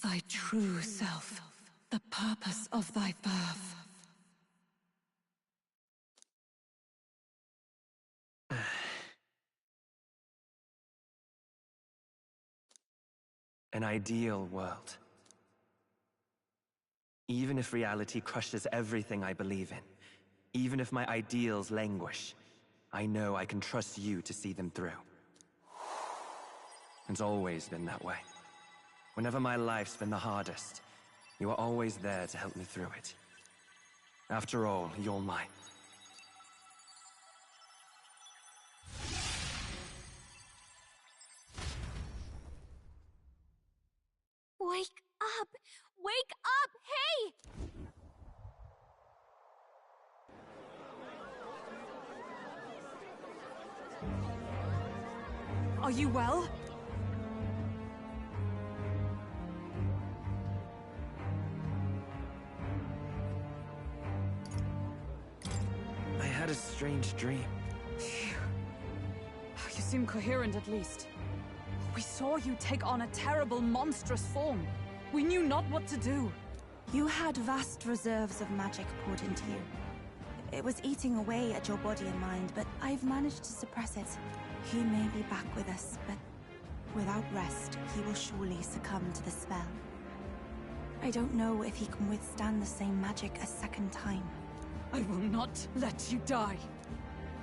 thy true self, the purpose of thy birth. An ideal world. Even if reality crushes everything I believe in, even if my ideals languish, I know I can trust you to see them through. It's always been that way. Whenever my life's been the hardest, you are always there to help me through it. After all, you're mine. Wake up! Wake up! Hey! Are you well? I had a strange dream. You seem coherent at least. We saw you take on a terrible, monstrous form. We knew not what to do. You had vast reserves of magic poured into you. It was eating away at your body and mind, but I've managed to suppress it. He may be back with us, but without rest, he will surely succumb to the spell. I don't know if he can withstand the same magic a second time. I will not let you die.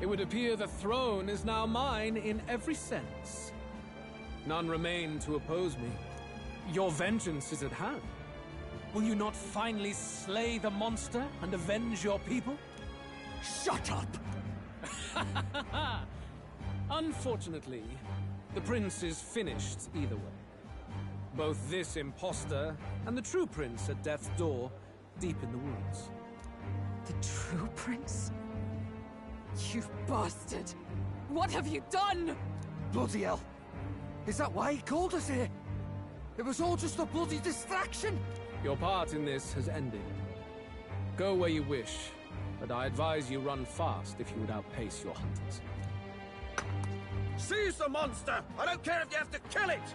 It would appear the throne is now mine in every sense. None remain to oppose me. Your vengeance is at hand. Will you not finally slay the monster and avenge your people? Shut up! Unfortunately, the prince is finished either way. Both this imposter and the true prince at death's door, deep in the woods. The true prince? You bastard! What have you done? Bloody hell! Is that why he called us here? It was all just a bloody distraction! Your part in this has ended. Go where you wish, but I advise you run fast if you would outpace your hunters. Seize the monster! I don't care if you have to kill it!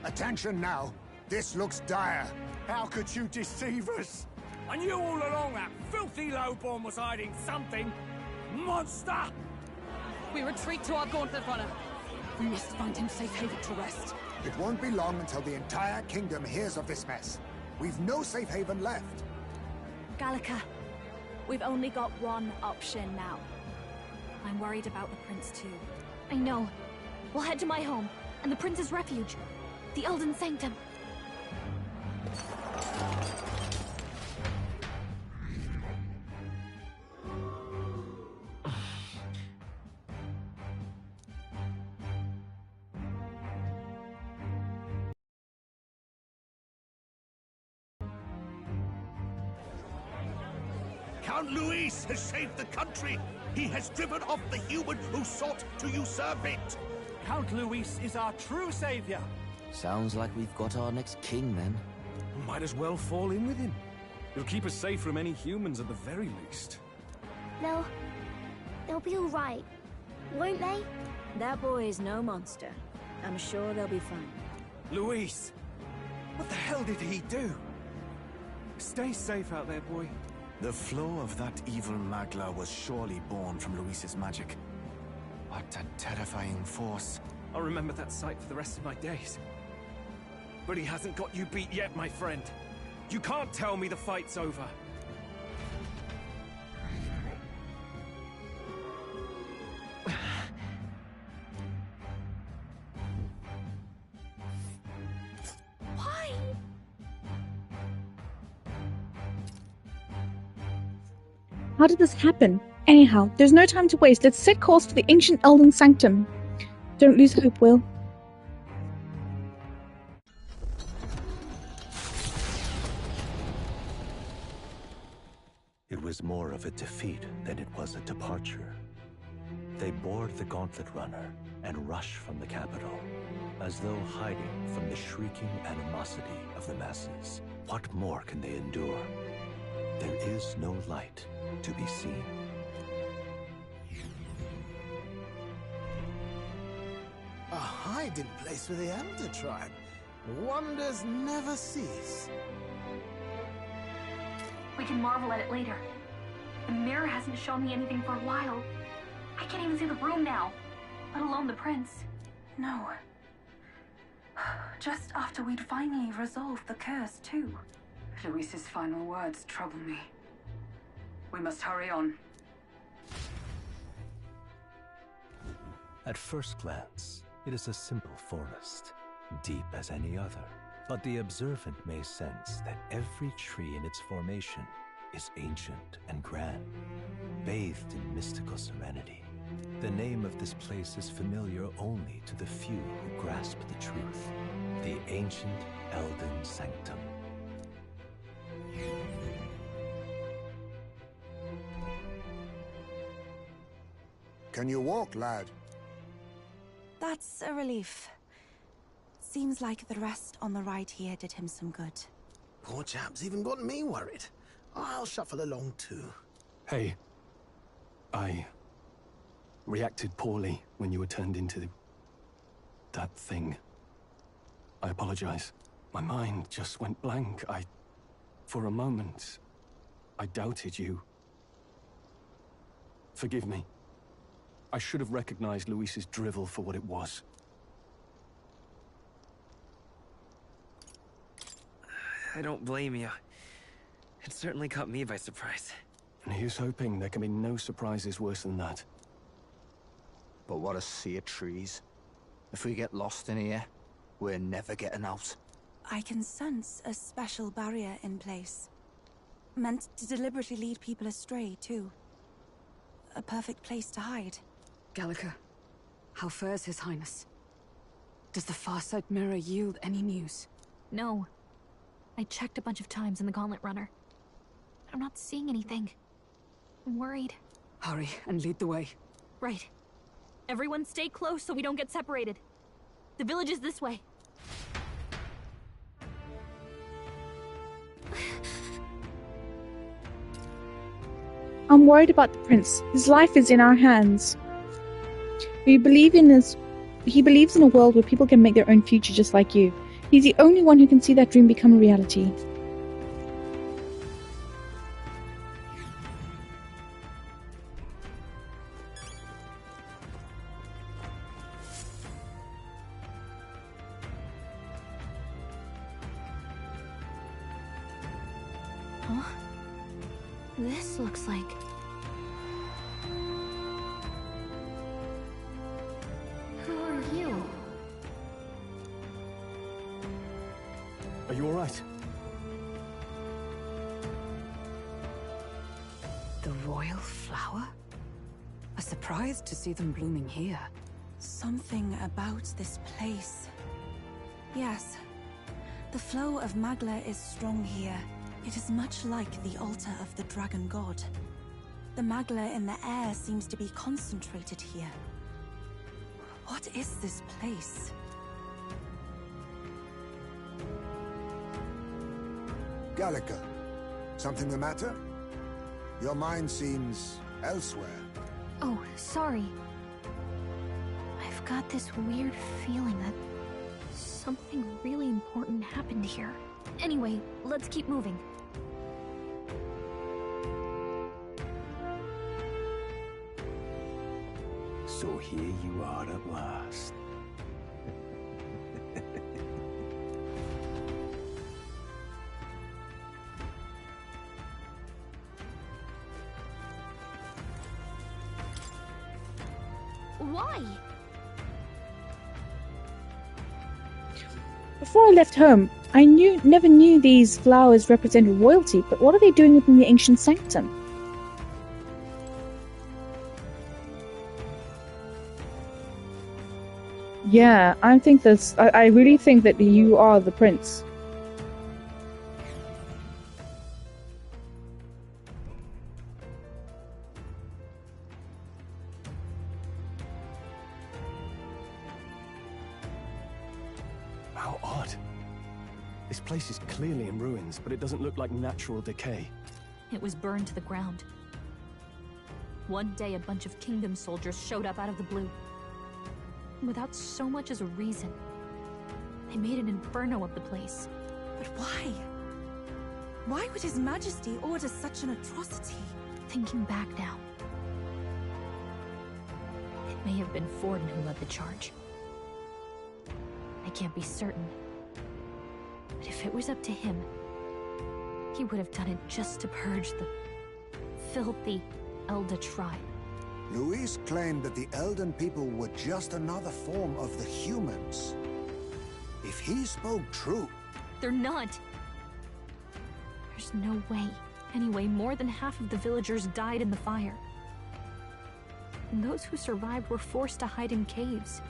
Attention now. This looks dire. How could you deceive us? I knew all along that filthy lowborn was hiding something! Monster! We retreat to our gauntlet runner. We must find him safe haven to rest. It won't be long until the entire kingdom hears of this mess. We've no safe haven left. Gallica, We've only got one option now. I'm worried about the prince too. I know. We'll head to my home, and the prince's refuge. The Elden Sanctum. Count Luis has saved the country. He has driven off the human who sought to usurp it. Count Luis is our true savior. Sounds like we've got our next king, then. Might as well fall in with him. He'll keep us safe from any humans at the very least. They'll be all right, won't they? That boy is no monster. I'm sure they'll be fine. Luis! What the hell did he do? Stay safe out there, boy. The flow of that evil Magla was surely born from Luis's magic. What a terrifying force. I'll remember that sight for the rest of my days. But he hasn't got you beat yet, my friend. You can't tell me the fight's over. Why? How did this happen? Anyhow, there's no time to waste. Let's set course for the ancient Elden Sanctum. Don't lose hope, Will. It was more of a defeat than it was a departure. They board the Gauntlet Runner and rush from the capital, as though hiding from the shrieking animosity of the masses. What more can they endure? There is no light to be seen. A hiding place for the Elder Tribe. Wonders never cease. We can marvel at it later. The mirror hasn't shown me anything for a while. I can't even see the room now, let alone the prince. No. Just after we'd finally resolved the curse, too. Luis's final words trouble me. We must hurry on. At first glance, it is a simple forest, deep as any other. But the observant may sense that every tree in its formation is ancient and grand, bathed in mystical serenity. The name of this place is familiar only to the few who grasp the truth. The ancient Elden Sanctum. Can you walk, lad? That's a relief. Seems like the rest on the ride here did him some good. Poor chap's even got me worried. I'll shuffle along too. Hey, I reacted poorly when you were turned into that thing. I apologize. My mind just went blank. For a moment, I doubted you. Forgive me. I should have recognized Luis's drivel for what it was. I don't blame you. It certainly caught me by surprise. And here's hoping there can be no surprises worse than that. But what a sea of trees. If we get lost in here, we're never getting out. I can sense a special barrier in place. Meant to deliberately lead people astray, too. A perfect place to hide. Gallica, how fares His Highness? Does the Farsight Mirror yield any news? No. I checked a bunch of times in the Gauntlet Runner. I'm not seeing anything. I'm worried. Hurry and lead the way. Right. Everyone stay close so we don't get separated. The village is this way. I'm worried about the prince. His life is in our hands. He believes in a world where people can make their own future just like you. He's the only one who can see that dream become a reality. Huh? This looks like... Who are you? Are you alright? The royal flower? A surprise to see them blooming here. Something about this place. Yes. The flow of Magla is strong here. It is much like the altar of the dragon god. The Magla in the air seems to be concentrated here. What is this place? Gallica, something the matter? Your mind seems elsewhere. Oh, sorry. I've got this weird feeling that something really important happened here. Anyway, let's keep moving. So here you are at last. Why? Before I left home, I never knew these flowers represented royalty, but what are they doing within the ancient sanctum? Yeah, I really think that you are the prince. How odd. This place is clearly in ruins, but it doesn't look like natural decay. It was burned to the ground. One day, a bunch of kingdom soldiers showed up out of the blue. Without so much as a reason. They made an inferno of the place. But why? Why would His Majesty order such an atrocity? Thinking back now, it may have been Forden who led the charge. I can't be certain. But if it was up to him, he would have done it just to purge the filthy Elda tribe. Luis claimed that the Elden people were just another form of the humans. If he spoke true... They're not! There's no way. Anyway, more than half of the villagers died in the fire. And those who survived were forced to hide in caves.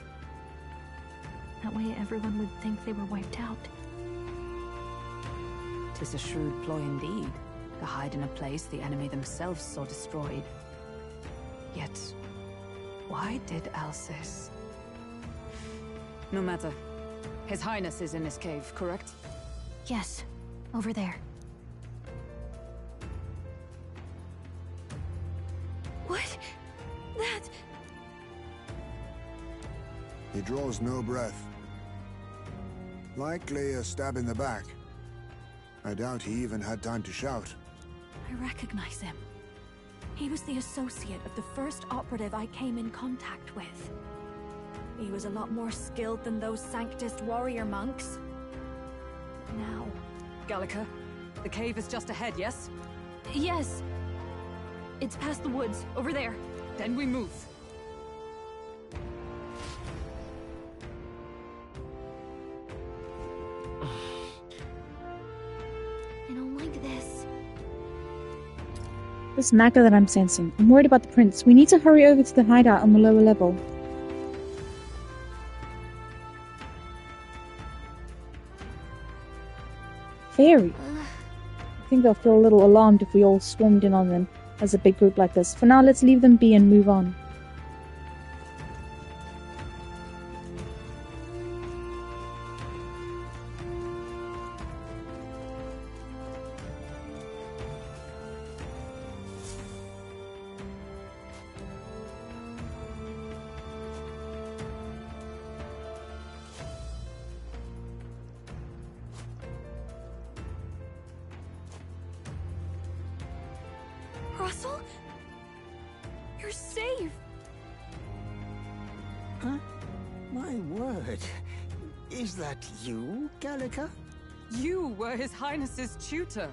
That way everyone would think they were wiped out. 'Tis a shrewd ploy indeed, to hide in a place the enemy themselves saw destroyed. Yet, why did Alcis? No matter. His Highness is in this cave, correct? Yes, over there. What? That... He draws no breath. Likely a stab in the back. I doubt he even had time to shout. I recognize him. He was the associate of the first operative I came in contact with. He was a lot more skilled than those Sanctist warrior monks. Now... Gallica, the cave is just ahead, yes? Yes. It's past the woods, over there. Then we move. I don't like this. This Magla that I'm sensing. I'm worried about the prince. We need to hurry over to the hideout on the lower level. Fairy. I think they'll feel a little alarmed if we all stormed in on them as a big group like this. For now, let's leave them be and move on. Russell? You're safe! Huh? My word. Is that you, Gallica? You were His Highness's tutor.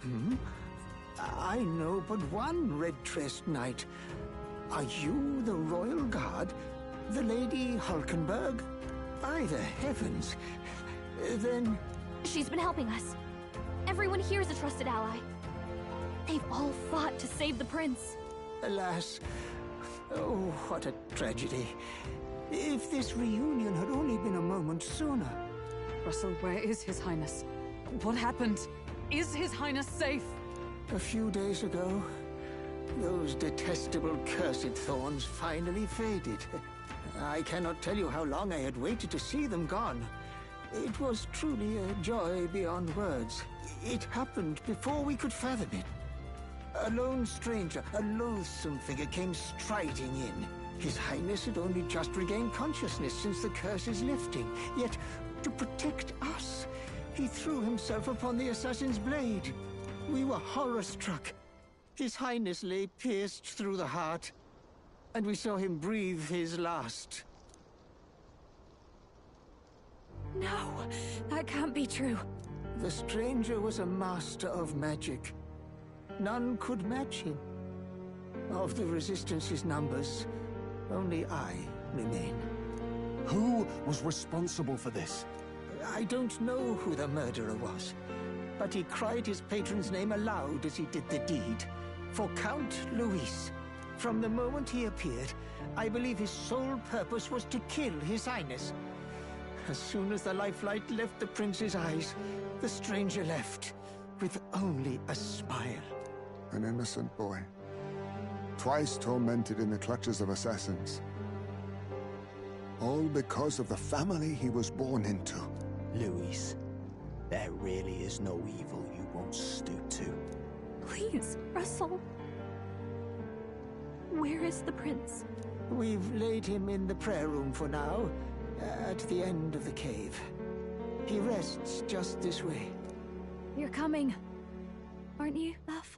Hmm? I know but one red-tressed knight. Are you the royal guard? The Lady Hulkenberg? By the heavens. Then... She's been helping us. Everyone here is a trusted ally. They've all fought to save the prince. Alas. Oh, what a tragedy. If this reunion had only been a moment sooner. Russell, where is His Highness? What happened? Is His Highness safe? A few days ago, those detestable cursed thorns finally faded. I cannot tell you how long I had waited to see them gone. It was truly a joy beyond words. It happened before we could fathom it. A lone stranger, a loathsome figure came striding in. His Highness had only just regained consciousness since the curse's lifting. Yet, to protect us, he threw himself upon the assassin's blade. We were horror-struck. His Highness lay pierced through the heart, and we saw him breathe his last. No, that can't be true. The stranger was a master of magic. None could match him. Of the Resistance's numbers, only I remain. Who was responsible for this? I don't know who the murderer was, but he cried his patron's name aloud as he did the deed. For Count Luis. From the moment he appeared, I believe his sole purpose was to kill His Highness. As soon as the lifelight left the prince's eyes, the stranger left, with only a smile. An innocent boy. Twice tormented in the clutches of assassins. All because of the family he was born into. Luis, there really is no evil you won't stoop to. Please, Russell. Where is the prince? We've laid him in the prayer room for now, at the end of the cave. He rests just this way. You're coming, aren't you, love?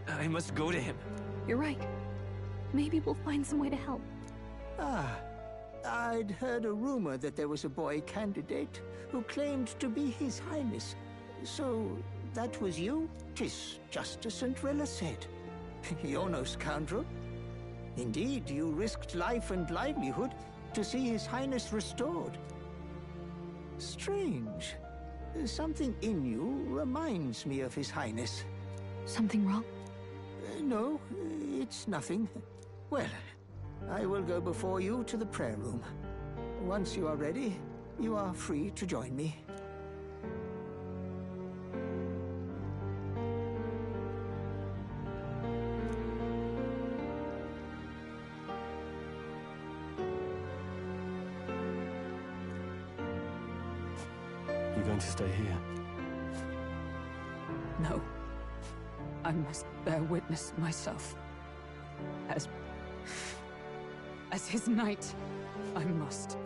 I must go to him. You're right. Maybe we'll find some way to help. Ah, I'd heard a rumor that there was a boy candidate who claimed to be His Highness. So, that was you? 'Tis just as St. Rilla said. You're no scoundrel. Indeed, you risked life and livelihood to see His Highness restored. Strange. Something in you reminds me of His Highness. Something wrong? No, it's nothing. Well, I will go before you to the prayer room. Once you are ready, you are free to join me. You going to stay here? No. I must bear witness myself. As his knight, I must.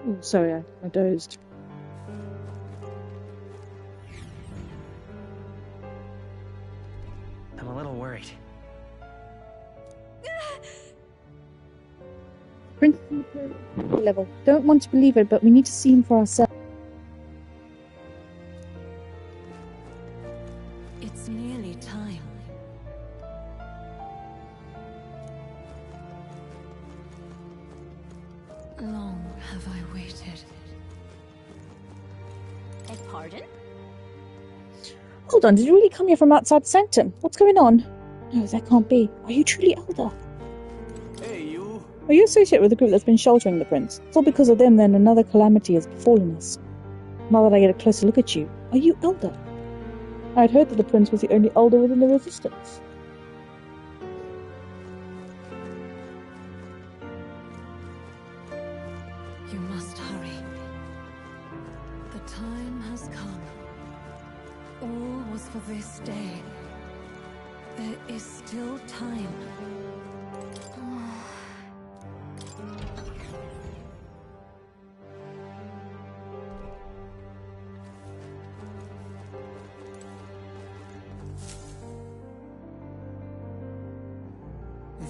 Oh, sorry, I dozed. I'm a little worried. Prince level. Don't want to believe it, but we need to see him for ourselves. It's nearly time. Long have I waited. Beg pardon? Hold on, did you really come here from outside the sanctum? What's going on? No, that can't be. Are you truly Elder? Hey, you. Are you associated with the group that's been sheltering the prince? It's all because of them, then another calamity has befallen us. Now that I get a closer look at you, are you Elder? I'd heard that the prince was the only elder within the resistance. You must hurry. The time has come. All was for this day. There is still time.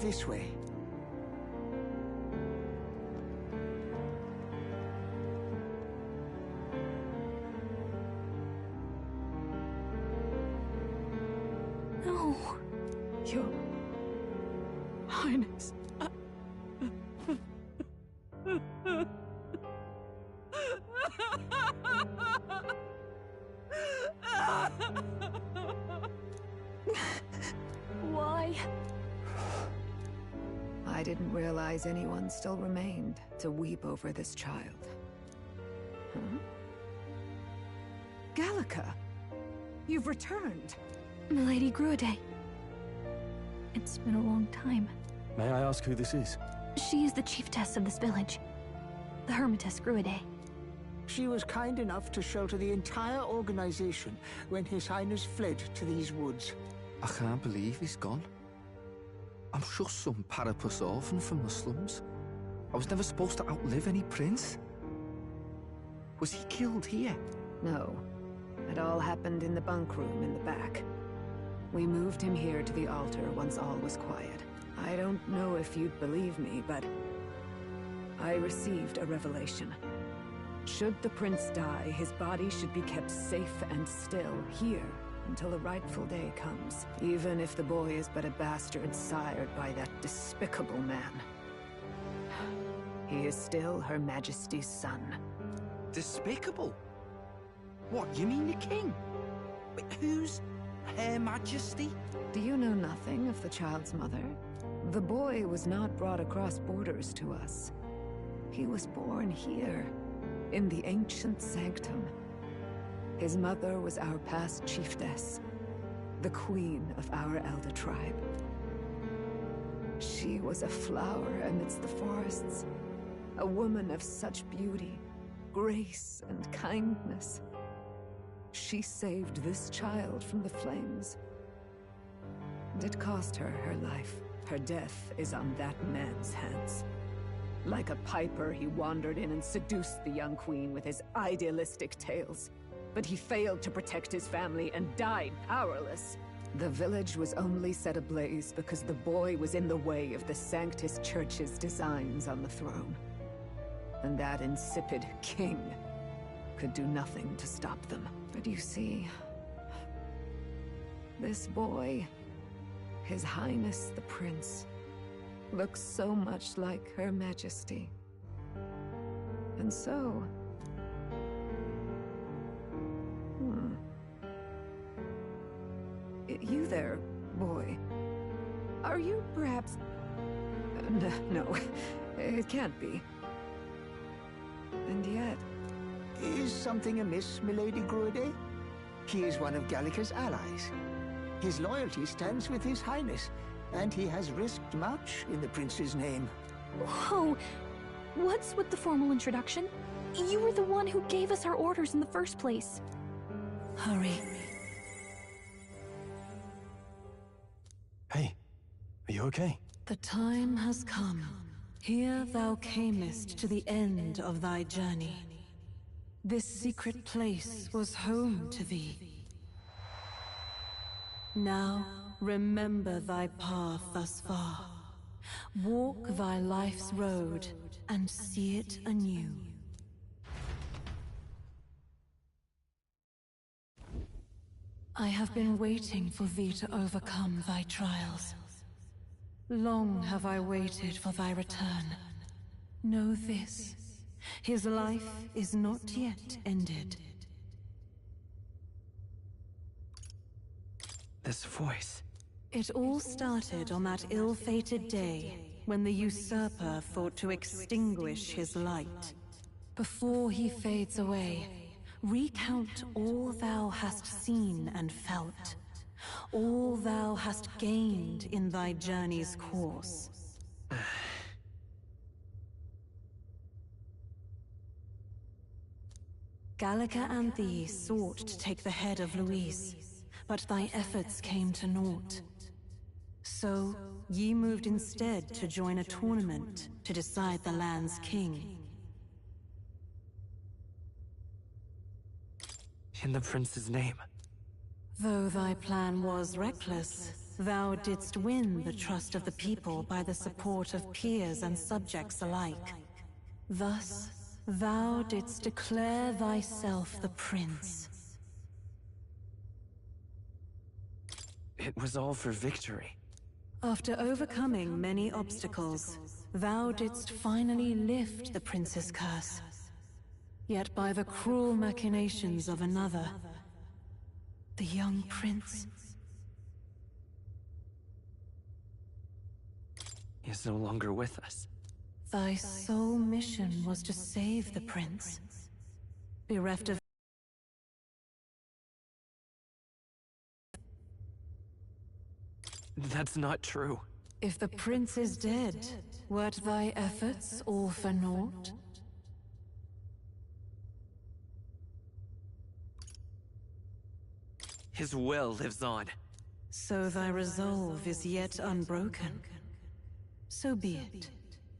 This way. No. Your Highness. Why? I didn't realize anyone still remained to weep over this child. Huh? Gallica! You've returned! Milady Gruade. It's been a long time. May I ask who this is? She is the chiefess of this village. The Hermitess Gruade. She was kind enough to shelter the entire organization when His Highness fled to these woods. I can't believe he's gone. I'm just some parapus orphan from the slums. I was never supposed to outlive any prince. Was he killed here? No. It all happened in the bunk room in the back. We moved him here to the altar once all was quiet. I don't know if you'd believe me, but I received a revelation. Should the prince die, his body should be kept safe and still here until the rightful day comes, even if the boy is but a bastard sired by that despicable man. He is still Her Majesty's son. Despicable? What, you mean the king? Wait, who's Her Majesty? Do you know nothing of the child's mother? The boy was not brought across borders to us. He was born here, in the ancient sanctum. His mother was our past chiefess, the queen of our elder tribe. She was a flower amidst the forests, a woman of such beauty, grace, and kindness. She saved this child from the flames. And it cost her her life. Her death is on that man's hands. Like a piper, he wandered in and seduced the young queen with his idealistic tales. But he failed to protect his family and died powerless. The village was only set ablaze because the boy was in the way of the Sanctus Church's designs on the throne. And that insipid king could do nothing to stop them. But you see, this boy, His Highness the Prince, looks so much like Her Majesty. And so... You there, boy. Are you perhaps... No, it can't be. And yet... Is something amiss, Milady Gruade? He is one of Gallica's allies. His loyalty stands with His Highness, and he has risked much in the prince's name. Whoa! What's with the formal introduction? You were the one who gave us our orders in the first place. Hurry. Hey, are you okay? The time has come. Here thou camest to the end of thy journey. This secret place was home to thee. Now, remember thy path thus far. Walk thy life's road and see it anew. I have been waiting for thee to overcome thy trials. Long have I waited for thy return. Know this, his life is not yet ended. This voice. It all started on that ill-fated day when the usurper thought to extinguish his light. Before he fades away, Recount all thou hast seen and felt, all thou hast gained in thy journey's course. Gallica and thee sought to take the head of Luis, but thy efforts came to naught. So, ye moved instead to join a tournament to decide the land's king. In the prince's name. Though thy plan was reckless, thou didst win the trust of the people by the support of peers and subjects alike. Thus, thou didst declare thyself the prince. It was all for victory. After overcoming many obstacles, thou didst finally lift the prince's curse. Yet by the cruel machinations of another, the young prince is no longer with us. Thy sole mission was to save the prince. Bereft of That's not true. If the prince is dead, wert thy efforts all for naught? His will lives on. So thy resolve is yet unbroken. So be it.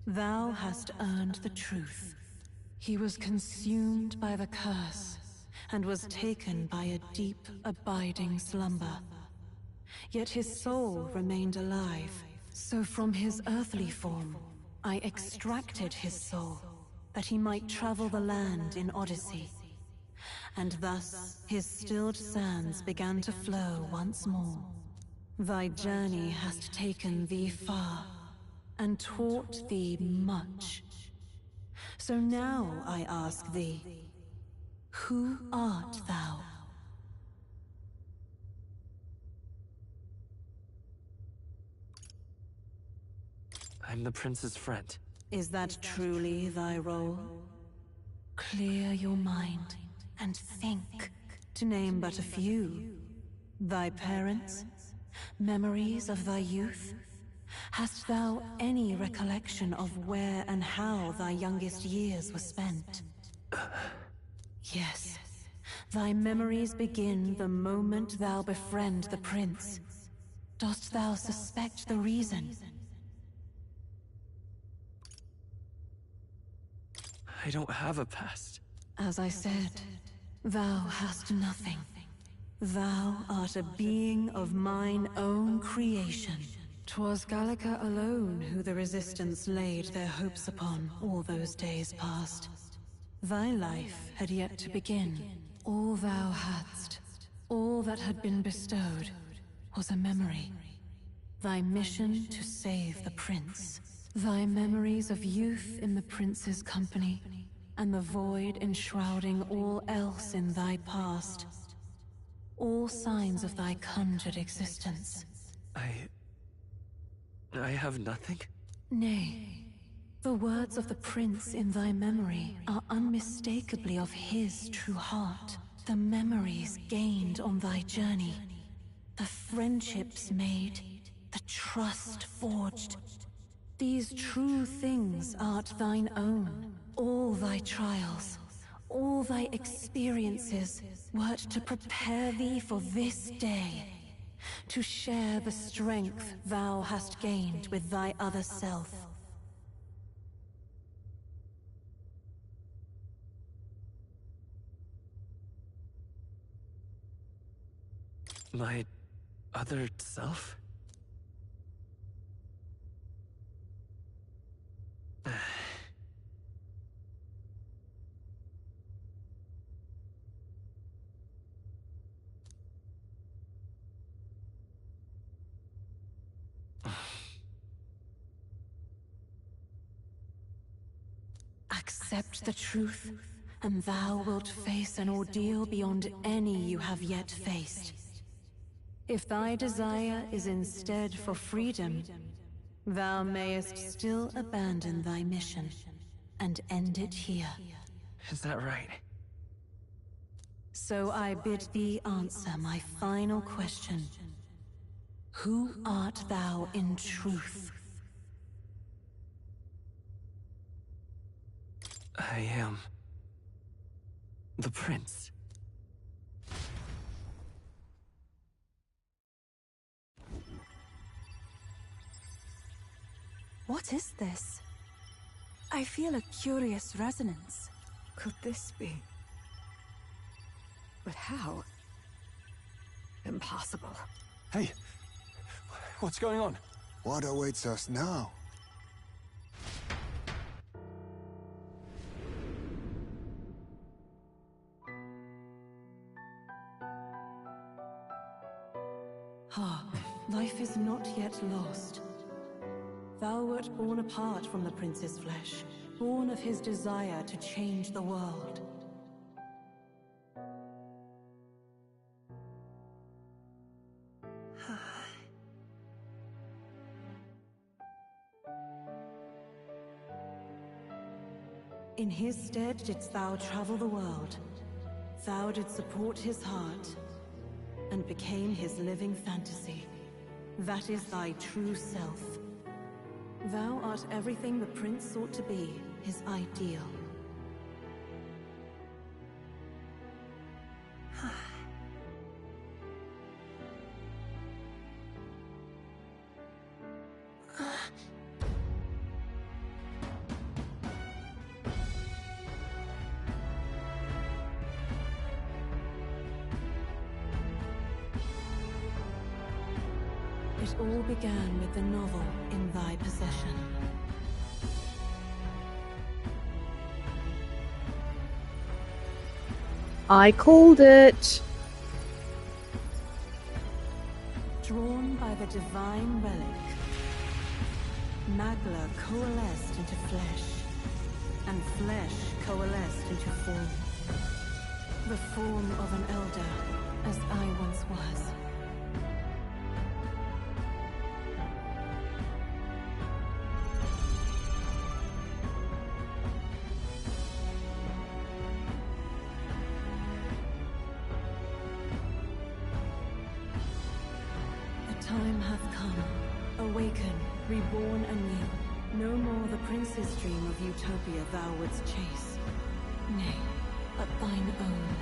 Thou hast earned the truth. He was consumed by the curse, and was taken by a deep, abiding slumber. Yet his soul remained alive, so from his earthly form, I extracted his soul, that he might travel the land in Odyssey. And thus, his stilled sands began to flow once more. Thy journey hast taken thee far, and taught thee much. So now I ask thee, who art thou? I'm the prince's friend. Is that truly thy role? Clear your mind and think, to name but a few. Thy parents? Memories of thy youth? Hast thou any recollection of where and how thy youngest years were spent? Yes. Thy memories begin the moment thou befriend the prince. Dost thou suspect the reason? I don't have a past. As I said, thou hast nothing. Thou art a being of mine own creation. 'Twas Gallica alone who the Resistance laid their hopes upon all those days past. Thy life had yet to begin. All thou hadst, all that had been bestowed, was a memory. Thy mission to save the prince. Thy memories of youth in the prince's company, and the void enshrouding all else in thy past. All signs of thy conjured existence. I have nothing? Nay. The words of the prince in thy memory are unmistakably of his true heart. The memories gained on thy journey. The friendships made. The trust forged. These true things art thine own. All thy trials, all thy experiences, wert to prepare thee for this day. To share the strength thou hast gained with thy other self. My other self? Accept the truth, and thou wilt face an ordeal beyond any you have yet faced. If thy desire is instead for freedom, thou mayest still abandon thy mission, and end it here. Is that right? So I bid thee answer my final question. Who art thou in truth? I am... the prince. What is this? I feel a curious resonance. Could this be? But how? Impossible. Hey! What's going on? What awaits us now? Ah, life is not yet lost. Thou wert born apart from the prince's flesh, born of his desire to change the world. In his stead didst thou travel the world. Thou didst support his heart, and became his living fantasy. That is thy true self. Thou art everything the prince sought to be, his ideal. It all began with the novel in thy possession. I called it. Drawn by the divine relic, Magla coalesced into flesh, and flesh coalesced into form. The form of an elder, as I once was. Time hath come. Awaken, reborn anew. No more the prince's dream of utopia thou wouldst chase. Nay, but thine own.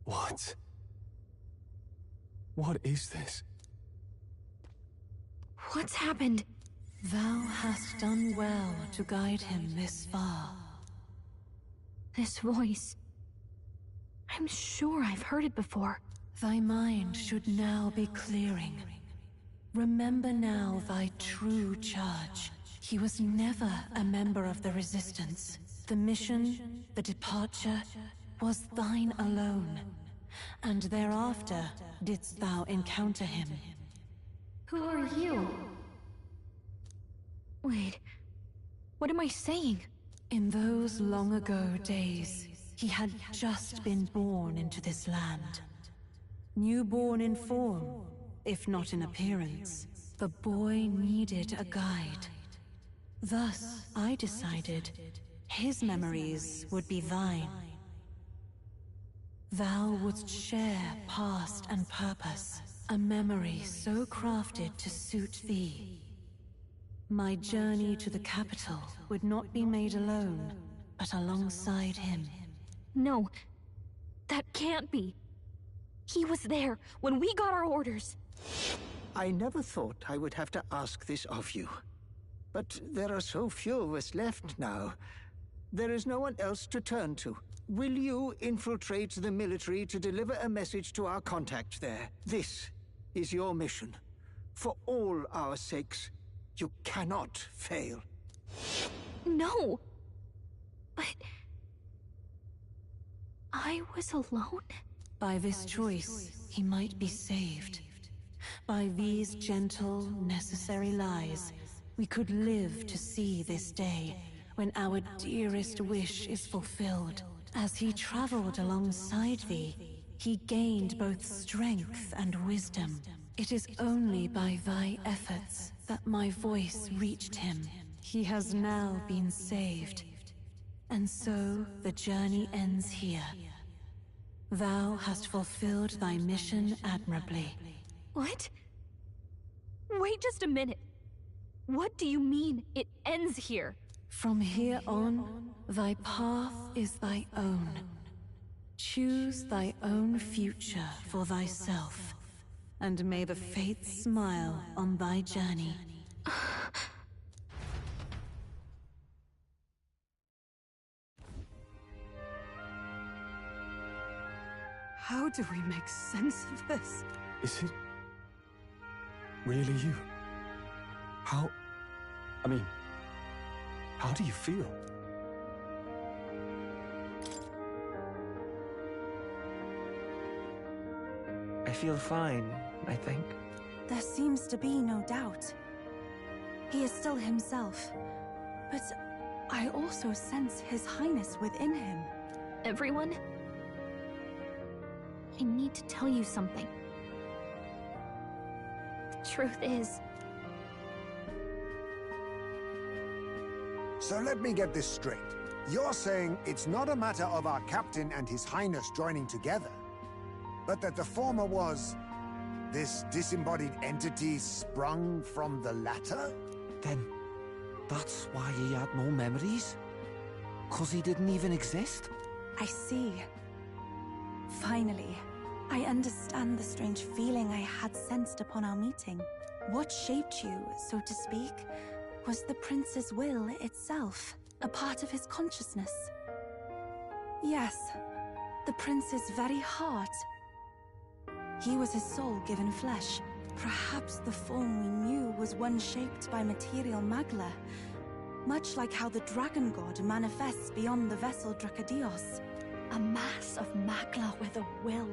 What? What is this? What's happened? Thou hast done well to guide him this far. This voice. I'm sure I've heard it before. Thy mind should now be clearing. Remember now thy true charge. He was never a member of the Resistance. The mission, the departure, was thine alone. And thereafter didst thou encounter him. Who are you? Wait, what am I saying? In those long ago days, he had just been born into this land. Newborn in form, if not in appearance, the boy needed a guide. Thus, I decided his memories would be thine. Thou wouldst share past and purpose, a memory so crafted to suit thee. My journey to the capital would not be made alone, but alongside him. No, that can't be. He was there when we got our orders. I never thought I would have to ask this of you. But there are so few of us left now. There is no one else to turn to. Will you infiltrate the military to deliver a message to our contact there? This is your mission. For all our sakes, You cannot fail. No! But... I was alone? By this choice, he might be saved. By these gentle, necessary lies, we could live to see this day, when our dearest wish is fulfilled. As he traveled alongside thee, he gained both strength and wisdom. It is only by thy efforts that my voice reached him. He has now been saved. And so the journey ends here. Thou hast fulfilled thy mission admirably. What? Wait just a minute. What do you mean, it ends here? From here on, thy path is thy own. Choose thy own future for thyself, and may the fates smile on thy journey. How do we make sense of this? Is it really you? How do you feel? I feel fine, I think. There seems to be no doubt. He is still himself, but I also sense His Highness within him. Everyone? I need to tell you something. The truth is... So let me get this straight. You're saying it's not a matter of our captain and His Highness joining together, but that the former was... this disembodied entity sprung from the latter? Then, that's why he had no memories? 'Cause he didn't even exist? I see. Finally, I understand the strange feeling I had sensed upon our meeting. What shaped you, so to speak, was the prince's will itself, a part of his consciousness. Yes, the prince's very heart. He was his soul given flesh. Perhaps the form we knew was one shaped by material magla, much like how the dragon god manifests beyond the vessel Drakadios. A mass of magla with a will.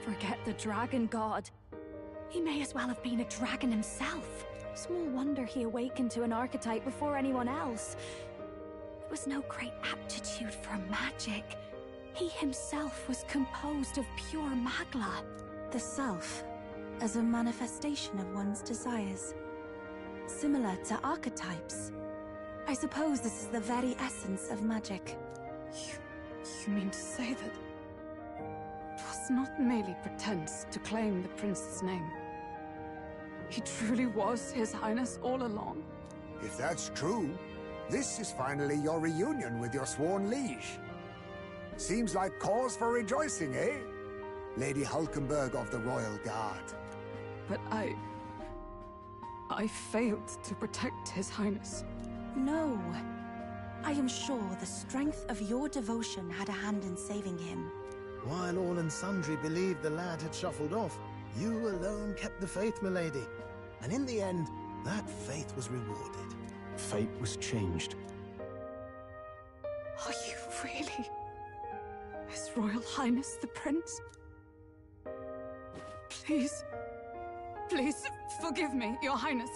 Forget the dragon god. He may as well have been a dragon himself. Small wonder he awakened to an archetype before anyone else. It was no great aptitude for magic. He himself was composed of pure magla. The self, as a manifestation of one's desires. Similar to archetypes. I suppose this is the very essence of magic. You mean to say that... it was not merely pretense to claim the prince's name? He truly was His Highness all along? If that's true, this is finally your reunion with your sworn liege. Seems like cause for rejoicing, eh? Lady Hulkenberg of the Royal Guard. But I failed to protect His Highness. No. I am sure the strength of your devotion had a hand in saving him. While all and sundry believed the lad had shuffled off, you alone kept the faith, milady. And in the end, that faith was rewarded. Fate was changed. Are you really His Royal Highness the Prince? Please, please forgive me, Your Highness.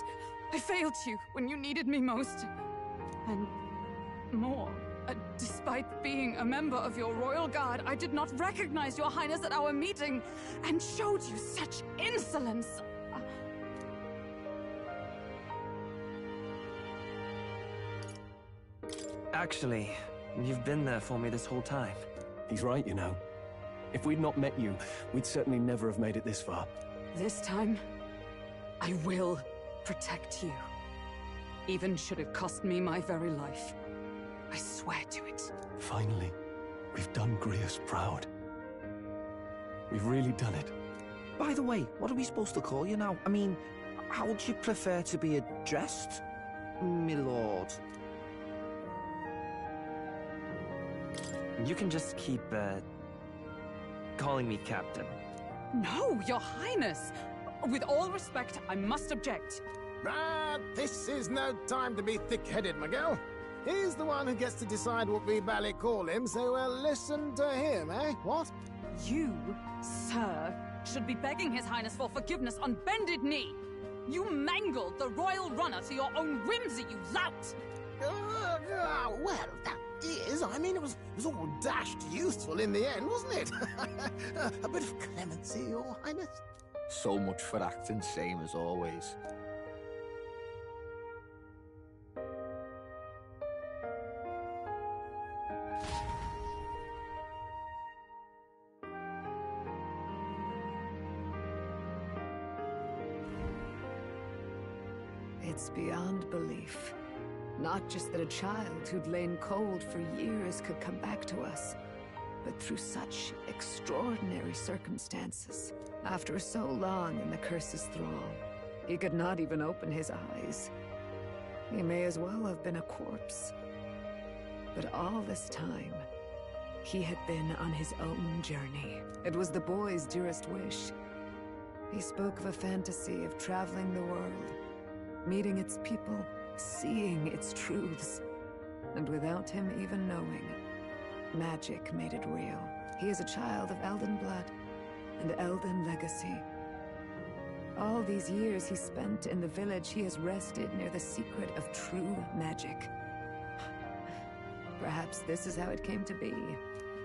I failed you when you needed me most. And more, despite being a member of your Royal Guard, I did not recognize Your Highness at our meeting and showed you such insolence. Actually, you've been there for me this whole time. He's right, you know. If we'd not met you, we'd certainly never have made it this far. This time, I will protect you. Even should it cost me my very life. I swear to it. Finally, we've done Grius proud. We've really done it. By the way, what are we supposed to call you now? I mean, how would you prefer to be addressed, milord? You can just keep, calling me Captain. No, Your Highness! With all respect, I must object. But this is no time to be thick-headed, my girl. He's the one who gets to decide what we bally call him, so listen to him, eh? What? You, sir, should be begging His Highness for forgiveness on bended knee. You mangled the royal runner to your own whimsy, you lout! Well, that is, I mean, it was all dashed useful in the end, wasn't it? A bit of clemency, Your Highness. So much for acting same as always. It's beyond belief. Not just that a child who'd lain cold for years could come back to us, but through such extraordinary circumstances. After so long in the curse's thrall, he could not even open his eyes. He may as well have been a corpse. But all this time, he had been on his own journey. It was the boy's dearest wish. He spoke of a fantasy of traveling the world, meeting its people, seeing its truths. And without him even knowing, magic made it real. He is a child of Elden blood and Elden legacy. All these years he spent in the village, he has rested near the secret of true magic. Perhaps this is how it came to be.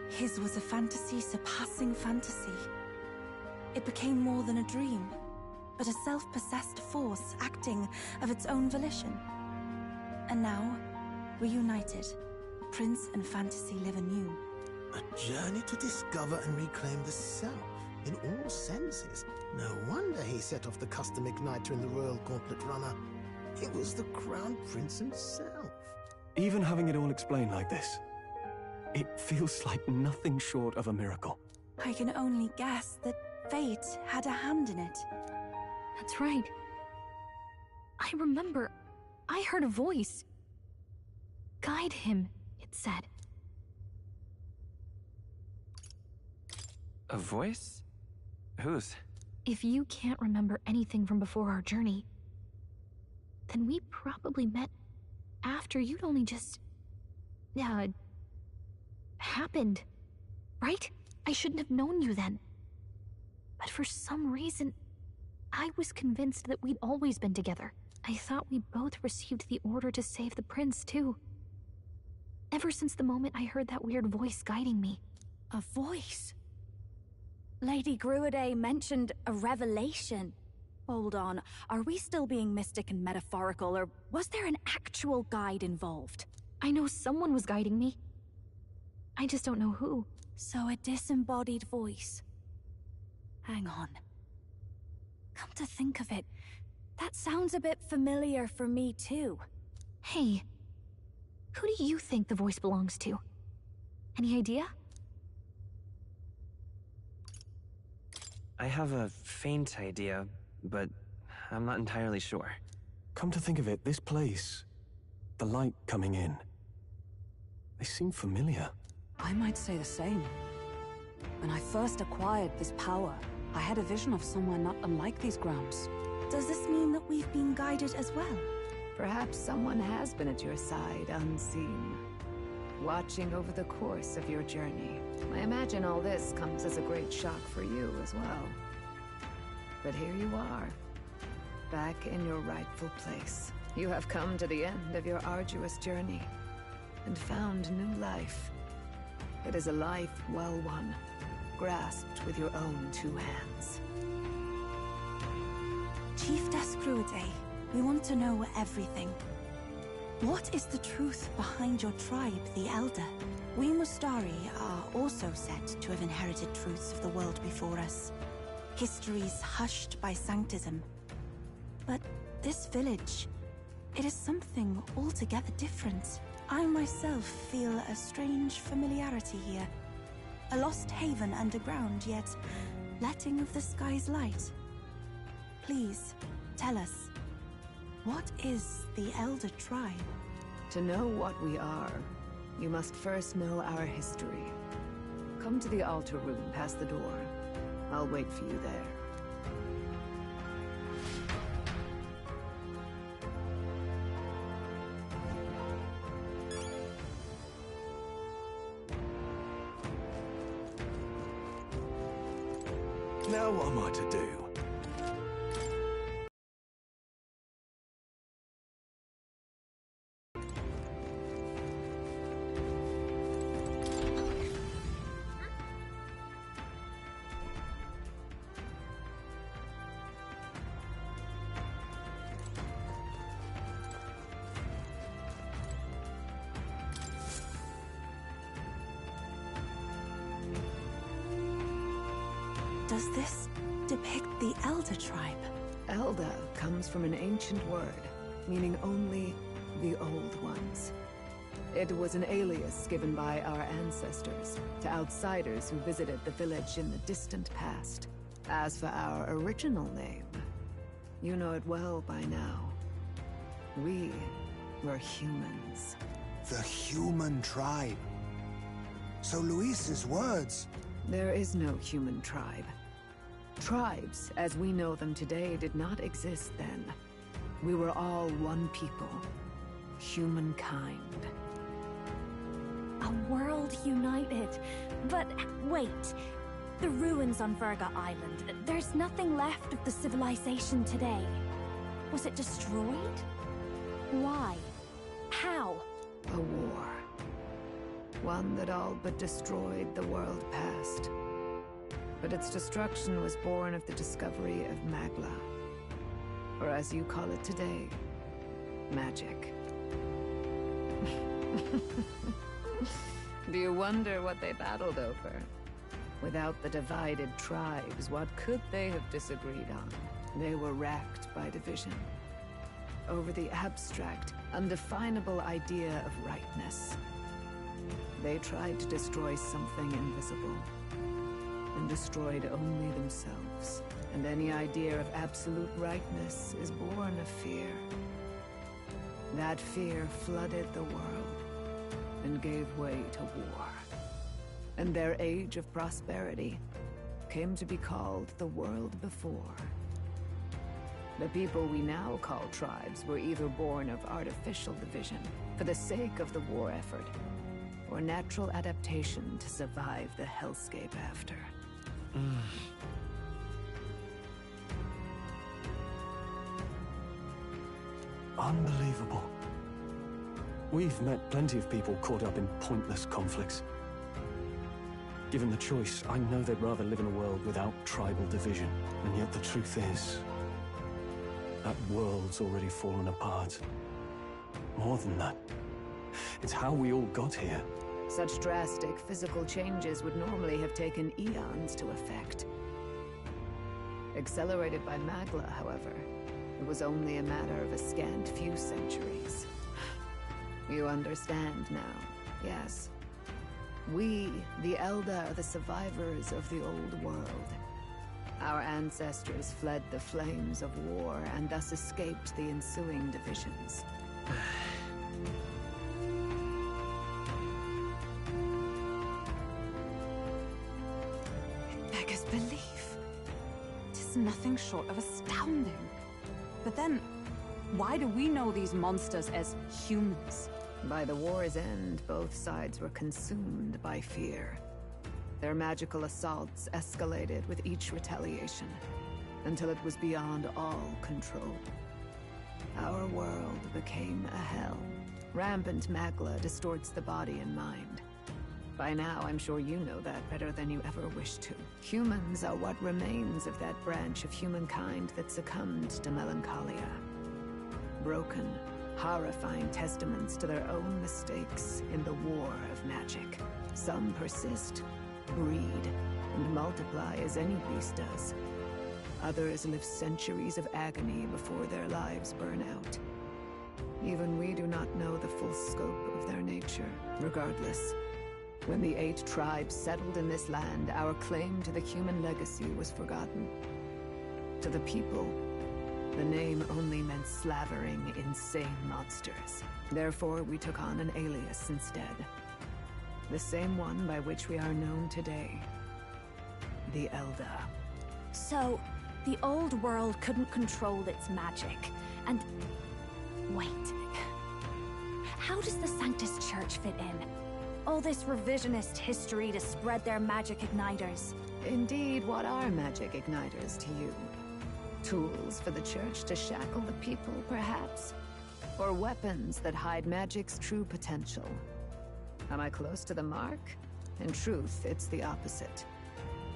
His was a fantasy surpassing fantasy. It became more than a dream, but a self-possessed force acting of its own volition. And now, reunited, Prince and Fantasy live anew. A journey to discover and reclaim the self, in all senses. No wonder he set off the custom igniter in the Royal Gauntlet Runner. It was the Crown Prince himself. Even having it all explained like this, it feels like nothing short of a miracle. I can only guess that fate had a hand in it. That's right. I remember, I heard a voice. Guide him, it said. A voice? Whose? If you can't remember anything from before our journey, then we probably met after you'd only just... happened. Right? I shouldn't have known you then. But for some reason, I was convinced that we'd always been together. I thought we both received the order to save the prince, too. Ever since the moment I heard that weird voice guiding me. A voice? Lady Gruaday mentioned a revelation. Hold on, are we still being mystic and metaphorical, or was there an actual guide involved? I know someone was guiding me. I just don't know who. So a disembodied voice. Hang on. Come to think of it, that sounds a bit familiar for me too. Hey, who do you think the voice belongs to? Any idea? I have a faint idea, but I'm not entirely sure. Come to think of it, this place, the light coming in, they seem familiar. I might say the same. When I first acquired this power, I had a vision of somewhere not unlike these grounds. Does this mean that we've been guided as well? Perhaps someone has been at your side unseen, watching over the course of your journey. I imagine all this comes as a great shock for you as well. But here you are, back in your rightful place. You have come to the end of your arduous journey and found new life. It is a life well won, grasped with your own two hands. Chiefess Gruaday, we want to know everything. What is the truth behind your tribe, the Elder? We Mustari are also said to have inherited truths of the world before us. Histories hushed by sanctism. But this village, it is something altogether different. I myself feel a strange familiarity here. A lost haven underground, yet letting of the sky's light. Please, tell us, what is the Elder Tribe? To know what we are, you must first know our history. Come to the altar room past the door. I'll wait for you there. Now what am I to do? Does this depict the Elder tribe? Elder comes from an ancient word, meaning only the Old Ones. It was an alias given by our ancestors to outsiders who visited the village in the distant past. As for our original name, you know it well by now. We were humans. The human tribe. So Luis's words... There is no human tribe. Tribes, as we know them today, did not exist then. We were all one people. Humankind. A world united. But wait. The ruins on Virga Island. There's nothing left of the civilization today. Was it destroyed? Why? How? A war. One that all but destroyed the world past. But its destruction was born of the discovery of Magla. Or as you call it today, magic. Do you wonder what they battled over? Without the divided tribes, what could they have disagreed on? They were racked by division. Over the abstract, undefinable idea of rightness. They tried to destroy something invisible, and destroyed only themselves. And any idea of absolute rightness is born of fear. That fear flooded the world, and gave way to war. And their age of prosperity came to be called the world before. The people we now call tribes were either born of artificial division, for the sake of the war effort, or natural adaptation to survive the hellscape after. Unbelievable. We've met plenty of people caught up in pointless conflicts. Given the choice, I know they'd rather live in a world without tribal division. And yet the truth is, that world's already fallen apart. More than that, it's how we all got here. Such drastic physical changes would normally have taken eons to effect. Accelerated by Magla, however, it was only a matter of a scant few centuries. You understand now, yes? We, the Elder, are the survivors of the old world. Our ancestors fled the flames of war and thus escaped the ensuing divisions. It beggars belief. It is nothing short of astounding. But then, why do we know these monsters as humans? By the war's end, both sides were consumed by fear. Their magical assaults escalated with each retaliation, until it was beyond all control. Our world became a hell. Rampant Magla distorts the body and mind. By now, I'm sure you know that better than you ever wished to. Humans are what remains of that branch of humankind that succumbed to melancholia. Broken, horrifying testaments to their own mistakes in the war of magic. Some persist, breed, and multiply as any beast does. Others live centuries of agony before their lives burn out. Even we do not know the full scope of their nature. Regardless, when the 8 tribes settled in this land, our claim to the human legacy was forgotten. To the people, the name only meant slavering, insane monsters. Therefore, we took on an alias instead. The same one by which we are known today. The Elder. So, the old world couldn't control its magic, and... Wait. How does the Sanctus Church fit in? All this revisionist history to spread their magic igniters. Indeed, what are magic igniters to you? Tools for the church to shackle the people, perhaps? Or weapons that hide magic's true potential? Am I close to the mark? In truth, it's the opposite.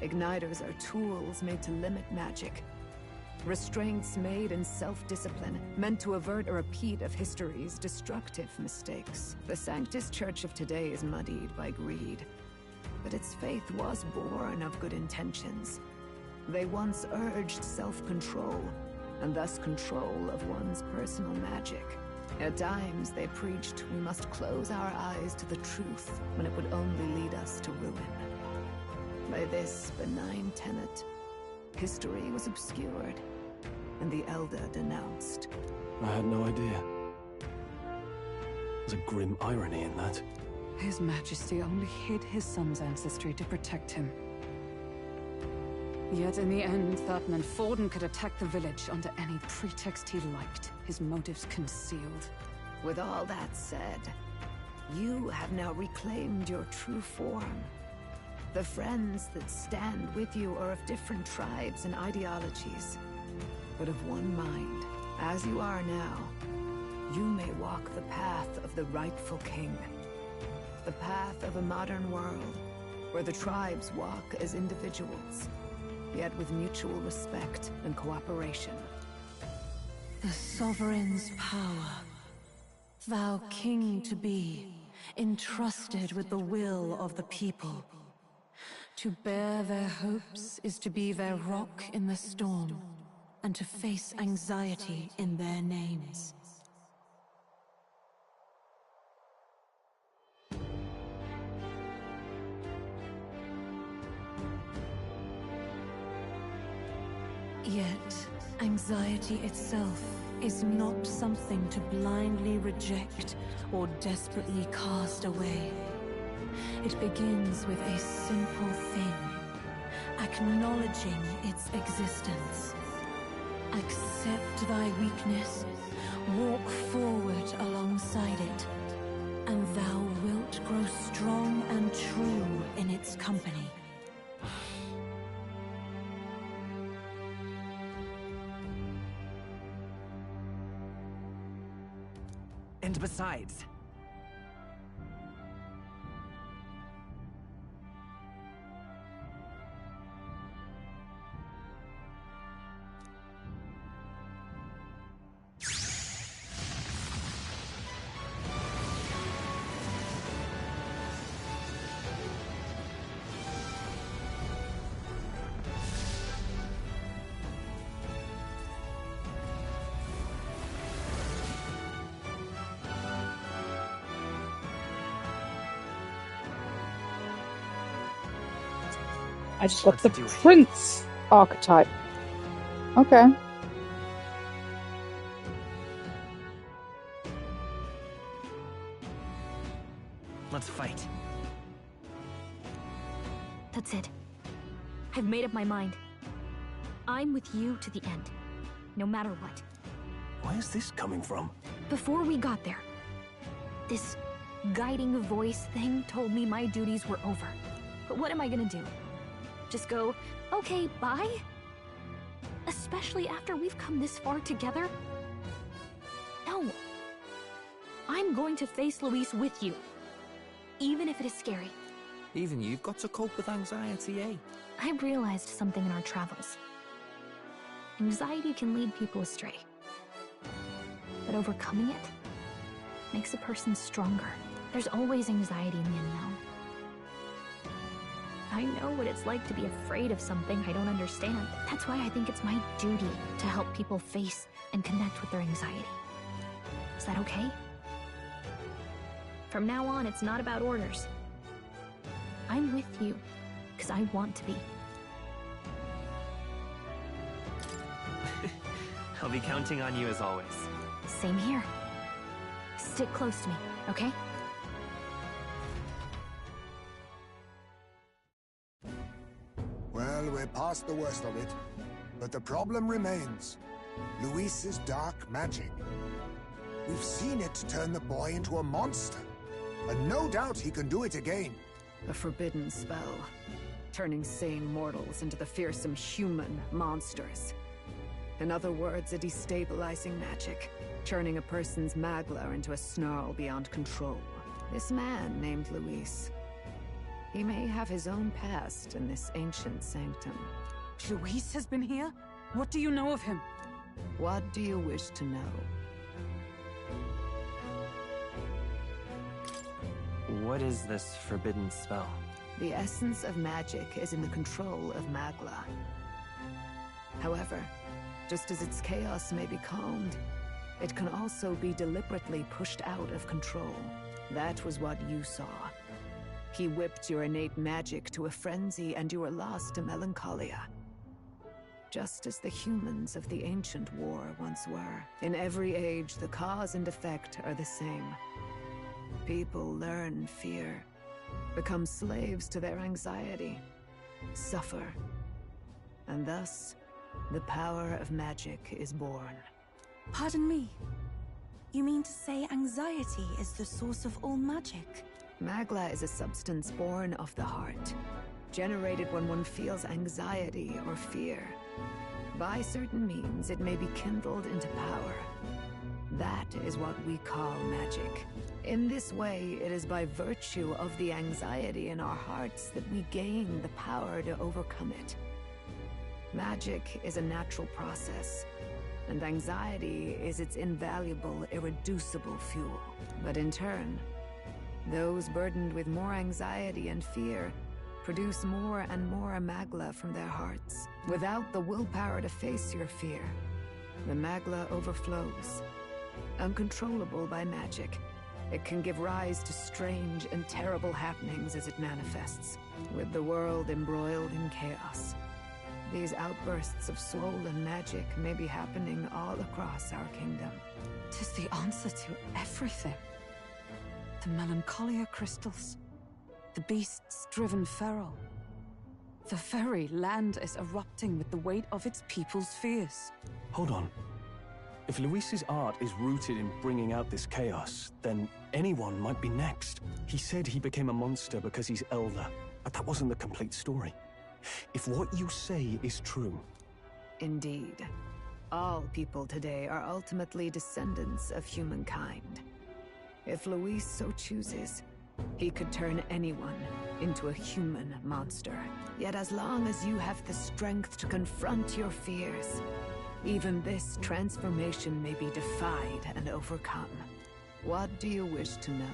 Igniters are tools made to limit magic. Restraints made in self-discipline, meant to avert a repeat of history's destructive mistakes. The Sanctus Church of today is muddied by greed. But its faith was born of good intentions. They once urged self-control, and thus control of one's personal magic. At times, they preached we must close our eyes to the truth when it would only lead us to ruin. By this benign tenet, history was obscured, and the Elder denounced. I had no idea. There's a grim irony in that. His Majesty only hid his son's ancestry to protect him. Yet in the end, that meant Forden could attack the village under any pretext he liked, his motives concealed. With all that said, you have now reclaimed your true form. The friends that stand with you are of different tribes and ideologies, but of one mind. As you are now, you may walk the path of the rightful king. The path of a modern world, where the tribes walk as individuals, yet with mutual respect and cooperation. The sovereign's power, thou king to be, entrusted with the will of the people. To bear their hopes is to be their rock in the storm, and to face anxiety in their names. Yet, anxiety itself is not something to blindly reject or desperately cast away. It begins with a simple thing, acknowledging its existence. Accept thy weakness, walk forward alongside it, and thou wilt grow strong and true in its company. And besides, I just got the prince archetype. Okay. let's fight. That's it. I've made up my mind. I'm with you to the end, no matter what. Where is this coming from? Before we got there, this guiding voice thing told me my duties were over. But what am I gonna do? Just go, okay, bye? Especially after we've come this far together? No. I'm going to face Luis with you, even if it is scary. Even you've got to cope with anxiety, eh? I realized something in our travels. Anxiety can lead people astray. But overcoming it makes a person stronger. There's always anxiety in the unknown. I know what it's like to be afraid of something I don't understand. That's why I think it's my duty to help people face and connect with their anxiety. Is that okay? From now on, it's not about orders. I'm with you, because I want to be. I'll be counting on you as always. Same here. Stick close to me, okay? Well, we're past the worst of it. But the problem remains. Luis's dark magic. We've seen it turn the boy into a monster. And no doubt he can do it again. A forbidden spell. turning sane mortals into the fearsome human monsters. In other words, a destabilizing magic, turning a person's magla into a snarl beyond control. This man named Luis, he may have his own past in this ancient sanctum. Luis has been here? What do you know of him? What do you wish to know? What is this forbidden spell? The essence of magic is in the control of magla. However, just as its chaos may be calmed, it can also be deliberately pushed out of control. That was what you saw. He whipped your innate magic to a frenzy and you were lost to melancholia. Just as the humans of the ancient war once were. In every age, the cause and effect are the same. People learn fear, become slaves to their anxiety, suffer, and thus, the power of magic is born. Pardon me. You mean to say anxiety is the source of all magic? Magla is a substance born of the heart, generated when one feels anxiety or fear. By certain means, it may be kindled into power. That is what we call magic. In this way, it is by virtue of the anxiety in our hearts that we gain the power to overcome it. Magic is a natural process, and anxiety is its invaluable, irreducible fuel. But in turn, those burdened with more anxiety and fear produce more and more magla from their hearts. Without the willpower to face your fear, the magla overflows. Uncontrollable by magic, it can give rise to strange and terrible happenings as it manifests, with the world embroiled in chaos. These outbursts of swollen magic may be happening all across our kingdom. 'Tis the answer to everything. The melancholia crystals, the beasts driven feral. The very land is erupting with the weight of its people's fears. Hold on. If Luis's art is rooted in bringing out this chaos, then anyone might be next. He said he became a monster because he's elder, but that wasn't the complete story. If what you say is true... Indeed. All people today are ultimately descendants of humankind. If Luis so chooses, he could turn anyone into a human monster. Yet as long as you have the strength to confront your fears, even this transformation may be defied and overcome. What do you wish to know?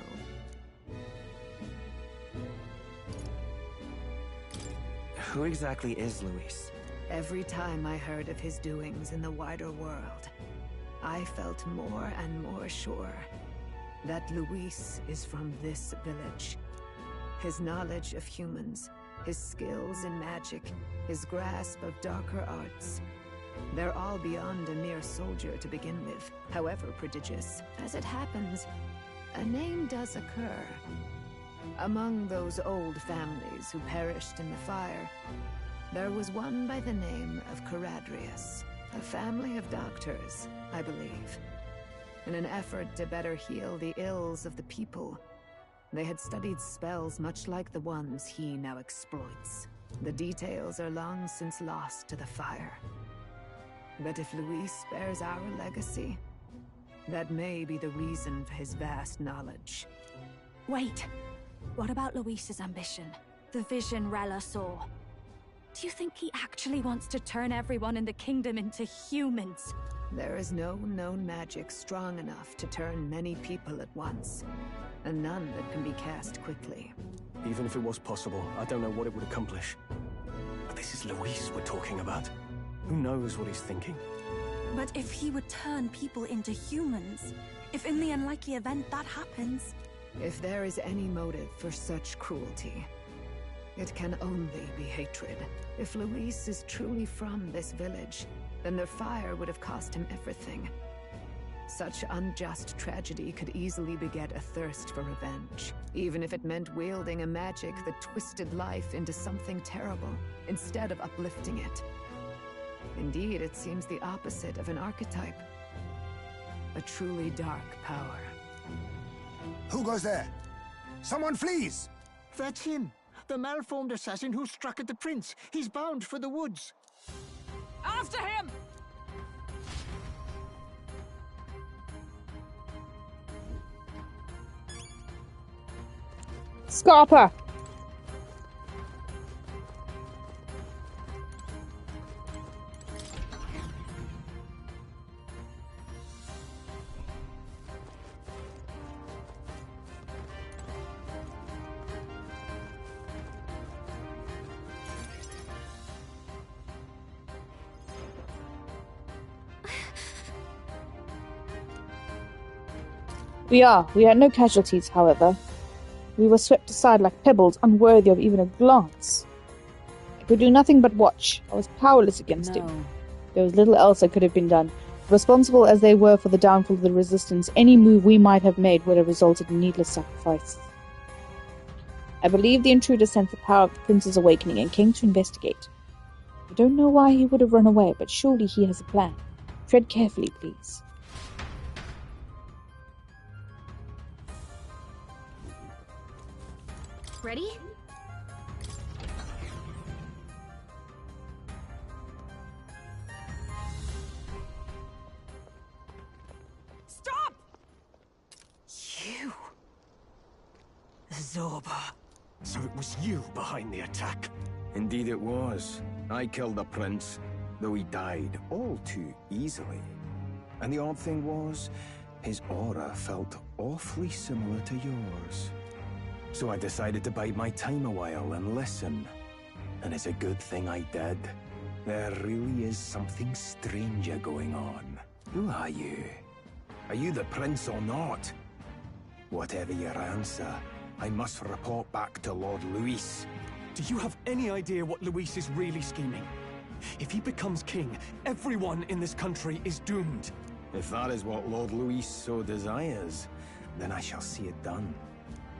Who exactly is Luis? Every time I heard of his doings in the wider world, I felt more and more sure that Luis is from this village. His knowledge of humans, his skills in magic, his grasp of darker arts, they're all beyond a mere soldier to begin with, however prodigious. As it happens, a name does occur. Among those old families who perished in the fire, there was one by the name of Caradrius, a family of doctors, I believe. In an effort to better heal the ills of the people, they had studied spells much like the ones he now exploits. The details are long since lost to the fire. But if Luis spares our legacy, that may be the reason for his vast knowledge. Wait! What about Luis's ambition? The vision Rella saw? Do you think he actually wants to turn everyone in the kingdom into humans? There is no known magic strong enough to turn many people at once, and none that can be cast quickly. Even if it was possible, I don't know what it would accomplish. But this is Luis we're talking about. Who knows what he's thinking? But if he would turn people into humans, if in the unlikely event that happens... If there is any motive for such cruelty, it can only be hatred. If Luis is truly from this village, then their fire would have cost him everything. Such unjust tragedy could easily beget a thirst for revenge, even if it meant wielding a magic that twisted life into something terrible, instead of uplifting it. Indeed, it seems the opposite of an archetype. A truly dark power. Who goes there? Someone flees! That's him. The malformed assassin who struck at the prince. He's bound for the woods. After him! Scarpa! We had no casualties, however. We were swept aside like pebbles, unworthy of even a glance. I could do nothing but watch. I was powerless against him. There was little else that could have been done. Responsible as they were for the downfall of the resistance, any move we might have made would have resulted in needless sacrifice. I believe the intruder sensed the power of the prince's awakening and came to investigate. I don't know why he would have run away, but surely he has a plan. Tread carefully, please. Ready? Stop! You... Zorba. So it was you behind the attack? Indeed it was. I killed the prince, though he died all too easily. And the odd thing was, his aura felt awfully similar to yours. So I decided to bide my time a while and listen. And it's a good thing I did. There really is something stranger going on. Who are you? Are you the prince or not? Whatever your answer, I must report back to Lord Luis. Do you have any idea what Luis is really scheming? If he becomes king, everyone in this country is doomed. If that is what Lord Luis so desires, then I shall see it done.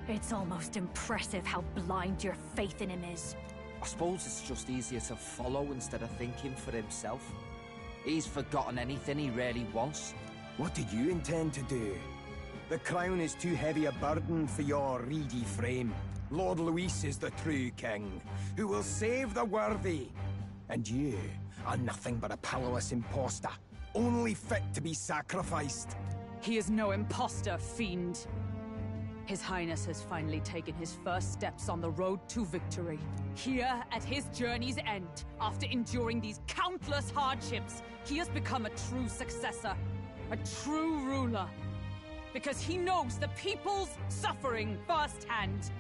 It's almost impressive how blind your faith in him is. I suppose it's just easier to follow instead of thinking for himself. He's forgotten anything he really wants. What did you intend to do? The crown is too heavy a burden for your reedy frame. Lord Luis is the true king, who will save the worthy. And you are nothing but a powerless imposter, only fit to be sacrificed. He is no imposter, fiend. His Highness has finally taken his first steps on the road to victory. Here, at his journey's end, after enduring these countless hardships, he has become a true successor, a true ruler. Because he knows the people's suffering firsthand.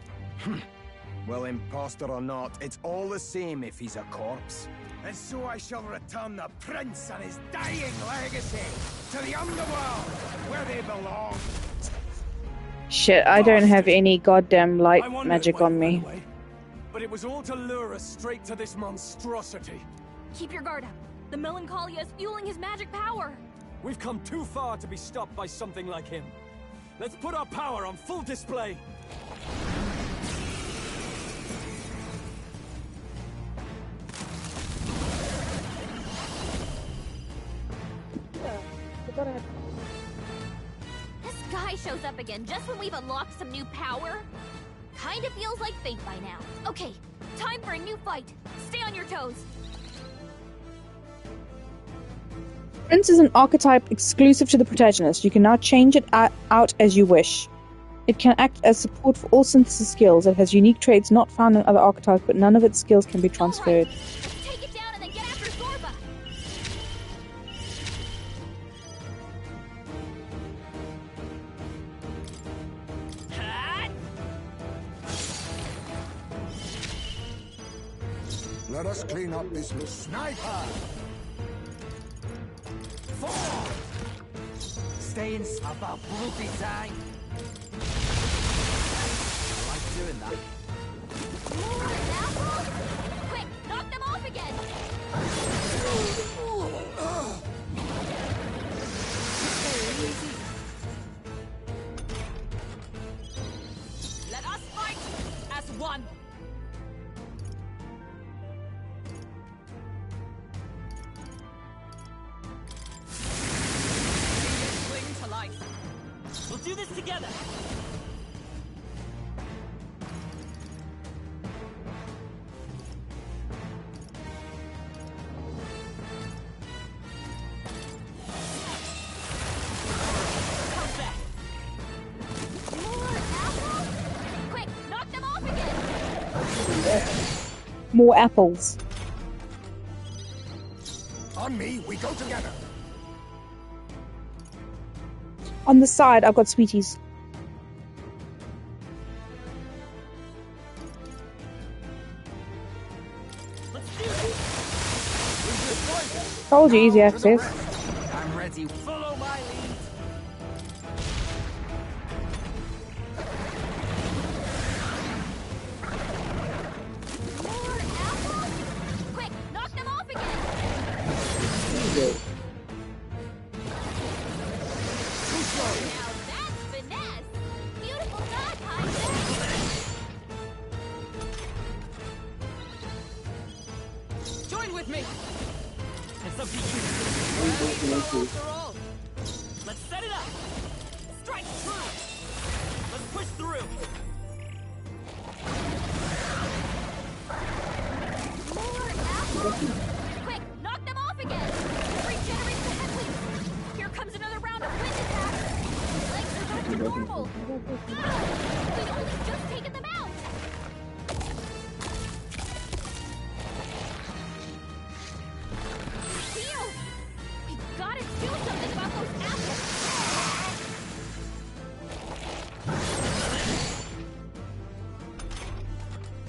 Well, imposter or not, it's all the same if he's a corpse. And so I shall return the prince and his dying legacy to the underworld, where they belong. Shit, I don't have any goddamn light magic on me. But it was all to lure us straight to this monstrosity. Keep your guard up. The Melancholia is fueling his magic power. We've come too far to be stopped by something like him. Let's put our power on full display. This guy shows up again just when we've unlocked some new power. Kinda feels like fate by now. Okay, time for a new fight. Stay on your toes. Prince is an archetype exclusive to the protagonist. You can now change it out as you wish. It can act as support for all synthesis skills. It has unique traits not found in other archetypes, but none of its skills can be transferred. Take it down and then get after Zorba. Let us clean up this sniper! 4! Stay in about bloody time. I like doing that. Quick, knock them off again. Let us fight as one. We'll do this together! more apples. On me, we go together. On the side, I've got sweeties. Told you, easy access. I'm ready. Follow my lead. More apples? Quick, knock them off again! Now that's finesse! Beautiful dodge, Heinz! Join with me. It's up to you. After all. Let's set it up. Strike true. Let's push through. More apples? Quick, knock them off again! Regenerate the headwinds! Here comes another round of wind attacks! Legs are back to normal! Ah, we'd only just taken them out! Heal! We've gotta do something about those apples!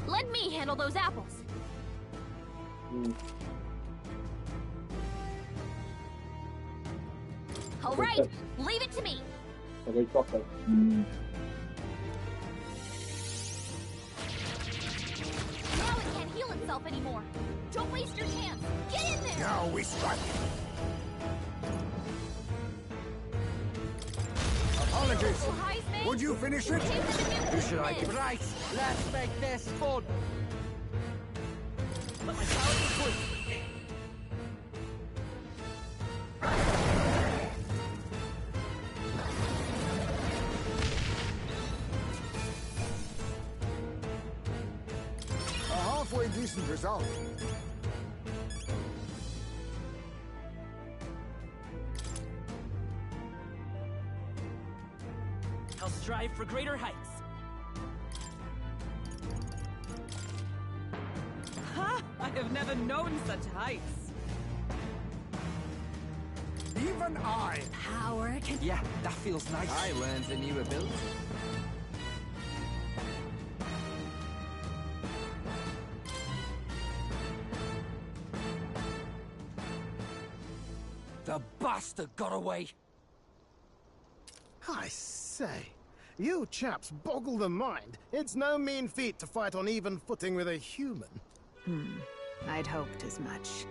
Let me handle those apples! All right, leave it to me. Now it can't heal itself anymore. Don't waste your chance. Get in there. Now we strike. Apologies. Heisman, Would you finish it? Who should I give? Right, let's make this fun. Let my power be full. A halfway decent result. I'll strive for greater heights. Ha! I have never known such heights. Even I. Power can... Yeah, that feels nice. I learned a new ability. The bastard got away. I say, you chaps boggle the mind. It's no mean feat to fight on even footing with a human. I'd hoped as much.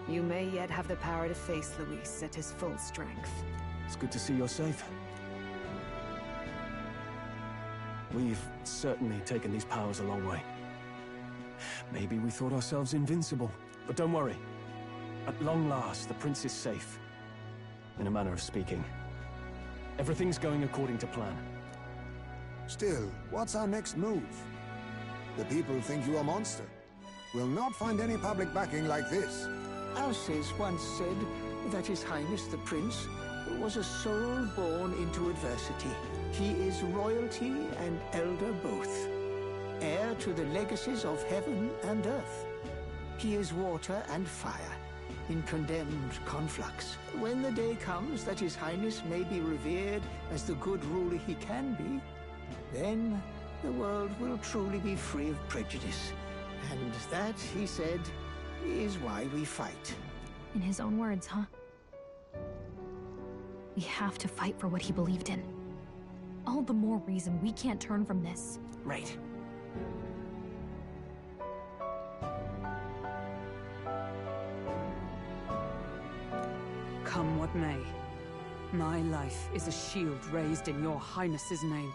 You may yet have the power to face Luis at his full strength. It's good to see you're safe. We've certainly taken these powers a long way. Maybe we thought ourselves invincible, but don't worry. At long last, the prince is safe. In a manner of speaking. Everything's going according to plan. Still, what's our next move? The people think you a monster. We'll not find any public backing like this. Alces once said that His Highness the Prince was a soul born into adversity. He is royalty and elder both, heir to the legacies of heaven and earth. He is water and fire, in condemned conflux. When the day comes that His Highness may be revered as the good ruler he can be, then the world will truly be free of prejudice. And that, he said, is why we fight. In his own words, huh? We have to fight for what he believed in. All the more reason we can't turn from this. Right. Come what may, my life is a shield raised in your highness's name.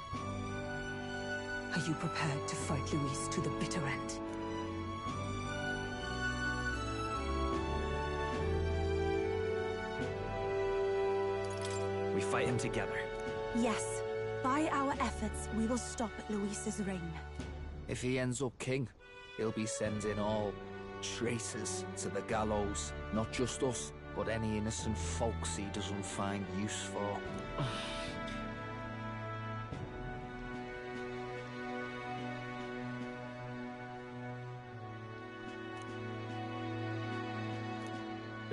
Are you prepared to fight Luis to the bitter end? We fight him together. Yes. By our efforts, we will stop Luis's reign. If he ends up king, he'll be sending all traitors to the gallows. Not just us, but any innocent folks he doesn't find use for.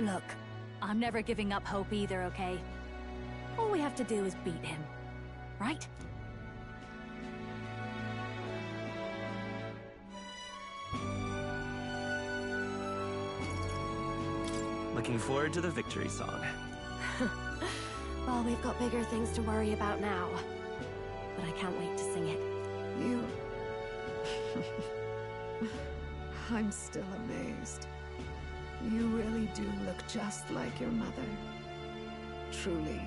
Look, I'm never giving up hope either, okay? All we have to do is beat him, right? Looking forward to the victory song. Well, we've got bigger things to worry about now. But I can't wait to sing it. You... I'm still amazed. You really do look just like your mother. Truly,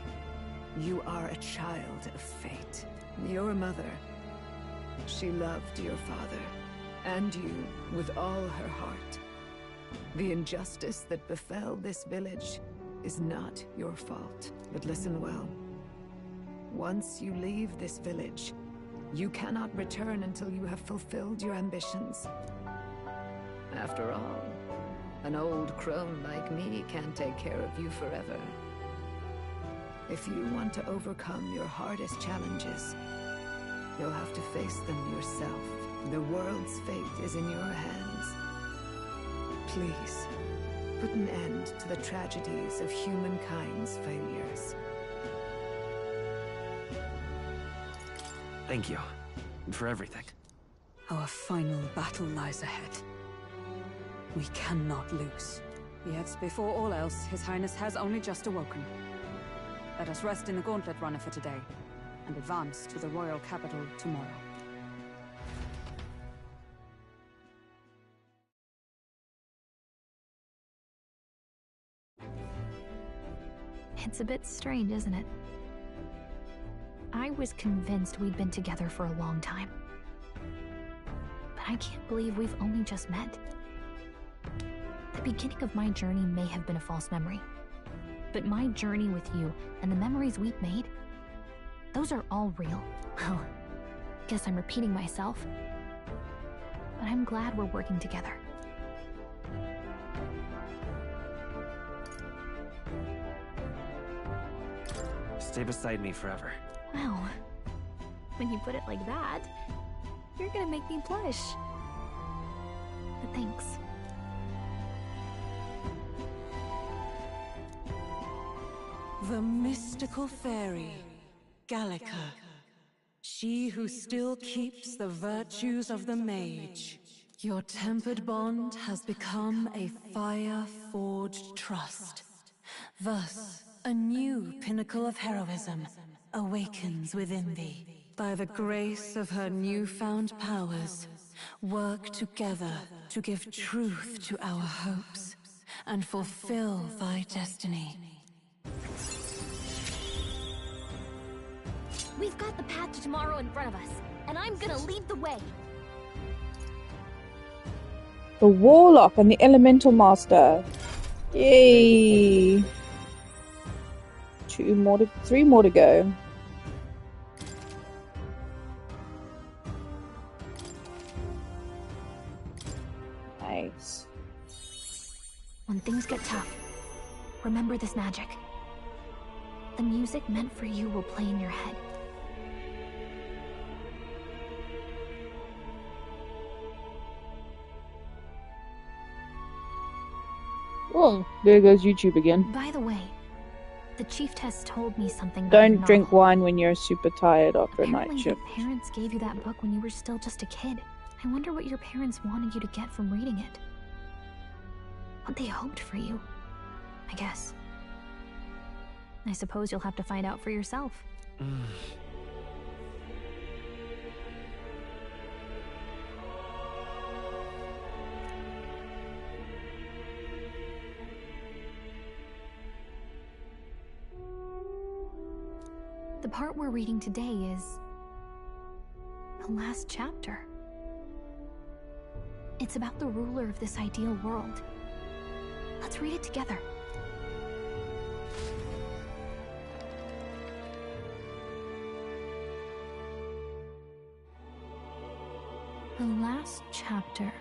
you are a child of fate. Your mother, she loved your father, and you with all her heart. The injustice that befell this village is not your fault. But listen well. Once you leave this village, you cannot return until you have fulfilled your ambitions. After all, an old crone like me can't take care of you forever. If you want to overcome your hardest challenges, you'll have to face them yourself. The world's fate is in your hands. Please, put an end to the tragedies of humankind's failures. Thank you. For everything. Our final battle lies ahead. We cannot lose. Yet, before all else, His Highness has only just awoken. Let us rest in the Gauntlet Runner for today, and advance to the royal capital tomorrow. It's a bit strange, isn't it? I was convinced we'd been together for a long time. But I can't believe we've only just met. The beginning of my journey may have been a false memory. But my journey with you and the memories we've made, those are all real. Well, guess I'm repeating myself. But I'm glad we're working together. Stay beside me forever. Wow. When you put it like that, you're gonna make me blush. But thanks. The mystical fairy, Gallica. She who still keeps the virtues of the mage. Your tempered bond has become a fire-forged trust. Thus, a new pinnacle of heroism awakens within thee. By the grace of her newfound powers, work together to give truth to our hopes and fulfill thy destiny. We've got the path to tomorrow in front of us, and I'm gonna lead the way. The Warlock and the Elemental Master. Yay! 3 more to go. Nice. When things get tough, remember this magic. The music meant for you will play in your head. Oh, there goes YouTube again. By the way, the chiefess told me something. Don't drink wine when you're super tired after a night Apparently shift. your parents gave you that book when you were still just a kid. I wonder what your parents wanted you to get from reading it. What they hoped for you, I guess. I suppose you'll have to find out for yourself. The part we're reading today is the last chapter. It's about the ruler of this ideal world. Let's read it together. The last chapter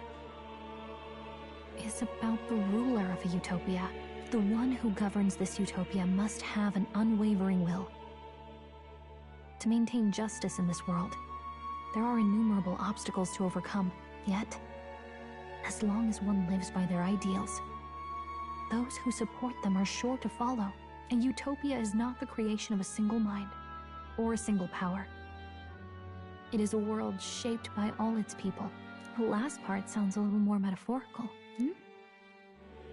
is about the ruler of a utopia. The one who governs this utopia must have an unwavering will. To maintain justice in this world, there are innumerable obstacles to overcome. Yet, as long as one lives by their ideals, those who support them are sure to follow. A utopia is not the creation of a single mind or a single power. It is a world shaped by all its people. The last part sounds a little more metaphorical.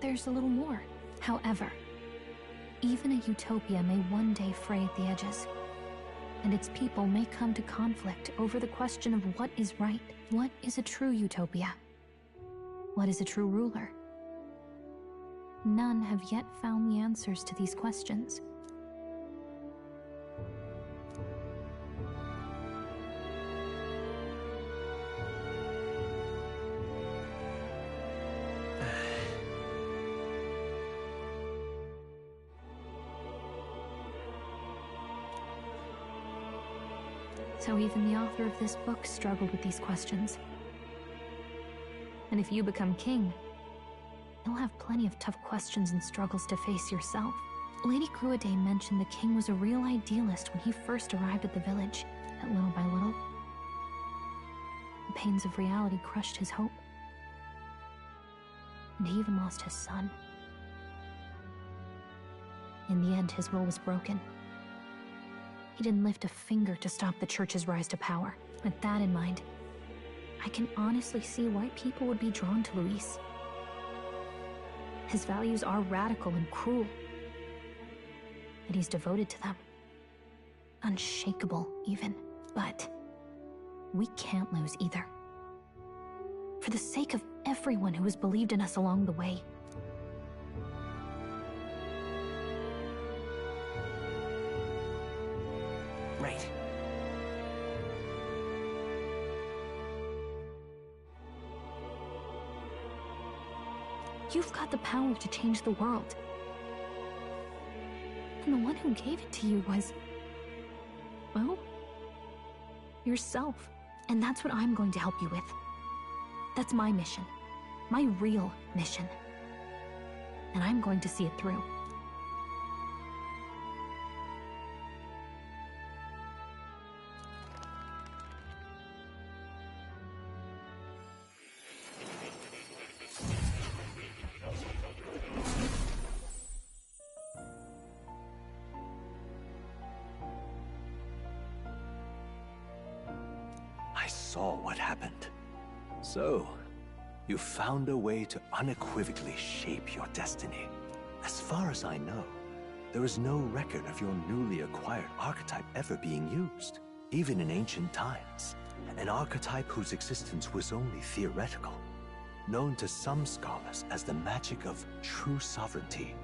There's a little more. However, even a utopia may one day fray at the edges, and its people may come to conflict over the question of what is right. What is a true utopia? What is a true ruler? None have yet found the answers to these questions. So even the author of this book struggled with these questions. And if you become king, you'll have plenty of tough questions and struggles to face yourself. Lady Gruadane mentioned the king was a real idealist when he first arrived at the village, that little by little, the pains of reality crushed his hope. And he even lost his son. In the end, his will was broken. He didn't lift a finger to stop the church's rise to power. With that in mind, I can honestly see why people would be drawn to Luis. His values are radical and cruel, but he's devoted to them. Unshakable, even. But we can't lose either. For the sake of everyone who has believed in us along the way. Right. You've got the power to change the world. And the one who gave it to you was, well, yourself. And that's what I'm going to help you with. That's my mission. My real mission. And I'm going to see it through. I saw what happened. So, you found a way to unequivocally shape your destiny. As far as I know, there is no record of your newly acquired archetype ever being used, even in ancient times. An archetype whose existence was only theoretical, known to some scholars as the magic of true sovereignty.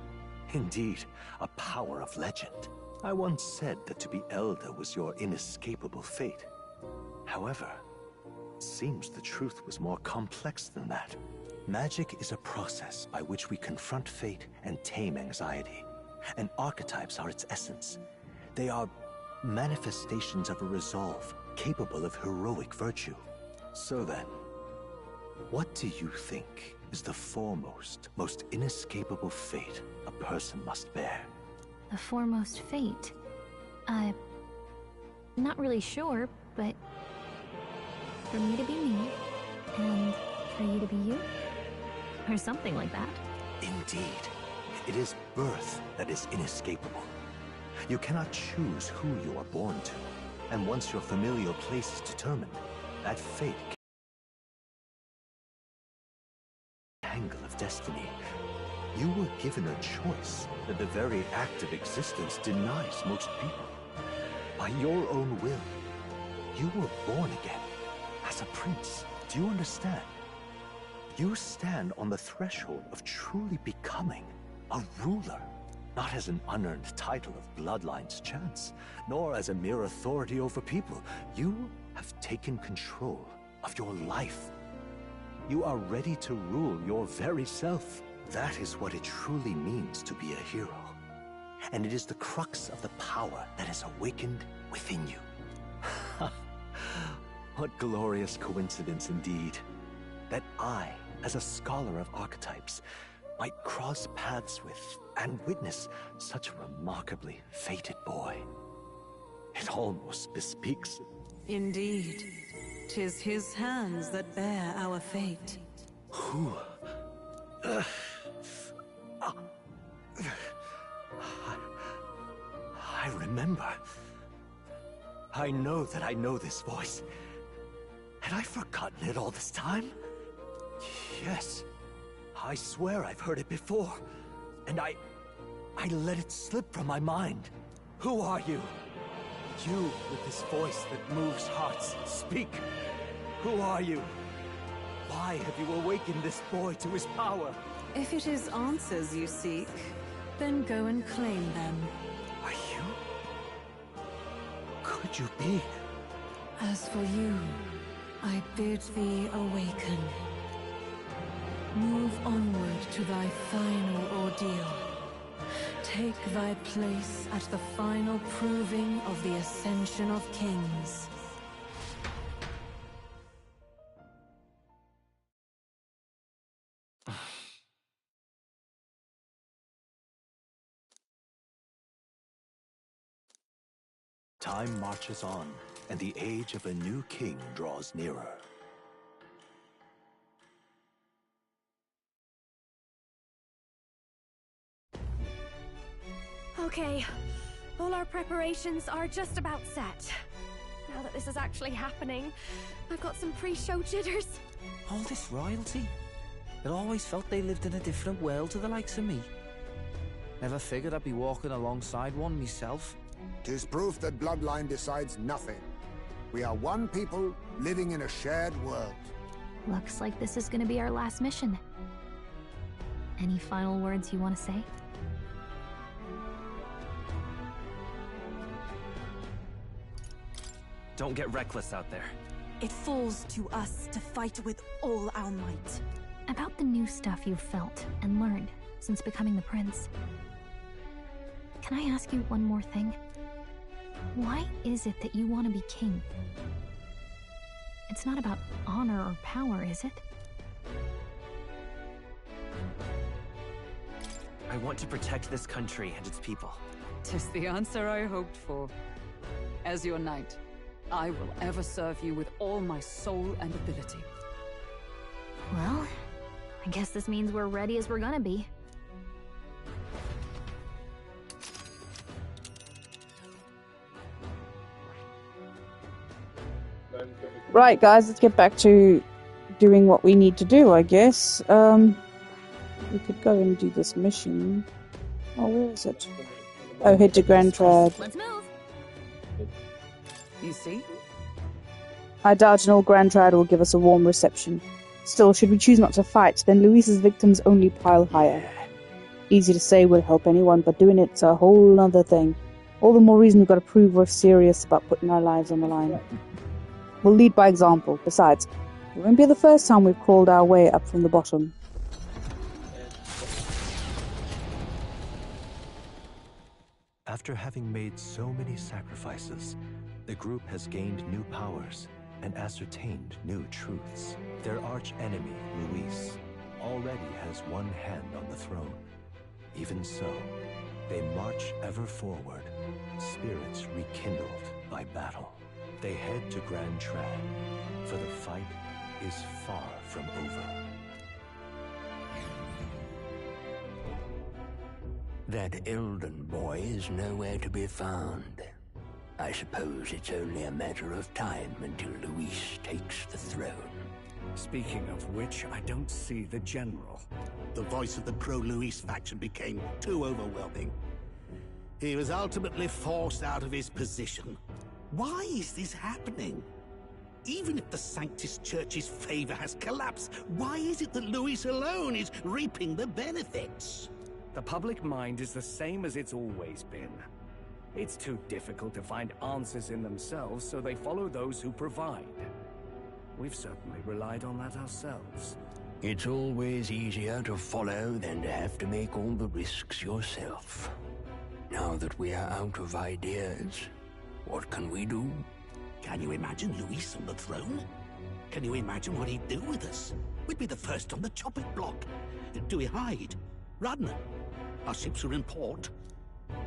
Indeed, a power of legend. I once said that to be elder was your inescapable fate. However, it seems the truth was more complex than that. Magic is a process by which we confront fate and tame anxiety, and archetypes are its essence. They are manifestations of a resolve capable of heroic virtue. So then, what do you think is the foremost, most inescapable fate a person must bear? The foremost fate? I'm not really sure, but for me to be me, and for you to be you, or something like that. Indeed, it is birth that is inescapable. You cannot choose who you are born to, and once your familial place is determined, that fate tangle of destiny. You were given a choice that the very act of existence denies most people. By your own will, you were born again as a prince. Do you understand? You stand on the threshold of truly becoming a ruler, not as an unearned title of bloodline's chance, nor as a mere authority over people. You have taken control of your life. You are ready to rule your very self. That is what it truly means to be a hero. And it is the crux of the power that is awakened within you. What glorious coincidence indeed, that I, as a scholar of archetypes, might cross paths with and witness such a remarkably fated boy. It almost bespeaks it. Indeed, 'tis his hands that bear our fate. Who? I know that I know this voice. Had I forgotten it all this time? Yes. I swear I've heard it before. And I let it slip from my mind. Who are you? You with this voice that moves hearts. Speak. Who are you? Why have you awakened this boy to his power? If it is answers you seek, then go and claim them. Are you? Could you be? As for you, I bid thee awaken. Move onward to thy final ordeal. Take thy place at the final proving of the Ascension of Kings. Time marches on, and the age of a new king draws nearer. Okay, all our preparations are just about set. Now that this is actually happening, I've got some pre-show jitters. All this royalty? It always felt they lived in a different world to the likes of me. Never figured I'd be walking alongside one myself. 'Tis proof that bloodline decides nothing. We are one people living in a shared world. Looks like this is gonna be our last mission. Any final words you want to say? Don't get reckless out there. It falls to us to fight with all our might. About the new stuff you've felt and learned since becoming the prince. Can I ask you one more thing? Why is it that you want to be king? It's not about honor or power, is it? I want to protect this country and its people. 'Tis the answer I hoped for. As your knight, I will ever serve you with all my soul and ability. Well, I guess this means we're ready as we're gonna be. Right, guys, let's get back to doing what we need to do, I guess. We could go and do this mission. Oh, where is it? Oh, head to Grand Trad. Let's move. You see? I doubt an old Grand Trad will give us a warm reception. Still, should we choose not to fight, then Luis's victims only pile higher. Easy to say will help anyone, but doing it's a whole other thing. All the more reason we've got to prove we're serious about putting our lives on the line. We'll lead by example. Besides, it won't be the first time we've crawled our way up from the bottom. After having made so many sacrifices, the group has gained new powers and ascertained new truths. Their arch-enemy, Luis, already has one hand on the throne. Even so, they march ever forward, spirits rekindled by battle. They head to Grand Trad, for the fight is far from over. That Elden boy is nowhere to be found. I suppose it's only a matter of time until Luis takes the throne. Speaking of which, I don't see the general. The voice of the pro-Luis faction became too overwhelming. He was ultimately forced out of his position. Why is this happening? Even if the Sanctus Church's favor has collapsed, why is it that Luis alone is reaping the benefits? The public mind is the same as it's always been. It's too difficult to find answers in themselves, so they follow those who provide. We've certainly relied on that ourselves. It's always easier to follow than to have to make all the risks yourself. Now that we are out of ideas, what can we do? Can you imagine Luis on the throne? Can you imagine what he'd do with us? We'd be the first on the chopping block. Do we hide? Run? Our ships are in port.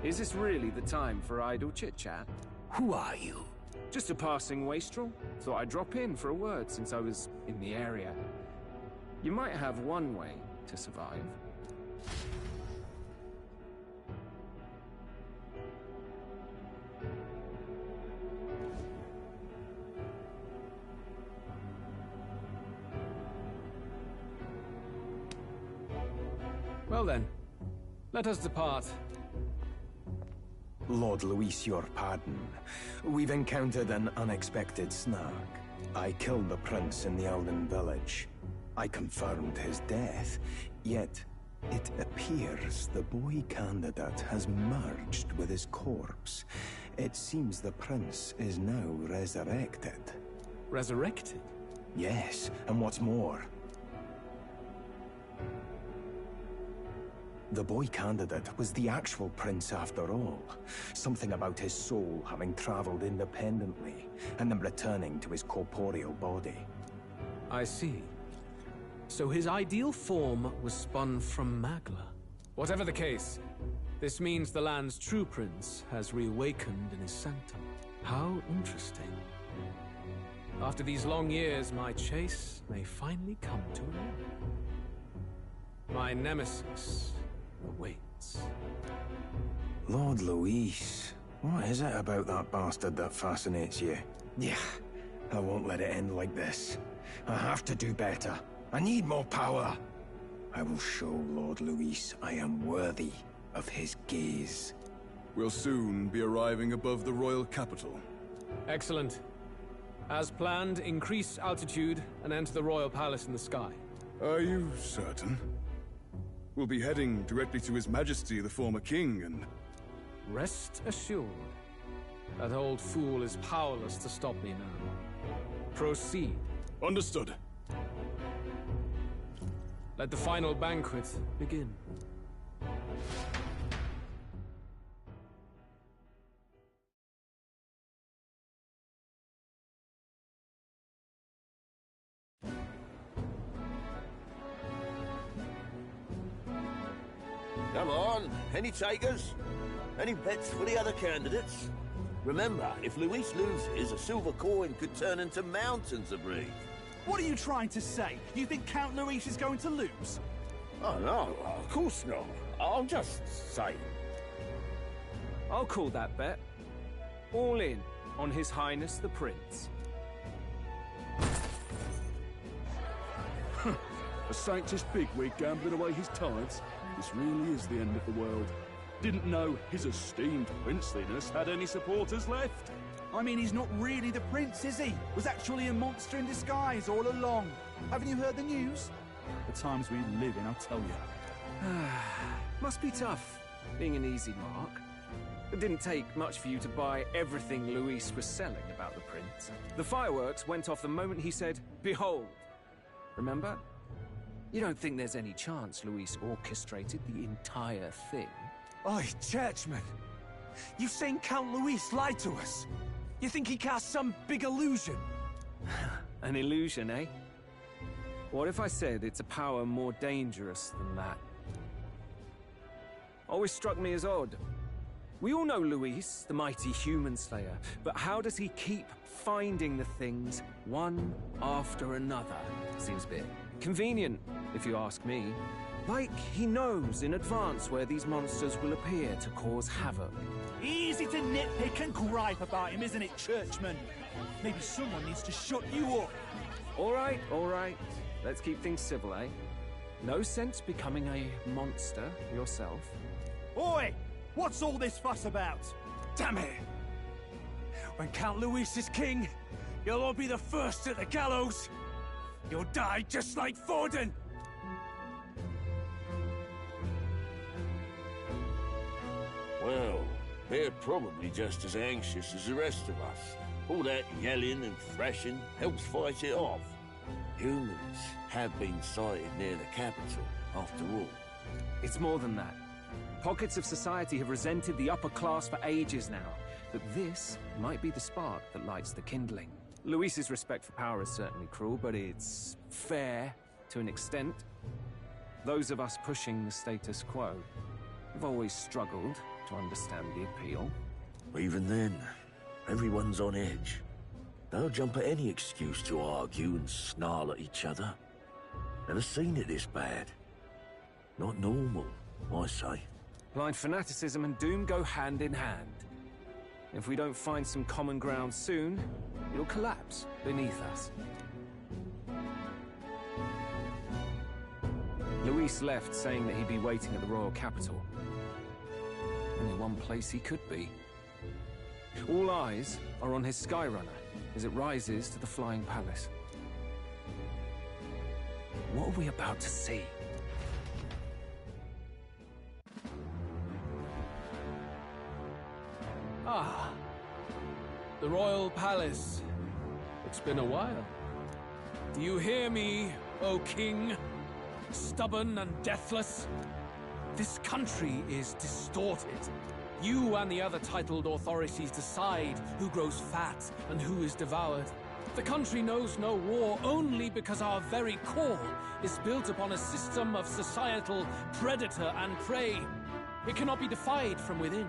Is this really the time for idle chit-chat? Who are you? Just a passing wastrel. Thought I'd drop in for a word since I was in the area. You might have one way to survive. Well then, let us depart. Lord Luis, your pardon. We've encountered an unexpected snag. I killed the prince in the Elden village. I confirmed his death, yet it appears the boy candidate has merged with his corpse. It seems the prince is now resurrected. Resurrected? Yes, and what's more, the boy candidate was the actual prince after all. Something about his soul having traveled independently, and then returning to his corporeal body. I see. So his ideal form was spun from Magla. Whatever the case, this means the land's true prince has reawakened in his sanctum. How interesting. After these long years, my chase may finally come to an end. My nemesis awaits. Lord Luis, what is it about that bastard that fascinates you? Yeah, I won't let it end like this. I have to do better. I need more power. I will show Lord Luis I am worthy of his gaze. We'll soon be arriving above the royal capital. Excellent. As planned, increase altitude and enter the royal palace in the sky. Are you certain? We'll be heading directly to His Majesty, the former king, and... Rest assured, that old fool is powerless to stop me now. Proceed. Understood. Let the final banquet begin. Come on, any takers? Any bets for the other candidates? Remember, if Luis loses, a silver coin could turn into mountains of Reef. What are you trying to say? You think Count Luis is going to lose? Oh, no, of course not. I'm just saying. I'll call that bet. All in on His Highness the Prince. A Sanctus bigwig gambling away his tithes? This really is the end of the world. Didn't know his esteemed princeliness had any supporters left. I mean, he's not really the prince, is he? Was actually a monster in disguise all along. Haven't you heard the news? The times we live in, I'll tell you. Must be tough, being an easy mark. It didn't take much for you to buy everything Luis was selling about the prince. The fireworks went off the moment he said, "Behold." Remember? You don't think there's any chance Luis orchestrated the entire thing? Oi, churchman! You've seen Count Luis lie to us? You think he cast some big illusion? An illusion, eh? What if I said it's a power more dangerous than that? Always struck me as odd. We all know Luis, the mighty human slayer, but how does he keep finding the things one after another? Seems a bit convenient, if you ask me. Like he knows in advance where these monsters will appear to cause havoc. Easy to nitpick and gripe about him, isn't it, churchman? Maybe someone needs to shut you up. All right. Let's keep things civil, eh? No sense becoming a monster yourself. Oi! What's all this fuss about? Damn it! When Count Luis is king, you'll all be the first at the gallows. You'll die just like Forden. Well, they're probably just as anxious as the rest of us. All that yelling and thrashing helps fight it off. Humans have been sighted near the capital, after all. It's more than that. Pockets of society have resented the upper class for ages now, but this might be the spark that lights the kindling. Luis's respect for power is certainly cruel, but it's fair to an extent. Those of us pushing the status quo have always struggled to understand the appeal. Even then, everyone's on edge. They'll jump at any excuse to argue and snarl at each other. Never seen it this bad. Not normal, I say. Blind fanaticism and doom go hand in hand. If we don't find some common ground soon, it'll collapse beneath us. Luis left saying that he'd be waiting at the royal capital. Only one place he could be. All eyes are on his Skyrunner as it rises to the flying palace. What are we about to see? Ah, the royal palace. It's been a while. Do you hear me, O king? Stubborn and deathless? This country is distorted. You and the other titled authorities decide who grows fat and who is devoured. The country knows no war only because our very core is built upon a system of societal predator and prey. It cannot be defied from within.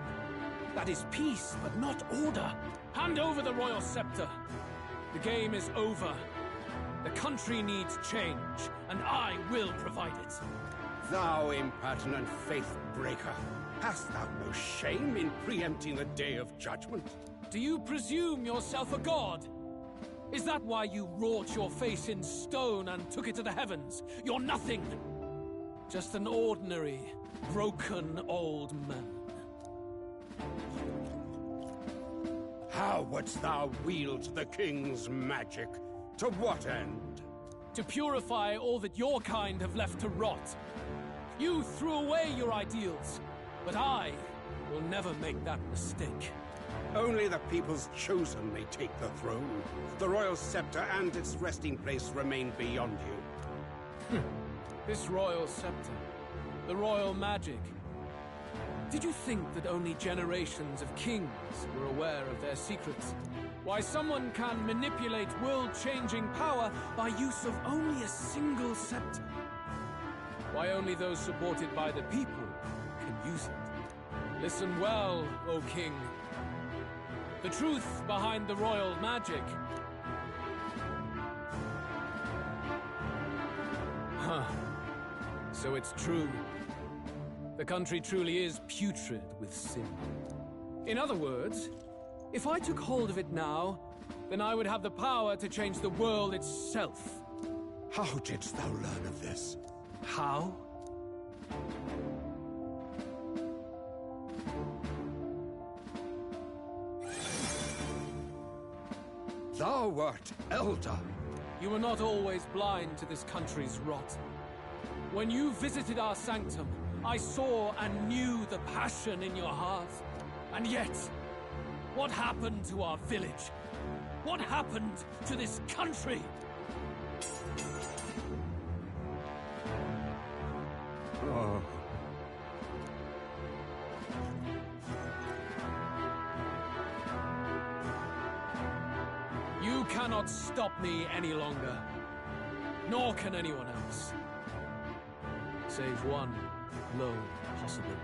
That is peace, but not order. Hand over the royal scepter. The game is over. The country needs change, and I will provide it. Thou impertinent faith-breaker, hast thou no shame in preempting the day of judgment? Do you presume yourself a god? Is that why you wrought your face in stone and took it to the heavens? You're nothing! Just an ordinary, broken old man. How wouldst thou wield the king's magic? To what end? To purify all that your kind have left to rot. You threw away your ideals, but I will never make that mistake. Only the people's chosen may take the throne. The royal scepter and its resting place remain beyond you. This royal scepter, the royal magic. Did you think that only generations of kings were aware of their secrets? Why someone can manipulate world-changing power by use of only a single scepter? Why only those supported by the people can use it? Listen well, O king. The truth behind the royal magic. Huh. So it's true. The country truly is putrid with sin. In other words, if I took hold of it now, then I would have the power to change the world itself. How didst thou learn of this? How? Thou wert elder. You were not always blind to this country's rot. When you visited our sanctum, I saw and knew the passion in your heart. And yet, what happened to our village? What happened to this country? Oh. You cannot stop me any longer. Nor can anyone else. Save one lone possibility.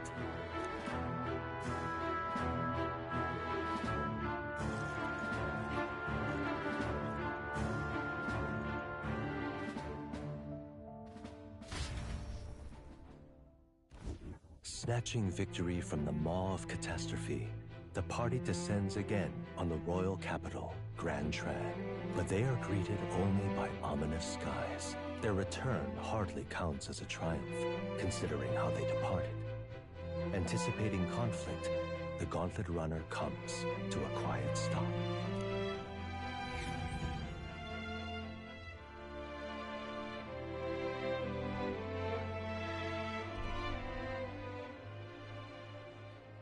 Snatching victory from the maw of catastrophe, the party descends again on the royal capital, Grand Tran. But they are greeted only by ominous skies. Their return hardly counts as a triumph, considering how they departed. Anticipating conflict, the Gauntlet Runner comes to a quiet stop.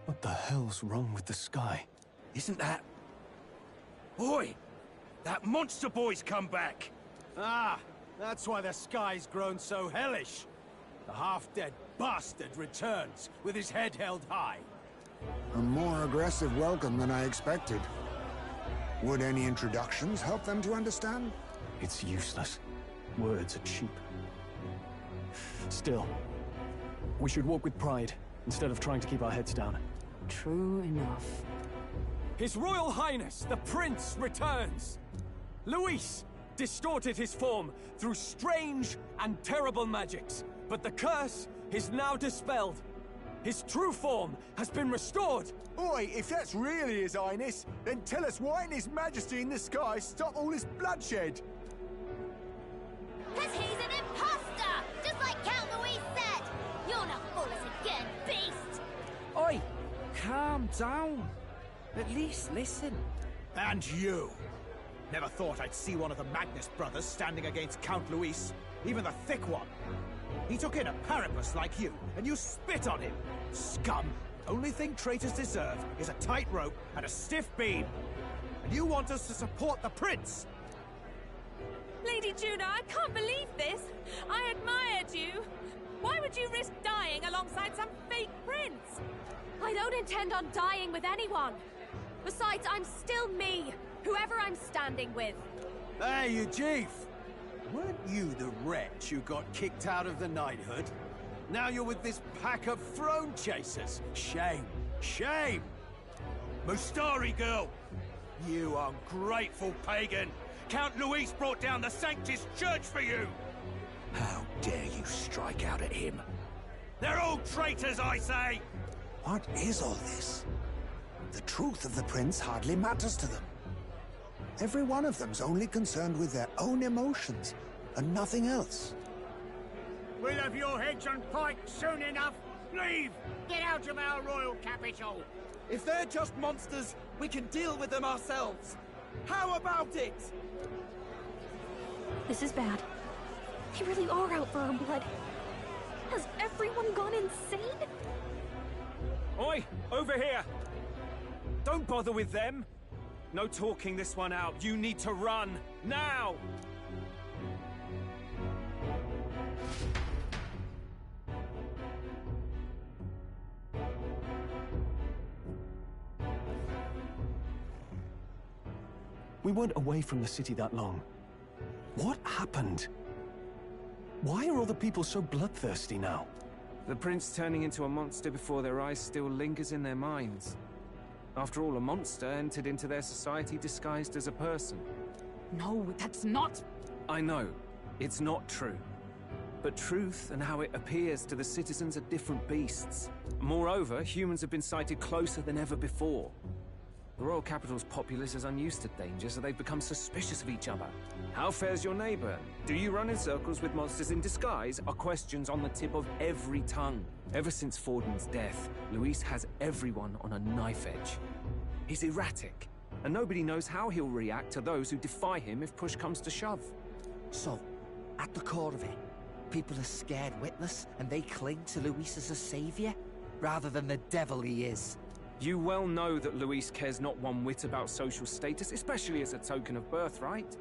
What the hell's wrong with the sky? Isn't that... Oi! That monster boy's come back! Ah, that's why the sky's grown so hellish. The half-dead bastard returns with his head held high. A more aggressive welcome than I expected. Would any introductions help them to understand? It's useless. Words are cheap. Still, we should walk with pride, instead of trying to keep our heads down. True enough. His Royal Highness, the Prince, returns! Luis distorted his form through strange and terrible magics, but the curse is now dispelled. His true form has been restored! Oi, if that's really His Highness, then tell us why in His Majesty in the sky stop all this bloodshed? 'Cause he's an imposter! Just like Count Luis calm down. At least listen. And you! Never thought I'd see one of the Magnus brothers standing against Count Luis, even the thick one. He took in a Paripus like you, and you spit on him! Scum! Only thing traitors deserve is a tight rope and a stiff beam. And you want us to support the prince? Lady Juno, I can't believe this! I admired you! Why would you risk dying alongside some fake prince? I don't intend on dying with anyone. Besides, I'm still me, whoever I'm standing with. Hey, you chief! Weren't you the wretch who got kicked out of the knighthood? Now you're with this pack of throne chasers. Shame. Shame! Mustari girl! You ungrateful pagan! Count Luis brought down the Sanctus Church for you! How dare you strike out at him? They're all traitors, I say! What is all this? The truth of the prince hardly matters to them. Every one of them's only concerned with their own emotions, and nothing else. We'll have your heads on pike soon enough. Leave! Get out of our royal capital! If they're just monsters, we can deal with them ourselves. How about it? This is bad. They really are out for our blood. Has everyone gone insane? Oi! Over here! Don't bother with them! No talking this one out. You need to run! Now! We weren't away from the city that long. What happened? Why are all the people so bloodthirsty now? The prince turning into a monster before their eyes still lingers in their minds. After all, a monster entered into their society disguised as a person. No, that's not... I know, it's not true. But truth and how it appears to the citizens are different beasts. Moreover, humans have been sighted closer than ever before. The royal capital's populace is unused to danger, so they've become suspicious of each other. How fares your neighbor? Do you run in circles with monsters in disguise? Are questions on the tip of every tongue. Ever since Forden's death, Luis has everyone on a knife edge. He's erratic, and nobody knows how he'll react to those who defy him if push comes to shove. So, at the core of it, people are scared witless, and they cling to Luis as a savior, rather than the devil he is. You well know that Luis cares not one whit about social status, especially as a token of birthright.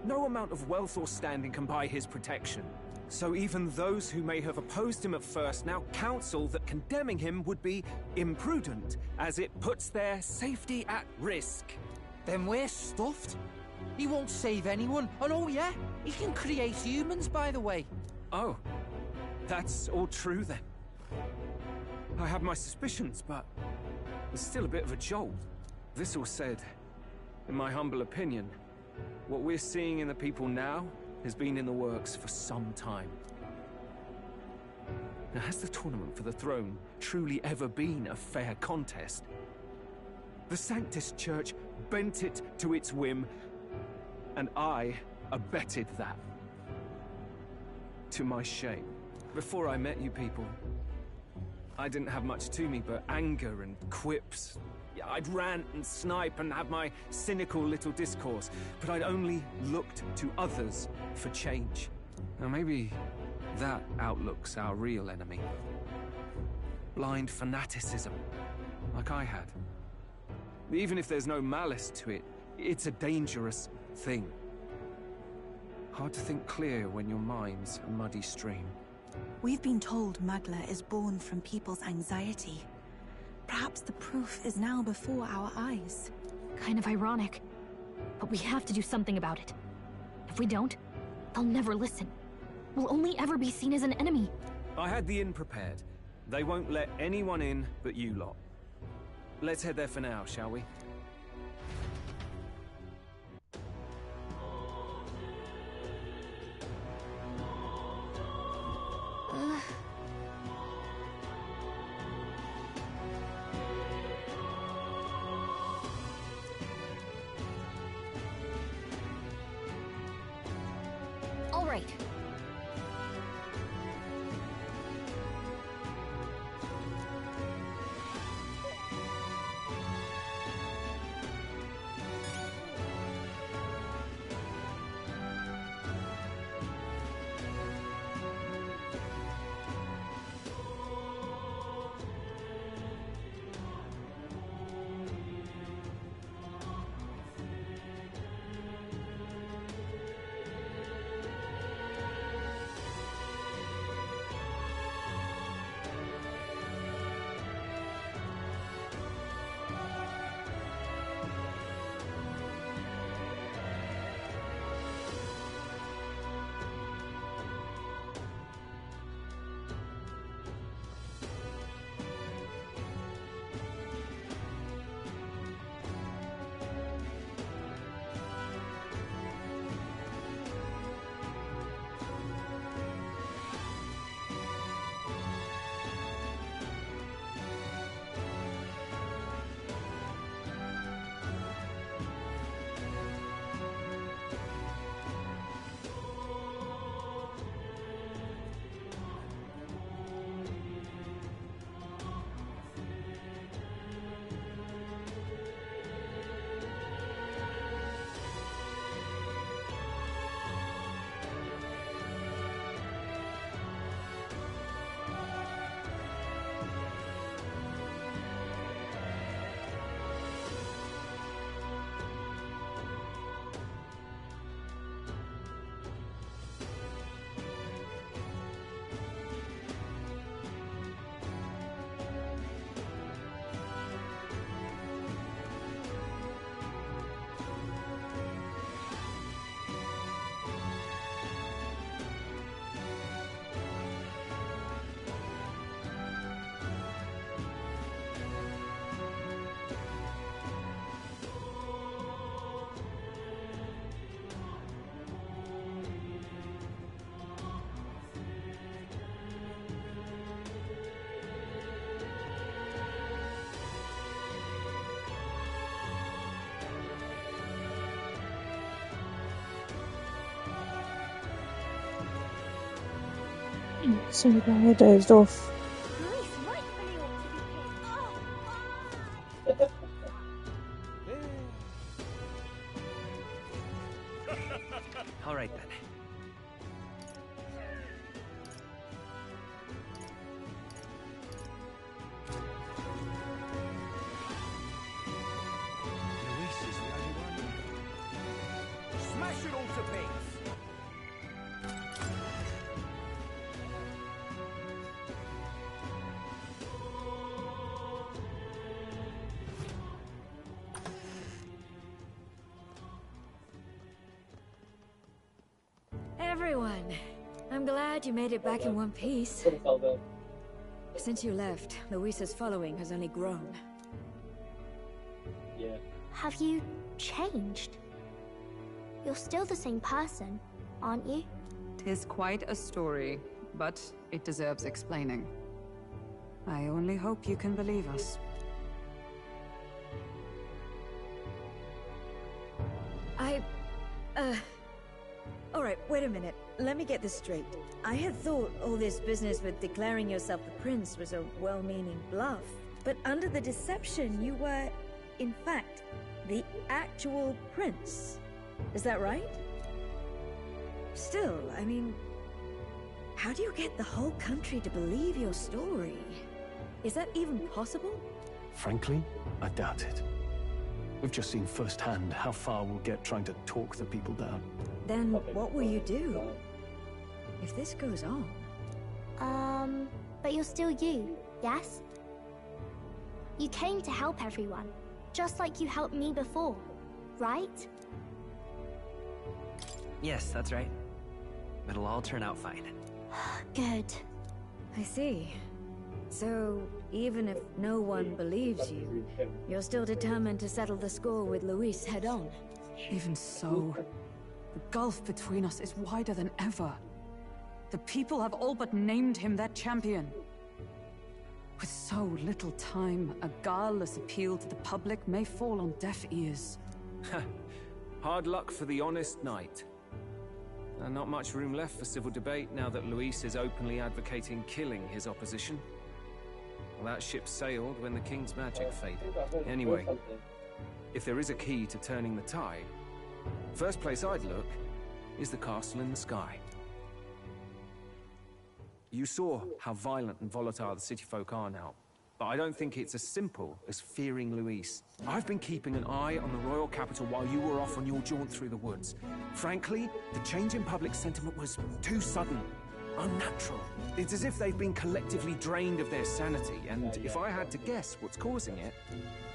No amount of wealth or standing can buy his protection. So even those who may have opposed him at first now counsel that condemning him would be imprudent, as it puts their safety at risk. Then we're stuffed. He won't save anyone, and oh yeah, he can create humans, by the way. Oh, that's all true then. I have my suspicions, but it's still a bit of a jolt. This all said, in my humble opinion, what we're seeing in the people now has been in the works for some time. Now, has the tournament for the throne truly ever been a fair contest? The Sanctus Church bent it to its whim, and I abetted that. To my shame. Before I met you people, I didn't have much to me but anger and quips. I'd rant and snipe and have my cynical little discourse, but I'd only looked to others for change. Now maybe that outlook's our real enemy. Blind fanaticism, like I had. Even if there's no malice to it, it's a dangerous thing. Hard to think clear when your mind's a muddy stream. We've been told Magla is born from people's anxiety. Perhaps the proof is now before our eyes. Kind of ironic. But we have to do something about it. If we don't, they'll never listen. We'll only ever be seen as an enemy. I had the inn prepared. They won't let anyone in but you lot. Let's head there for now, shall we? All right. Sorry about I dozed off. All right then. Luis is the only one. Smash it all to bits! Everyone, I'm glad you made it back in one piece. Since you left, Luis's following has only grown. Have you changed? You're still the same person, aren't you? 'Tis quite a story, but it deserves explaining. I only hope you can believe us. Alright, wait a minute. Let me get this straight. I had thought all this business with declaring yourself the prince was a well-meaning bluff. But under the deception, you were, in fact, the actual prince. Is that right? Still, I mean, how do you get the whole country to believe your story? Is that even possible? Frankly, I doubt it. We've just seen firsthand how far we'll get trying to talk the people down. Then what will you do? If this goes on... But you're still you, yes? You came to help everyone, just like you helped me before, right? Yes, that's right. It'll all turn out fine. Good. I see. So, even if no one believes you, you're still determined to settle the score with Luis head-on? Even so, the gulf between us is wider than ever. The people have all but named him their champion. With so little time, a guileless appeal to the public may fall on deaf ears. Hard luck for the honest knight. And not much room left for civil debate now that Luis is openly advocating killing his opposition. Well, that ship sailed when the king's magic faded. Anyway, if there is a key to turning the tide, first place I'd look is the castle in the sky. You saw how violent and volatile the city folk are now, but I don't think it's as simple as fearing Luis. I've been keeping an eye on the royal capital while you were off on your jaunt through the woods. Frankly, the change in public sentiment was too sudden, unnatural. It's as if they've been collectively drained of their sanity, and if I had to guess what's causing it...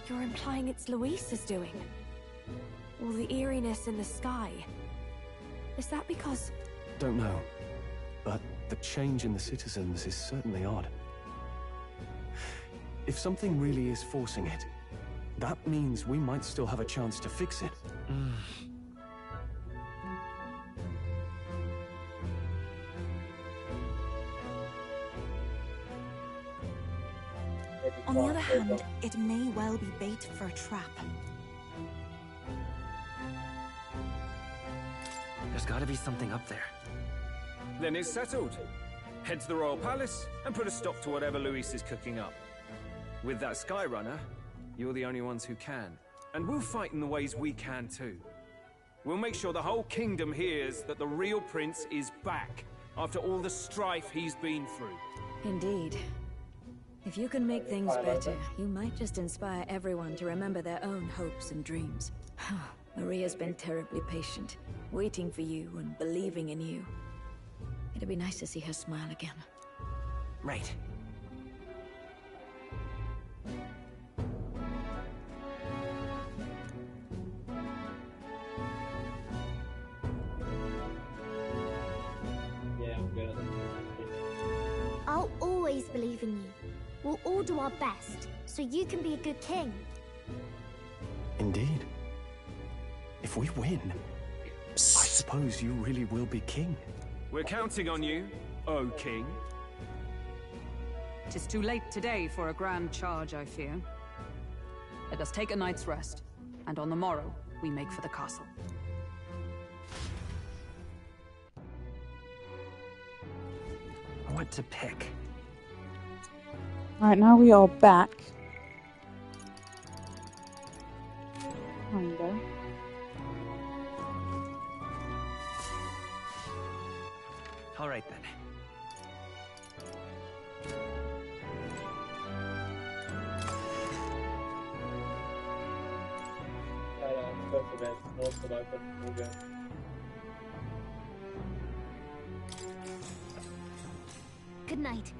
You're implying it's Luis's doing? All the eeriness in the sky. Is that because... Don't know, but the change in the citizens is certainly odd. If something really is forcing it, that means we might still have a chance to fix it. On the other hand, it may well be bait for a trap. There's gotta be something up there. Then it's settled. Head to the royal palace and put a stop to whatever Luis is cooking up. With that Skyrunner, you're the only ones who can. And we'll fight in the ways we can too. We'll make sure the whole kingdom hears that the real prince is back after all the strife he's been through. Indeed. If you can make things better, you might just inspire everyone to remember their own hopes and dreams. Maria's been terribly patient, waiting for you and believing in you. It'd be nice to see her smile again. Right. I'll always believe in you. We'll all do our best, so you can be a good king. Indeed. If we win, I suppose you really will be king. We're counting on you, O king. 'Tis too late today for a grand charge, I fear. Let us take a night's rest, and on the morrow, we make for the castle. what to pick. Right, now we are back. Kinda. All right then. Good night.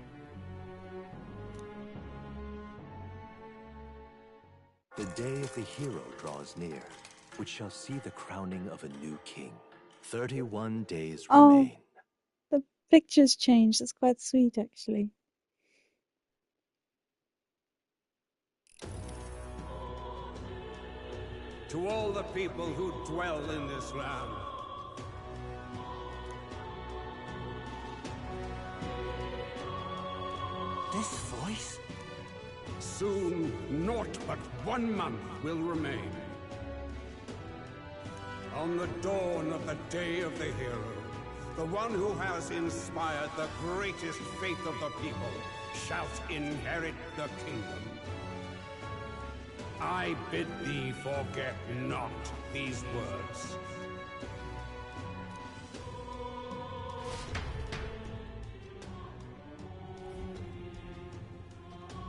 The day of the hero draws near, which shall see the crowning of a new king. 31 days remain. Oh, the picture's changed. It's quite sweet, actually. To all the people who dwell in this land, This voice? soon naught but 1 month will remain. On the dawn of the day of the hero, the one who has inspired the greatest faith of the people shall inherit the kingdom. I bid thee forget not these words.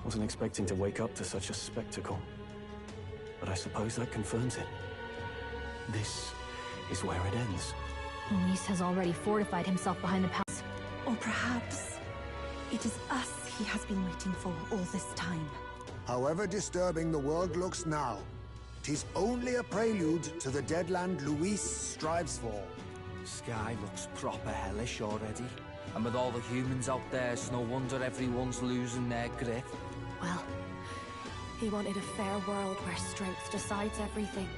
Wasn't expecting to wake up to such a spectacle, but I suppose that confirms it. This is where it ends. Luis has already fortified himself behind the palace. Or perhaps it is us he has been waiting for all this time. However disturbing the world looks now, 'tis only a prelude to the deadland Luis strives for. Sky looks proper hellish already. And with all the humans out there, it's no wonder everyone's losing their grip. Well, he wanted a fair world where strength decides everything.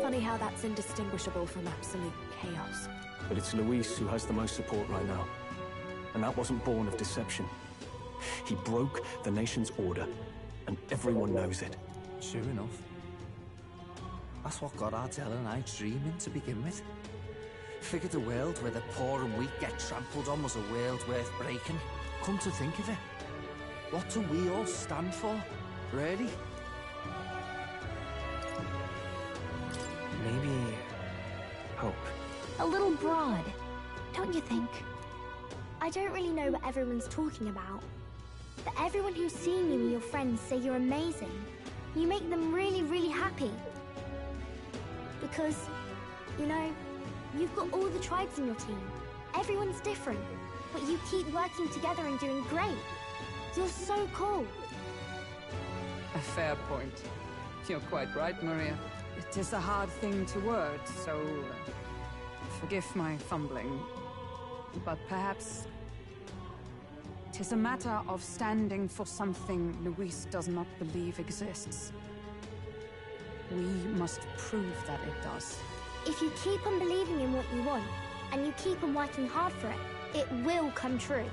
Funny how that's indistinguishable from absolute chaos. But it's Luis who has the most support right now. And that wasn't born of deception. He broke the nation's order, and everyone knows it. Sure enough. That's what got Ardell and I dreaming to begin with. Figured a world where the poor and weak get trampled on was a world worth breaking. Come to think of it, what do we all stand for, really? Maybe hope. A little broad, Don't you think? I don't really know what everyone's talking about, but everyone who's seen you and your friends say you're amazing. You make them really, really happy. Because, you know, you've got all the tribes in your team. Everyone's different, but you keep working together and doing great. You're so cool. A fair point. You're quite right, Maria. It is a hard thing to word, so forgive my fumbling. But perhaps it is a matter of standing for something Luis does not believe exists. We must prove that it does. If you keep on believing in what you want, and you keep on working hard for it, it will come true.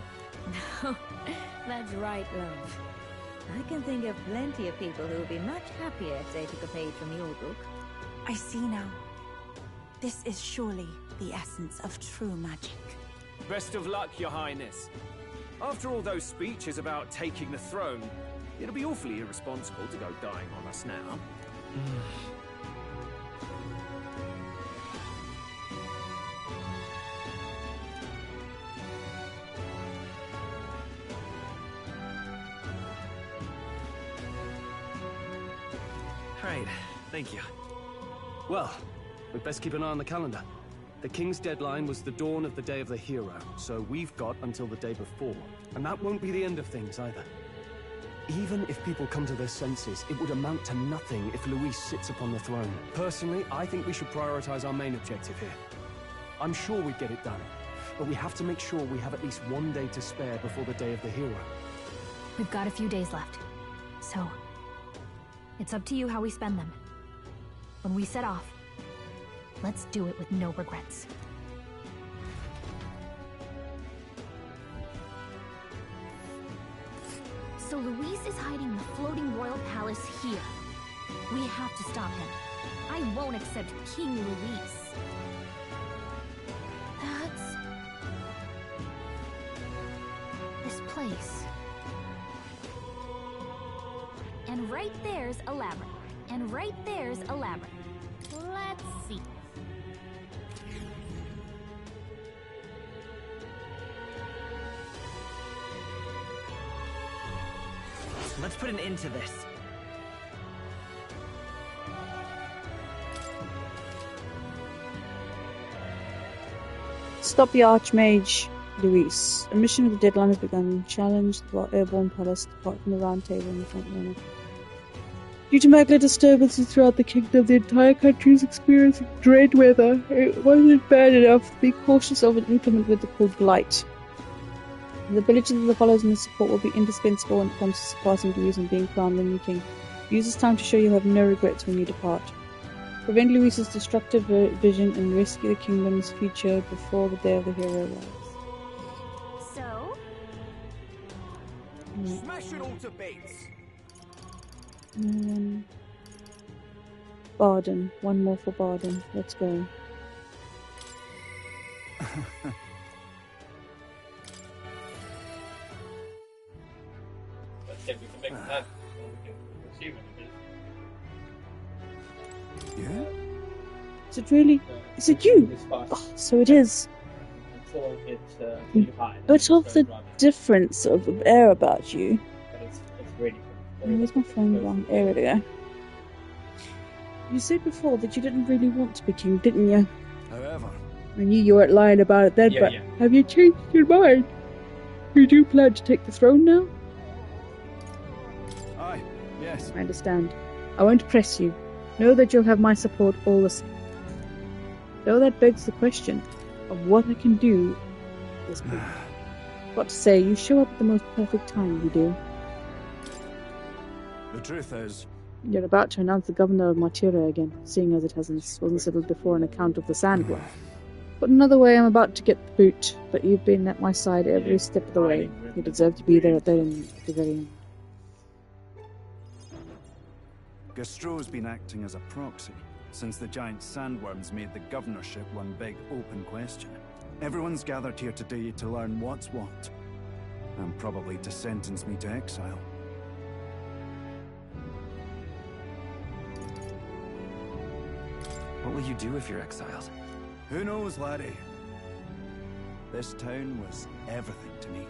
That's right, love. I can think of plenty of people who would be much happier if they took a page from your book. I see now. This is surely the essence of true magic. Best of luck, Your Highness. After all those speeches about taking the throne, it'll be awfully irresponsible to go dying on us now. Right, thank you. Well, we'd best keep an eye on the calendar. The king's deadline was the dawn of the day of the hero, so we've got until the day before. And that won't be the end of things either. Even if people come to their senses, it would amount to nothing if Luis sits upon the throne. Personally, I think we should prioritize our main objective here. I'm sure we'd get it done, but we have to make sure we have at least one day to spare before the day of the hero. we've got a few days left. So, it's up to you how we spend them. When we set off, let's do it with no regrets. So Luis is hiding the floating royal palace here. We have to stop him. I won't accept King Luis. place. And right there's a labyrinth. And right there's a labyrinth. Let's see. Let's put an end to this. Stop the Archmage, Luis. A mission with the deadline has begun. Challenge the Airborne Palace apart from the round table in the front runner. Due to magma disturbances throughout the kingdom, the entire country is experiencing dread weather. It wasn't bad enough to be cautious of an inclement weather called Blight. The abilities of the followers and the support will be indispensable when it comes to surpassing Luis and being crowned the new king. Use this time to show you have no regrets when you depart. Prevent Luis's destructive vision and rescue the kingdom's future before the day of the hero arrives. So? Smash it all to bits! Barden. One more for Barden. Let's go. Yeah? Is it really? Is it you? Oh, so it is. But of the difference of air about you. Where's my phone gone? There we go. You said before that you didn't really want to be king, didn't you? However, I knew you weren't lying about it then, but yeah. have you changed your mind? You do plan to take the throne now? Aye, yes. I understand. I won't press you. Know that you'll have my support all the same. Though that begs the question of what I can do this week. What to say, you show up at the most perfect time, you do. The truth is... You're about to announce the governor of Martira again, seeing as it wasn't settled before on account of the sandworm. But another way, I'm about to get the boot, but you've been at my side every step of the way. You deserve to be there at the very end. Gastro's been acting as a proxy since the giant sandworms made the governorship one big open question. Everyone's gathered here today to learn what's what, and probably to sentence me to exile. What will you do if you're exiled? Who knows, laddie? This town was everything to me.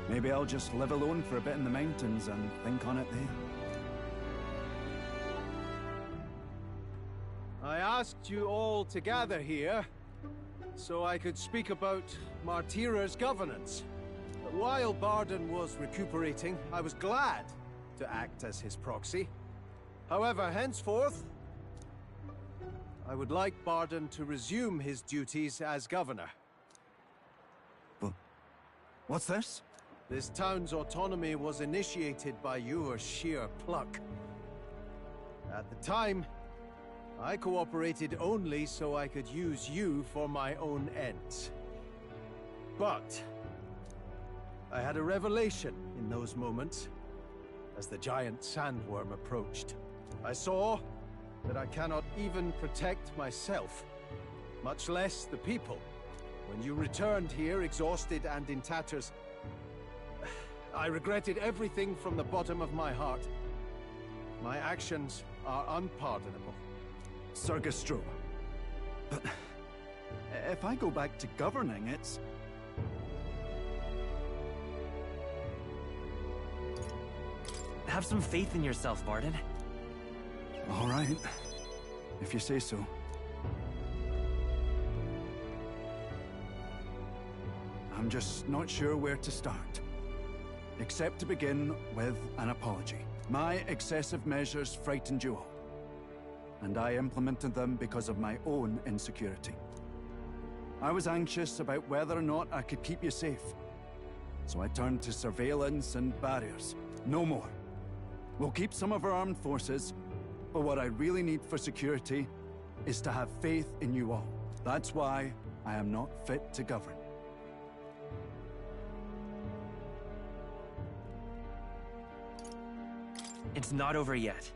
Maybe I'll just live alone for a bit in the mountains and think on it there. I asked you all to gather here so I could speak about Martira's governance. But while Barden was recuperating, I was glad to act as his proxy. However, henceforth, I would like Barden to resume his duties as governor. But what's this? This town's autonomy was initiated by your sheer pluck. At the time, I cooperated only so I could use you for my own ends. But I had a revelation in those moments as the giant sandworm approached. I saw that I cannot even protect myself, much less the people. When you returned here exhausted and in tatters, I regretted everything from the bottom of my heart. My actions are unpardonable. Sir Gastro, but if I go back to governing, it's... Have some faith in yourself, Barden. All right, if you say so. I'm just not sure where to start. Except to begin with an apology. My excessive measures frightened you all, and I implemented them because of my own insecurity. I was anxious about whether or not I could keep you safe, so I turned to surveillance and barriers. No more. We'll keep some of our armed forces, but what I really need for security is to have faith in you all. That's why I am not fit to govern. It's not over yet.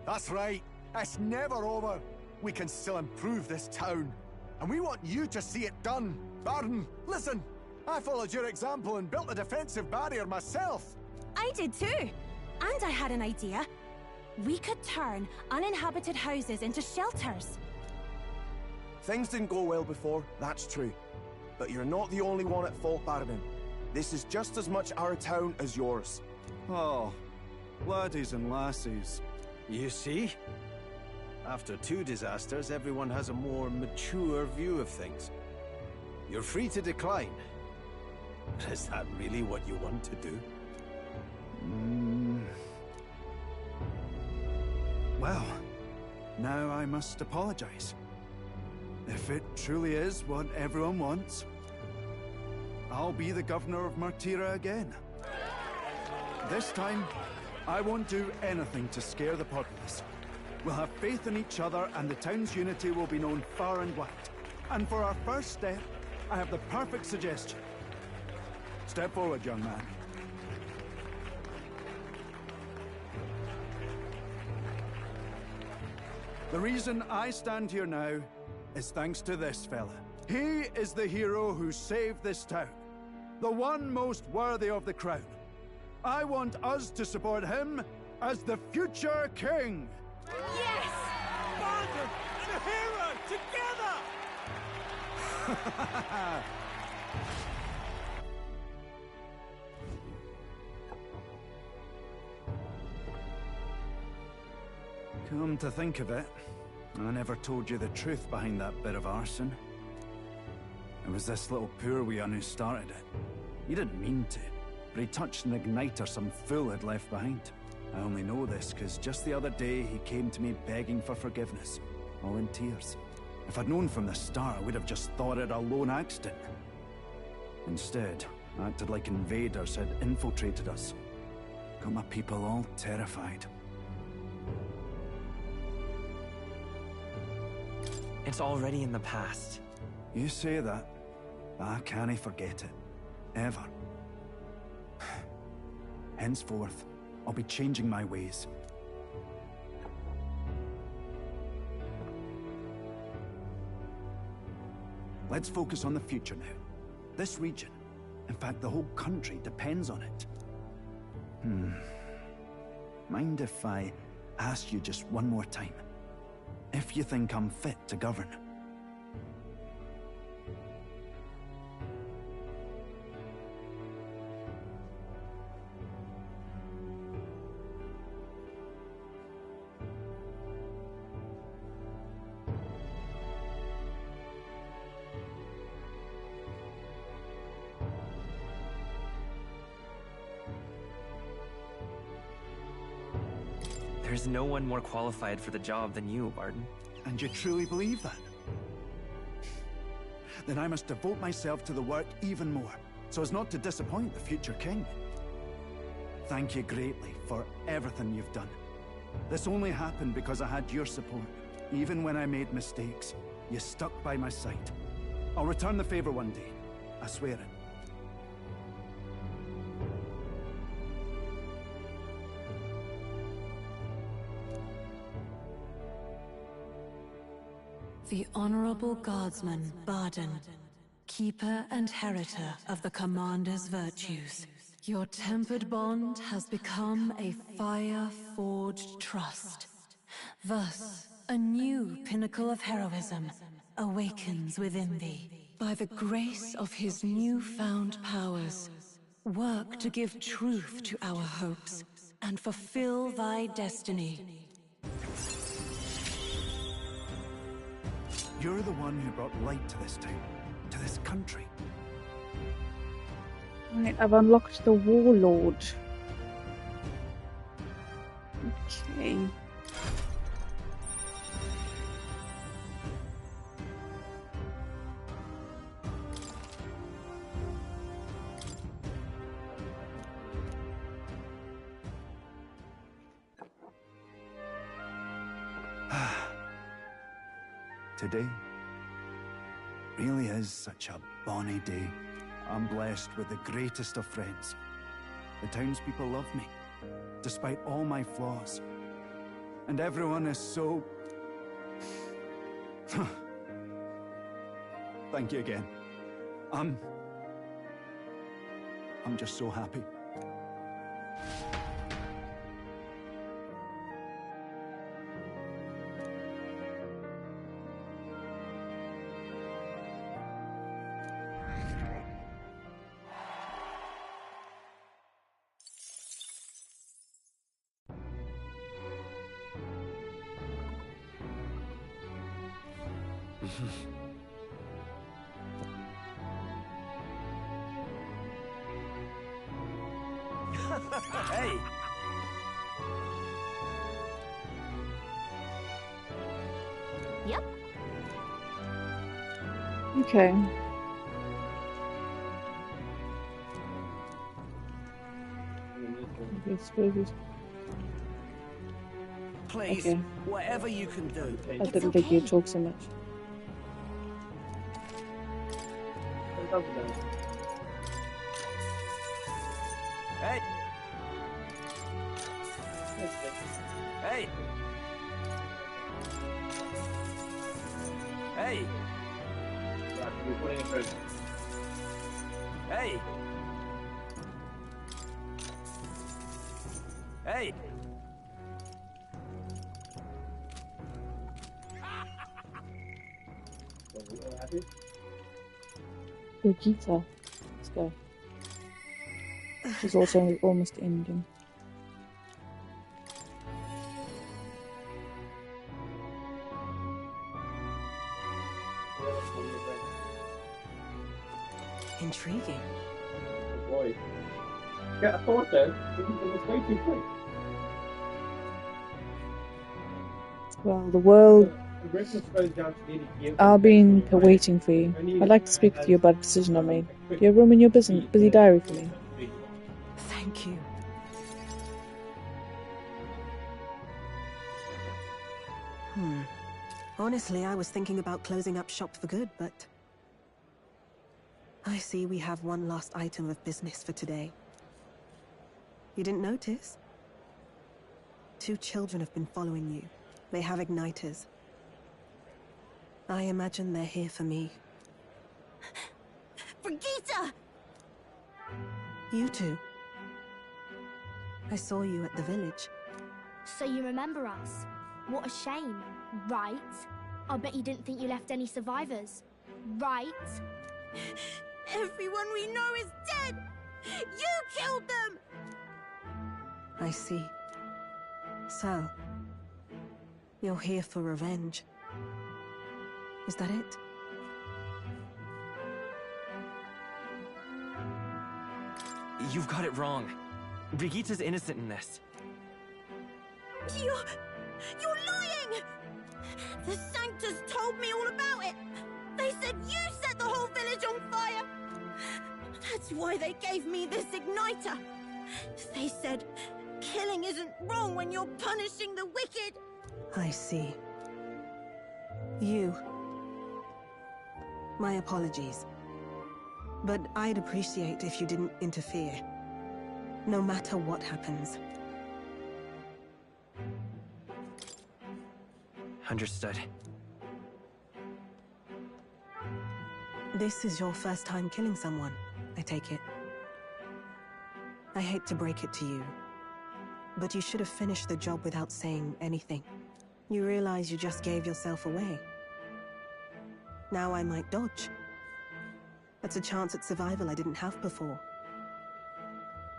That's right. It's never over. We can still improve this town. And we want you to see it done. Barden, listen. I followed your example and built a defensive barrier myself. I did too. And I had an idea. We could turn uninhabited houses into shelters. Things didn't go well before, that's true. But you're not the only one at fault, Baronin. This is just as much our town as yours. Oh, laddies and lassies. You see? After 2 disasters, everyone has a more mature view of things. You're free to decline. But is that really what you want to do? Well, now I must apologize. If it truly is what everyone wants, I'll be the governor of Martira again. This time, I won't do anything to scare the populace. We'll have faith in each other and the town's unity will be known far and wide. And for our first step, I have the perfect suggestion. Step forward, young man. The reason I stand here now is thanks to this fella. He is the hero who saved this town. The one most worthy of the crown. I want us to support him as the future king. Yes! Bargain and a hero together! Come to think of it, I never told you the truth behind that bit of arson. It was this little poor wee un who started it. He didn't mean to, but he touched an igniter some fool had left behind. I only know this because just the other day he came to me begging for forgiveness, all in tears. If I'd known from the start, I would have just thought it a lone accident. Instead, I acted like invaders had infiltrated us. Got my people all terrified. It's already in the past. You say that, but I can't forget it. Ever. Henceforth, I'll be changing my ways. Let's focus on the future now. This region, in fact the whole country, depends on it. Mind if I ask you just one more time? If you think I'm fit to govern. There's no one more qualified for the job than you, Barton. And you truly believe that? Then I must devote myself to the work even more, so as not to disappoint the future king. Thank you greatly for everything you've done. This only happened because I had your support. Even when I made mistakes, you stuck by my side. I'll return the favor one day. I swear it. The Honorable Guardsman, Barden, Keeper and Heritor of the Commander's virtues. Your tempered bond has become a fire-forged trust. Thus, a new pinnacle of heroism awakens within thee. By the grace of his newfound powers, work to give truth to our hopes and fulfill thy destiny. You're the one who brought light to this town, to this country. Right, I've unlocked the Warlord. Okay. Today really is such a bonny day. I'm blessed with the greatest of friends. The townspeople love me, despite all my flaws. And everyone is so... Thank you again. I'm just so happy. Hey! Yep. Okay. Please, Okay. whatever you can do. I didn't think you'd talk so much. Hey! Hey! Hey! Hey! Hey! Brigitte. Let's go. She's also almost ending. Intriguing. Boy. Yeah, I thought so. It was way too quick. Well, the world are being waiting for you. I'd like to speak with you about a decision I made. Do you have room in your busy diary for me? Thank you. Honestly, I was thinking about closing up shop for good, but I see we have one last item of business for today. You didn't notice? 2 children have been following you. They have igniters. I imagine they're here for me. Brigitte! You two. I saw you at the village. So you remember us? What a shame, right? I bet you didn't think you left any survivors, right? Everyone we know is dead! You killed them! I see. So, you're here for revenge. Is that it? You've got it wrong. Brigitte's innocent in this. You're lying! The Sanctus told me all about it! They said you set the whole village on fire! That's why they gave me this igniter! They said, killing isn't wrong when you're punishing the wicked! I see. You. My apologies. But I'd appreciate if you didn't interfere. No matter what happens. Understood. This is your first time killing someone, I take it. I hate to break it to you, but you should have finished the job without saying anything. You realize you just gave yourself away. Now I might dodge. That's a chance at survival I didn't have before.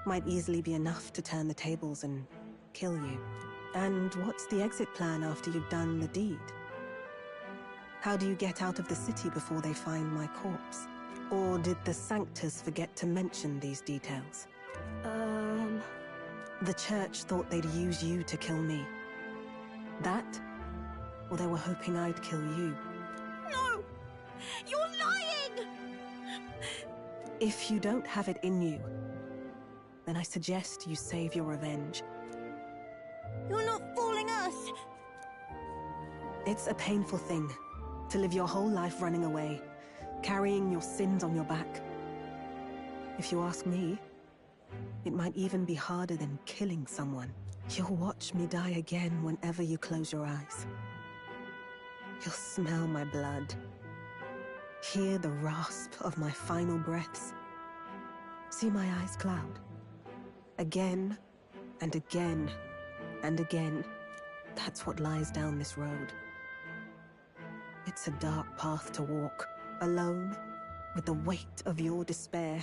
Might easily be enough to turn the tables and kill you. And what's the exit plan after you've done the deed? How do you get out of the city before they find my corpse? Or did the Sanctus forget to mention these details? The church thought they'd use you to kill me. That? Or they were hoping I'd kill you? No! You're lying! If you don't have it in you, then I suggest you save your revenge. You're not fooling us! It's a painful thing, to live your whole life running away, carrying your sins on your back. If you ask me, it might even be harder than killing someone. You'll watch me die again whenever you close your eyes. You'll smell my blood, hear the rasp of my final breaths, see my eyes cloud. Again, and again, and again. That's what lies down this road. It's a dark path to walk, alone, with the weight of your despair.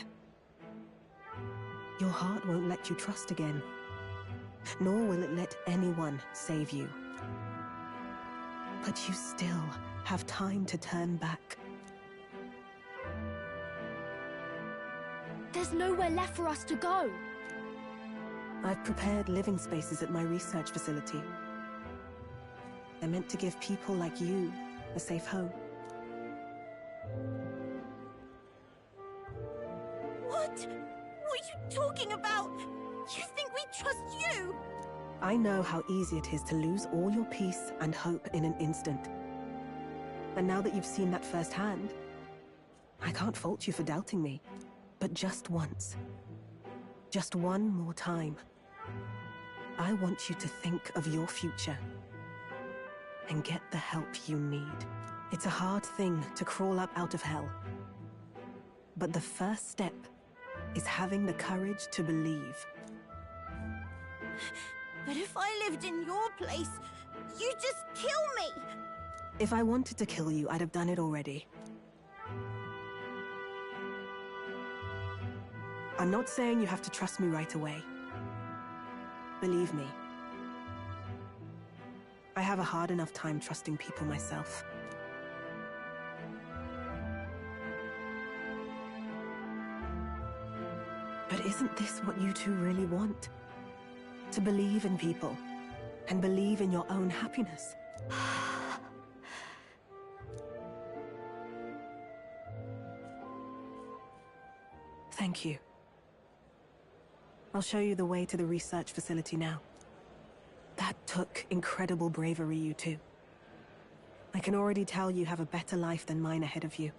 Your heart won't let you trust again, nor will it let anyone save you. But you still have time to turn back. There's nowhere left for us to go. I've prepared living spaces at my research facility. They're meant to give people like you a safe home. What? What are you talking about? You think we trust you? I know how easy it is to lose all your peace and hope in an instant. And now that you've seen that firsthand, I can't fault you for doubting me. But just once, just one more time, I want you to think of your future and get the help you need. It's a hard thing to crawl up out of hell, but the first step is having the courage to believe. But if I lived in your place, you'd just kill me! If I wanted to kill you, I'd have done it already. I'm not saying you have to trust me right away. Believe me, I have a hard enough time trusting people myself. But isn't this what you two really want? To believe in people, and believe in your own happiness. Thank you. I'll show you the way to the research facility now. That took incredible bravery, you two. I can already tell you have a better life than mine ahead of you.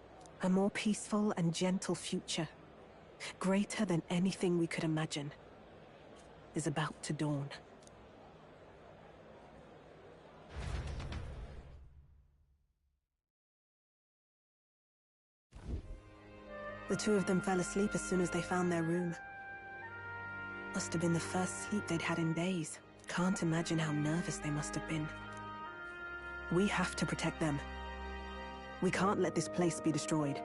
A more peaceful and gentle future, greater than anything we could imagine, is about to dawn. The two of them fell asleep as soon as they found their room. Must have been the first sleep they'd had in days. Can't imagine how nervous they must have been. We have to protect them. We can't let this place be destroyed.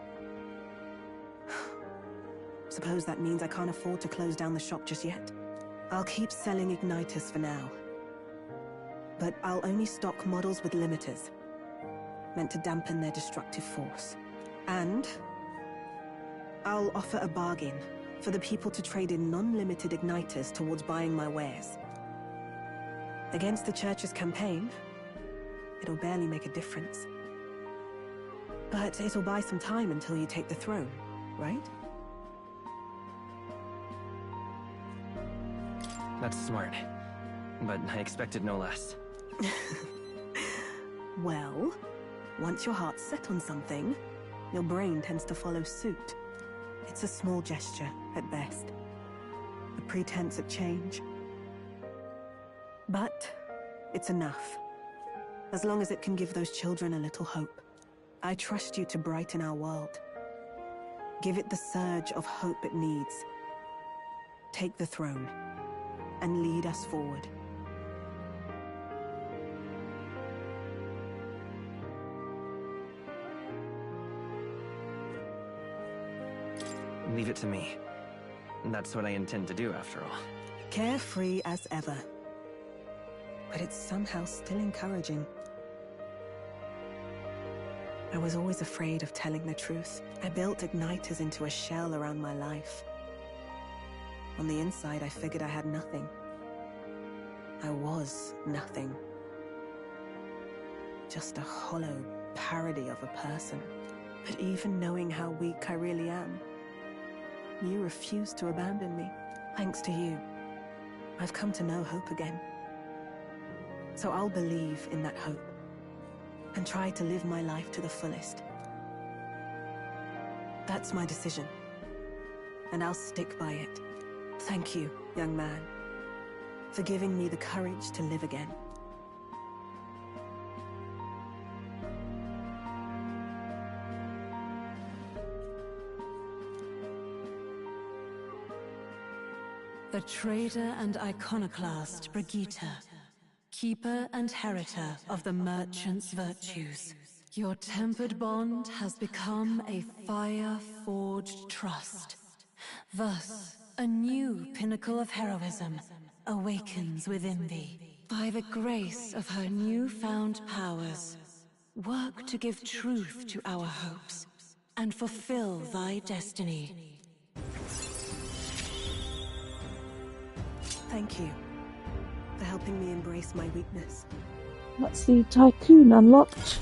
Suppose that means I can't afford to close down the shop just yet. I'll keep selling igniters for now. But I'll only stock models with limiters, meant to dampen their destructive force. And I'll offer a bargain for the people to trade in non-limited igniters towards buying my wares. Against the Church's campaign, it'll barely make a difference. But it'll buy some time until you take the throne, right? That's smart. But I expected no less. Well, once your heart's set on something, your brain tends to follow suit. It's a small gesture, at best. A pretense at change. But it's enough. As long as it can give those children a little hope. I trust you to brighten our world. Give it the surge of hope it needs. Take the throne, and lead us forward. Leave it to me. That's what I intend to do, after all. Carefree as ever. But it's somehow still encouraging. I was always afraid of telling the truth. I built igniters into a shell around my life. On the inside, I figured I had nothing. I was nothing. Just a hollow parody of a person. But even knowing how weak I really am, you refused to abandon me. Thanks to you, I've come to know hope again. So I'll believe in that hope, and try to live my life to the fullest. That's my decision, and I'll stick by it. Thank you, young man, for giving me the courage to live again. the traitor and iconoclast Brigitte, keeper and heritor of the merchant's virtues. Your tempered bond has become a fire-forged trust. Thus, a new pinnacle of heroism awakens within thee. By the grace of her newfound powers, work to give truth to our hopes and fulfill thy destiny. Thank you for helping me embrace my weakness. That's the tycoon unlocked.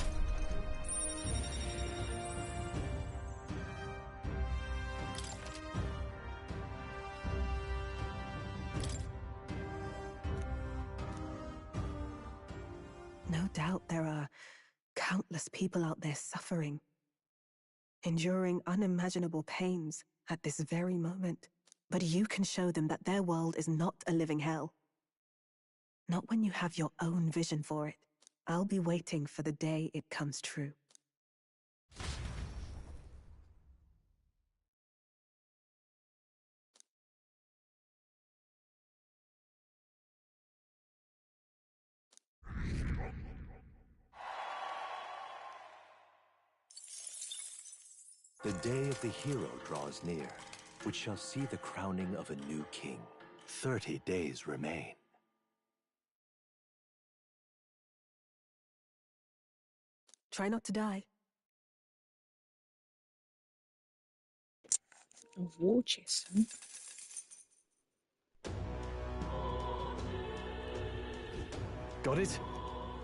No doubt there are countless people out there suffering, enduring unimaginable pains at this very moment. But you can show them that their world is not a living hell. Not when you have your own vision for it. I'll be waiting for the day it comes true. The day of the hero draws near, which shall see the crowning of a new king. 30 days remain. Try not to die. A war chest, huh? Got it?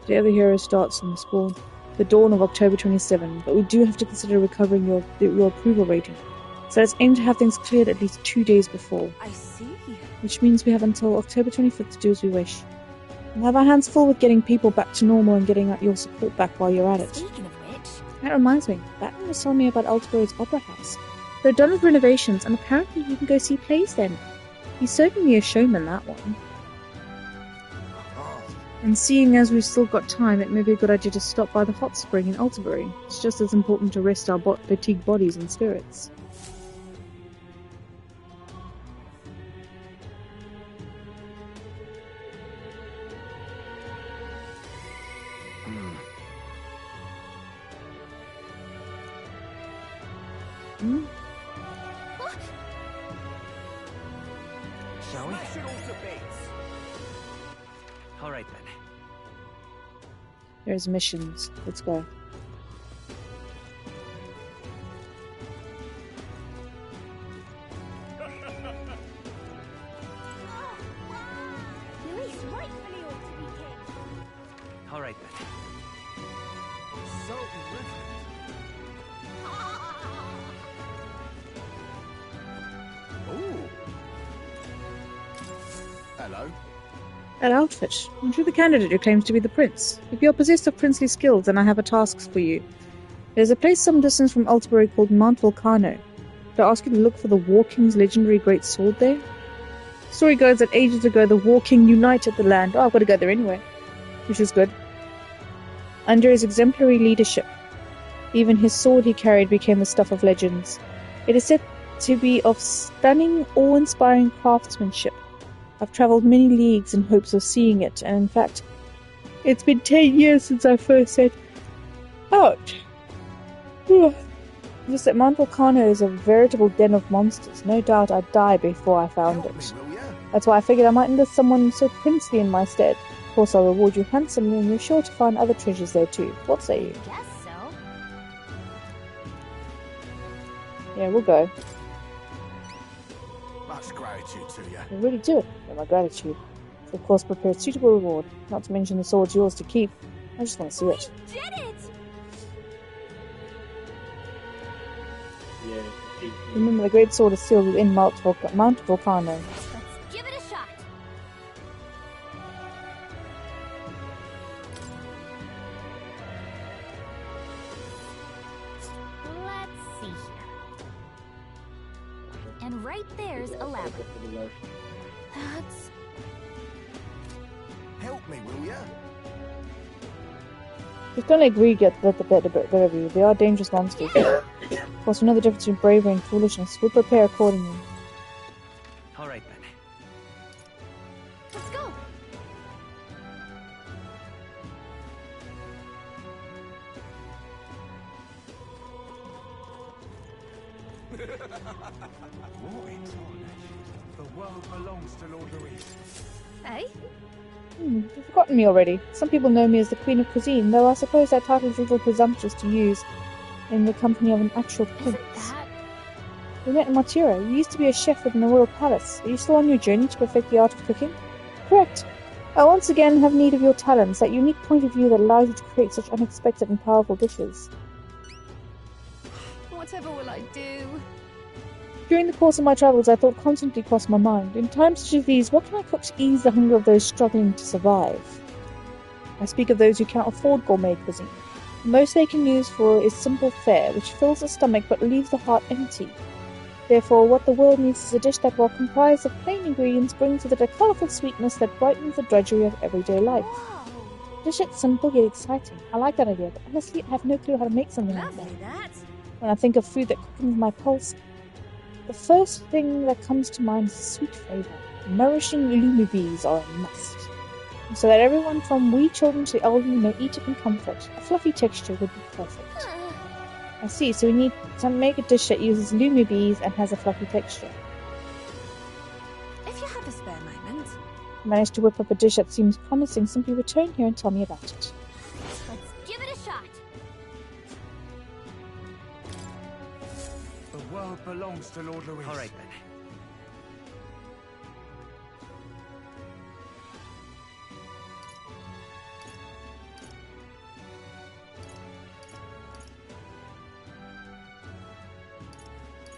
The other hero starts in the dawn of October 27, but we do have to consider recovering your approval rating. So let's aim to have things cleared at least 2 days before. I see. Which means we have until October 25th to do as we wish. We'll have our hands full with getting people back to normal and getting your support back while you're at it. Speaking of which... That reminds me, Batman was telling me about Altabury's Opera House. They're done with renovations, and apparently you can go see plays then. He's certainly a showman, that one. And seeing as we've still got time, it may be a good idea to stop by the hot spring in Altabury. It's just as important to rest our fatigued bodies and spirits. What? Shall we? All right then. There's missions. Let's go. All right then. So irreverent. Ooh. Hello. That outfit. Aren't you the candidate who claims to be the prince? If you're possessed of princely skills, then I have a task for you. There's a place some distance from Altabury called Mount Volcano. Did I ask you to look for the War King's legendary great sword there? The story goes that ages ago the War King united the land. Oh, I've got to go there anyway. Which is good. Under his exemplary leadership, even his sword he carried became the stuff of legends. It is said to be of stunning, awe-inspiring craftsmanship. I've travelled many leagues in hopes of seeing it, and in fact, it's been 10 years since I first set out. Just that Mount Volcano is a veritable den of monsters. No doubt I'd die before I found it. That's why I figured I might enlist someone so princely in my stead. Of course, I'll reward you handsomely, and you're sure to find other treasures there too. What say you? Guess so. Yeah, we'll go. Much gratitude to you. I really do. For my gratitude. So of course, prepare a suitable reward. Not to mention the sword's yours to keep. I just want to see it. Did it! Yeah. Remember, the great sword is sealed within Mount Volcano. Let's give it a shot. Let's see here. And right there's a labyrinth. That's... Help me, will ya? Just don't agree get that the better of you. They are dangerous monsters. Of course, we know the difference between bravery and foolishness. We'll prepare accordingly. All right then. The world belongs to Lord Louis. Hey? You've forgotten me already. Some people know me as the Queen of Cuisine, though I suppose that title is a little presumptuous to use in the company of an actual prince. We met in Matira. You used to be a chef within the royal palace. Are you still on your journey to perfect the art of cooking? Correct. I once again have need of your talents, that unique point of view that allows you to create such unexpected and powerful dishes. Whatever will I do? During the course of my travels, I thought constantly crossed my mind. In times such as these, what can I cook to ease the hunger of those struggling to survive? I speak of those who cannot afford gourmet cuisine. The most they can use for is simple fare, which fills the stomach but leaves the heart empty. Therefore, what the world needs is a dish that, while comprised of plain ingredients, brings with it a colourful sweetness that brightens the drudgery of everyday life. A dish that's simple yet exciting. I like that idea, but honestly, I have no clue how to make something like that. When I think of food that quickens my pulse, the first thing that comes to mind is a sweet flavour. Nourishing lumibis are a must, so that everyone from wee children to elderly may eat it in comfort. A fluffy texture would be perfect. I see, so we need to make a dish that uses lumibis and has a fluffy texture. If you have a spare moment. If you manage to whip up a dish that seems promising, simply return here and tell me about it. Let's give it a shot. The world belongs to Lord Louis. All right, then.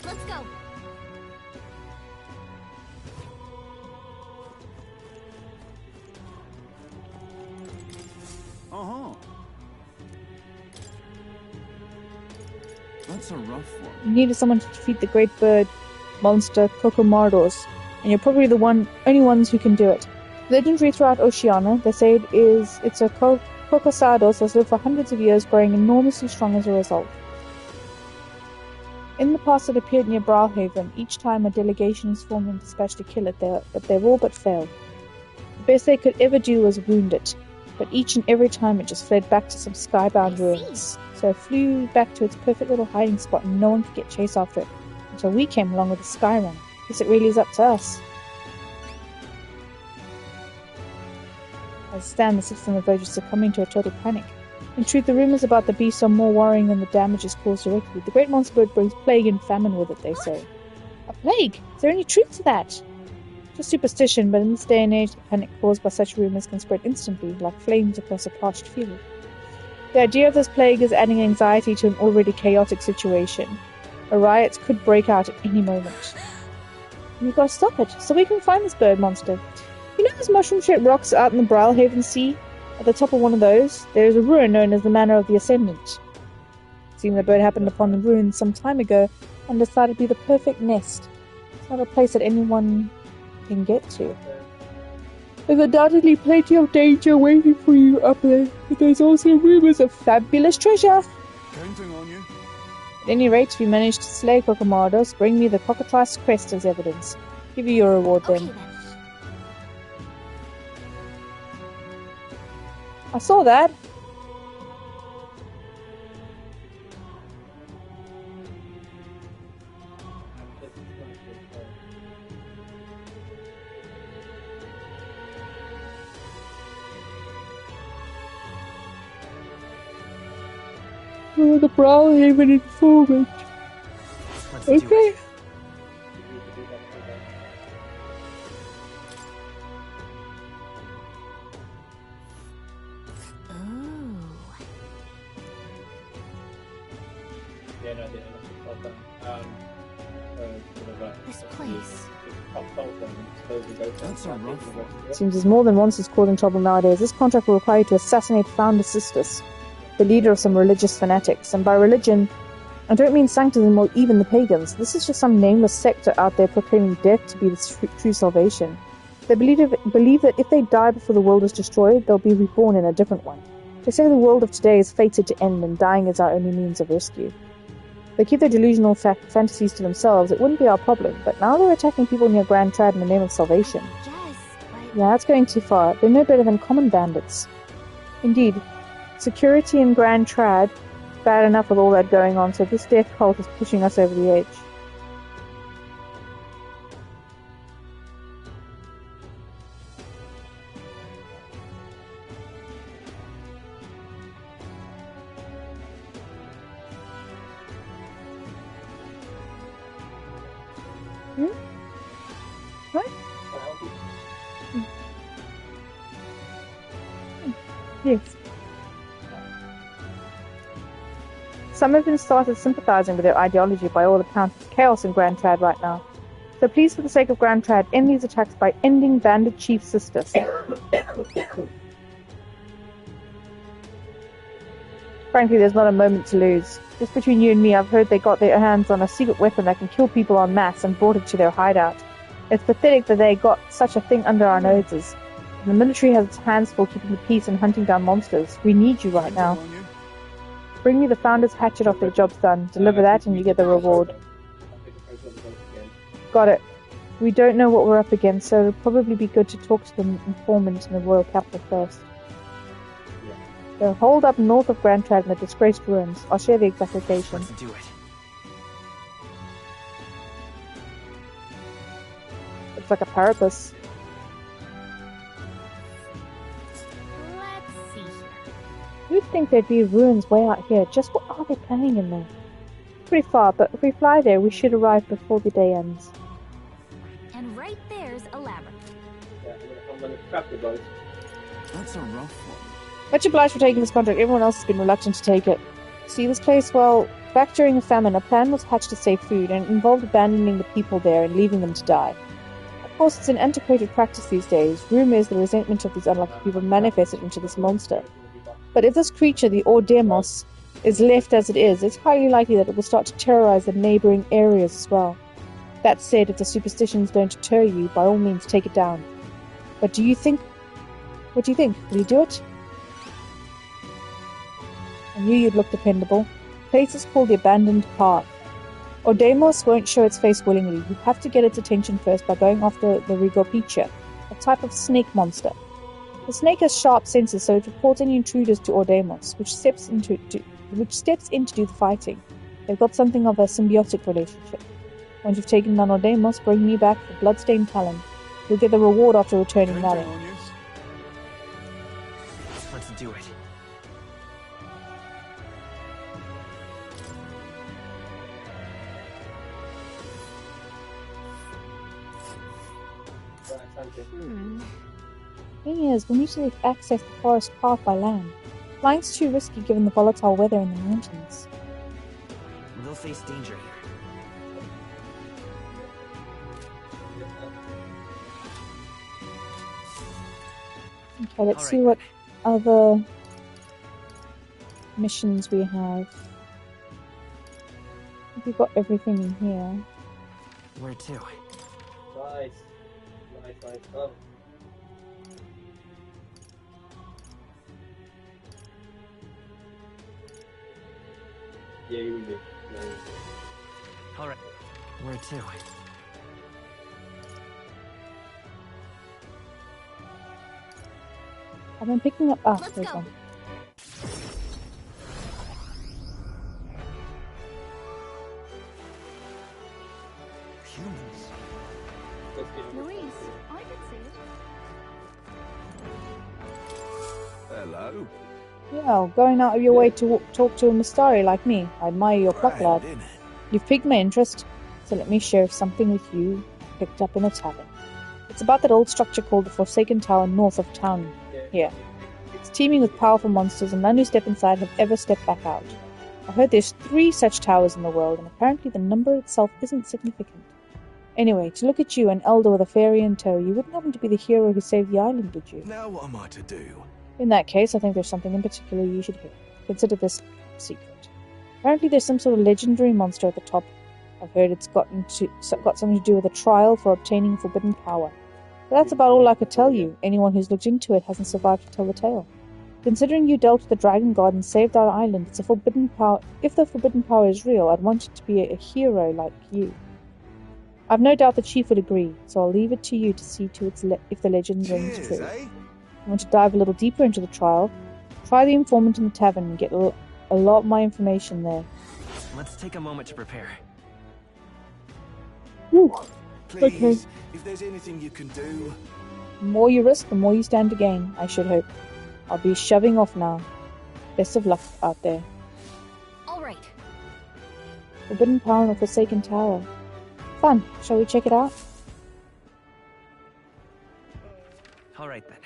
Let's go. That's a rough one. You needed someone to defeat the great bird monster Cocomardos, and you're probably the only ones who can do it. Legendary throughout Oceania, they say it's a Cocosaurus that's lived for hundreds of years, growing enormously strong as a result. In the past, it appeared near Braalhaven. Each time a delegation is formed and dispatched to kill it, but they've all but failed. The best they could ever do was wound it, but each and every time it just fled back to some skybound ruins. So it flew back to its perfect little hiding spot, and no one could get chase after it until we came along with the Skyrun. Guess it really is up to us. As it stands, the citizens on the verge of succumbing to a total panic. In truth, the rumors about the beast are more worrying than the damages caused directly. The great monster bird brings plague and famine with it, they say. A plague? Is there any truth to that? Just superstition, but in this day and age, the panic caused by such rumors can spread instantly, like flames across a parched field. The idea of this plague is adding anxiety to an already chaotic situation. A riot could break out at any moment. And we've got to stop it, so we can find this bird monster. You know those mushroom-shaped rocks out in the Braalhaven Sea? At the top of one of those, there is a ruin known as the Manor of the Ascendant. It seems the bird happened upon the ruins some time ago and decided to be the perfect nest. It's not a place that anyone can get to. There's undoubtedly plenty of danger waiting for you up there, but there's also rumors of fabulous treasure. Counting on you. At any rate, if you manage to slay Cocomardos, bring me the cockatrice crest as evidence. Give you your reward then. I saw that. Oh, the Braalhaven informant. Okay. This place. That's a rough one. Seems there's more than once is causing trouble nowadays. This contract will require you to assassinate Founder Sisters, the leader of some religious fanatics. And by religion, I don't mean sanctism or even the pagans. This is just some nameless sector out there proclaiming death to be the true salvation. They believe that if they die before the world is destroyed, they'll be reborn in a different one. They say the world of today is fated to end and dying is our only means of rescue. If they keep their delusional fantasies to themselves, it wouldn't be our problem, but now they're attacking people near Grand Trad in the name of salvation. Yeah, that's going too far. They're no better than common bandits. Indeed, security in Grand Trad is bad enough with all that going on, so this death cult is pushing us over the edge. What? Yes. Some have been started sympathizing with their ideology. By all accounts, it's chaos in Grand Trad right now. So please, for the sake of Grand Trad, end these attacks by ending Bandit Chief Sisters. Frankly, there's not a moment to lose. Just between you and me, I've heard they got their hands on a secret weapon that can kill people en masse and brought it to their hideout. It's pathetic that they got such a thing under our noses. The military has its hands full keeping the peace and hunting down monsters. We need you right now. Bring me the Founder's hatchet after the job's done. Deliver that and you get the reward. Got it. We don't know what we're up against, so it'll probably be good to talk to the informant in the royal capital first. They're holed up north of Grand Trad in the disgraced ruins. I'll share the exact location. Let's do it. Looks like a parapet. Let's see here. You'd think there'd be ruins way out here. Just what are they planning in there? Pretty far, but if we fly there, we should arrive before the day ends. And right there's a labyrinth. Yeah, I'm gonna scrap the boat. That's a rough one. Much obliged for taking this contract. Everyone else has been reluctant to take it. See this place? Well, back during a famine, a plan was hatched to save food, and it involved abandoning the people there and leaving them to die. Of course, it's an antiquated practice these days. Rumor is the resentment of these unlucky people manifested into this monster. But if this creature, the Ordemos, is left as it is, it's highly likely that it will start to terrorize the neighboring areas as well. That said, if the superstitions don't deter you, by all means take it down. But what do you think? Will you do it? I knew you'd look dependable. The place is called the Abandoned Path. Ordemos won't show its face willingly. You have to get its attention first by going after the Rigopicha, a type of snake monster. The snake has sharp senses, so it reports any intruders to Ordemos, which steps in to do the fighting. They've got something of a symbiotic relationship. Once you've taken down Ordemos, bring me back the bloodstained talon. You'll get the reward after returning Malin. Let's do it. Thing is, we'll need to access the forest path by land. Flying's too risky given the volatile weather in the mountains. We'll face danger here. Okay, let's see what other missions we have. I think we've got everything in here. Where to? Nice. Oh. Yeah, you will do. Alright. Where to? I've been picking up. Ah, Let's there's go. one. Humans. Luis, I can see it. Hello. Well, going out of your way to talk to a Mistari like me. I admire your pluck, lad. You've piqued my interest, so let me share something with you picked up in a tavern. It's about that old structure called the Forsaken Tower north of town here. It's teeming with powerful monsters, and none who step inside have ever stepped back out. I heard there's 3 such towers in the world, and apparently the number itself isn't significant. Anyway, to look at you, an elder with a fairy in tow, you wouldn't happen to be the hero who saved the island, would you? Now what am I to do? In that case, I think there's something in particular you should hear. Consider this secret. Apparently there's some sort of legendary monster at the top. I've heard it's got something to do with a trial for obtaining forbidden power. But that's about all I could tell you. Anyone who's looked into it hasn't survived to tell the tale. Considering you dealt with the dragon god and saved our island, it's a forbidden power. If the forbidden power is real, I'd want it to be a hero like you. I've no doubt the chief would agree, so I'll leave it to you to see to if the legend rings true. I want to dive a little deeper into the trial. Try the informant in the tavern and get a lot of my information there. Let's take a moment to prepare. Whew. Please, Okay. if there's anything you can do. The more you risk, the more you stand to gain, I should hope. I'll be shoving off now. Best of luck out there. All right. Forbidden power in a forsaken tower. Fun. Shall we check it out? All right then.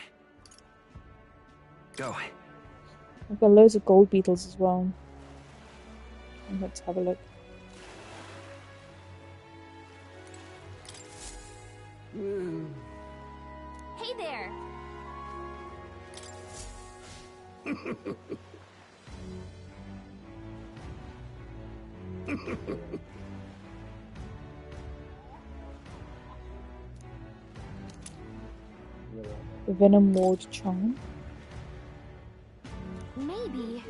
Go. I've got loads of gold beetles as well. Let's have a look. Hey there! The Venom Ward charm. Maybe.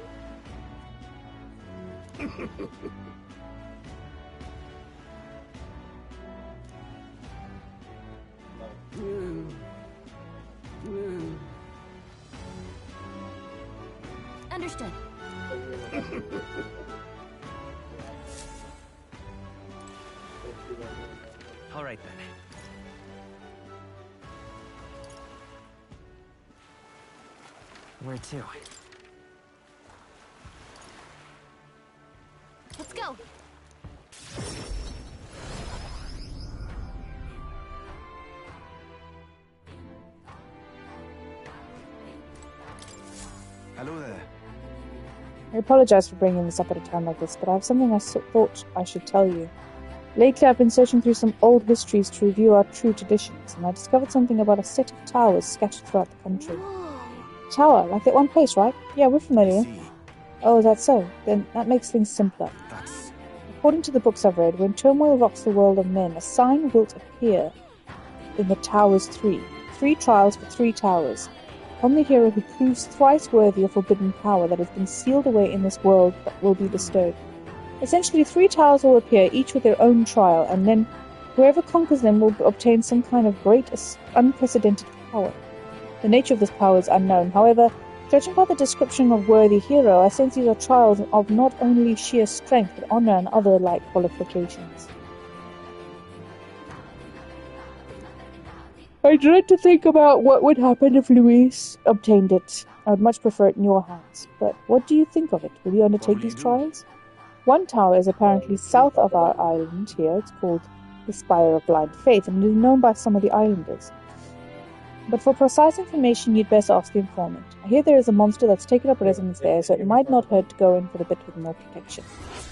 Understood. All right then. Where to? Let's go. Hello there. I apologize for bringing this up at a time like this, but I have something I thought I should tell you. Lately, I've been searching through some old histories to review our true traditions, and I discovered something about a set of towers scattered throughout the country. Tower, like that one place, right? Yeah, we're familiar. Oh, is that so? Then that makes things simpler. According to the books I've read, when turmoil rocks the world of men, a sign will appear in the Towers 3. 3 trials for 3 towers. Upon the hero who proves thrice worthy of forbidden power that has been sealed away in this world but will be bestowed. Essentially, 3 towers will appear, each with their own trial, and then whoever conquers them will obtain some kind of great, unprecedented power. The nature of this power is unknown. However, judging by the description of worthy hero, I sense these are trials of not only sheer strength, but honor and other like qualifications. I dread to think about what would happen if Luis obtained it. I would much prefer it in your hands. But what do you think of it? Will you undertake these trials? One tower is apparently south of our island here. It's called the Spire of Blind Faith, and it is known by some of the islanders. But for precise information, you'd best ask the informant. I hear there is a monster that's taken up residence there, so it might not hurt to go in for the bit with more protection.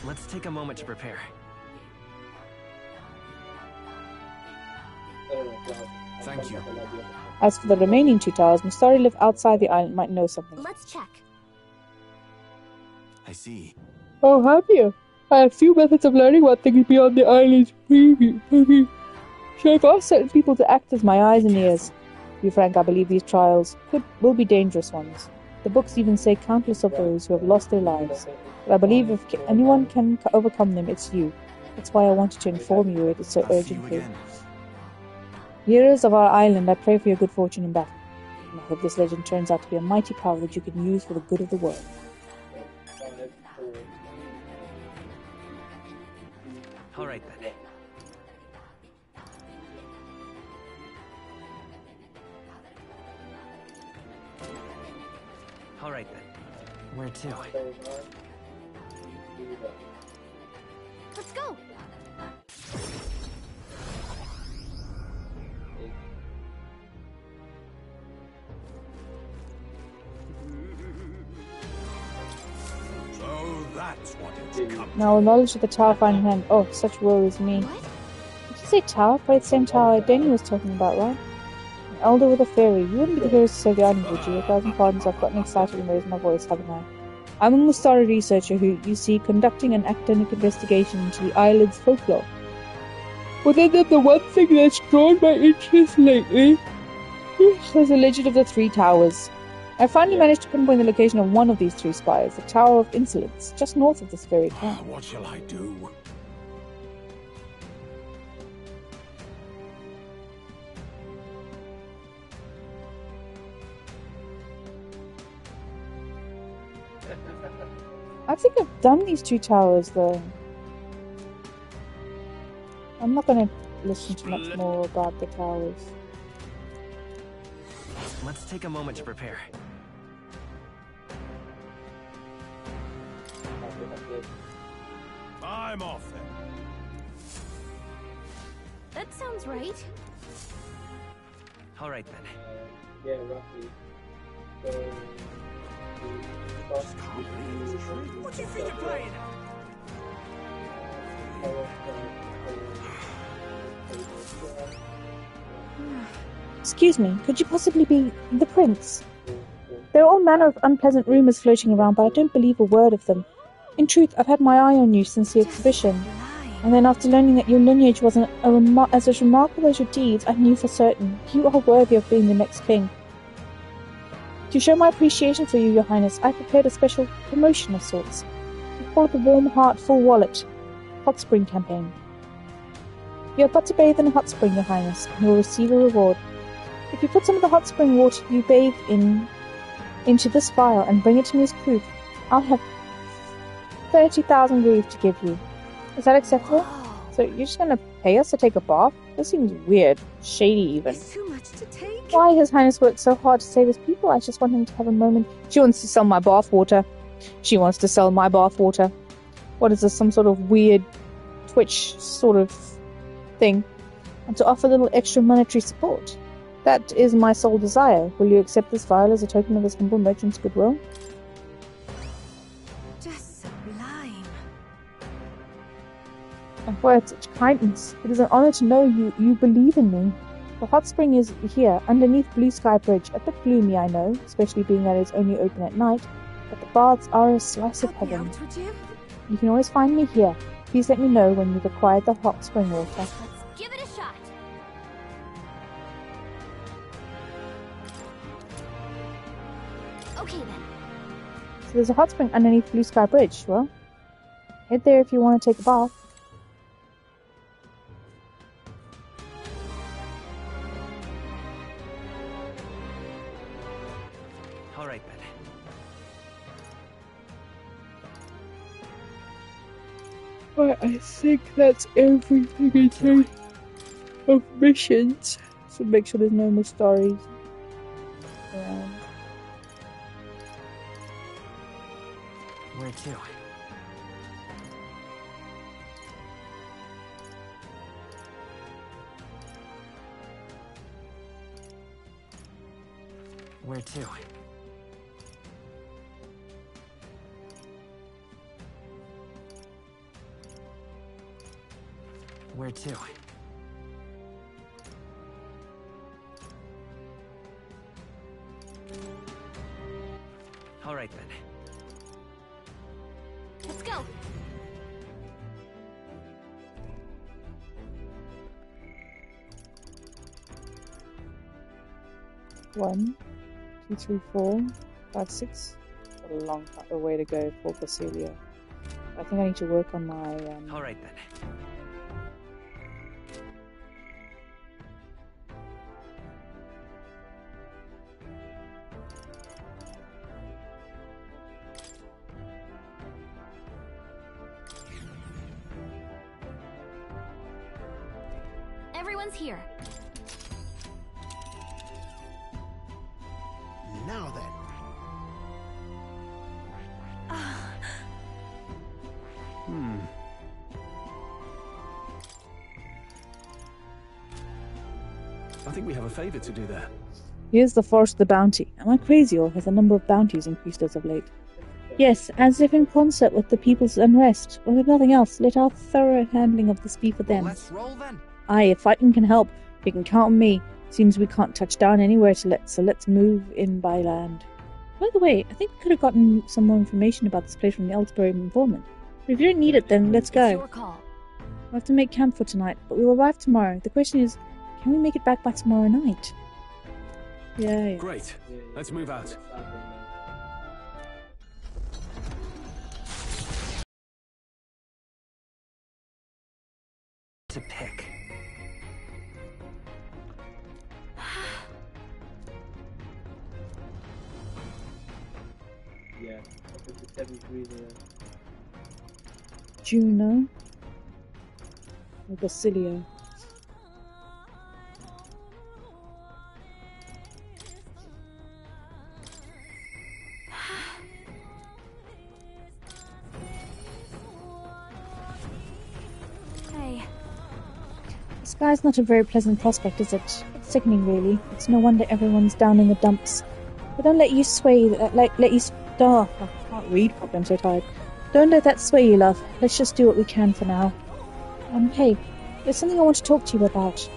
Let's take a moment to prepare. Thank you. As for the remaining 2 towers, Mustari live outside the island might know something. Let's check. I see. Oh, have you? I have few methods of learning what things beyond the island's preview. So I've asked certain people to act as my eyes and ears. To be frank, I believe these trials will be dangerous ones. The books even say countless of those who have lost their lives. But I believe if anyone can overcome them, it's you. That's why I wanted to inform you it is so urgently. Heroes of our island, I pray for your good fortune in battle. And I hope this legend turns out to be a mighty power that you can use for the good of the world. All right then. All right then. Where to? Let's go. So that's what it's come. Now, with knowledge of the tower found in hand. Oh, such woe is me. Did you say tower? Probably the same tower Danny was talking about, right? An elder with a fairy. You wouldn't be the heroes to save the island, would you? 1,000 pardons, I've gotten excited and raised my voice, haven't I? I'm a Mustari researcher who, you see, conducting an academic investigation into the island's folklore. Within them, the one thing that's drawn my interest lately is the legend of the 3 towers. I finally managed to pinpoint the location of one of these 3 spires, the Tower of Insolence, just north of this very town. What shall I do? I think I've done these 2 towers, though. I'm not going to listen to much more about the towers. Let's take a moment to prepare. I'm off then. That sounds right. All right then. Yeah, roughly. So, What do you think you're playing at? Excuse me, could you possibly be the prince? There are all manner of unpleasant rumors floating around, but I don't believe a word of them. In truth, I've had my eye on you since the exhibition. And then after learning that your lineage wasn't as remarkable as your deeds, I knew for certain you are worthy of being the next king. To show my appreciation for you, Your Highness, I prepared a special promotion of sorts. We call it the Warm Heart Full Wallet Hot Spring campaign. You have but to bathe in a hot spring, Your Highness, and you will receive a reward. If you put some of the hot spring water you bathe into this vial and bring it to me as proof, I'll have 30,000 grief to give you. Is that acceptable? Wow. So you're just gonna pay us to take a bath? This seems weird. Shady even. It's too much to take. Why His Highness worked so hard to save his people? I just want him to have a moment. She wants to sell my bath water. She wants to sell my bath water. What is this, some sort of weird Twitch sort of thing? And to offer a little extra monetary support. That is my sole desire. Will you accept this vial as a token of this humble merchant's goodwill? Just sublime. And for such kindness, it is an honor to know you believe in me. The hot spring is here, underneath Blue Sky Bridge. A bit gloomy, I know, especially being that it's only open at night, but the baths are a slice of heaven. You can always find me here. Please let me know when you've acquired the hot spring water. Let's give it a shot. Okay then. So there's a hot spring underneath Blue Sky Bridge. Well, head there if you want to take a bath. All right then. Right, I think that's everything in terms of missions. So make sure there's no more stories around. Where to? Where to? Where to? All right then. Let's go. One, 2, 3, 4, 5, 6. What a long way to go for Basilia. I think I need to work on my. All right then. Everyone's here. Now then. I think we have a favor to do there. Here's the Forest of the Bounty. Am I crazy, or has the number of bounties increased as of late? Yes, as if in concert with the people's unrest. Or if nothing else, let our thorough handling of this be for them. Let's roll then. Aye, if fighting can help, you can count on me. Seems we can't touch down anywhere so let's move in by land. By the way, I think we could have gotten some more information about this place from the Ellsbury informant. But if you don't need it, then let's go. It's your call. We'll have to make camp for tonight, but we'll arrive tomorrow. The question is, can we make it back by tomorrow night? Yeah. Great. Let's move out. To pick. Yeah, I think it's 73 there. Juno. Or Basilio. Sky's not a very pleasant prospect, is it? It's sickening, really. It's no wonder everyone's down in the dumps. But don't let you sway, let you... Oh, I can't read properly, I'm so tired. Don't let that sway you, love. Let's just do what we can for now. Hey, there's something I want to talk to you about.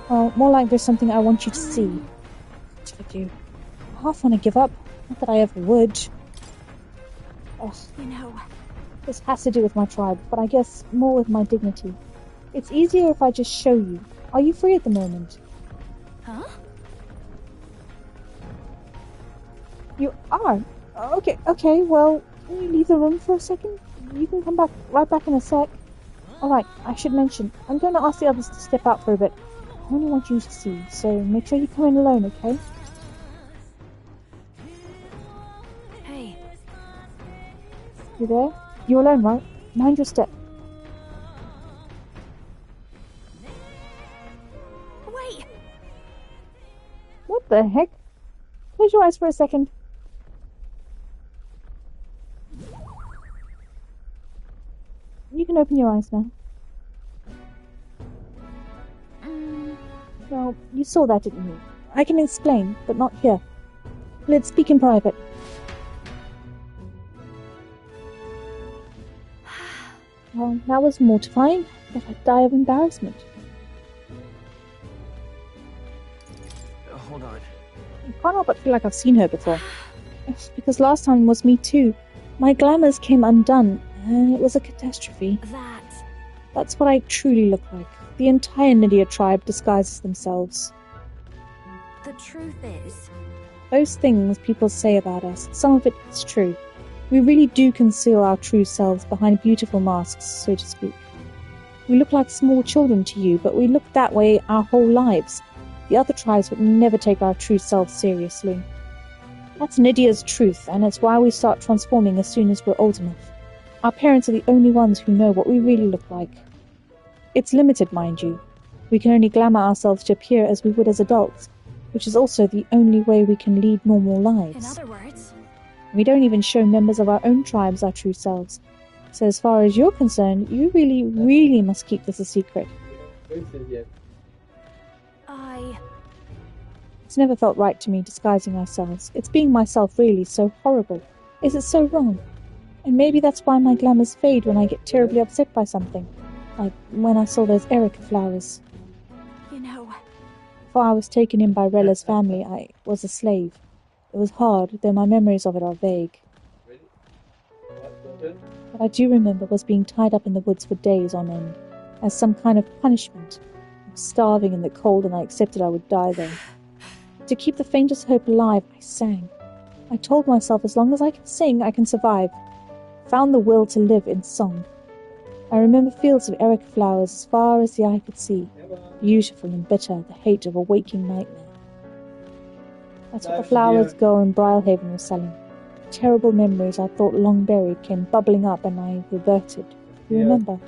Well, more like there's something I want you to see. What should I do? I half want to give up. Not that I ever would. Ugh. You know... This has to do with my tribe, but I guess more with my dignity. It's easier if I just show you. Are you free at the moment? Huh? You are? Okay, well, can you leave the room for a second? You can come right back in a sec. Alright, I should mention, I'm going to ask the others to step out for a bit. I only want you to see, so make sure you come in alone, okay? Hey. You there? You're alone, right? Mind your step. Wait! What the heck? Close your eyes for a second. You can open your eyes now. Well, you saw that, didn't you? I can explain, but not here. Let's speak in private. Well, that was mortifying, but I'd die of embarrassment. Hold on. I can't help but feel like I've seen her before. It's because last time was me too. My glamours came undone, and it was a catastrophe. That's what I truly look like. The entire Nydia tribe disguises themselves. The truth is... Those things people say about us, some of it is true. We really do conceal our true selves behind beautiful masks, so to speak. We look like small children to you, but we look that way our whole lives. The other tribes would never take our true selves seriously. That's Nydia's truth, and it's why we start transforming as soon as we're old enough. Our parents are the only ones who know what we really look like. It's limited, mind you. We can only glamour ourselves to appear as we would as adults, which is also the only way we can lead normal lives. In other words... We don't even show members of our own tribes our true selves. So as far as you're concerned, you really, really must keep this a secret. It's never felt right to me disguising ourselves. It's being myself really so horrible. Is it so wrong? And maybe that's why my glamours fade when I get terribly upset by something. Like when I saw those Erica flowers. You know... Before I was taken in by Rella's family, I was a slave. It was hard, though my memories of it are vague. What I do remember was being tied up in the woods for days on end, as some kind of punishment. I was starving in the cold, and I accepted I would die there. To keep the faintest hope alive, I sang. I told myself as long as I can sing, I can survive. Found the will to live in song. I remember fields of Erica flowers as far as the eye could see, beautiful and bitter, the hate of a waking nightmare. That's what the flowers girl in Brilehaven was selling. Terrible memories I thought long buried came bubbling up, and I reverted. You remember?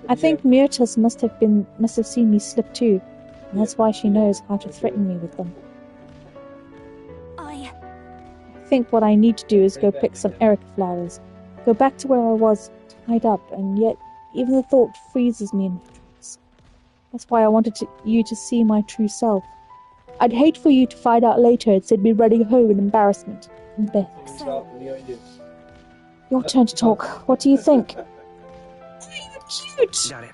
I think Myrtis must have seen me slip too, and that's why she knows how to threaten me with them. I think what I need to do is go pick some Erica flowers, go back to where I was, tied up, and yet even the thought freezes me in my tracks. That's why I wanted you to see my true self. I'd hate for you to find out later and send me running home in embarrassment. And Beth. Your turn to talk. What do you think? You're cute! Got it.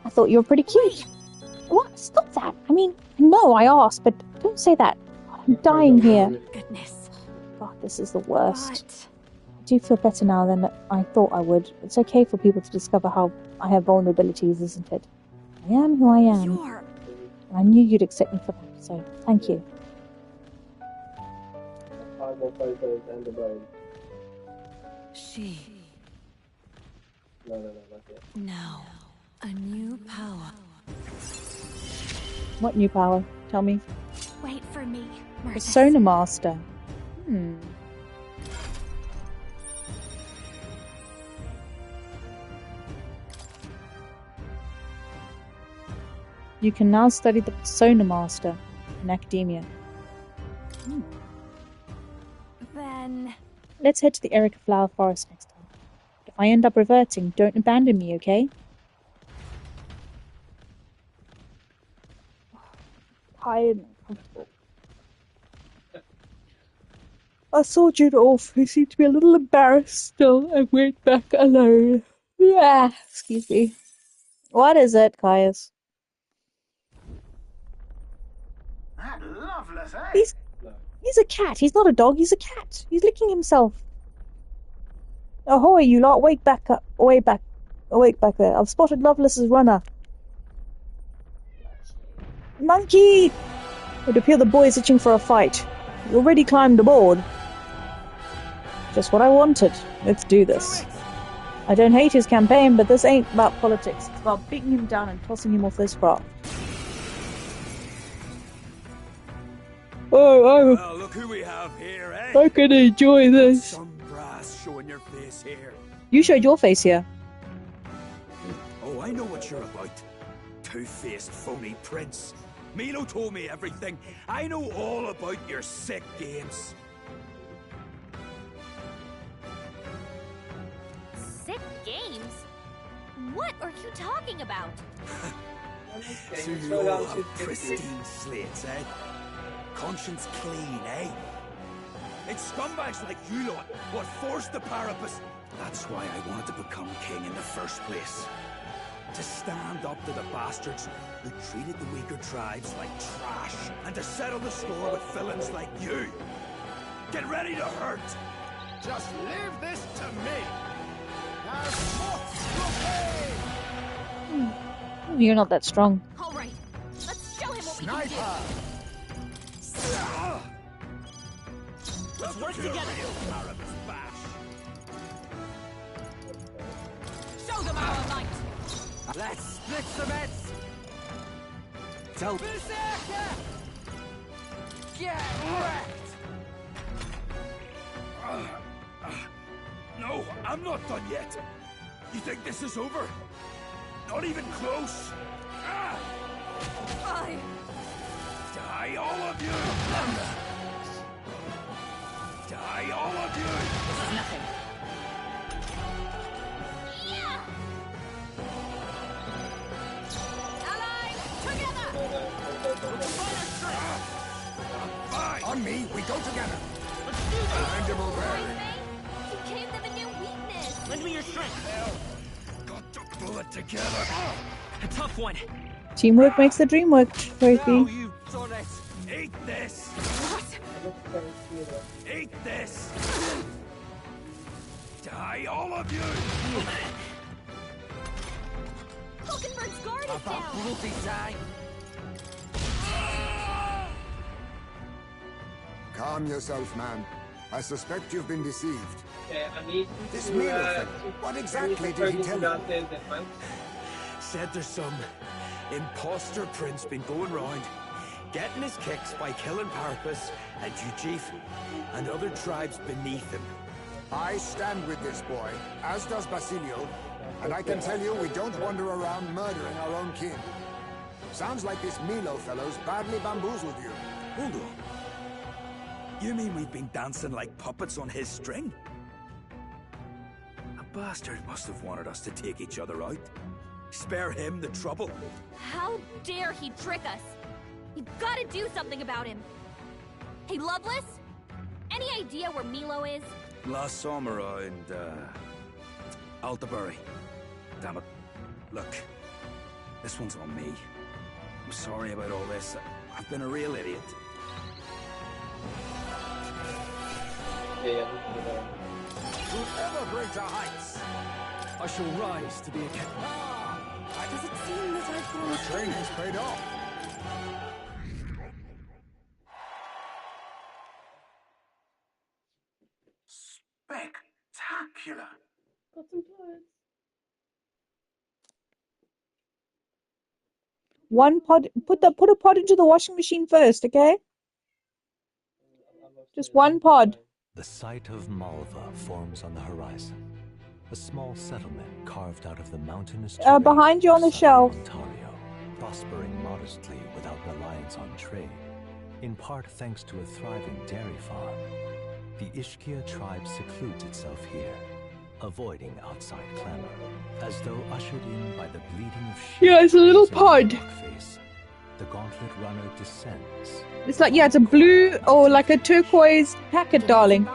I thought you were pretty cute. What? Stop that. I mean, no, I asked, but don't say that. God, I'm dying here. Goodness. God, this is the worst. I do feel better now than I thought I would. It's okay for people to discover how I have vulnerabilities, isn't it? I am who I am. I knew you'd accept me for that, so thank you. She. No, not yet. Now, a new power. What new power? Tell me. Wait for me, Myrtis. Persona Master. You can now study the Persona Master in academia. Then... Let's head to the Erica Flower Forest next time. If I end up reverting, don't abandon me, okay? tired and uncomfortable. I saw Jude off, who seemed to be a little embarrassed still, and went back alone. Excuse me. What is it, Caius? That Loveless, eh? He's a cat. He's not a dog. He's a cat. He's licking himself. Ahoy, you lot! Awake back there. I've spotted Lovelace's runner. Monkey! It would appear the boy is itching for a fight. He already climbed aboard. Just what I wanted. Let's do this. I don't hate his campaign, but this ain't about politics. It's about beating him down and tossing him off this craft. Oh, well, look who we have here, eh? I can enjoy this. Some brass showing your face here. You showed your face here. Oh, I know what you're about. Two-faced phony prince. Milo told me everything. I know all about your sick games. Sick games? What are you talking about? So you all have pristine slates, eh? Conscience clean, eh? It's scumbags like you lot what forced the Parapus. That's why I wanted to become king in the first place. To stand up to the bastards who treated the weaker tribes like trash, and to settle the score with villains like you. Get ready to hurt! Just leave this to me! You're not that strong. All right, let's show him what we can do. Let's work together! Show them our light! Let's split some heads! Tell Berserker! Get wrecked! No, I'm not done yet. You think this is over? Not even close. Fine. Die, all of you! Die, all of you! This is nothing. On me, we go together. Let's do this! Mandible bearing. You gave them a new weakness! Lend me your strength. Got to pull it together. A tough one. Teamwork makes the dream work, Tracy. You've done it. Eat this. What? Eat this. Die, all of you. Hulkenberg's guard is About down! bloody time. Calm yourself, man. I suspect you've been deceived. This Milo thing, what exactly did he tell you? Said there's some imposter prince been going round, getting his kicks by killing Parapus and Ujif and other tribes beneath him. I stand with this boy, as does Basilio, and I can tell you we don't wander around murdering our own kin. Sounds like this Milo fellow's badly bamboozled you. Hold on. You mean we've been dancing like puppets on his string? A bastard must have wanted us to take each other out. Spare him the trouble. How dare he trick us? You've got to do something about him. Hey, Loveless? Any idea where Milo is? Last saw him around, Altabury. Damn it. Look, this one's on me. I'm sorry about all this. I've been a real idiot. Whoever breaks our heights, I shall rise to be a king. Does it seem that I've gone the training's paid off. Spectacular. Got some clothes. One pod. Put a pod into the washing machine first, okay? Just one pod. The site of Malva forms on the horizon. A small settlement carved out of the mountainous terrain Behind you on the of shelf. southern Ontario, prospering modestly without reliance on trade, in part thanks to a thriving dairy farm. The Ishkia tribe secludes itself here, avoiding outside clamor, as though ushered in by the bleating of sheep. Yeah, it's a little grazing on pod. the rock face. The gauntlet runner descends. It's like, yeah, it's a blue or like a turquoise packet, darling.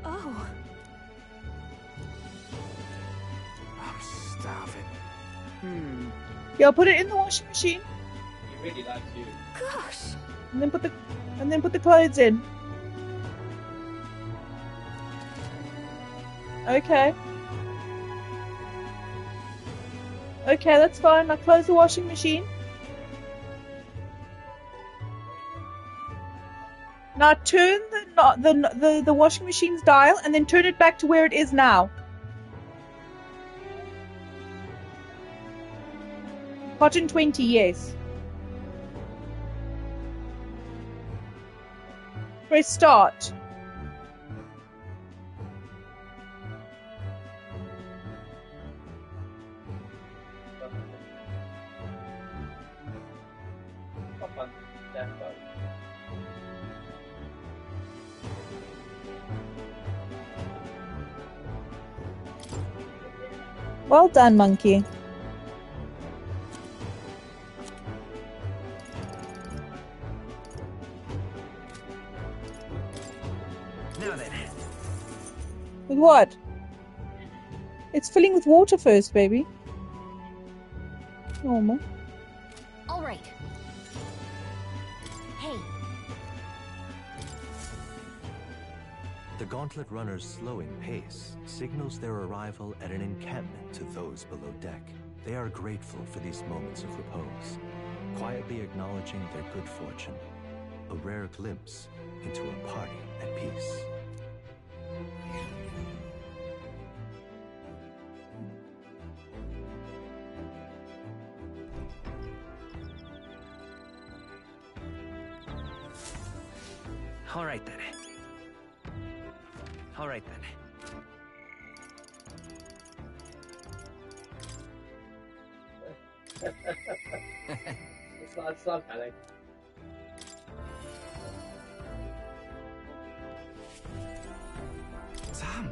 Oh. I'm starving. Yeah, put it in the washing machine. He really likes you. Gosh. And then put the clothes in. Okay. Okay, that's fine. Now close the washing machine. Now turn the washing machine's dial and then turn it back to where it is now. Cotton 20, yes. Press start. Well done, monkey. Now then. With what? It's filling with water first, baby. Normal. All right. Hey. The gauntlet runner's slowing pace signals their arrival at an encampment to those below deck. They are grateful for these moments of repose, quietly acknowledging their good fortune, a rare glimpse into a party at peace. All right then. All right then. It's not panic. Sam.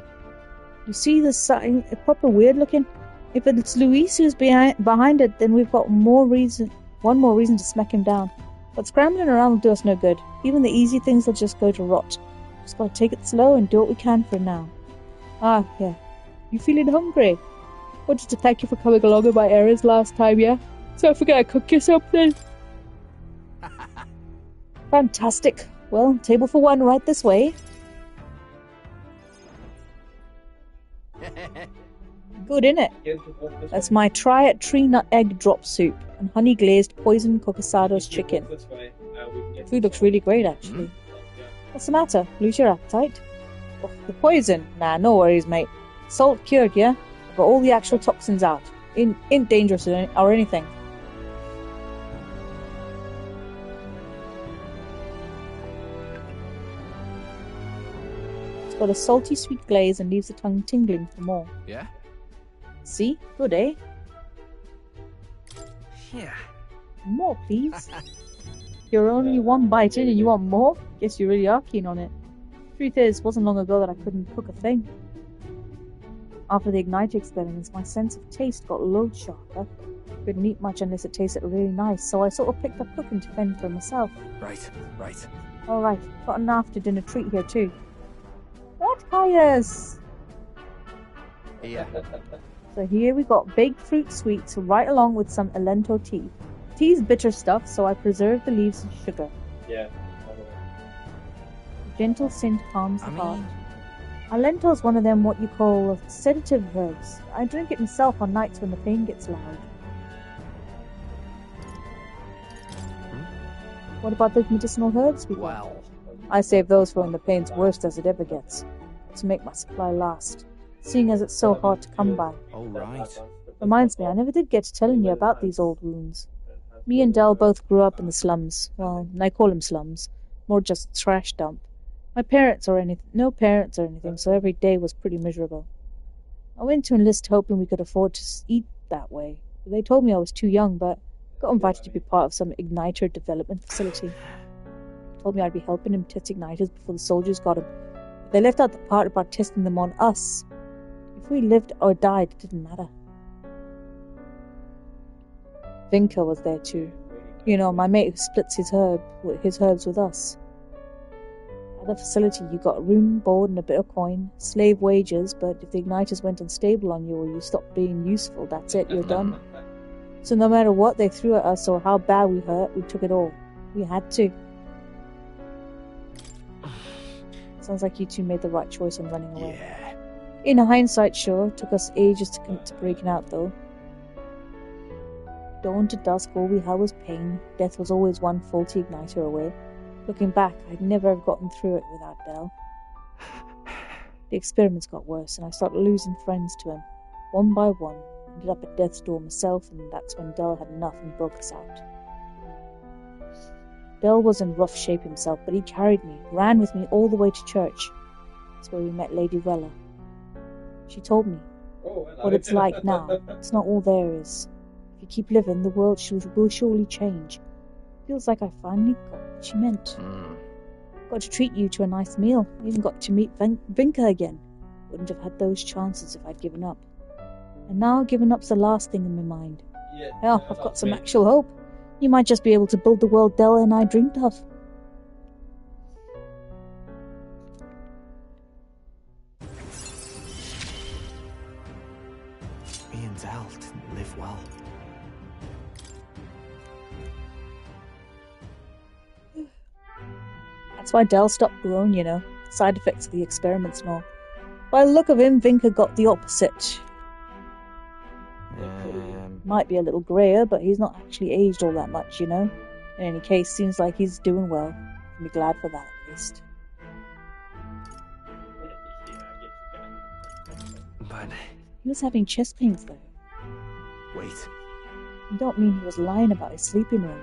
You see the sign? Proper weird looking. If it's Luis who's behind it, then we've got one more reason to smack him down. But scrambling around will do us no good. Even the easy things will just go to rot. Just gotta take it slow and do what we can for now. Ah, yeah. You feeling hungry? Wanted to thank you for coming along with my errands last time, yeah? So I forget to cook you something. Fantastic. Well, table for one right this way. Good, innit? That's my tree nut egg drop soup and honey glazed poison cocasados chicken. Food looks really great, actually. What's the matter? Lose your appetite? Oh, the poison? Nah, no worries, mate. Salt cured, yeah? I've got all the actual toxins out. Ain't dangerous or anything. It's got a salty sweet glaze and leaves the tongue tingling for more. Yeah? See? Good, eh? Yeah. More, please. You're only one bite in and you want more? Guess you really are keen on it. Truth is, it wasn't long ago that I couldn't cook a thing. After the Ignite experiments, my sense of taste got loads sharper. Couldn't eat much unless it tasted really nice, so I sort of picked up cooking to fend for myself. Right. Alright, got an after dinner treat here too. What, Caius? Yeah. So here we got baked fruit sweets right along with some Alento tea. Tea's bitter stuff, so I preserve the leaves and sugar. Yeah. Gentle scent calms the heart. Alento's one of them what you call sedative herbs. I drink it myself on nights when the pain gets loud. What about the medicinal herbs we got? Wow. I save those for when the pain's worst as it ever gets. To make my supply last. Seeing as it's so hard to come by. All right. Reminds me, I never did get to telling you about these old wounds. Me and Del both grew up in the slums. Well, I call them slums. More just trash dump. No parents or anything, so every day was pretty miserable. I went to enlist hoping we could afford to eat that way. They told me I was too young, but got invited to be part of some Igniter development facility. Told me I'd be helping him test igniters before the soldiers got him. But they left out the part about testing them on us. If we lived or died, it didn't matter. Vinka was there too. You know, my mate who splits his herbs with us. At the facility, you got room, board, and a bit of coin. Slave wages, but if the igniters went unstable on you or you stopped being useful, that's it, you're done. So no matter what they threw at us or how bad we hurt, we took it all. We had to. Sounds like you two made the right choice in running away. Yeah. In hindsight, sure, took us ages to commit to breaking out, though. Dawn to dusk, all we had was pain. Death was always one faulty igniter away. Looking back, I'd never have gotten through it without Del. The experiments got worse, and I started losing friends to him. One by one, ended up at death's door myself, and that's when Del had enough and broke us out. Del was in rough shape himself, but he carried me, ran with me all the way to church. That's where we met Lady Rella. She told me what it's like now. It's not all there is. If you keep living, the world will surely change. Feels like I finally got what she meant. Got to treat you to a nice meal. I even got to meet Vinka again. Wouldn't have had those chances if I'd given up. And now giving up's the last thing in my mind. Hell, I've got some actual hope. You might just be able to build the world Della and I dreamed of. Me and Del didn't live well. That's why Del stopped growing, you know. Side effects of the experiments and all. By the look of him, Vinka got the opposite. Might be a little grayer, but he's not actually aged all that much, you know. In any case, seems like he's doing well. I'll be glad for that, at least. But He was having chest pains, though. wait. You don't mean he was lying about his sleeping room?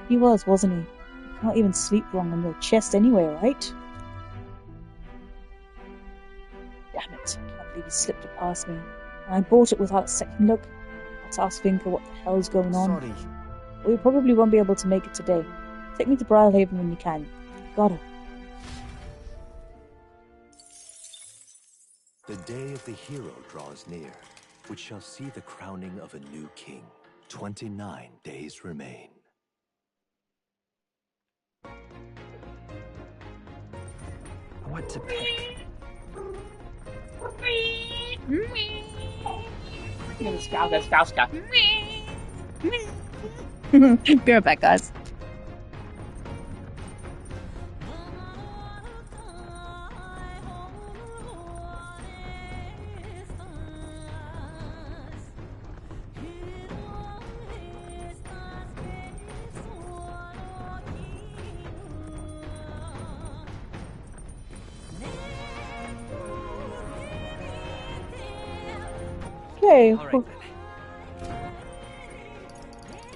He was, wasn't he? You can't even sleep wrong on your chest anyway, right? Damn it, I can't believe he slipped it past me. And I bought it without a second look. I had to ask Vinka what the hell's going on. Sorry. Well, you probably won't be able to make it today. Take me to Briarhaven when you can. Gotta. The day of the hero draws near, which shall see the crowning of a new king. 29 days remain. What to pick? Be right back, guys. Okay. All right,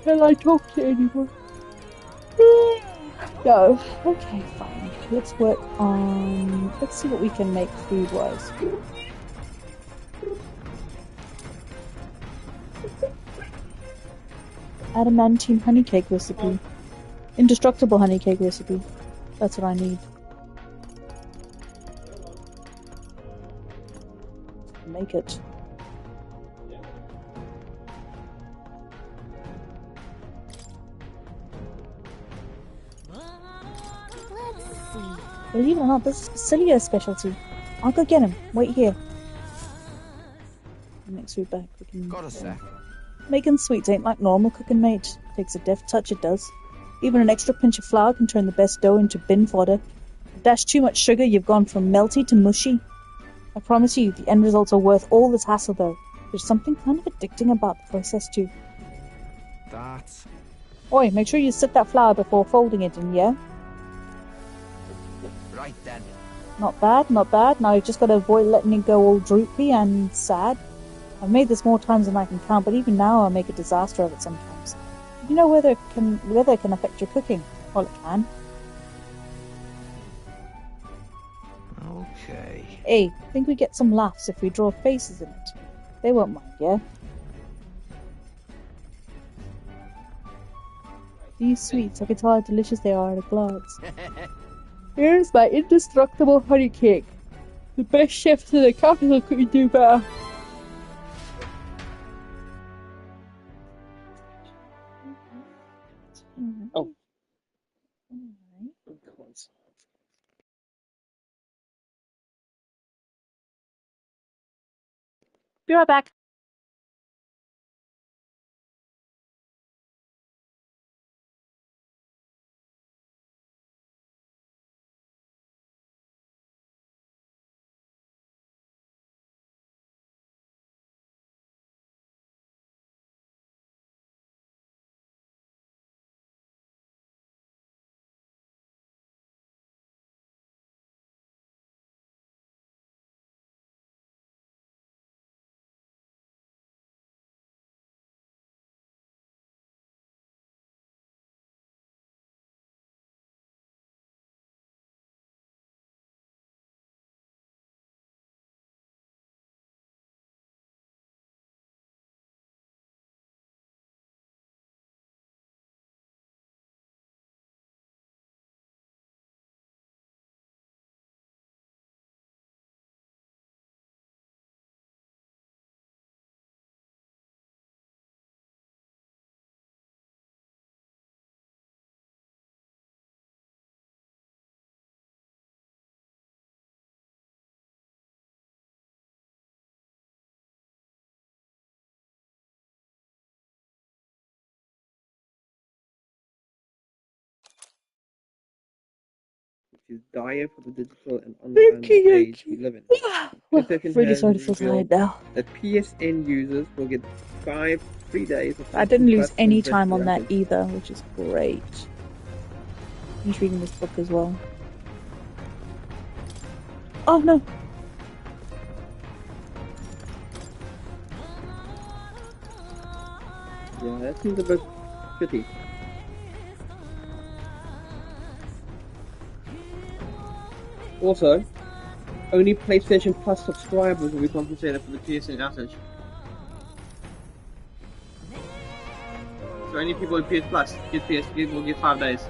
Can I talk to anyone? No. Okay, fine. Let's work on... Let's see what we can make food-wise. Adamantine honey cake recipe. Indestructible honey cake recipe. That's what I need. Make it. Believe it or not, this is Cecilia's specialty. I'll go get him. Wait here. Next week back, we can... Got a sec. Making sweets ain't like normal cooking, mate. Takes a deft touch, it does. Even an extra pinch of flour can turn the best dough into bin fodder. Dash too much sugar, you've gone from melty to mushy. I promise you, the end results are worth all this hassle, though. There's something kind of addicting about the process, too. That's... Oi, make sure you sift that flour before folding it in, yeah? Right then. Not bad, not bad. Now you've just got to avoid letting it go all droopy and sad. I've made this more times than I can count, but even now I make a disaster of it sometimes. You know whether it can affect your cooking? Well, it can. Okay. Hey, I think we get some laughs if we draw faces in it. They won't mind, yeah? These sweets, I can tell how delicious they are at a glance. Here's my indestructible honey cake. The best chefs in the capital couldn't do better. Oh. Be right back. Which is dire for the digital and online age we live in. Well, PlayStation really has sorry to feel revealed tired now. that PSN users will get 5 free days of I didn't lose PlayStation any Plus time on that Rapid. either, which is great. Finish reading this book as well. Oh no! Yeah, that seems a bit shitty. Also, only PlayStation Plus subscribers will be compensated for the PSN outage. So only people with PS Plus will get 5 days.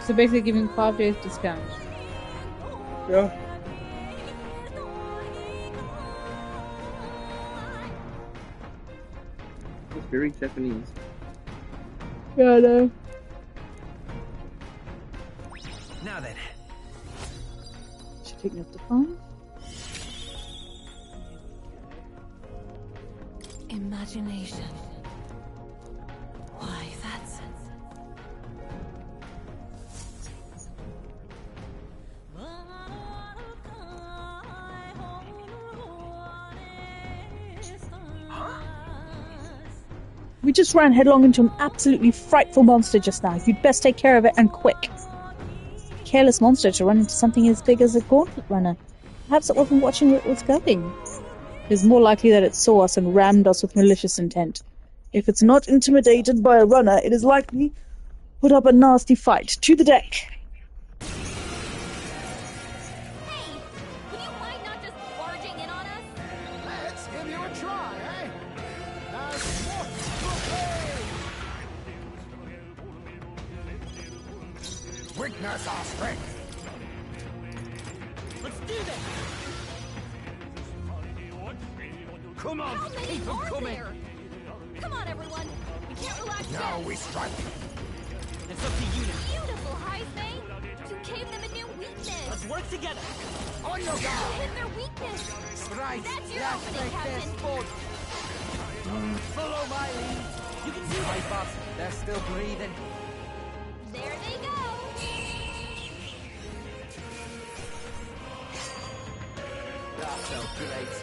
So basically giving 5 days discount. Yeah. It's very Japanese. Yeah, I know. Now then. Should pick up the phone. Imagination. Why, that's... We just ran headlong into an absolutely frightful monster just now. You'd best take care of it, and quick. Careless monster to run into something as big as a gauntlet runner. Perhaps it wasn't watching where it was going. It is more likely that it saw us and rammed us with malicious intent. If it's not intimidated by a runner, it is likely put up a nasty fight. To the deck! Let's give you a try, eh? Witness our strength. Let's do this! Come on, How many keep them are coming. there? Come on, everyone. We can't relax Now yet. we strike. It's up to you now. Beautiful, Heisman. You gave them a new weakness. Let's work together. On your You guard. hit their weakness. Right. That's your Let's opening, make this Captain. fun. Follow my lead. You can do My that. boss, they're still breathing. There they go. That felt great.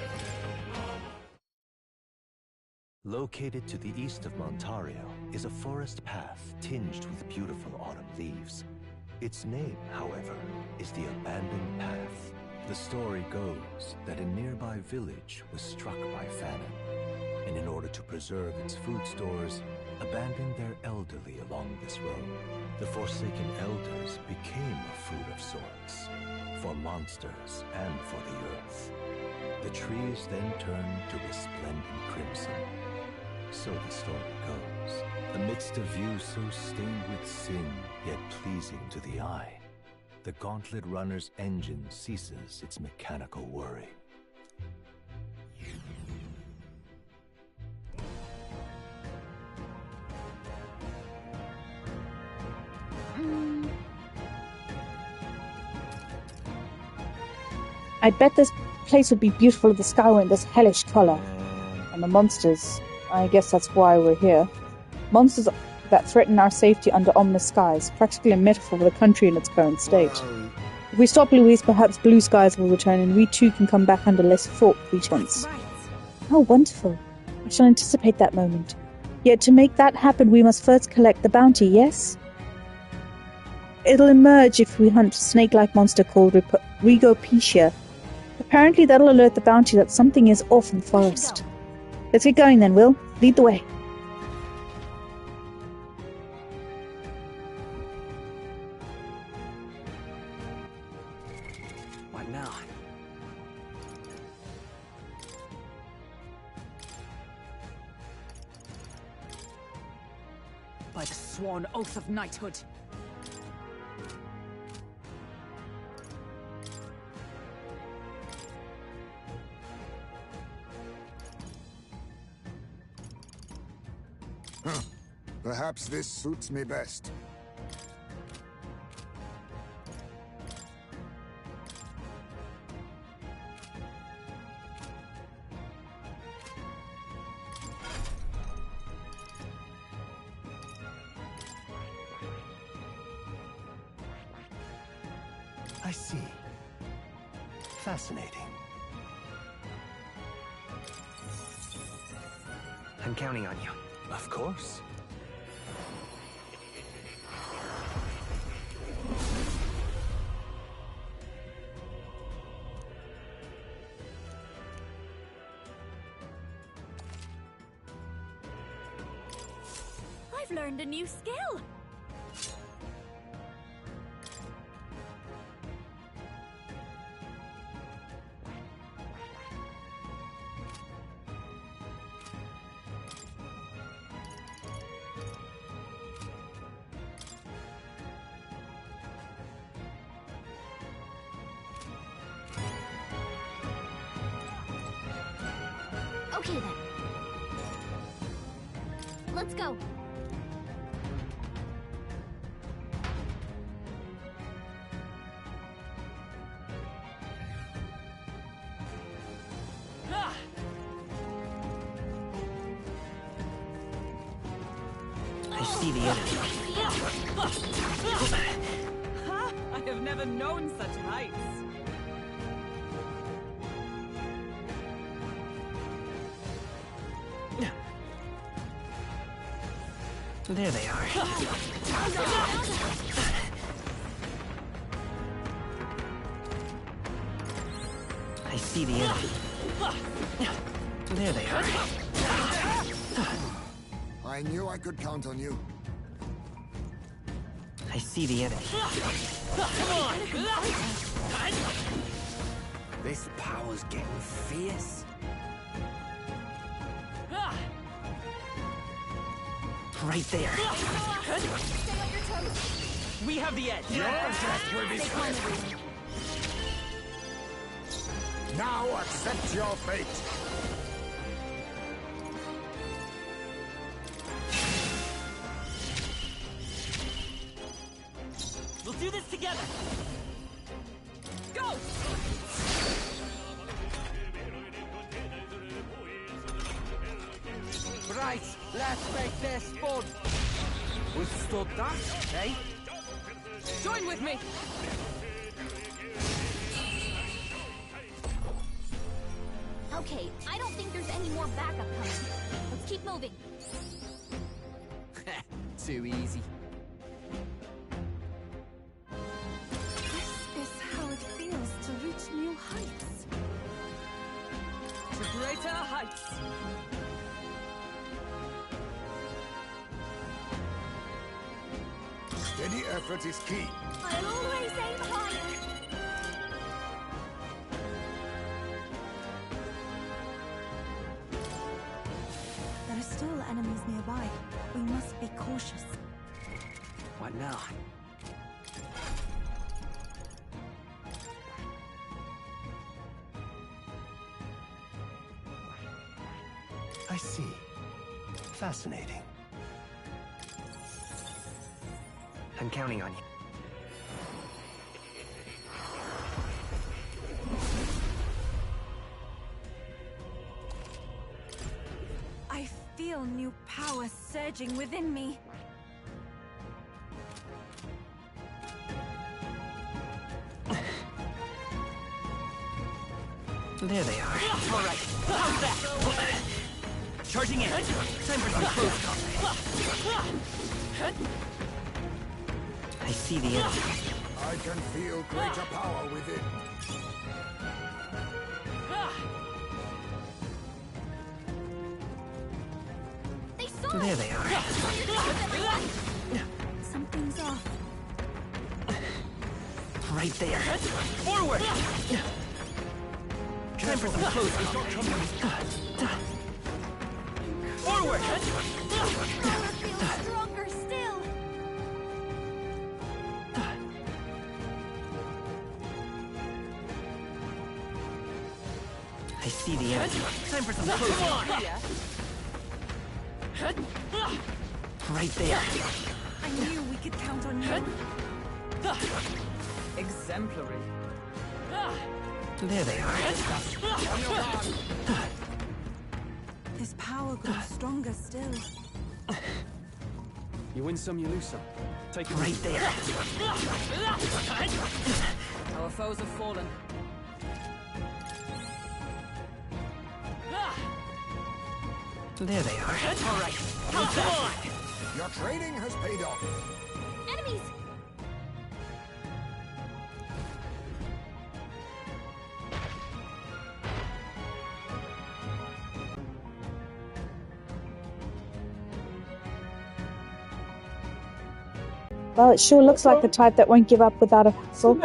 Located to the east of Montario is a forest path tinged with beautiful autumn leaves. Its name, however, is the Abandoned Path. The story goes that a nearby village was struck by famine, and in order to preserve its food stores, abandoned their elderly along this road. The forsaken elders became a food of sorts, for monsters and for the earth. The trees then turn to resplendent crimson. So the story goes. Amidst a view so stained with sin, yet pleasing to the eye, the Gauntlet Runner's engine ceases its mechanical worry. I bet this place would be beautiful if the sky were in this hellish color. And the monsters, I guess that's why we're here. Monsters that threaten our safety under ominous skies, practically a metaphor for the country in its current state. If we stop Louise, perhaps blue skies will return and we too can come back under less fraught pretense. How wonderful. I shall anticipate that moment. Yet to make that happen, we must first collect the bounty, yes? It'll emerge if we hunt a snake-like monster called Rigopecia. Apparently that'll alert the bounty that something is off in the forest. Let's get going then, Will. Lead the way. What now? By the sworn oath of knighthood. Perhaps this suits me best. I see. Fascinating. I'm counting on you. Of course. I've learned a new skill! Okay then. Let's go. I see the enemy. I have never known such heights. There they are. I see the enemy. There they are. I knew I could count on you. I see the enemy. This power's getting fierce. Right there. We have the edge. Your death will be swift. Now accept your fate. We'll do this together. Go! Right, let's make this fun. Withstood that, eh? Join with me. Okay, I don't think there's any more backup coming. Let's keep moving. Too easy. This is how it feels to reach new heights. To greater heights. Steady effort is key. I'll always aim higher. still enemies nearby. We must be cautious. What now? I see. Fascinating. I'm counting on you. I feel new power surging within me. There they are. All right. How's that? Charging in. Time for some close combat. I see the enemy. I can feel greater power within. There they are. Something's off. Right there. Forward! Time for some close combat. Forward! Stronger still. I see the enemy. Time for some close combat. Right there. I knew we could count on you. Exemplary. There they are. This power grows stronger still. You win some, you lose some. Take it right there. Our foes have fallen. There they are. All right. Come on! Your training has paid off. Enemies! Well, it sure looks like the type that won't give up without a hassle.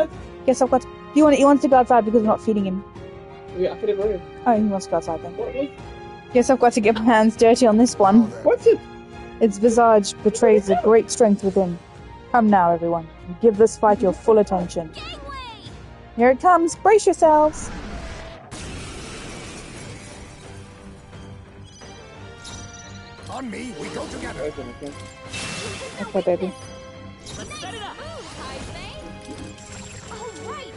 Guess I've got. He wants to go outside because we're not feeding him. Yeah, I feel it. Oh, he wants to go outside then. Guess I've got to get my hands dirty on this one. What's it? Its visage betrays a great strength within. Come now, everyone. Give this fight your full attention. Here it comes. Brace yourselves. On me, we go together. Okay, baby. Let's set it up. All right.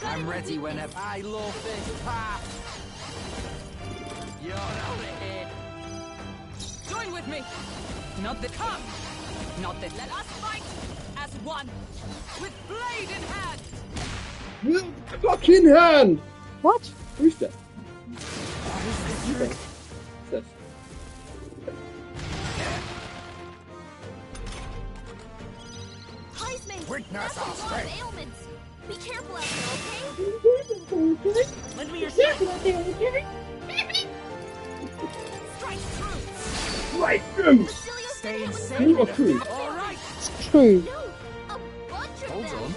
I'm ready whenever. I love this path. You're out of here. Join with me. Not the come. Not the. Let us fight as one, with blade in hand. With fucking hand. What? Who's that? Witness our strength. Ailments. Be careful out there, okay? Lend me your Strike through. Right through. Stay in Through or through? All right. True. Hold on.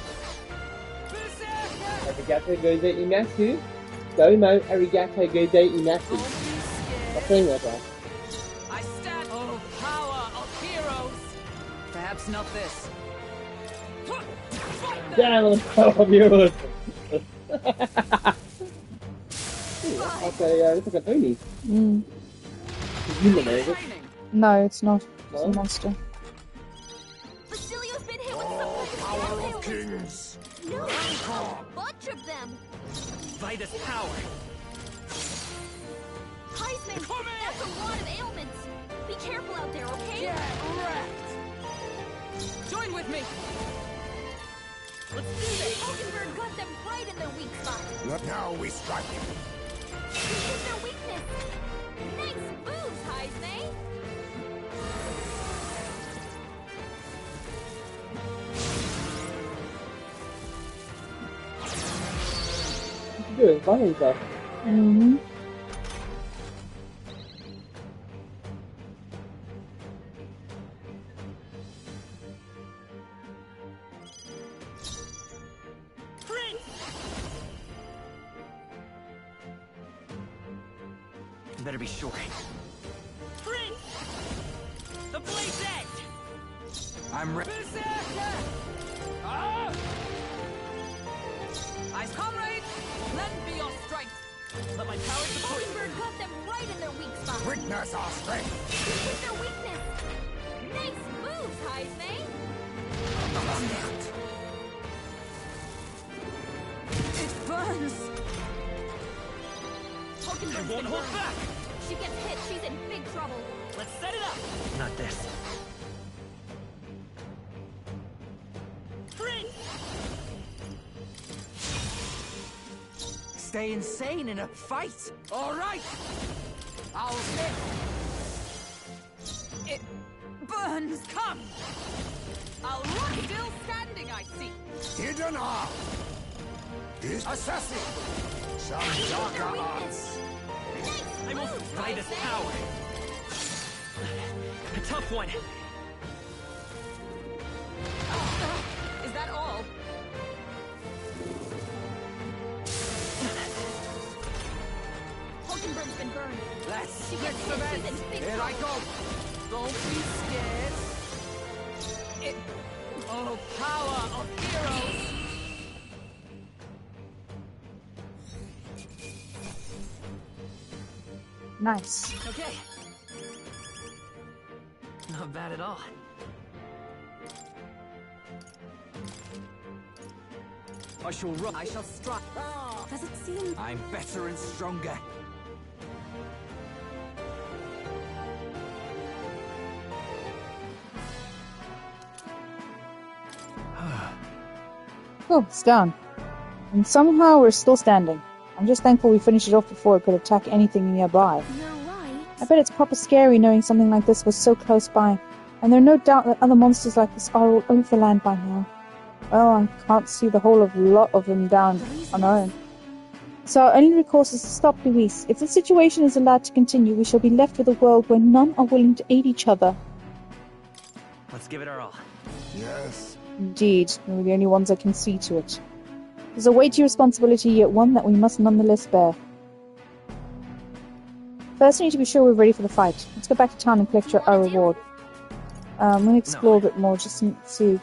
Arigato gozaimasu. Domo arigato gozaimasu. What's saying that, right? I stand. Oh, power of heroes. Perhaps not this. Down on the power of yours. Okay, looks like a pony. Mm. Human, is it? No, it's not. It's a monster. Basilio's been hit with some Power of kings. No, a bunch of them. Vitus power. Heisman, that's a lot of ailments. Be careful out there, okay? Get wrecked. Join with me. Let's do this. Hulkenberg got them right in their weak spot. Look now, we strike. This is their weakness. Nice moves, Heisman. What you doing? Fighting stuff. Mm-hmm. Better be sure. The blade's edge! I'm ready. Eyes, comrades! Lend me your strength! Let my power support you! Mockingbird got them right in their weak spot! Witness our strength! This is their weakness! Nice moves, Heisman! It burns! I won't hold back! She gets hit, she's in big trouble. Let's set it up! Not this. Stay insane in a fight! All right! I'll live! It burns! Come! I'll run! Still standing, I see! Hidden arm! Is assassin! Some darker arts! I must try this power! A tough one! Is that all? Mockingbird been burned. Let's She split gets the hit, she's beds! in big Here I trouble. go! Don't be scared! It... Oh, power of heroes! Nice. Okay. Not bad at all. I shall run. I shall strike. Does it seem... I'm better and stronger. Oh, it's done. And somehow we're still standing. I'm just thankful we finished it off before it could attack anything nearby. You're right. I bet it's proper scary knowing something like this was so close by, and there's no doubt that other monsters like this are all over the land by now. Well, I can't see the whole of lot of them down on our own. So our only recourse is to stop Luis. If the situation is allowed to continue, we shall be left with a world where none are willing to aid each other. Let's give it our all. Yes. Indeed, we're the only ones that can see to it. There's a weighty responsibility, yet one that we must nonetheless bear. First, we need to be sure we're ready for the fight. Let's go back to town and collect our reward. I'm going to explore a bit more, just to see if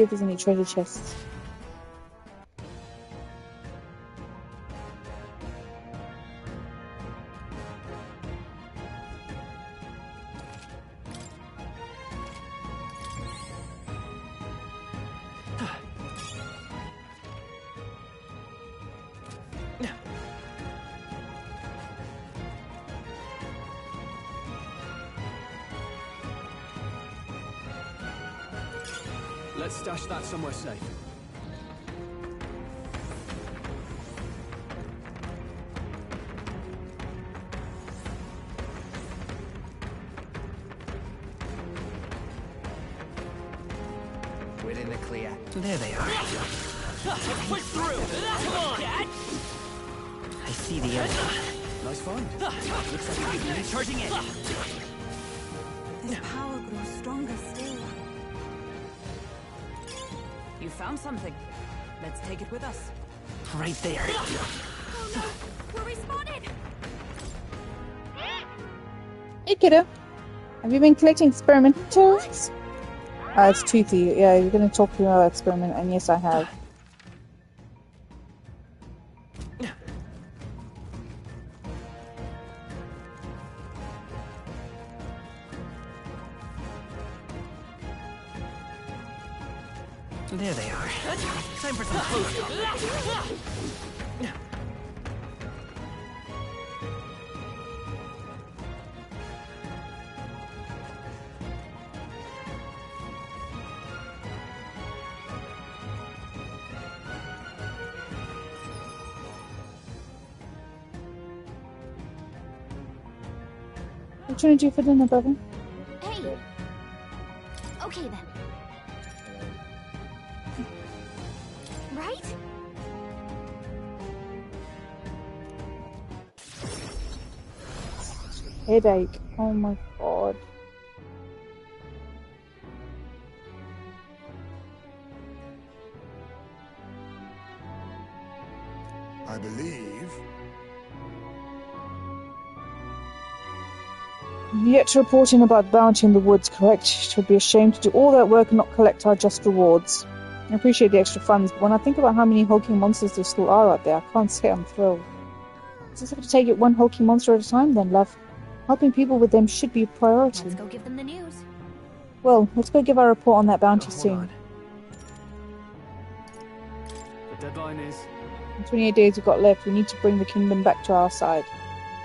there's any treasure chests. Let's stash that somewhere safe. We're in the clear. There they are. Let's push through! Come on! I see the end. Nice find. Looks like we're really charging in. This power grows stronger still. You found something. Let's take it with us. Right there. Oh no! We're respawning! Hey kiddo, have you been collecting experimentals? It's Toothy. Yeah, you're going to talk to me about experiment, and yes, I have. There they are. Time for some close combat. What you trying to do for dinner, brother? Hey! Okay then. Right? Headache. Oh my god. I believe Yet to report in about bounty in the woods, correct? It would be a shame to do all that work and not collect our just rewards. I appreciate the extra funds, but when I think about how many hulking monsters there still are out there, I can't say I'm thrilled. Does this have to take it one hulking monster at a time then, love? Helping people with them should be a priority. Let's go give them the news. Well, let's go give our report on that bounty Hold soon. on. The deadline is... In 28 days we've got left, we need to bring the kingdom back to our side.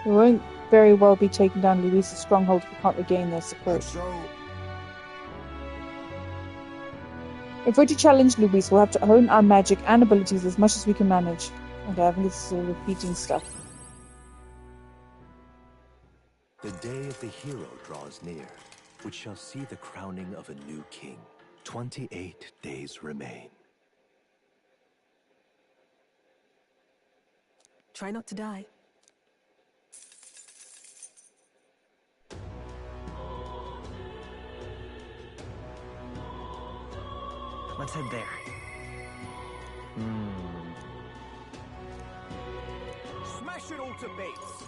We won't very well be taking down Luis's stronghold if we can't regain their support. If we're to challenge Luis, we'll have to hone our magic and abilities as much as we can manage. Okay, I think this is all repeating stuff. The day of the hero draws near, which shall see the crowning of a new king. 28 days remain. Try not to die. Let's head there. Smash it all to bits!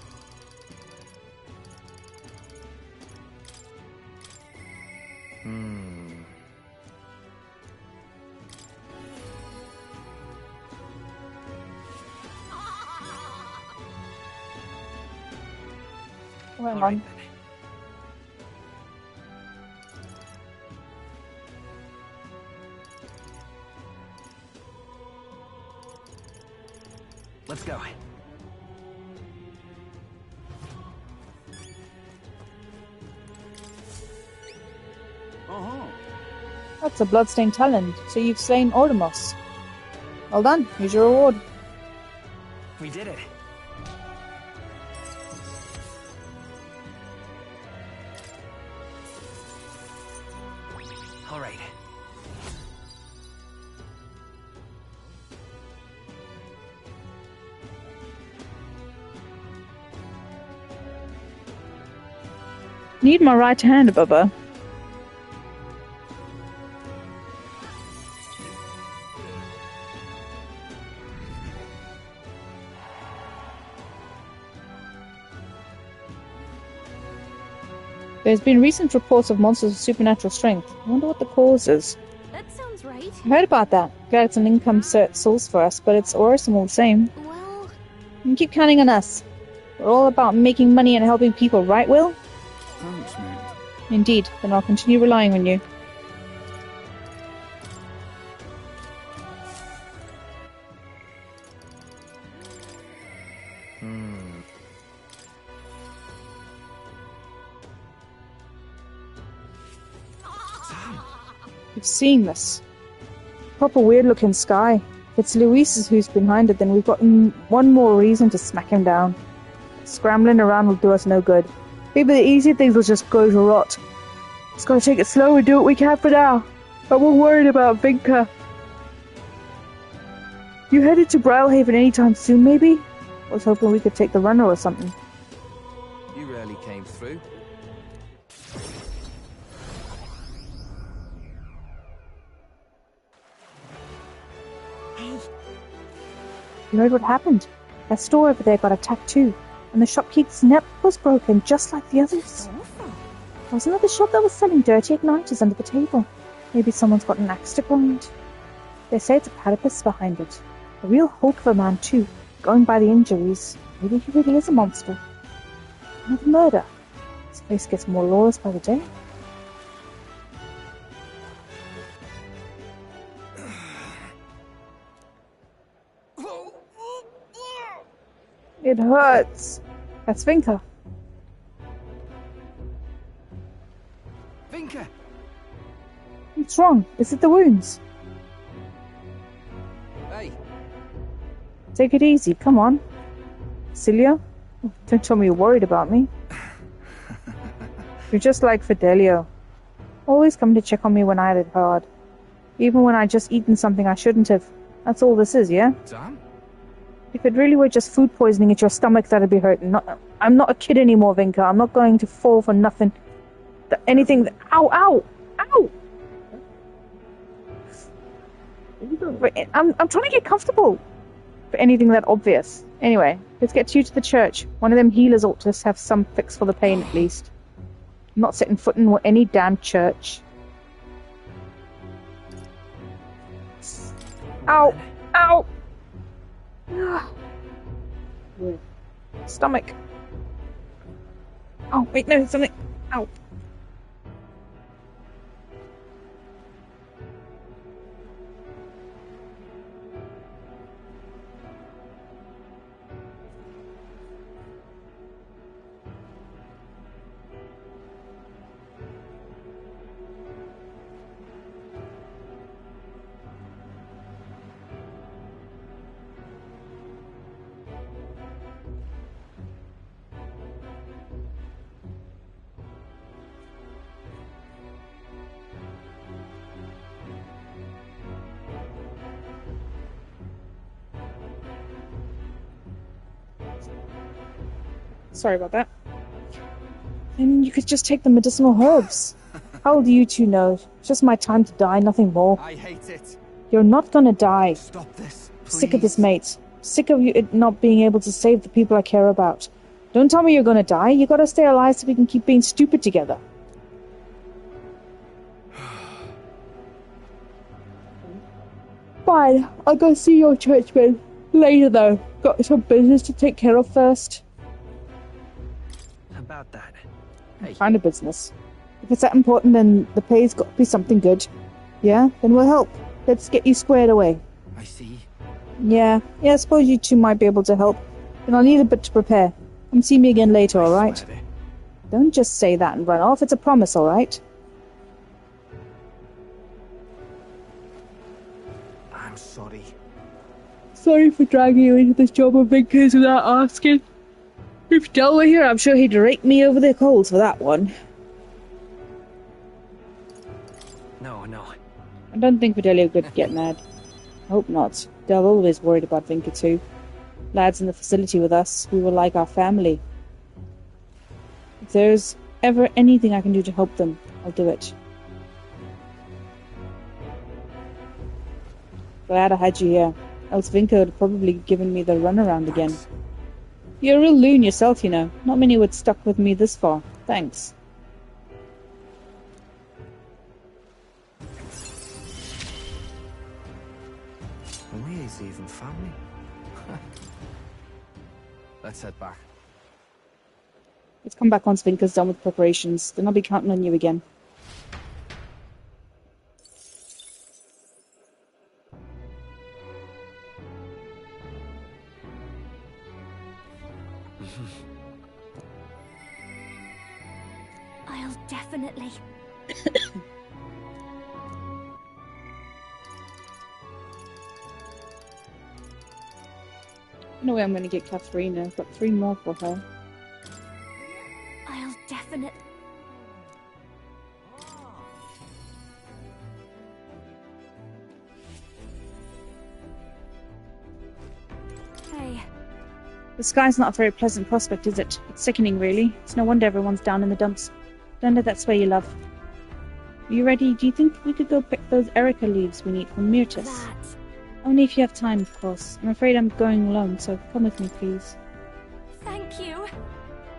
Oh, hang on. Let's go. That's a bloodstained talent, so you've slain Ordomos. Well done, here's your reward. We did it. All right. Need my right hand, Bubba. There's been recent reports of monsters of supernatural strength. I wonder what the cause is. That sounds right. I heard about that. Glad it's an income source for us, but it's awesome all the same. Well... You can keep counting on us. We're all about making money and helping people, right, Will? Thanks, mate. Indeed. Then I'll continue relying on you. You've seen this. Proper weird-looking sky. If it's Luis who's behind it, then we've got one more reason to smack him down. Scrambling around will do us no good. Maybe the easy things will just go to rot. Just gotta take it slow and do what we can for now. But we're worried about Vinka. You headed to Brilhaven anytime soon, maybe? I was hoping we could take the runner or something. You rarely came through. You heard what happened? That store over there got attacked too. And the shopkeeper's neck was broken, just like the others. There was another shop that was selling dirty igniters under the table. Maybe someone's got an axe to grind. They say it's a platypus behind it. A real hulk of a man too, going by the injuries. Maybe he really is a monster. Another murder. This place gets more lawless by the day. It hurts. That's Vinka. Vinka! What's wrong? Is it the wounds? Hey! Take it easy, come on. Celia? Don't tell me you're worried about me. You're just like Fidelio. Always come to check on me when I had it hard. Even when I just eaten something I shouldn't have. That's all this is, yeah? Sam? If it really were just food poisoning at your stomach, that'd be hurting. I'm not a kid anymore, Vinka. I'm not going to fall for nothing. Anything... Ow! Ow! Ow! I'm trying to get comfortable. For anything that obvious. Anyway, let's get you to the church. One of them healers ought to have some fix for the pain, at least. I'm not setting foot in any damn church. Ow! Ow! Stomach. Oh, wait, no, something. Ow. Sorry about that. And you could just take the medicinal herbs. How do you two know? It's just my time to die, nothing more. I hate it. You're not gonna die. Stop this, please. Sick of this, mate. Sick of you not being able to save the people I care about. Don't tell me you're gonna die. You gotta stay alive so we can keep being stupid together. Fine, I'll go see your churchman. Later, though. Got some business to take care of first. About that. What kind of business? If it's that important, then the pay's got to be something good. Yeah? Then we'll help. Let's get you squared away. I see. Yeah, I suppose you two might be able to help. Then I'll need a bit to prepare. Come see me again later, alright? Don't just say that and run off. It's a promise, alright? I'm sorry. Sorry for dragging you into this job of Vinker's without asking. If Del were here, I'm sure he'd rake me over the coals for that one. No. I don't think Fidelio would get mad. I hope not. Del always worried about Vinker too. Lads in the facility with us, we were like our family. If there's ever anything I can do to help them, I'll do it. Glad I had you here. Else Vinker would have probably given me the runaround again. You're a real loon yourself, you know. Not many would stuck with me this far. Thanks. We ain't even family. Let's head back. Let's come back once Vinker's done with preparations. Then I'll be counting on you again. I'll definitely... No way I'm going to get Katharina. I've got 3 more for her. I'll definitely... Hey. The sky's not a very pleasant prospect, is it? It's sickening, really. It's no wonder everyone's down in the dumps. Don't let that sway your love. Are you ready? Do you think we could go pick those Erica leaves we need from Myrtus? That... Only if you have time, of course. I'm afraid I'm going alone, so come with me, please. Thank you.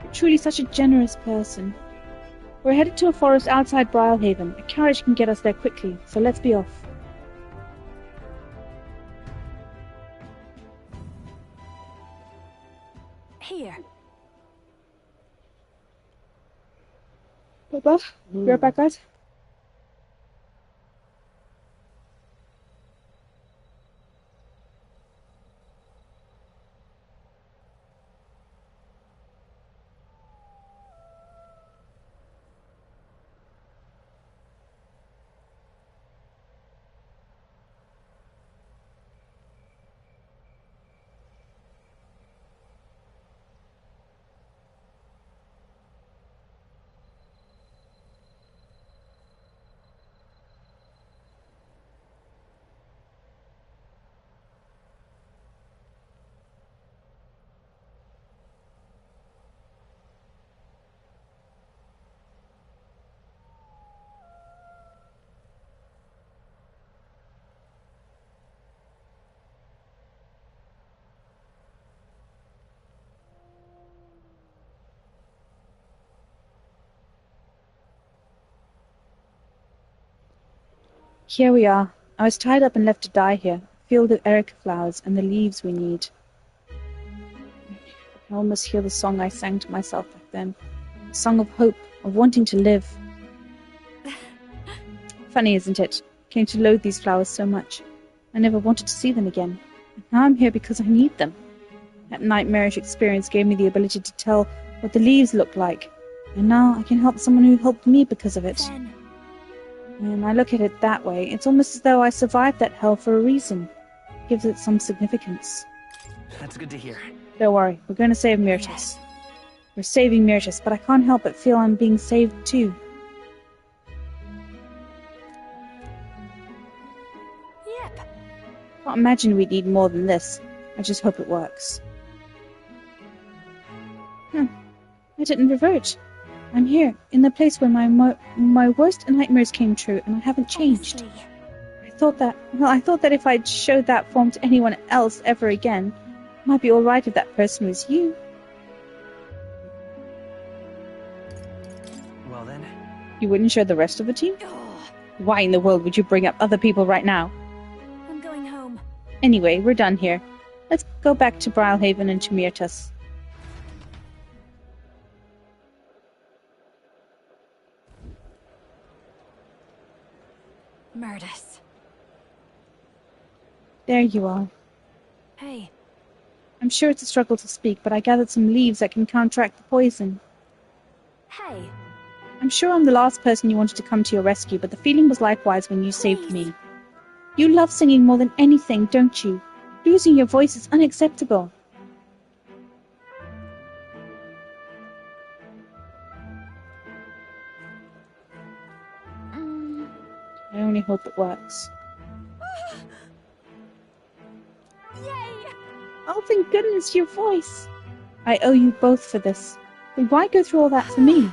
You're truly such a generous person. We're headed to a forest outside Brialhaven. A carriage can get us there quickly, so let's be off. Here. Papa, be right back, guys. Here we are. I was tied up and left to die here. A field of erica flowers and the leaves we need. I almost hear the song I sang to myself back then. A song of hope, of wanting to live. Funny, isn't it? I came to loathe these flowers so much. I never wanted to see them again. And now I'm here because I need them. That nightmarish experience gave me the ability to tell what the leaves look like. And now I can help someone who helped me because of it. And I look at it that way. It's almost as though I survived that hell for a reason. It gives it some significance. That's good to hear. Don't worry, we're going to save Myrtis. We're saving Myrtis, but I can't help but feel I'm being saved too. Yep. Can't imagine we'd need more than this. I just hope it works. I didn't revert. I'm here, in the place where my worst nightmares came true, and I haven't changed. Honestly. I thought that if I'd showed that form to anyone else ever again, it might be alright if that person was you. Well then. You wouldn't show the rest of the team? Why in the world would you bring up other people right now? I'm going home. Anyway, we're done here. Let's go back to Brilhaven and to Myrtis. Myrtis. There you are. Hey. I'm sure it's a struggle to speak, but I gathered some leaves that can counteract the poison. Hey. I'm sure I'm the last person you wanted to come to your rescue, but the feeling was likewise when you saved me. You love singing more than anything, don't you? Losing your voice is unacceptable. I only hope it works. Yay! Oh, thank goodness, your voice. I owe you both for this. But why go through all that for me?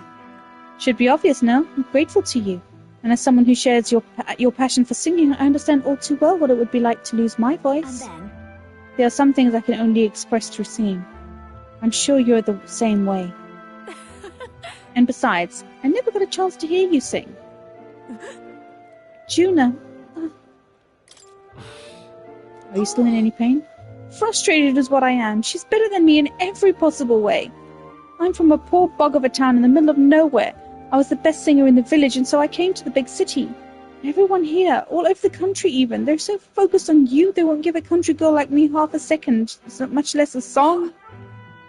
Should be obvious now. I'm grateful to you. And as someone who shares your passion for singing, I understand all too well what it would be like to lose my voice. And then? There are some things I can only express through singing. I'm sure you're the same way. And besides, I never got a chance to hear you sing. Juna. Are you still in any pain? Frustrated is what I am. She's better than me in every possible way. I'm from a poor bog of a town in the middle of nowhere. I was the best singer in the village, and so I came to the big city. Everyone here, all over the country even, they're so focused on you, they won't give a country girl like me half a second, much less a song.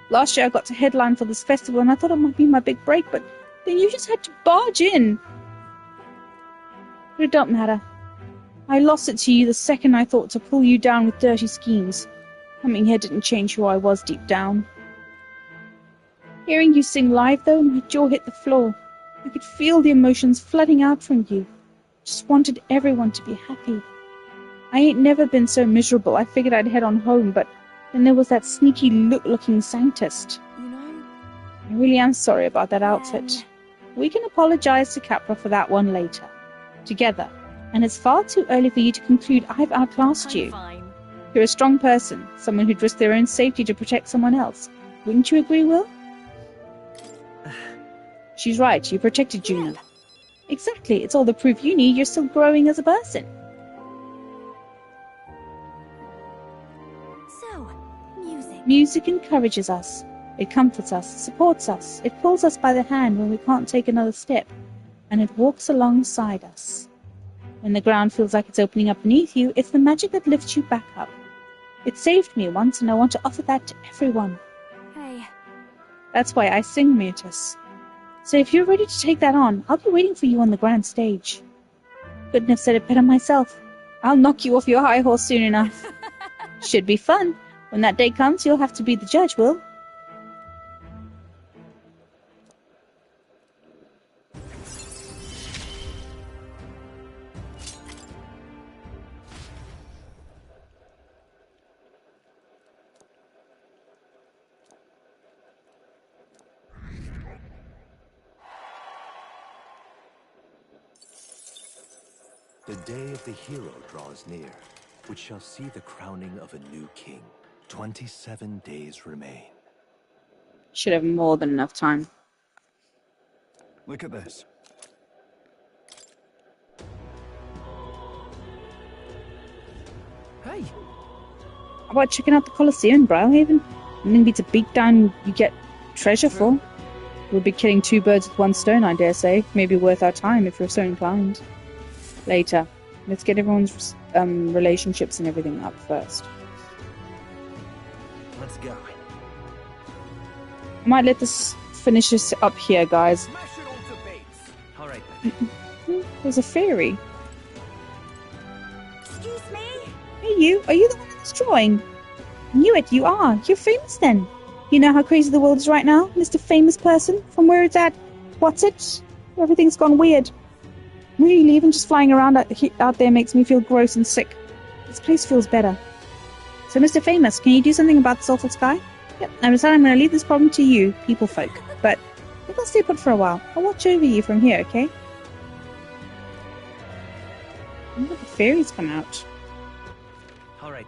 Last year I got to headline for this festival, and I thought it might be my big break, but then you just had to barge in. But it don't matter. I lost it to you the second I thought to pull you down with dirty schemes. Coming here didn't change who I was deep down. Hearing you sing live, though, my jaw hit the floor. I could feel the emotions flooding out from you. Just wanted everyone to be happy. I ain't never been so miserable. I figured I'd head on home, but then there was that sneaky looking Sanctist. You know? I really am sorry about that outfit. We can apologize to Capra for that one later. Together. And it's far too early for you to conclude I've outclassed you. Fine. You're a strong person, someone who'd risk their own safety to protect someone else. Wouldn't you agree, Will? She's right, you protected Juna. Exactly, it's all the proof you need you're still growing as a person. So, music. Music encourages us. It comforts us, supports us. It pulls us by the hand when we can't take another step. And it walks alongside us. When the ground feels like it's opening up beneath you, it's the magic that lifts you back up. It saved me once, and I want to offer that to everyone. Hey. That's why I sing, Myrtis. So if you're ready to take that on, I'll be waiting for you on the grand stage. Couldn't have said it better myself. I'll knock you off your high horse soon enough. Should be fun. When that day comes, you'll have to be the judge, Will. The day of the hero draws near, which shall see the crowning of a new king. 27 days remain. Should have more than enough time. Look at this. Hey. How about checking out the Colosseum in Brylehaven? Nothing beats a beatdown you get treasure for. We'll be killing two birds with one stone, I dare say. Maybe worth our time if you're so inclined. Later. Let's get everyone's relationships and everything up first. Let's go. I might let this finish this up here, guys. All right, There's a fairy. Excuse me? Hey, you. Are you the one in this drawing? Knew it. You are. You're famous then. You know how crazy the world is right now, Mr. Famous Person? From where it's at? What's it? Everything's gone weird. Really, even just flying around out there makes me feel gross and sick. This place feels better. So, Mr. Famous, can you do something about this awful sky? Yep, I decided I'm going to leave this problem to you, people folk. But I will stay put for a while. I'll watch over you from here, okay? When did the fairies come out? All right,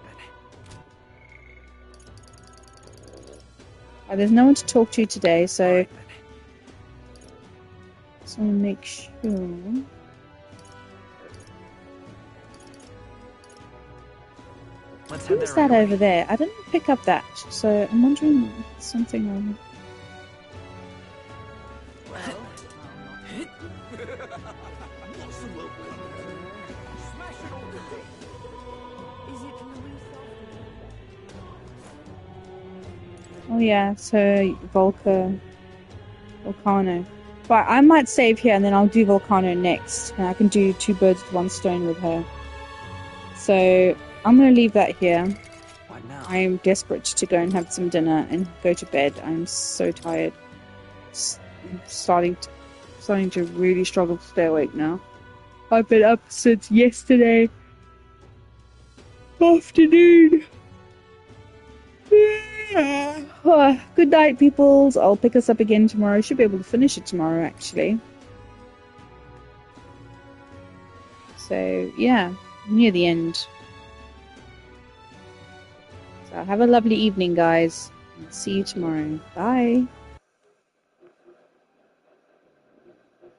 then. There's no one to talk to today, so... So make sure... Who's that over there? I didn't pick up that, so I'm wondering if it's something on... Oh yeah, so Volcano. Right, I might save here and then I'll do Volcano next. And I can do two birds with one stone with her. So I'm going to leave that here. What now? I am desperate to go and have some dinner and go to bed. I'm so tired. I'm starting to really struggle to stay awake now. I've been up since yesterday afternoon. Good night, peoples. I'll pick us up again tomorrow. Should be able to finish it tomorrow, actually. So, yeah, near the end. So, have a lovely evening, guys. See you tomorrow. Bye.